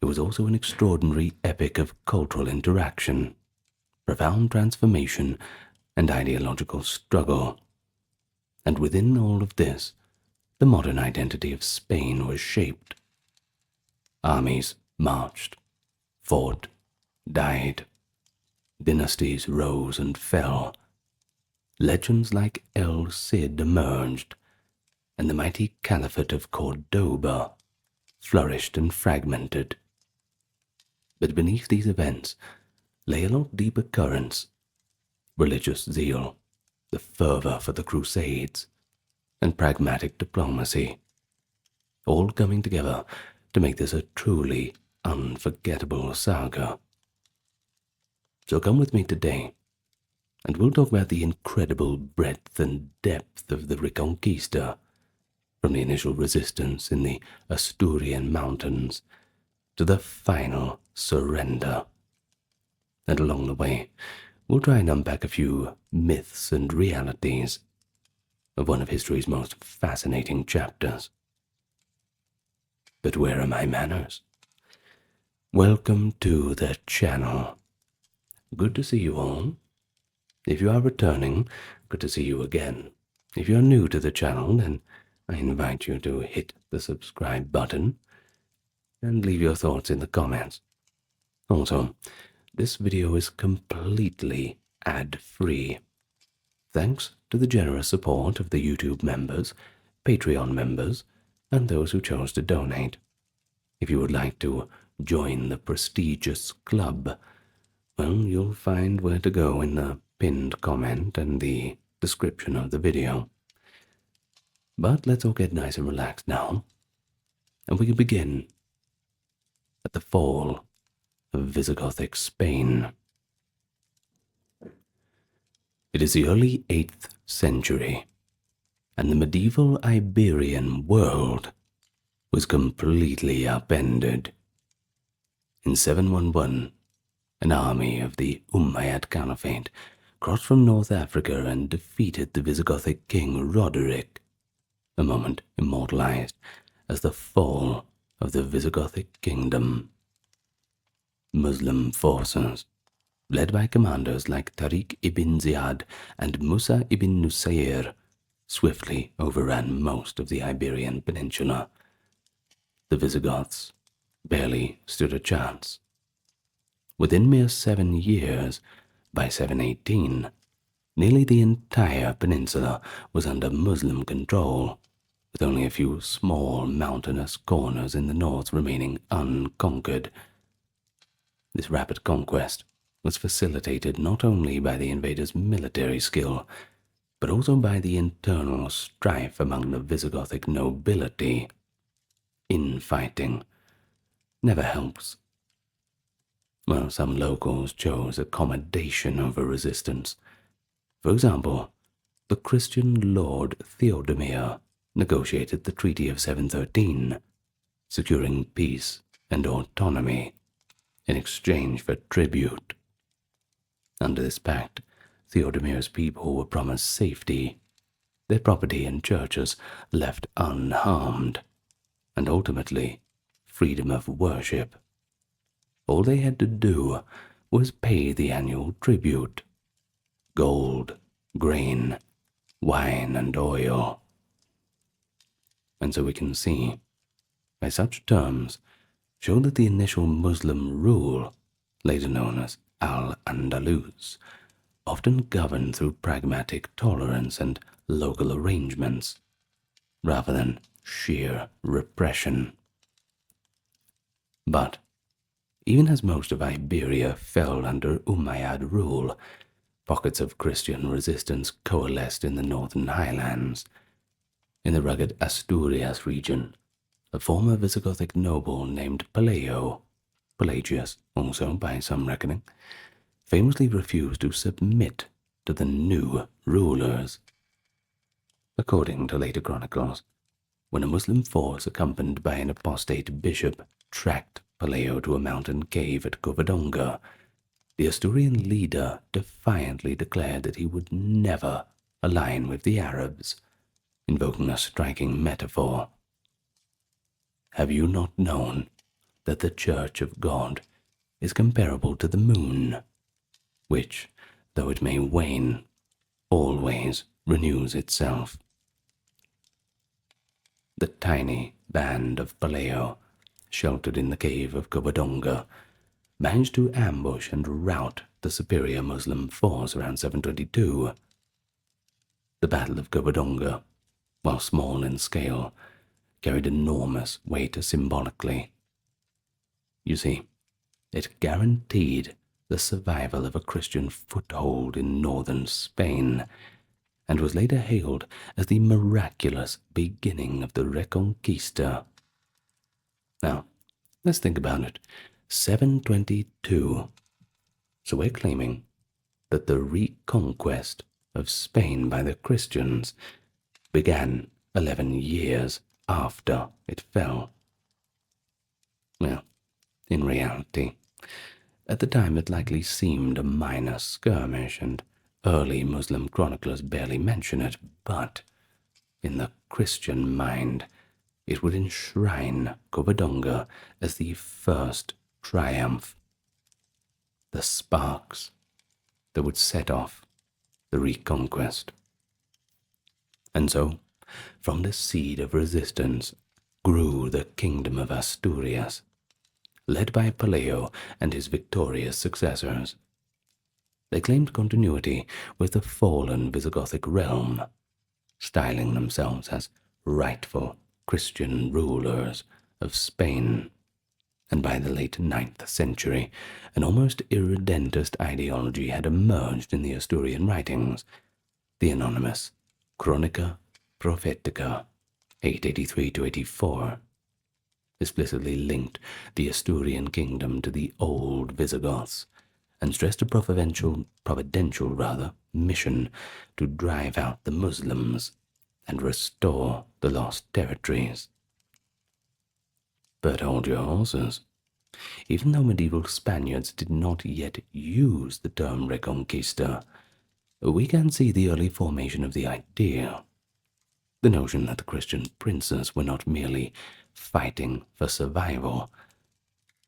It was also an extraordinary epic of cultural interaction, profound transformation, and ideological struggle. And within all of this, the modern identity of Spain was shaped. Armies marched, fought, died. Dynasties rose and fell. Legends like El Cid emerged, and the mighty Caliphate of Cordoba flourished and fragmented. But beneath these events lay a lot deeper currents: religious zeal, the fervor for the Crusades, and pragmatic diplomacy, all coming together to make this a truly unforgettable saga. So come with me today, and we'll talk about the incredible breadth and depth of the Reconquista, from the initial resistance in the Asturian mountains to the final surrender. And along the way, we'll try and unpack a few myths and realities of one of history's most fascinating chapters. But where are my manners? Welcome to the channel. Good to see you all. If you are returning, good to see you again. If you are new to the channel, then I invite you to hit the subscribe button and leave your thoughts in the comments. Also, this video is completely ad-free, thanks to the generous support of the YouTube members, Patreon members, and those who chose to donate. If you would like to join the prestigious club, well, you'll find where to go in the pinned comment and the description of the video. But let's all get nice and relaxed now, and we can begin at the fall of Visigothic Spain. It is the early 8th century, and the medieval Iberian world was completely upended. In 711, an army of the Umayyad Caliphate crossed from North Africa and defeated the Visigothic king Roderick, a moment immortalized as the fall of the Visigothic kingdom. Muslim forces, led by commanders like Tariq ibn Ziyad and Musa ibn Nusayr, swiftly overran most of the Iberian Peninsula. The Visigoths barely stood a chance. Within mere 7 years, by 718, nearly the entire peninsula was under Muslim control, with only a few small mountainous corners in the north remaining unconquered. This rapid conquest was facilitated not only by the invaders' military skill, but also by the internal strife among the Visigothic nobility. Infighting never helps. Well, some locals chose accommodation over resistance. For example, the Christian Lord Theodemir negotiated the Treaty of 713, securing peace and autonomy in exchange for tribute. Under this pact, Theodemir's people were promised safety, their property and churches left unharmed, and ultimately freedom of worship. All they had to do was pay the annual tribute: gold, grain, wine, and oil. And so we can see, by such terms, show that the initial Muslim rule, later known as Al-Andalus, often governed through pragmatic tolerance and local arrangements, rather than sheer repression. But even as most of Iberia fell under Umayyad rule, pockets of Christian resistance coalesced in the northern highlands. In the rugged Asturias region, a former Visigothic noble named Pelagius also by some reckoning, famously refused to submit to the new rulers. According to later chronicles, when a Muslim force accompanied by an apostate bishop tracked Peleo to a mountain cave at Covadonga, the Asturian leader defiantly declared that he would never align with the Arabs, invoking a striking metaphor. Have you not known that the Church of God is comparable to the moon, which, though it may wane, always renews itself? The tiny band of Peleo, sheltered in the cave of Covadonga, managed to ambush and rout the superior Muslim force around 722. The Battle of Covadonga, while small in scale, carried enormous weight symbolically. You see, it guaranteed the survival of a Christian foothold in northern Spain, and was later hailed as the miraculous beginning of the Reconquista. Now, let's think about it. 722. So we're claiming that the reconquest of Spain by the Christians began 11 years after it fell. Well, in reality, at the time it likely seemed a minor skirmish, and early Muslim chroniclers barely mention it, but in the Christian mind, it would enshrine Covadonga as the first triumph, the sparks that would set off the reconquest. And so, from the seed of resistance grew the kingdom of Asturias, led by Peleo and his victorious successors. They claimed continuity with the fallen Visigothic realm, styling themselves as rightful Christian rulers of Spain. And by the late 9th century, an almost irredentist ideology had emerged in the Asturian writings, the anonymous Chronica Prophetica, 883-84, explicitly linked the Asturian kingdom to the old Visigoths, and stressed a providential mission to drive out the Muslims and restore the lost territories. But hold your horses. Even though medieval Spaniards did not yet use the term Reconquista, we can see the early formation of the idea. The notion that the Christian princes were not merely fighting for survival,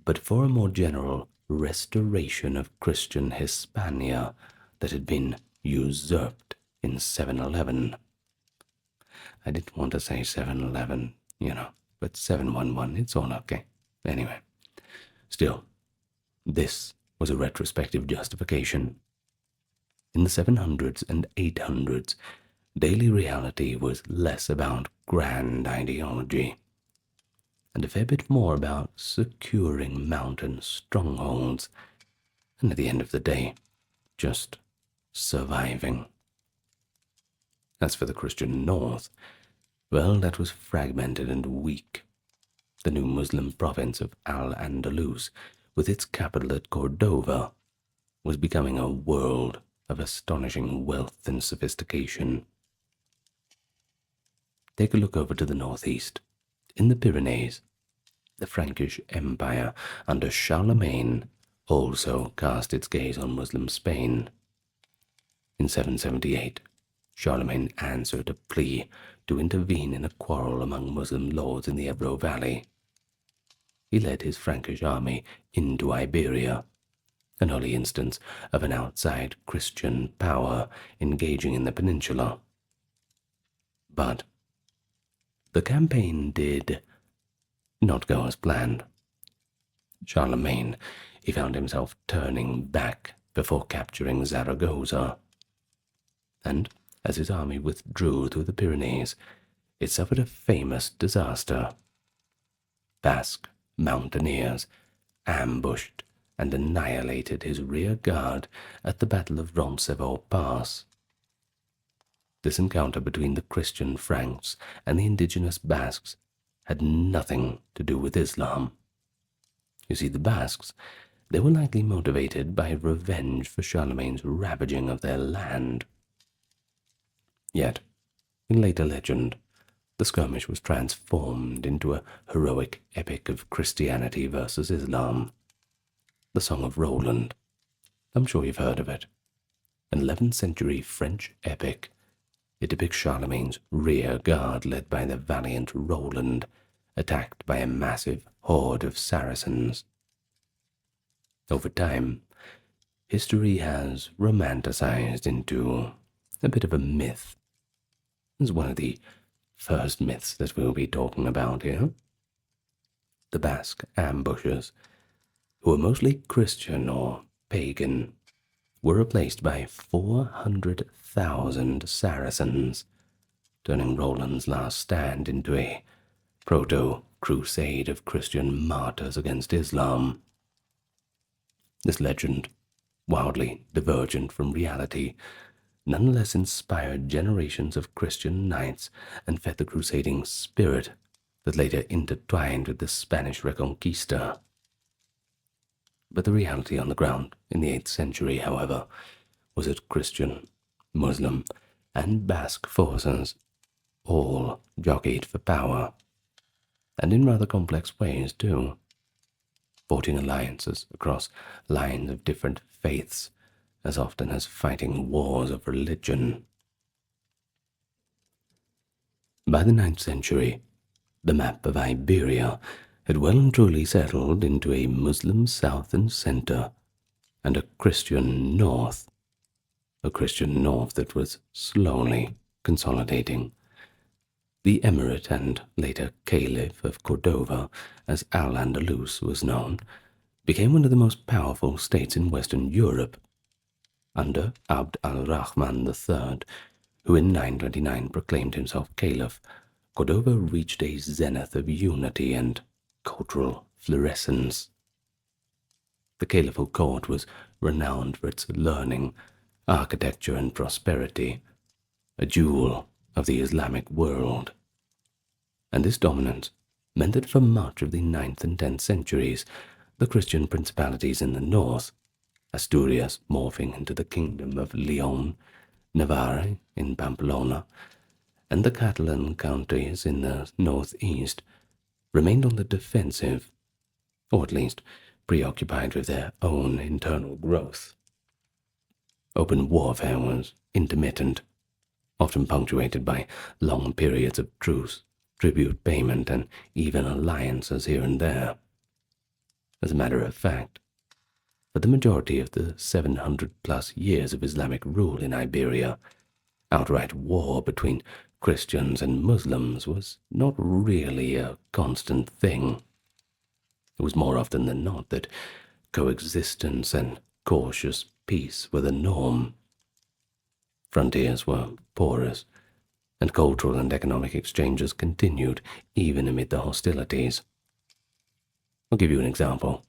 but for a more general restoration of Christian Hispania that had been usurped in 711. I didn't want to say 711, but 711, it's all okay. Anyway, still, this was a retrospective justification. In the 700s and 800s, daily reality was less about grand ideology. and a fair bit more about securing mountain strongholds, and at the end of the day, just surviving. As for the Christian North, well, that was fragmented and weak. The new Muslim province of Al-Andalus, with its capital at Cordova, was becoming a world of astonishing wealth and sophistication. Take a look over to the northeast. In the Pyrenees, the Frankish Empire under Charlemagne also cast its gaze on Muslim Spain. In 778, Charlemagne answered a plea to intervene in a quarrel among Muslim lords in the Ebro Valley. He led his Frankish army into Iberia, an early instance of an outside Christian power engaging in the peninsula. But the campaign did not go as planned. Charlemagne, he found himself turning back before capturing Zaragoza. And as his army withdrew through the Pyrenees, it suffered a famous disaster. Basque mountaineers ambushed and annihilated his rear guard at the Battle of Roncesvalles Pass. This encounter between the Christian Franks and the indigenous Basques had nothing to do with Islam. You see, the Basques, they were likely motivated by revenge for Charlemagne's ravaging of their land. Yet, in later legend, the skirmish was transformed into a heroic epic of Christianity versus Islam. The Song of Roland. I'm sure you've heard of it. An 11th century French epic. It depicts Charlemagne's rear guard led by the valiant Roland, attacked by a massive horde of Saracens. Over time, history has romanticized into a bit of a myth. It's one of the first myths that we'll be talking about here. The Basque ambushers, who were mostly Christian or pagan, were replaced by 400,000 Saracens, turning Roland's last stand into a proto-crusade of Christian martyrs against Islam. This legend, wildly divergent from reality, nonetheless inspired generations of Christian knights and fed the crusading spirit that later intertwined with the Spanish Reconquista. But the reality on the ground in the 8th century, however, was that Christian, Muslim, and Basque forces all jockeyed for power, and in rather complex ways too, forging alliances across lines of different faiths as often as fighting wars of religion. By the 9th century, the map of Iberia had well and truly settled into a Muslim south and center, and a Christian north that was slowly consolidating. The Emirate and later Caliph of Cordova, as Al-Andalus was known, became one of the most powerful states in Western Europe. Under Abd al-Rahman III, who in 929 proclaimed himself Caliph, Cordova reached a zenith of unity and cultural fluorescence. The caliphal court was renowned for its learning, architecture, and prosperity, a jewel of the Islamic world. And this dominance meant that for much of the 9th and 10th centuries, the Christian principalities in the north, Asturias morphing into the kingdom of Leon, Navarre in Pamplona, and the Catalan counties in the northeast, remained on the defensive, or at least preoccupied with their own internal growth. Open warfare was intermittent, often punctuated by long periods of truce, tribute payment, and even alliances here and there. As a matter of fact, for the majority of the 700-plus years of Islamic rule in Iberia, outright war between Christians and Muslims was not really a constant thing. It was more often than not that coexistence and cautious peace were the norm. Frontiers were porous, and cultural and economic exchanges continued even amid the hostilities. I'll give you an example.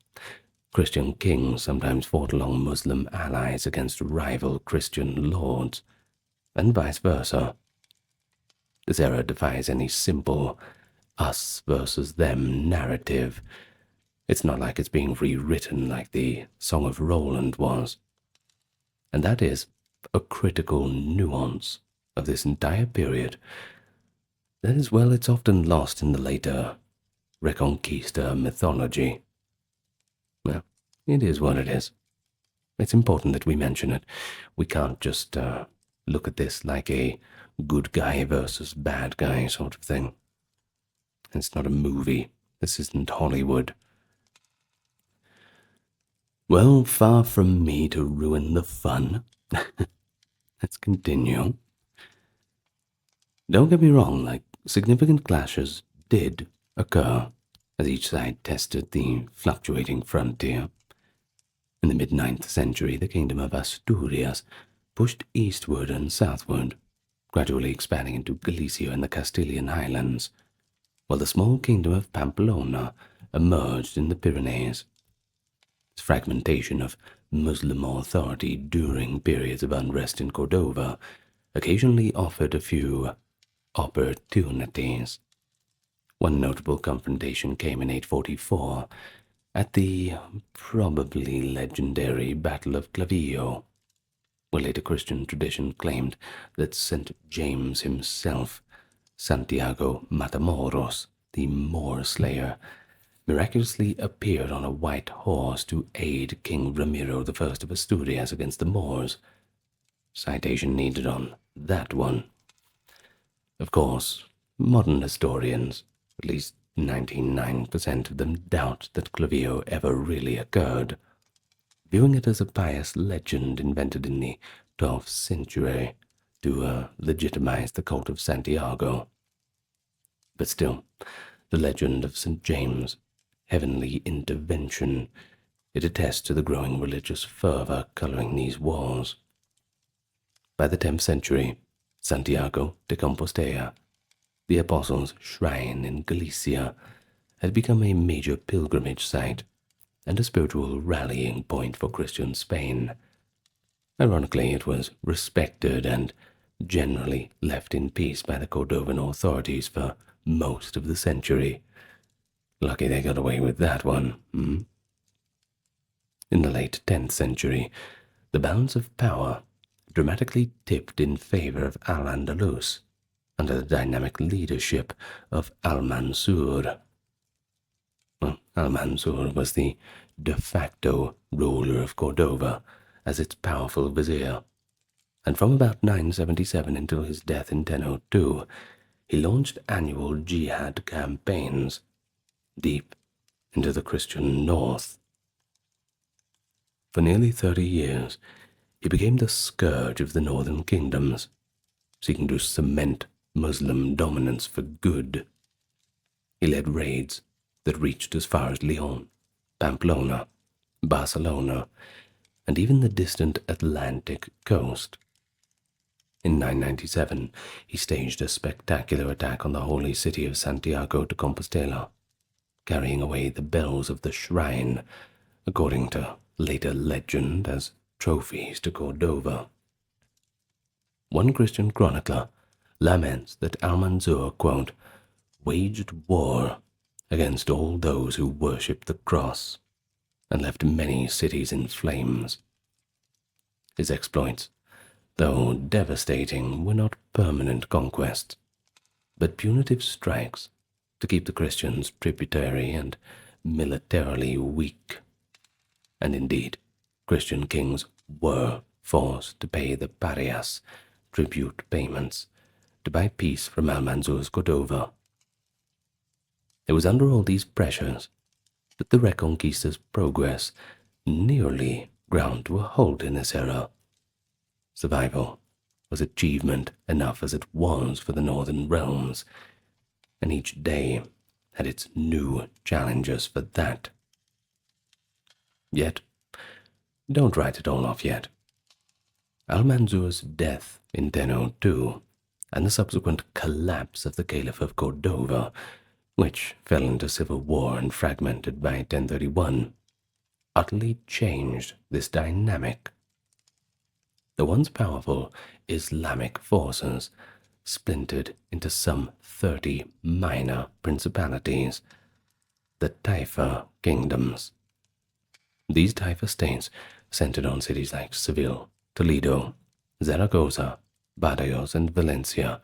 Christian kings sometimes fought along Muslim allies against rival Christian lords, and vice versa. This era defies any simple us versus them narrative. It's not like it's being rewritten like the Song of Roland was. And that is a critical nuance of this entire period that is, well, it's often lost in the later Reconquista mythology. Well, it is what it is. It's important that we mention it. We can't just look at this like a good guy versus bad guy sort of thing. It's not a movie. This isn't Hollywood. Well, far from me to ruin the fun. Let's continue. Don't get me wrong, significant clashes did occur as each side tested the fluctuating frontier. In the mid-9th century, the kingdom of Asturias pushed eastward and southward, gradually expanding into Galicia and the Castilian highlands, while the small kingdom of Pamplona emerged in the Pyrenees. This fragmentation of Muslim authority during periods of unrest in Cordova occasionally offered a few opportunities. One notable confrontation came in 844 at the probably legendary Battle of Clavillo, where later Christian tradition claimed that St. James himself, Santiago Matamoros, the Moor Slayer, miraculously appeared on a white horse to aid King Ramiro I of Asturias against the Moors. Citation needed on that one. Of course, modern historians, at least 99% of them, doubt that Clavillo ever really occurred, viewing it as a pious legend invented in the 12th century to legitimize the cult of Santiago. But still, the legend of St. James' heavenly intervention, it attests to the growing religious fervor coloring these wars. By the 10th century, Santiago de Compostela, the Apostles' shrine in Galicia, had become a major pilgrimage site and a spiritual rallying point for Christian Spain. Ironically, it was respected and generally left in peace by the Cordovan authorities for most of the century. Lucky they got away with that one. In the late 10th century, the balance of power dramatically tipped in favor of Al-Andalus under the dynamic leadership of Al-Mansur. Al-Mansur was the de facto ruler of Cordova as its powerful vizier, and from about 977 until his death in 1002, he launched annual jihad campaigns deep into the Christian north. For nearly 30 years, he became the scourge of the northern kingdoms, seeking to cement Muslim dominance for good. He led raids that reached as far as Lyon, Pamplona, Barcelona, and even the distant Atlantic coast. In 997, he staged a spectacular attack on the holy city of Santiago de Compostela, carrying away the bells of the shrine, according to later legend, as trophies to Cordova. One Christian chronicler laments that Al-Mansur, quote, waged war against all those who worshipped the cross and left many cities in flames. His exploits, though devastating, were not permanent conquests, but punitive strikes to keep the Christians tributary and militarily weak. And indeed, Christian kings were forced to pay the parias, tribute payments, to buy peace from Al-Mansur's Cordova. It was under all these pressures that the Reconquista's progress nearly ground to a halt in this era. Survival was achievement enough as it was for the northern realms, and each day had its new challenges for that. Yet, don't write it all off yet. Al-Mansur's death in 1002 and the subsequent collapse of the Caliph of Cordova which fell into civil war and fragmented by 1031, utterly changed this dynamic. The once powerful Islamic forces splintered into some 30 minor principalities, the Taifa kingdoms. These Taifa states centered on cities like Seville, Toledo, Zaragoza, Badajoz, and Valencia,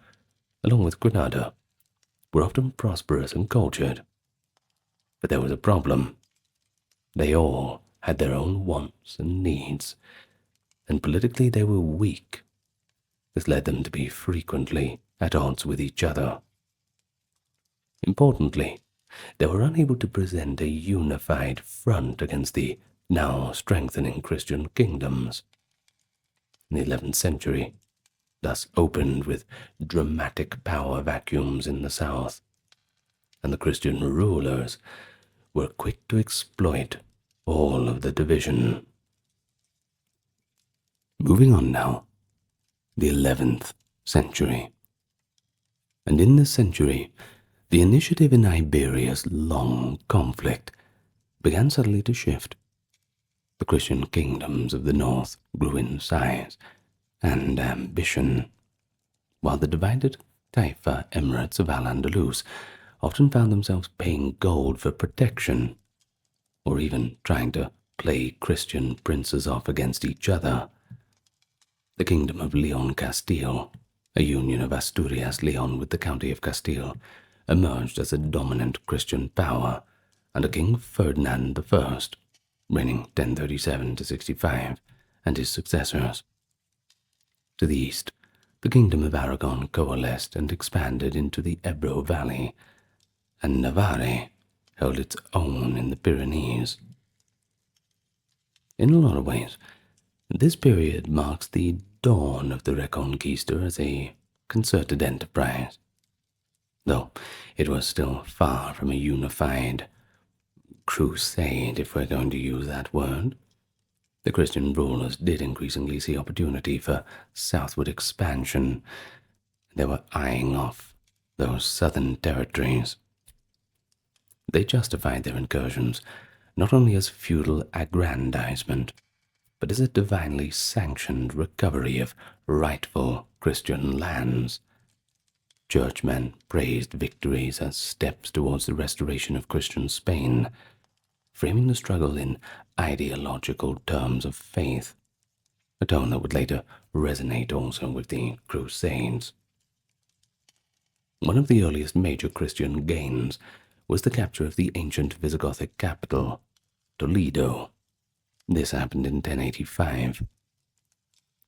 along with Granada, were often prosperous and cultured. But there was a problem. They all had their own wants and needs, and politically they were weak. This led them to be frequently at odds with each other. Importantly, they were unable to present a unified front against the now strengthening Christian kingdoms. The 11th century thus opened with dramatic power vacuums in the south, and the Christian rulers were quick to exploit all of the division. Moving on now, the 11th century. And in this century, the initiative in Iberia's long conflict began suddenly to shift. The Christian kingdoms of the north grew in size and ambition, while the divided Taifa emirates of Al-Andalus often found themselves paying gold for protection, or even trying to play Christian princes off against each other. The kingdom of Leon Castile, a union of Asturias-Leon with the county of Castile, emerged as a dominant Christian power under King Ferdinand I, reigning 1037 to 65, and his successors. To the east, the kingdom of Aragon coalesced and expanded into the Ebro Valley, and Navarre held its own in the Pyrenees. In a lot of ways, this period marks the dawn of the Reconquista as a concerted enterprise, though it was still far from a unified crusade, if we're going to use that word. The Christian rulers did increasingly see opportunity for southward expansion. They were eyeing off those southern territories. They justified their incursions not only as feudal aggrandizement, but as a divinely sanctioned recovery of rightful Christian lands. Churchmen praised victories as steps towards the restoration of Christian Spain, framing the struggle in ideological terms of faith, a tone that would later resonate also with the Crusades. One of the earliest major Christian gains was the capture of the ancient Visigothic capital, Toledo. This happened in 1085.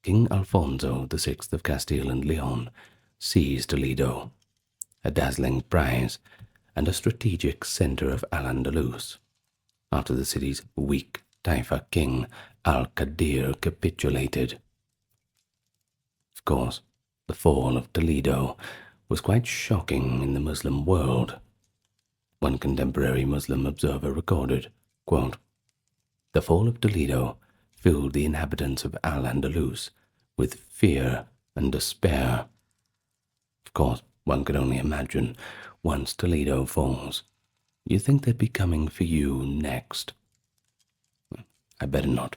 King Alfonso VI of Castile and Leon seized Toledo, a dazzling prize and a strategic center of Al-Andalus, after the city's weak Taifa king Al-Qadir capitulated. Of course, the fall of Toledo was quite shocking in the Muslim world. One contemporary Muslim observer recorded, quote, "The fall of Toledo filled the inhabitants of Al-Andalus with fear and despair." Of course, one could only imagine, once Toledo falls, you think they'd be coming for you next. I better not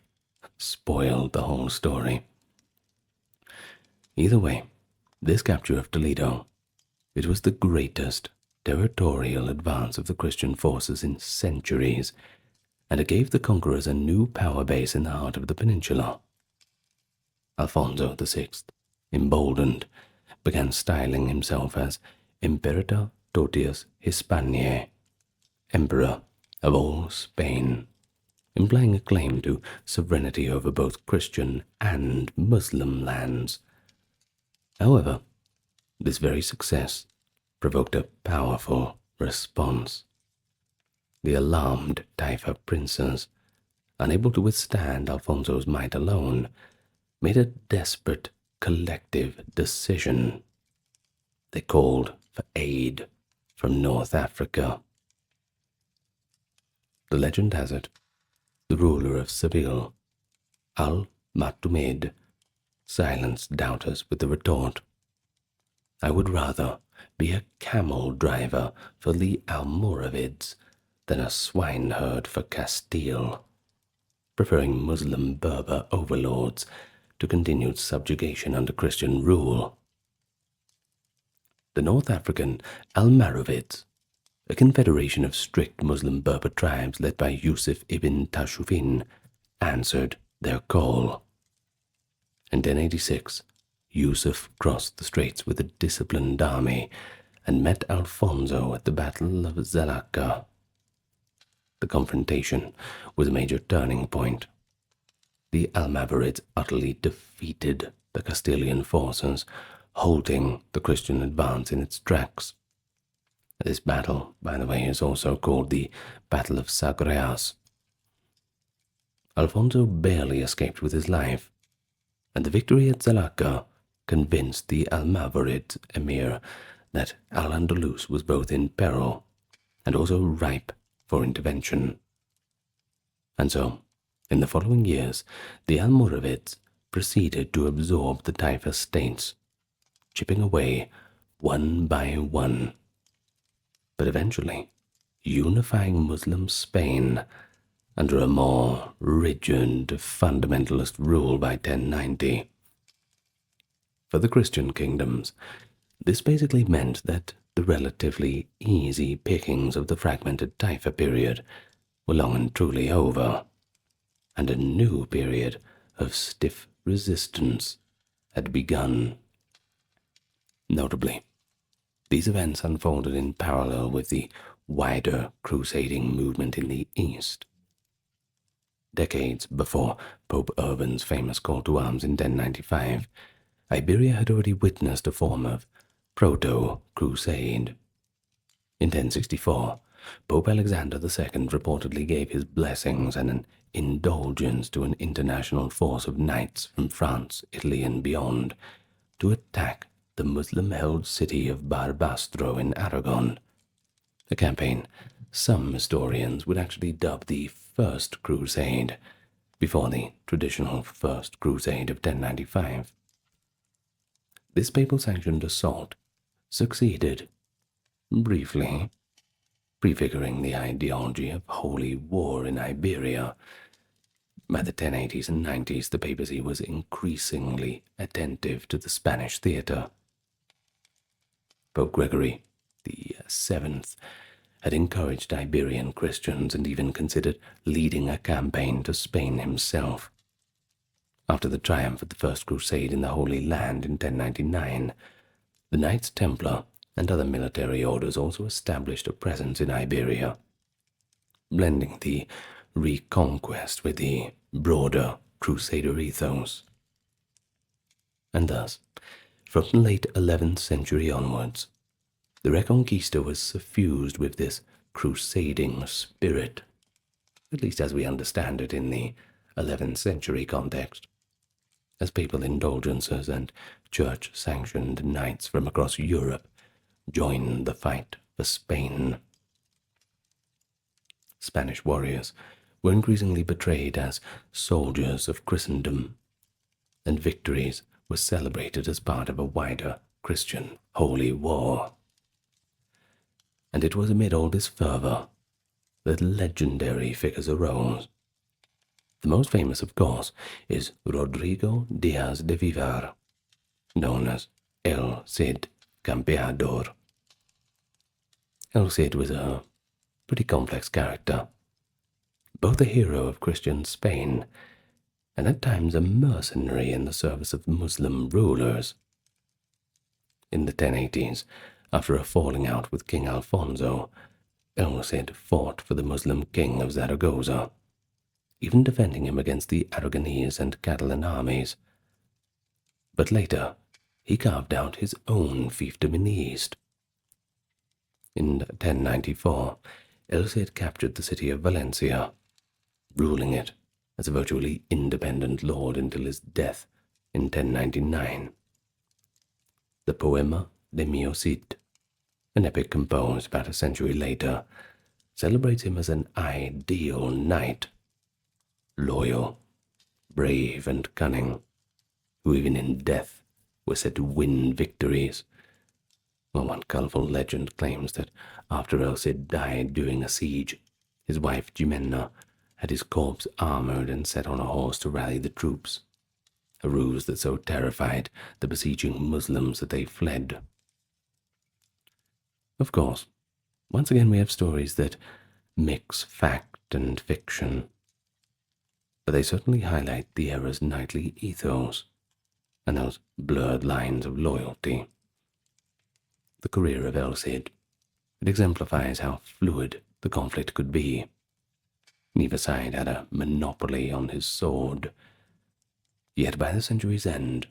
spoil the whole story. Either way, this capture of Toledo, it was the greatest territorial advance of the Christian forces in centuries, and it gave the conquerors a new power base in the heart of the peninsula. Alfonso VI, emboldened, began styling himself as Imperator Totius Hispaniae, Emperor of all Spain, implying a claim to sovereignty over both Christian and Muslim lands. However, this very success provoked a powerful response. The alarmed Taifa princes, unable to withstand Alfonso's might alone, made a desperate collective decision. They called for aid from North Africa. The legend has it, the ruler of Seville, Al-Matumed, silenced doubters with the retort, I would rather be a camel driver for the Almoravids than a swineherd for Castile, preferring Muslim Berber overlords to continued subjugation under Christian rule. The North African Almoravids, a confederation of strict Muslim Berber tribes led by Yusuf ibn Tashufin, answered their call. In 1086, Yusuf crossed the straits with a disciplined army and met Alfonso at the Battle of Zalaca. The confrontation was a major turning point. The Almoravids utterly defeated the Castilian forces, halting the Christian advance in its tracks. This battle, by the way, is also called the Battle of Sagreas. Alfonso barely escaped with his life, and the victory at Zalaca convinced the Almoravid emir that Al-Andalus was both in peril and also ripe for intervention. And so, in the following years, the Almoravids proceeded to absorb the Taifa states, chipping away one by one, but eventually unifying Muslim Spain under a more rigid fundamentalist rule by 1090. For the Christian kingdoms, this basically meant that the relatively easy pickings of the fragmented Taifa period were long and truly over, and a new period of stiff resistance had begun. Notably, these events unfolded in parallel with the wider crusading movement in the East. Decades before Pope Urban's famous call to arms in 1095, Iberia had already witnessed a form of proto-crusade. In 1064, Pope Alexander II reportedly gave his blessings and an indulgence to an international force of knights from France, Italy, and beyond to attack the Muslim-held city of Barbastro in Aragon, a campaign some historians would actually dub the First Crusade, before the traditional First Crusade of 1095. This papal-sanctioned assault succeeded, briefly, prefiguring the ideology of holy war in Iberia. By the 1080s and 90s, the papacy was increasingly attentive to the Spanish theatre. Pope Gregory VII had encouraged Iberian Christians and even considered leading a campaign to Spain himself. After the triumph of the First Crusade in the Holy Land in 1099, the Knights Templar and other military orders also established a presence in Iberia, blending the Reconquest with the broader Crusader ethos. And thus, from the late 11th century onwards, the Reconquista was suffused with this crusading spirit, at least as we understand it in the 11th century context, as papal indulgences and church-sanctioned knights from across Europe joined the fight for Spain. Spanish warriors were increasingly portrayed as soldiers of Christendom, and victories were celebrated as part of a wider Christian holy war. And it was amid all this fervor that legendary figures arose. The most famous, of course, is Rodrigo Diaz de Vivar, known as El Cid Campeador. El Cid was a pretty complex character, both a hero of Christian Spain and at times a mercenary in the service of Muslim rulers. In the 1080s, after a falling out with King Alfonso, El Cid fought for the Muslim king of Zaragoza, even defending him against the Aragonese and Catalan armies. But later, he carved out his own fiefdom in the east. In 1094, El Cid captured the city of Valencia, ruling it as a virtually independent lord until his death in 1099. The Poema de Mio Cid, an epic composed about a century later, celebrates him as an ideal knight, loyal, brave, and cunning, who even in death was said to win victories, Well, one colorful legend claims that after El Cid died during a siege, his wife Jimena had his corpse armored and set on a horse to rally the troops, a ruse that so terrified the besieging Muslims that they fled. Of course, once again we have stories that mix fact and fiction, but they certainly highlight the era's knightly ethos and those blurred lines of loyalty. The career of El Cid, it exemplifies how fluid the conflict could be. Neither side had a monopoly on his sword. Yet by the century's end,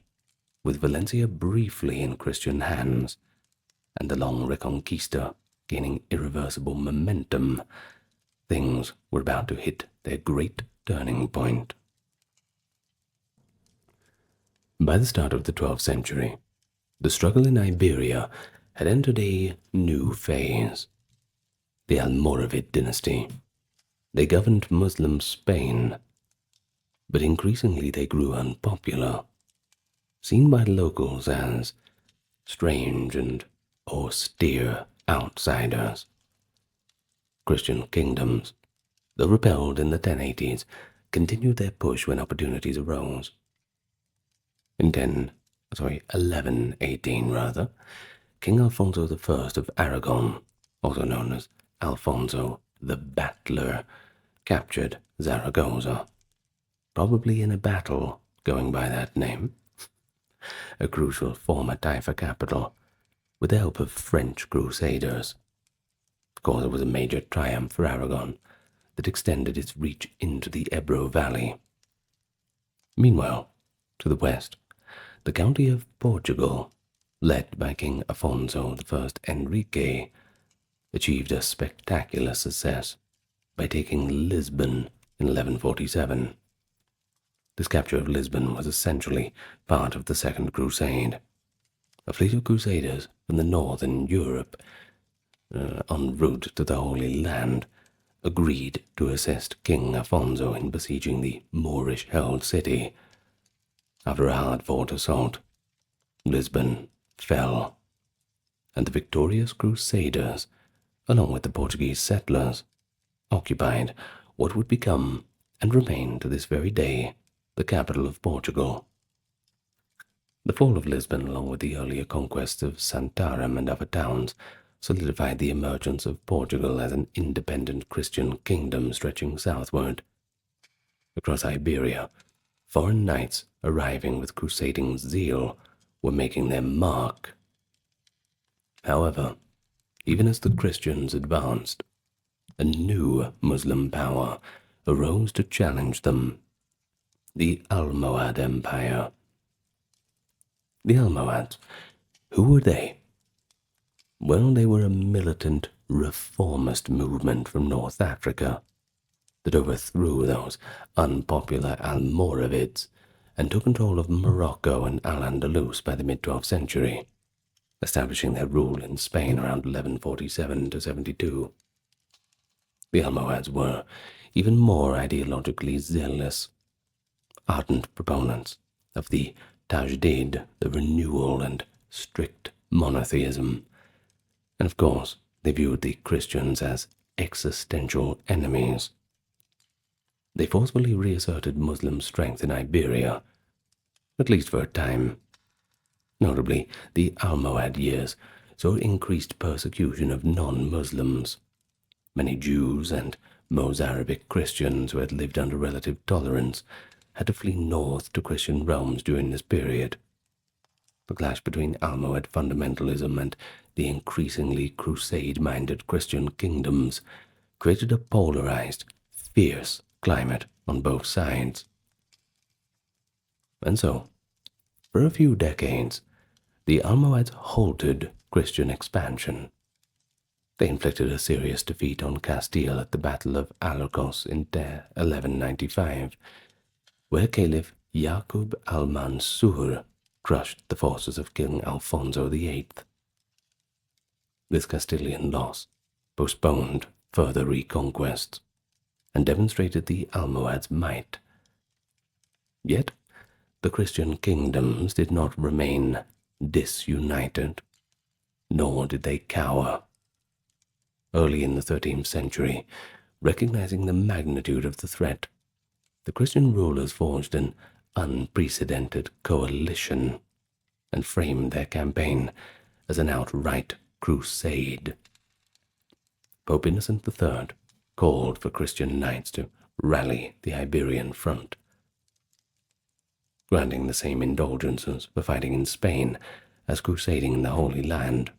with Valencia briefly in Christian hands, and the long Reconquista gaining irreversible momentum, things were about to hit their great turning point. By the start of the 12th century, the struggle in Iberia had entered a new phase. The Almoravid dynasty. They governed Muslim Spain, but increasingly they grew unpopular, seen by locals as strange and austere outsiders. Christian kingdoms, though repelled in the 1080s, continued their push when opportunities arose. In 1118 King Alfonso I of Aragon, also known as Alfonso the Battler, captured Zaragoza, probably in a battle going by that name, a crucial former Taifa capital, with the help of French crusaders. Of course, it was a major triumph for Aragon that extended its reach into the Ebro Valley. Meanwhile, to the west, the county of Portugal, led by King Afonso I Enrique, achieved a spectacular success by taking Lisbon in 1147. This capture of Lisbon was essentially part of the Second Crusade. A fleet of crusaders from the northern Europe, en route to the Holy Land, agreed to assist King Afonso in besieging the Moorish-held city. After a hard-fought assault, Lisbon fell, and the victorious crusaders, along with the Portuguese settlers, occupied what would become, and remain to this very day, the capital of Portugal. The fall of Lisbon, along with the earlier conquests of Santarém and other towns, solidified the emergence of Portugal as an independent Christian kingdom stretching southward. Across Iberia, foreign knights arriving with crusading zeal were making their mark. However, even as the Christians advanced, a new Muslim power arose to challenge them, the Almohad Empire. The Almohads, who were they? Well, they were a militant reformist movement from North Africa that overthrew those unpopular Almoravids and took control of Morocco and Al-Andalus by the mid-12th century, establishing their rule in Spain around 1147 to 72. The Almohads were even more ideologically zealous, ardent proponents of the Tajdid, the renewal and strict monotheism, and of course they viewed the Christians as existential enemies. They forcefully reasserted Muslim strength in Iberia, at least for a time. Notably, the Almohad years saw increased persecution of non-Muslims. Many Jews and Mozarabic Christians who had lived under relative tolerance had to flee north to Christian realms during this period. The clash between Almohad fundamentalism and the increasingly crusade-minded Christian kingdoms created a polarized, fierce climate on both sides. And so, for a few decades, the Almohads halted Christian expansion. They inflicted a serious defeat on Castile at the Battle of Alarcos in 1195, where Caliph Yaqub al-Mansur crushed the forces of King Alfonso VIII. This Castilian loss postponed further reconquests and demonstrated the Almohads' might. Yet, the Christian kingdoms did not remain disunited. nor did they cower. Early in the 13th century, recognizing the magnitude of the threat, the Christian rulers forged an unprecedented coalition and framed their campaign as an outright crusade. Pope Innocent III called for Christian knights to rally the Iberian front, granting the same indulgences for fighting in Spain as crusading in the Holy Land,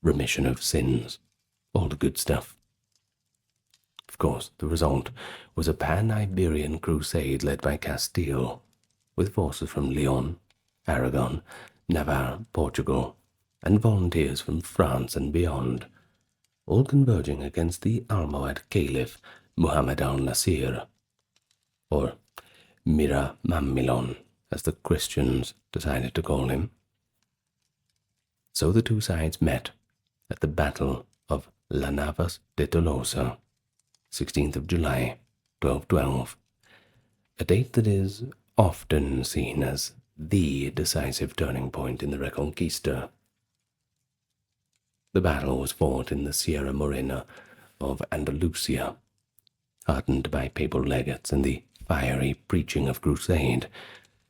remission of sins, all the good stuff. Of course, the result was a pan-Iberian crusade led by Castile, with forces from Leon, Aragon, Navarre, Portugal, and volunteers from France and beyond, all converging against the Almohad Caliph Muhammad al-Nasir, or Mira Mamilon, as the Christians decided to call him. So the two sides met at the Battle of La Navas de Tolosa, 16th of July, 1212, a date that is often seen as the decisive turning point in the Reconquista. The battle was fought in the Sierra Morena of Andalusia. Heartened by papal legates and the fiery preaching of crusade,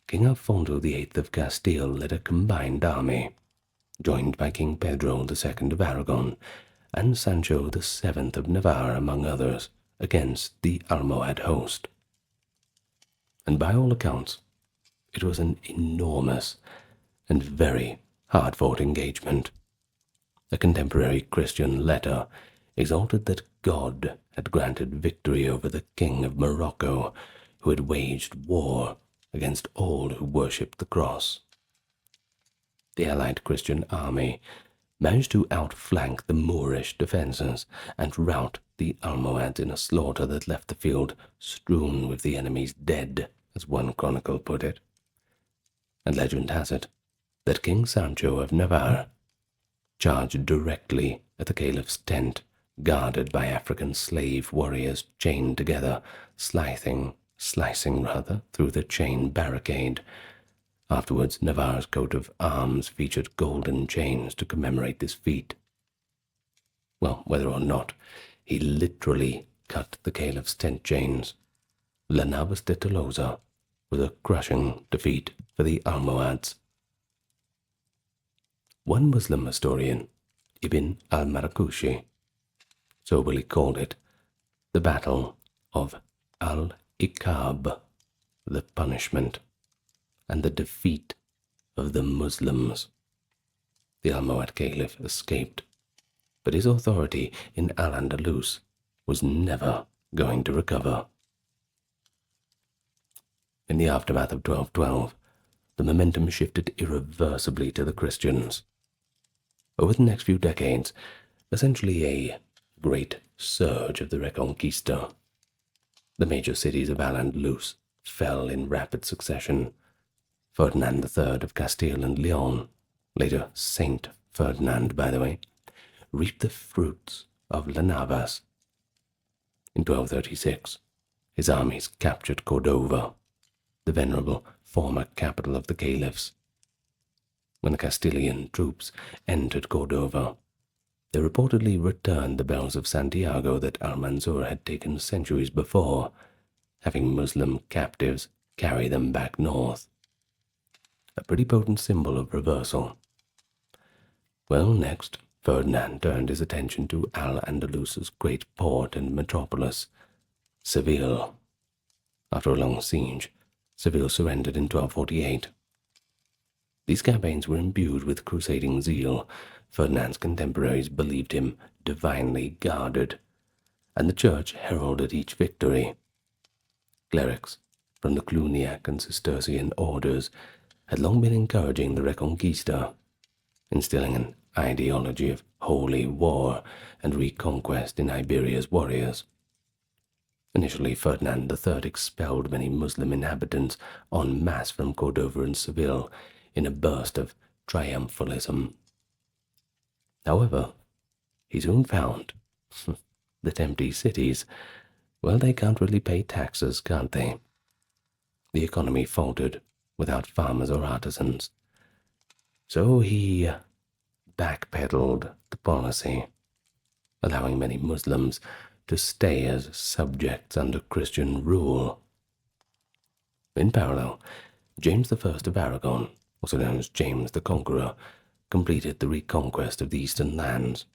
King Alfonso VIII of Castile led a combined army, joined by King Pedro II of Aragon and Sancho VII of Navarre, among others, against the Almohad host. And by all accounts, it was an enormous and very hard-fought engagement. A contemporary Christian letter exalted that God had granted victory over the King of Morocco, who had waged war against all who worshipped the cross. The allied Christian army managed to outflank the Moorish defences and rout the Almohads in a slaughter that left the field strewn with the enemy's dead, as one chronicle put it. And legend has it that King Sancho of Navarre charged directly at the caliph's tent, guarded by African slave warriors chained together, slicing through the chain barricade. Afterwards, Navarre's coat of arms featured golden chains to commemorate this feat. Well, whether or not, he literally cut the caliph's tent chains. La Navas de Tolosa was a crushing defeat for the Almohads. One Muslim historian, Ibn al-Marakushi, soberly called it the Battle of al-Iqab, the punishment, and the defeat of the Muslims. The Almohad Caliph escaped, but his authority in Al-Andalus was never going to recover. In the aftermath of 1212, the momentum shifted irreversibly to the Christians. Over the next few decades, essentially a great surge of the Reconquista. The major cities of Al-Andalus fell in rapid succession. Ferdinand III of Castile and Leon, later Saint Ferdinand, by the way, reaped the fruits of La Navas. In 1236, his armies captured Cordova, the venerable former capital of the caliphs. When the Castilian troops entered Cordova, they reportedly returned the bells of Santiago that Almanzor had taken centuries before, having Muslim captives carry them back north. A pretty potent symbol of reversal. Well, next, Ferdinand turned his attention to Al-Andalus's great port and metropolis, Seville. After a long siege, Seville surrendered in 1248. These campaigns were imbued with crusading zeal. Ferdinand's contemporaries believed him divinely guarded, and the church heralded each victory. Clerics from the Cluniac and Cistercian orders had long been encouraging the Reconquista, instilling an ideology of holy war and reconquest in Iberia's warriors. Initially, Ferdinand III expelled many Muslim inhabitants en masse from Cordova and Seville in a burst of triumphalism. However, he soon found that empty cities, well, they can't really pay taxes, can't they? The economy faltered without farmers or artisans. So he backpedaled the policy, allowing many Muslims to stay as subjects under Christian rule. In parallel, James I of Aragon, also known as James the Conqueror, completed the reconquest of the eastern lands.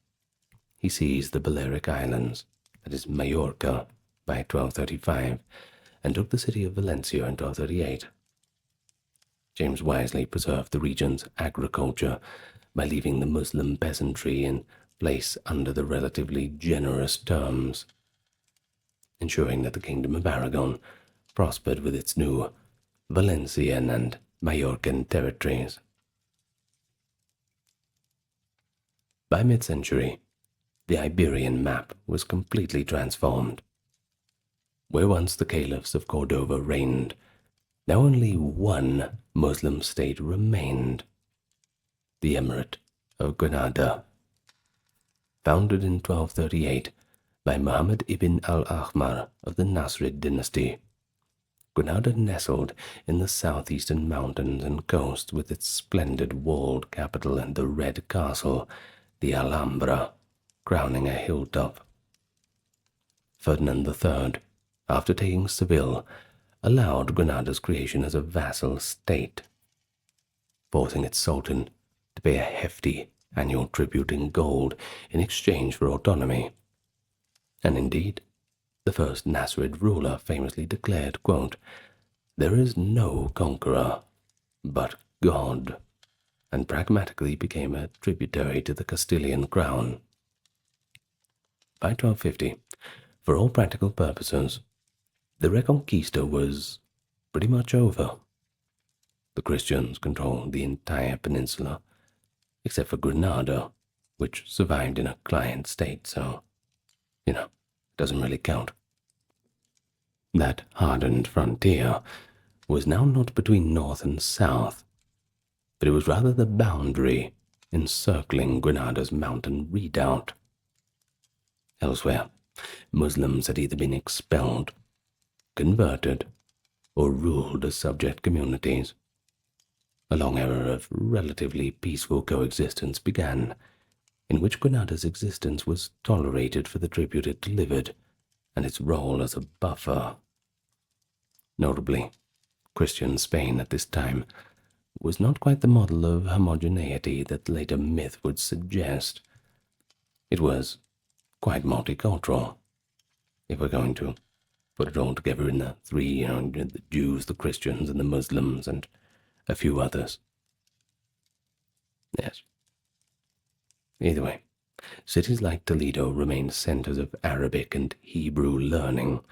He seized the Balearic Islands, that is Majorca, by 1235, and took the city of Valencia in 1238. James wisely preserved the region's agriculture by leaving the Muslim peasantry in place under the relatively generous terms, ensuring that the Kingdom of Aragon prospered with its new Valencian and Majorcan territories. By mid-century, the Iberian map was completely transformed. Where once the caliphs of Cordova reigned, now only one Muslim state remained, the Emirate of Granada. Founded in 1238 by Muhammad ibn al-Ahmar of the Nasrid dynasty, Granada nestled in the southeastern mountains and coast with its splendid walled capital and the red castle, the Alhambra, crowning a hilltop. Ferdinand III, after taking Seville, allowed Granada's creation as a vassal state, forcing its sultan to pay a hefty annual tribute in gold in exchange for autonomy. And indeed, the first Nasrid ruler famously declared, quote, "There is no conqueror but God," and pragmatically became a tributary to the Castilian crown. By 1250, for all practical purposes, the Reconquista was pretty much over. The Christians controlled the entire peninsula, except for Granada, which survived in a client state, so, it doesn't really count. That hardened frontier was now not between north and south, but it was rather the boundary encircling Granada's mountain redoubt. Elsewhere, Muslims had either been expelled, converted, or ruled as subject communities. A long era of relatively peaceful coexistence began, in which Granada's existence was tolerated for the tribute it delivered and its role as a buffer. Notably, Christian Spain at this time was not quite the model of homogeneity that later myth would suggest. It was quite multicultural, if we're going to put it all together in the three, the Jews, the Christians, and the Muslims, and a few others. Yes. Either way, cities like Toledo remained centers of Arabic and Hebrew learning.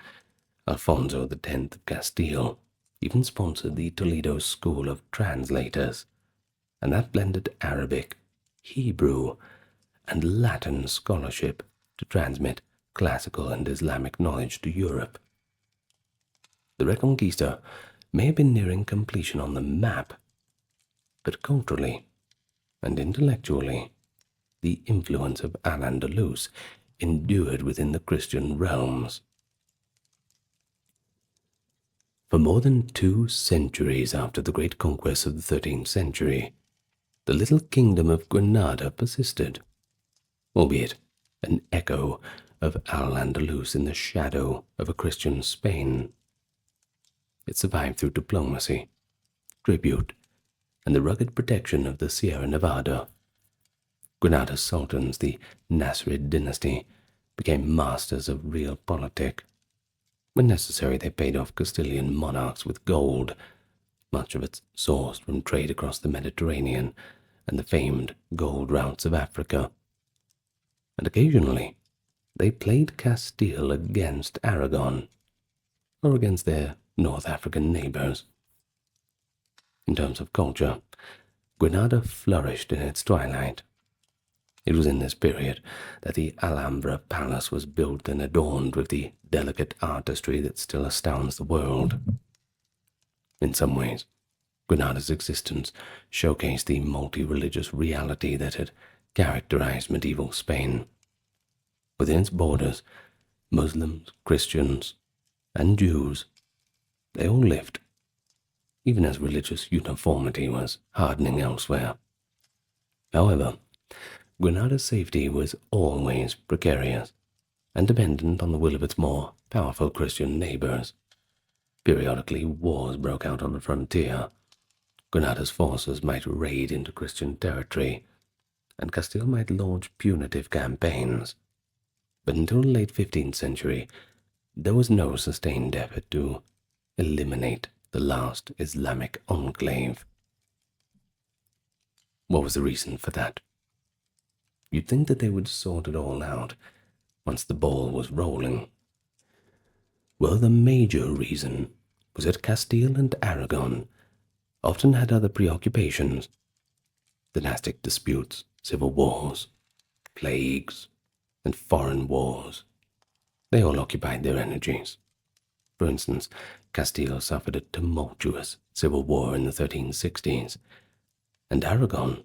Alfonso X of Castile even sponsored the Toledo School of Translators, and that blended Arabic, Hebrew, and Latin scholarship to transmit classical and Islamic knowledge to Europe. The Reconquista may have been nearing completion on the map, but culturally and intellectually, the influence of Al-Andalus endured within the Christian realms. For more than 2 centuries after the great conquests of the 13th century, the little kingdom of Granada persisted, albeit an echo of Al-Andalus in the shadow of a Christian Spain. It survived through diplomacy, tribute, and the rugged protection of the Sierra Nevada. Granada's sultans, the Nasrid dynasty, became masters of realpolitik. When necessary, they paid off Castilian monarchs with gold, much of it sourced from trade across the Mediterranean and the famed gold routes of Africa. And occasionally, they played Castile against Aragon, or against their North African neighbors. In terms of culture, Granada flourished in its twilight. It was in this period that the Alhambra Palace was built and adorned with the delicate artistry that still astounds the world. In some ways, Granada's existence showcased the multi-religious reality that had characterized medieval Spain. Within its borders, Muslims, Christians, and Jews, they all lived, even as religious uniformity was hardening elsewhere. However, Granada's safety was always precarious and dependent on the will of its more powerful Christian neighbors. Periodically, wars broke out on the frontier. Granada's forces might raid into Christian territory, and Castile might launch punitive campaigns. But until the late 15th century, there was no sustained effort to eliminate the last Islamic enclave. What was the reason for that? You'd think that they would sort it all out once the ball was rolling. Well, the major reason was that Castile and Aragon often had other preoccupations: dynastic disputes, civil wars, plagues, and foreign wars. They all occupied their energies. For instance, Castile suffered a tumultuous civil war in the 1360s, and Aragon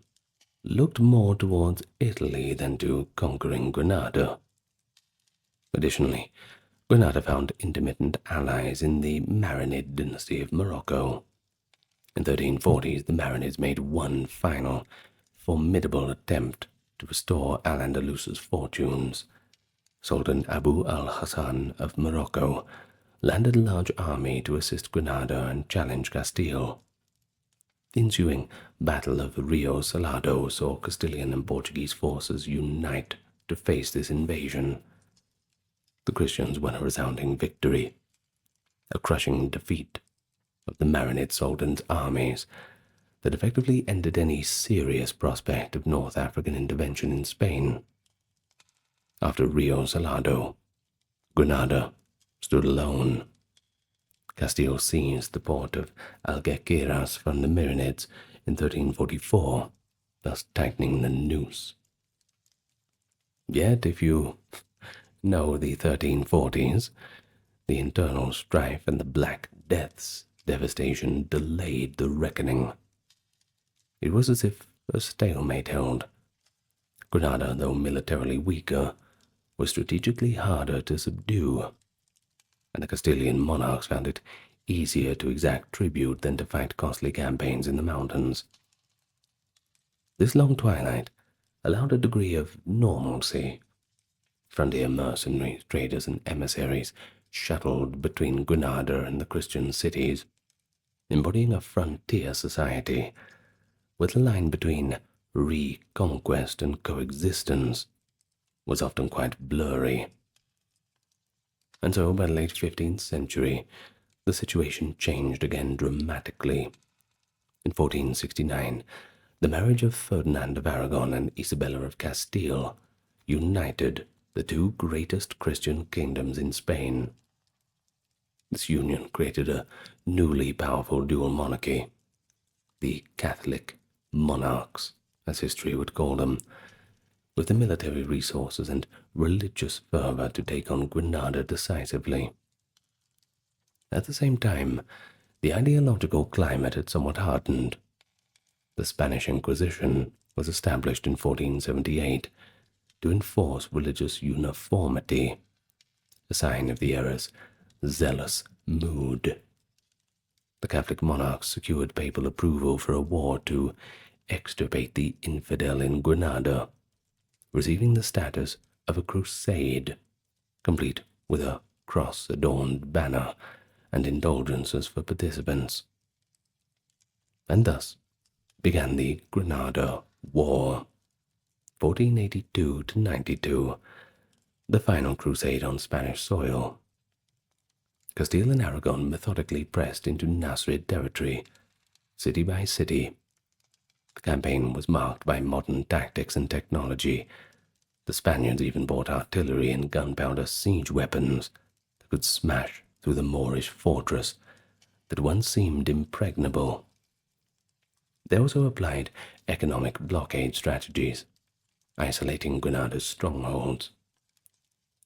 looked more towards Italy than to conquering Granada. Additionally, Granada found intermittent allies in the Marinid dynasty of Morocco. In the 1340s, the Marinids made one final, formidable attempt to restore Al-Andalus's fortunes. Sultan Abu al-Hassan of Morocco landed a large army to assist Granada and challenge Castile. The ensuing Battle of Rio Salado saw Castilian and Portuguese forces unite to face this invasion. The Christians won a resounding victory, a crushing defeat of the Marinid Sultan's armies that effectively ended any serious prospect of North African intervention in Spain. After Rio Salado, Granada stood alone. Castile seized the port of Algeciras from the Marinids in 1344, thus tightening the noose. Yet, if you know the 1340s, the internal strife and the Black Death's devastation delayed the reckoning. It was as if a stalemate held. Granada, though militarily weaker, was strategically harder to subdue, and the Castilian monarchs found it easier to exact tribute than to fight costly campaigns in the mountains. This long twilight allowed a degree of normalcy. Frontier mercenaries, traders, and emissaries shuttled between Granada and the Christian cities, embodying a frontier society where the line between reconquest and coexistence was often quite blurry. And so, by the late 15th century, the situation changed again dramatically. In 1469, the marriage of Ferdinand of Aragon and Isabella of Castile united the two greatest Christian kingdoms in Spain. This union created a newly powerful dual monarchy, the Catholic monarchs, as history would call them, with the military resources and religious fervor to take on Granada decisively. At the same time, the ideological climate had somewhat hardened. The Spanish Inquisition was established in 1478 to enforce religious uniformity, a sign of the era's zealous mood. The Catholic monarchs secured papal approval for a war to extirpate the infidel in Granada, receiving the status of a crusade, complete with a cross-adorned banner and indulgences for participants. And thus began the Granada War, 1482 to 92, the final crusade on Spanish soil. Castile and Aragon methodically pressed into Nasrid territory, city by city. The campaign was marked by modern tactics and technology. The Spaniards even bought artillery and gunpowder siege weapons that could smash through the Moorish fortress that once seemed impregnable. They also applied economic blockade strategies, isolating Granada's strongholds.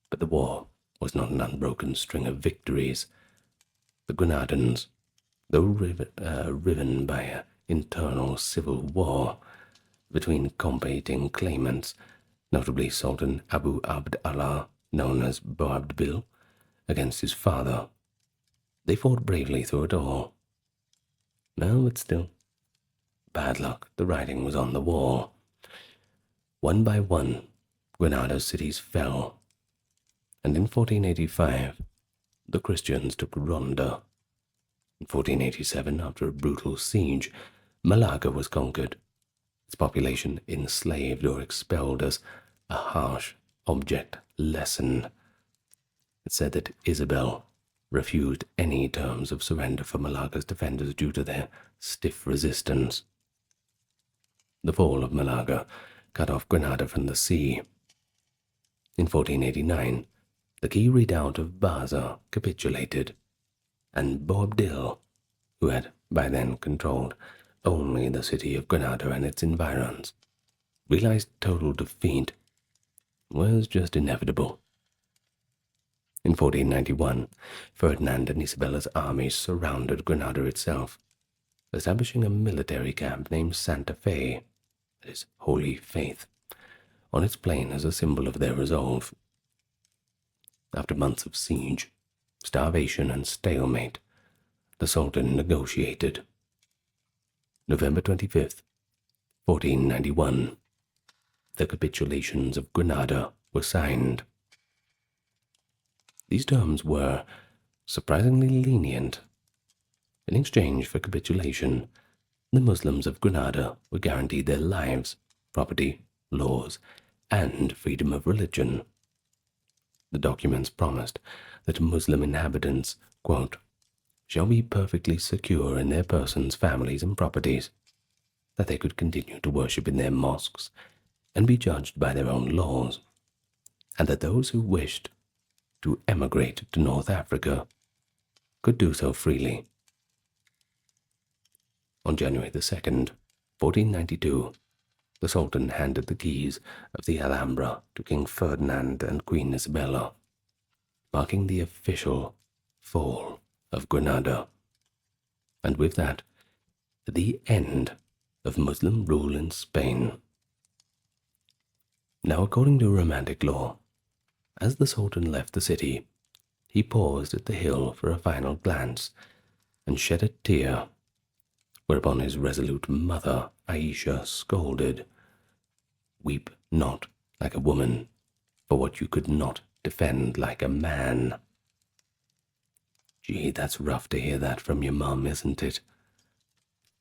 But the war was not an unbroken string of victories. The Granadans, though riven by an internal civil war between competing claimants, notably Sultan Abu Abd Allah, known as Boabdil, against his father, they fought bravely through it all. Well, but still, bad luck, the writing was on the wall. One by one, Granada's cities fell, and in 1485, the Christians took Ronda. In 1487, after a brutal siege, Malaga was conquered, its population enslaved or expelled as a harsh object lesson. It said that Isabel refused any terms of surrender for Malaga's defenders due to their stiff resistance. The fall of Malaga cut off Granada from the sea. In 1489, the key redoubt of Baza capitulated, and Boabdil, who had by then controlled only the city of Granada and its environs, realized total defeat was just inevitable. In 1491, Ferdinand and Isabella's armies surrounded Granada itself, establishing a military camp named Santa Fe, that is, Holy Faith, on its plain as a symbol of their resolve. After months of siege, starvation, and stalemate, the Sultan negotiated. November 25th, 1491, the capitulations of Granada were signed. These terms were surprisingly lenient. In exchange for capitulation, the Muslims of Granada were guaranteed their lives, property, laws, and freedom of religion. The documents promised that Muslim inhabitants, quote, shall be perfectly secure in their persons, families, and properties, that they could continue to worship in their mosques and be judged by their own laws, and that those who wished to emigrate to North Africa could do so freely. On January the 2nd, 1492, the Sultan handed the keys of the Alhambra to King Ferdinand and Queen Isabella, marking the official fall of Granada, and with that, the end of Muslim rule in Spain. Now, according to Romantic law, as the Sultan left the city, he paused at the hill for a final glance and shed a tear, whereupon his resolute mother, Aisha, scolded, "Weep not like a woman for what you could not defend like a man." Gee, that's rough to hear that from your mum, isn't it?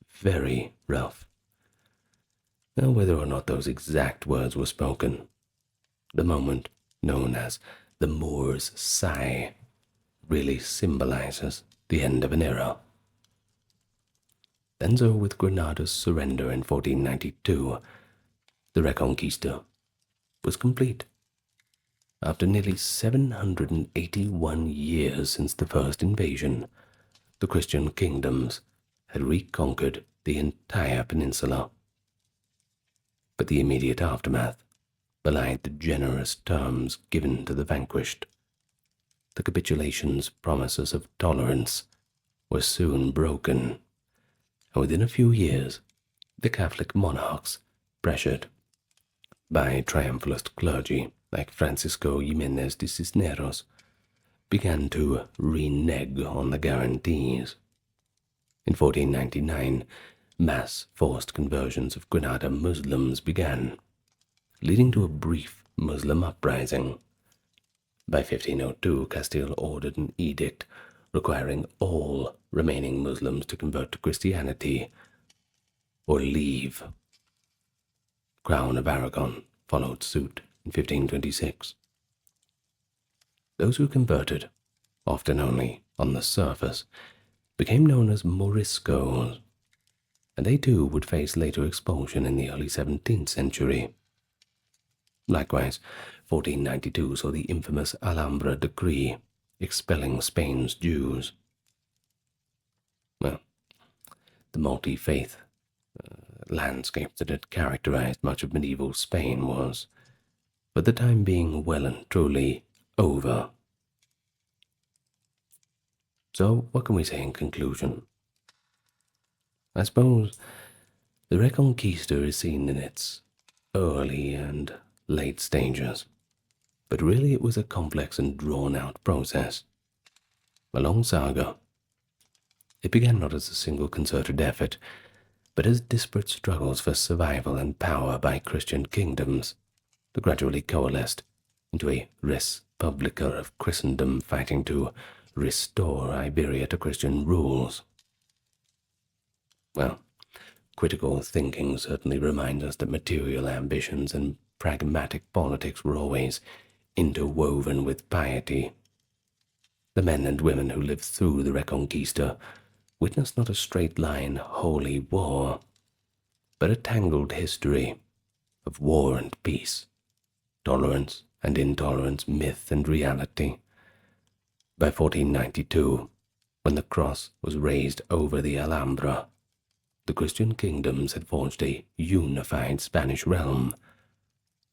Very rough. Now, whether or not those exact words were spoken, the moment known as the Moor's sigh really symbolizes the end of an era. Then so with Granada's surrender in 1492, the Reconquista was complete. After nearly 781 years since the first invasion, the Christian kingdoms had reconquered the entire peninsula. But the immediate aftermath belied the generous terms given to the vanquished. The capitulation's promises of tolerance were soon broken, and within a few years, the Catholic monarchs, pressured by triumphalist clergy like Francisco Jimenez de Cisneros, began to renege on the guarantees. In 1499, mass forced conversions of Granada Muslims began, leading to a brief Muslim uprising. By 1502, Castile ordered an edict requiring all remaining Muslims to convert to Christianity or leave. Crown of Aragon followed suit in 1526. Those who converted, often only on the surface, became known as Moriscos, and they too would face later expulsion in the early 17th century. Likewise, 1492 saw the infamous Alhambra decree expelling Spain's Jews. Well, the multi-faith landscape that had characterized much of medieval Spain was, for the time being, well and truly over. So, what can we say in conclusion? I suppose the Reconquista is seen in its early and late stages, but really it was a complex and drawn-out process, a long saga. It began not as a single concerted effort, but but as disparate struggles for survival and power by Christian kingdoms gradually coalesced into a res publica of Christendom fighting to restore Iberia to Christian rules. Well, critical thinking certainly reminds us that material ambitions and pragmatic politics were always interwoven with piety. The men and women who lived through the Reconquista witnessed not a straight line holy war, but a tangled history of war and peace, tolerance and intolerance, myth and reality. By 1492, when the cross was raised over the Alhambra, the Christian kingdoms had forged a unified Spanish realm,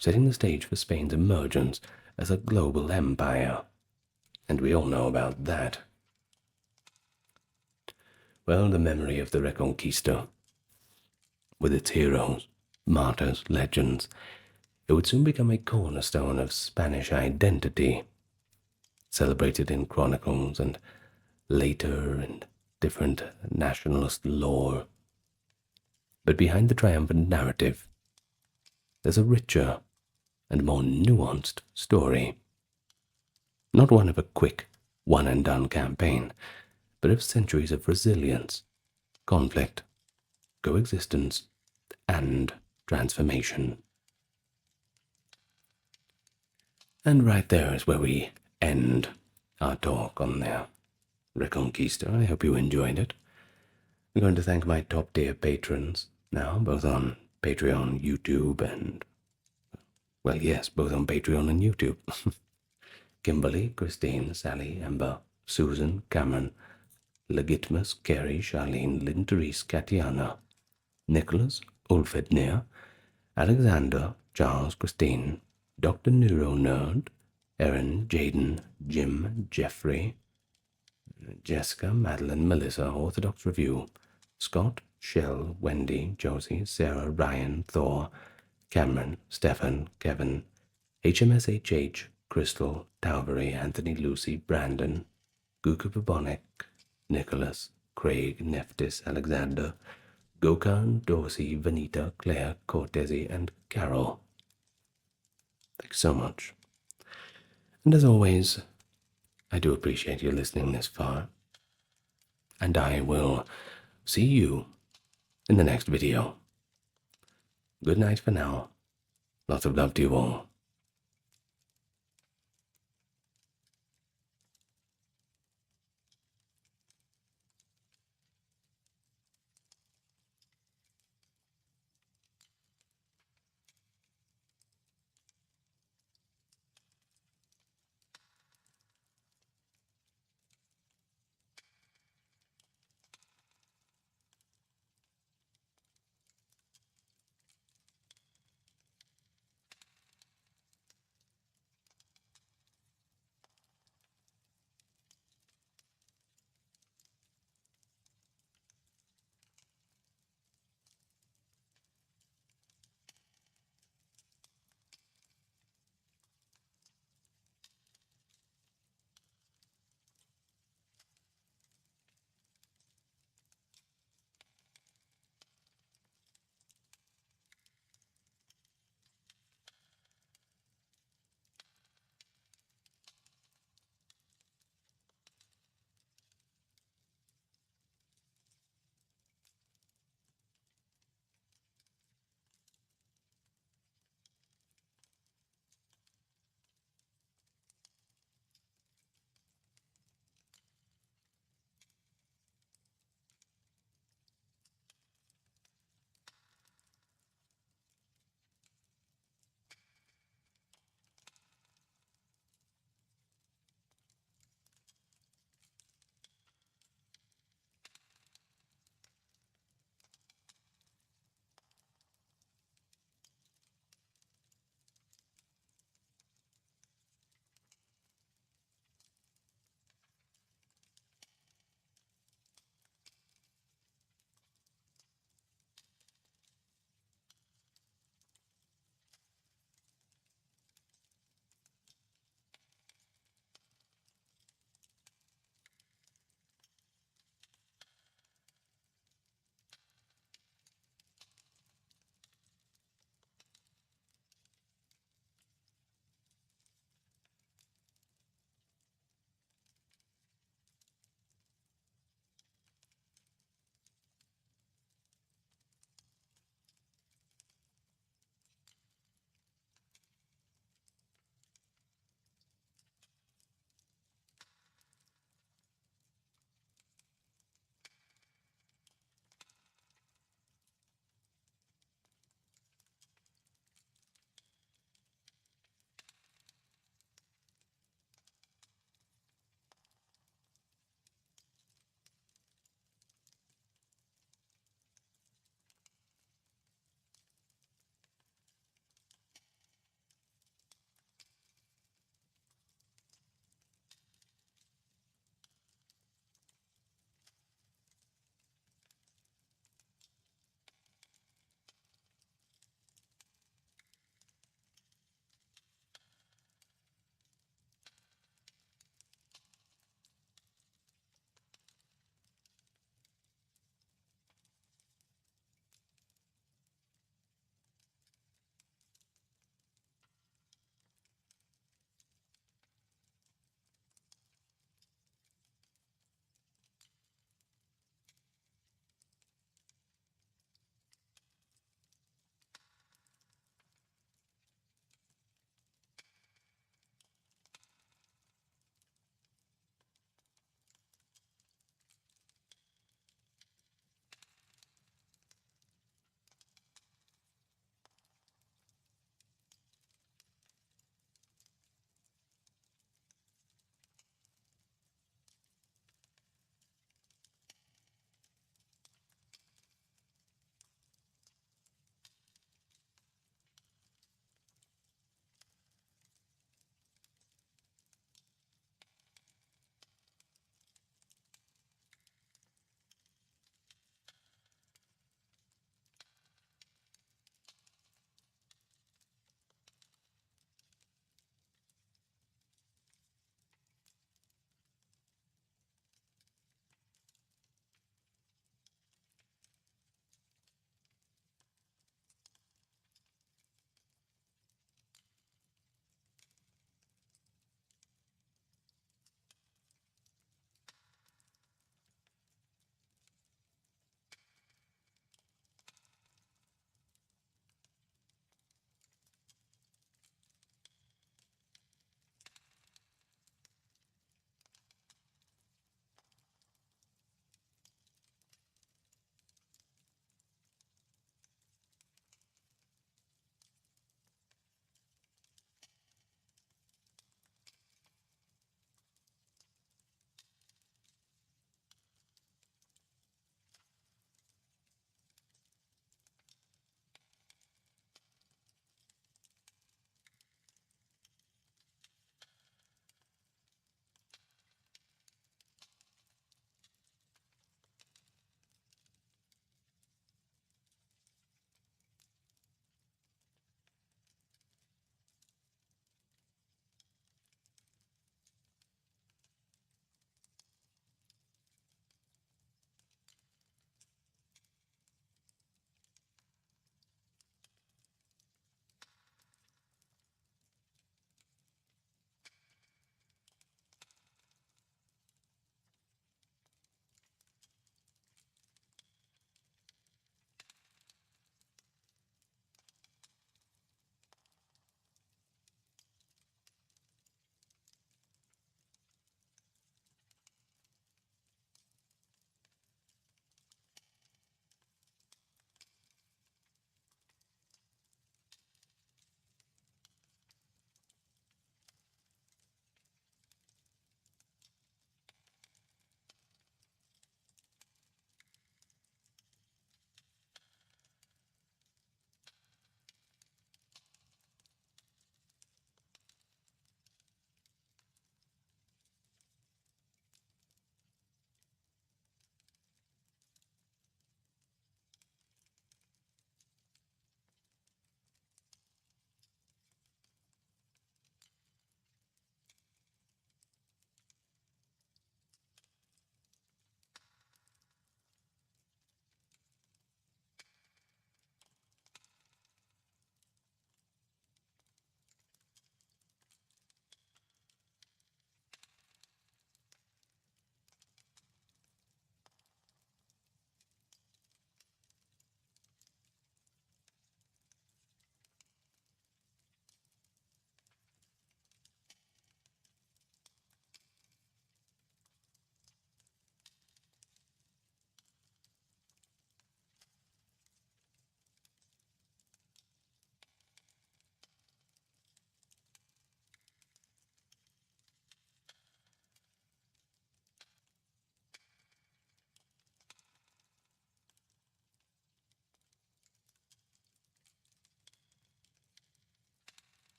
setting the stage for Spain's emergence as a global empire. And we all know about that. Well, the memory of the Reconquista, with its heroes, martyrs, legends, it would soon become a cornerstone of Spanish identity, celebrated in chronicles and later in different nationalist lore. But behind the triumphant narrative, there's a richer and more nuanced story. Not one of a quick, one-and-done campaign, but of centuries of resilience, conflict, coexistence, and transformation. And right there is where we end our talk on the Reconquista. I hope you enjoyed it. I'm going to thank my top-tier patrons now, both on Patreon, YouTube, and, well, yes, both on Patreon and YouTube. Kimberly, Christine, Sally, Ember, Susan, Cameron, Legitimus, Carrie, Charlene, Lynn, Therese, Katiana, Nicholas, Ulfednir, Alexander, Charles, Christine, Dr. Neuro Nerd, Erin, Jaden, Jim, Jeffrey, Jessica, Madeline, Melissa, Orthodox Review, Scott, Shell, Wendy, Josie, Sarah, Ryan, Thor, Cameron, Stefan, Kevin, HMSHH, Crystal, Talbury, Anthony, Lucy, Brandon, Guka Babonic, Nicholas, Craig, Neftis, Alexander, Gokhan, Dorsey, Vanita, Claire, Cortesi, and Carol. Thanks so much. And as always, I do appreciate you listening this far. And I will see you in the next video. Good night for now. Lots of love to you all.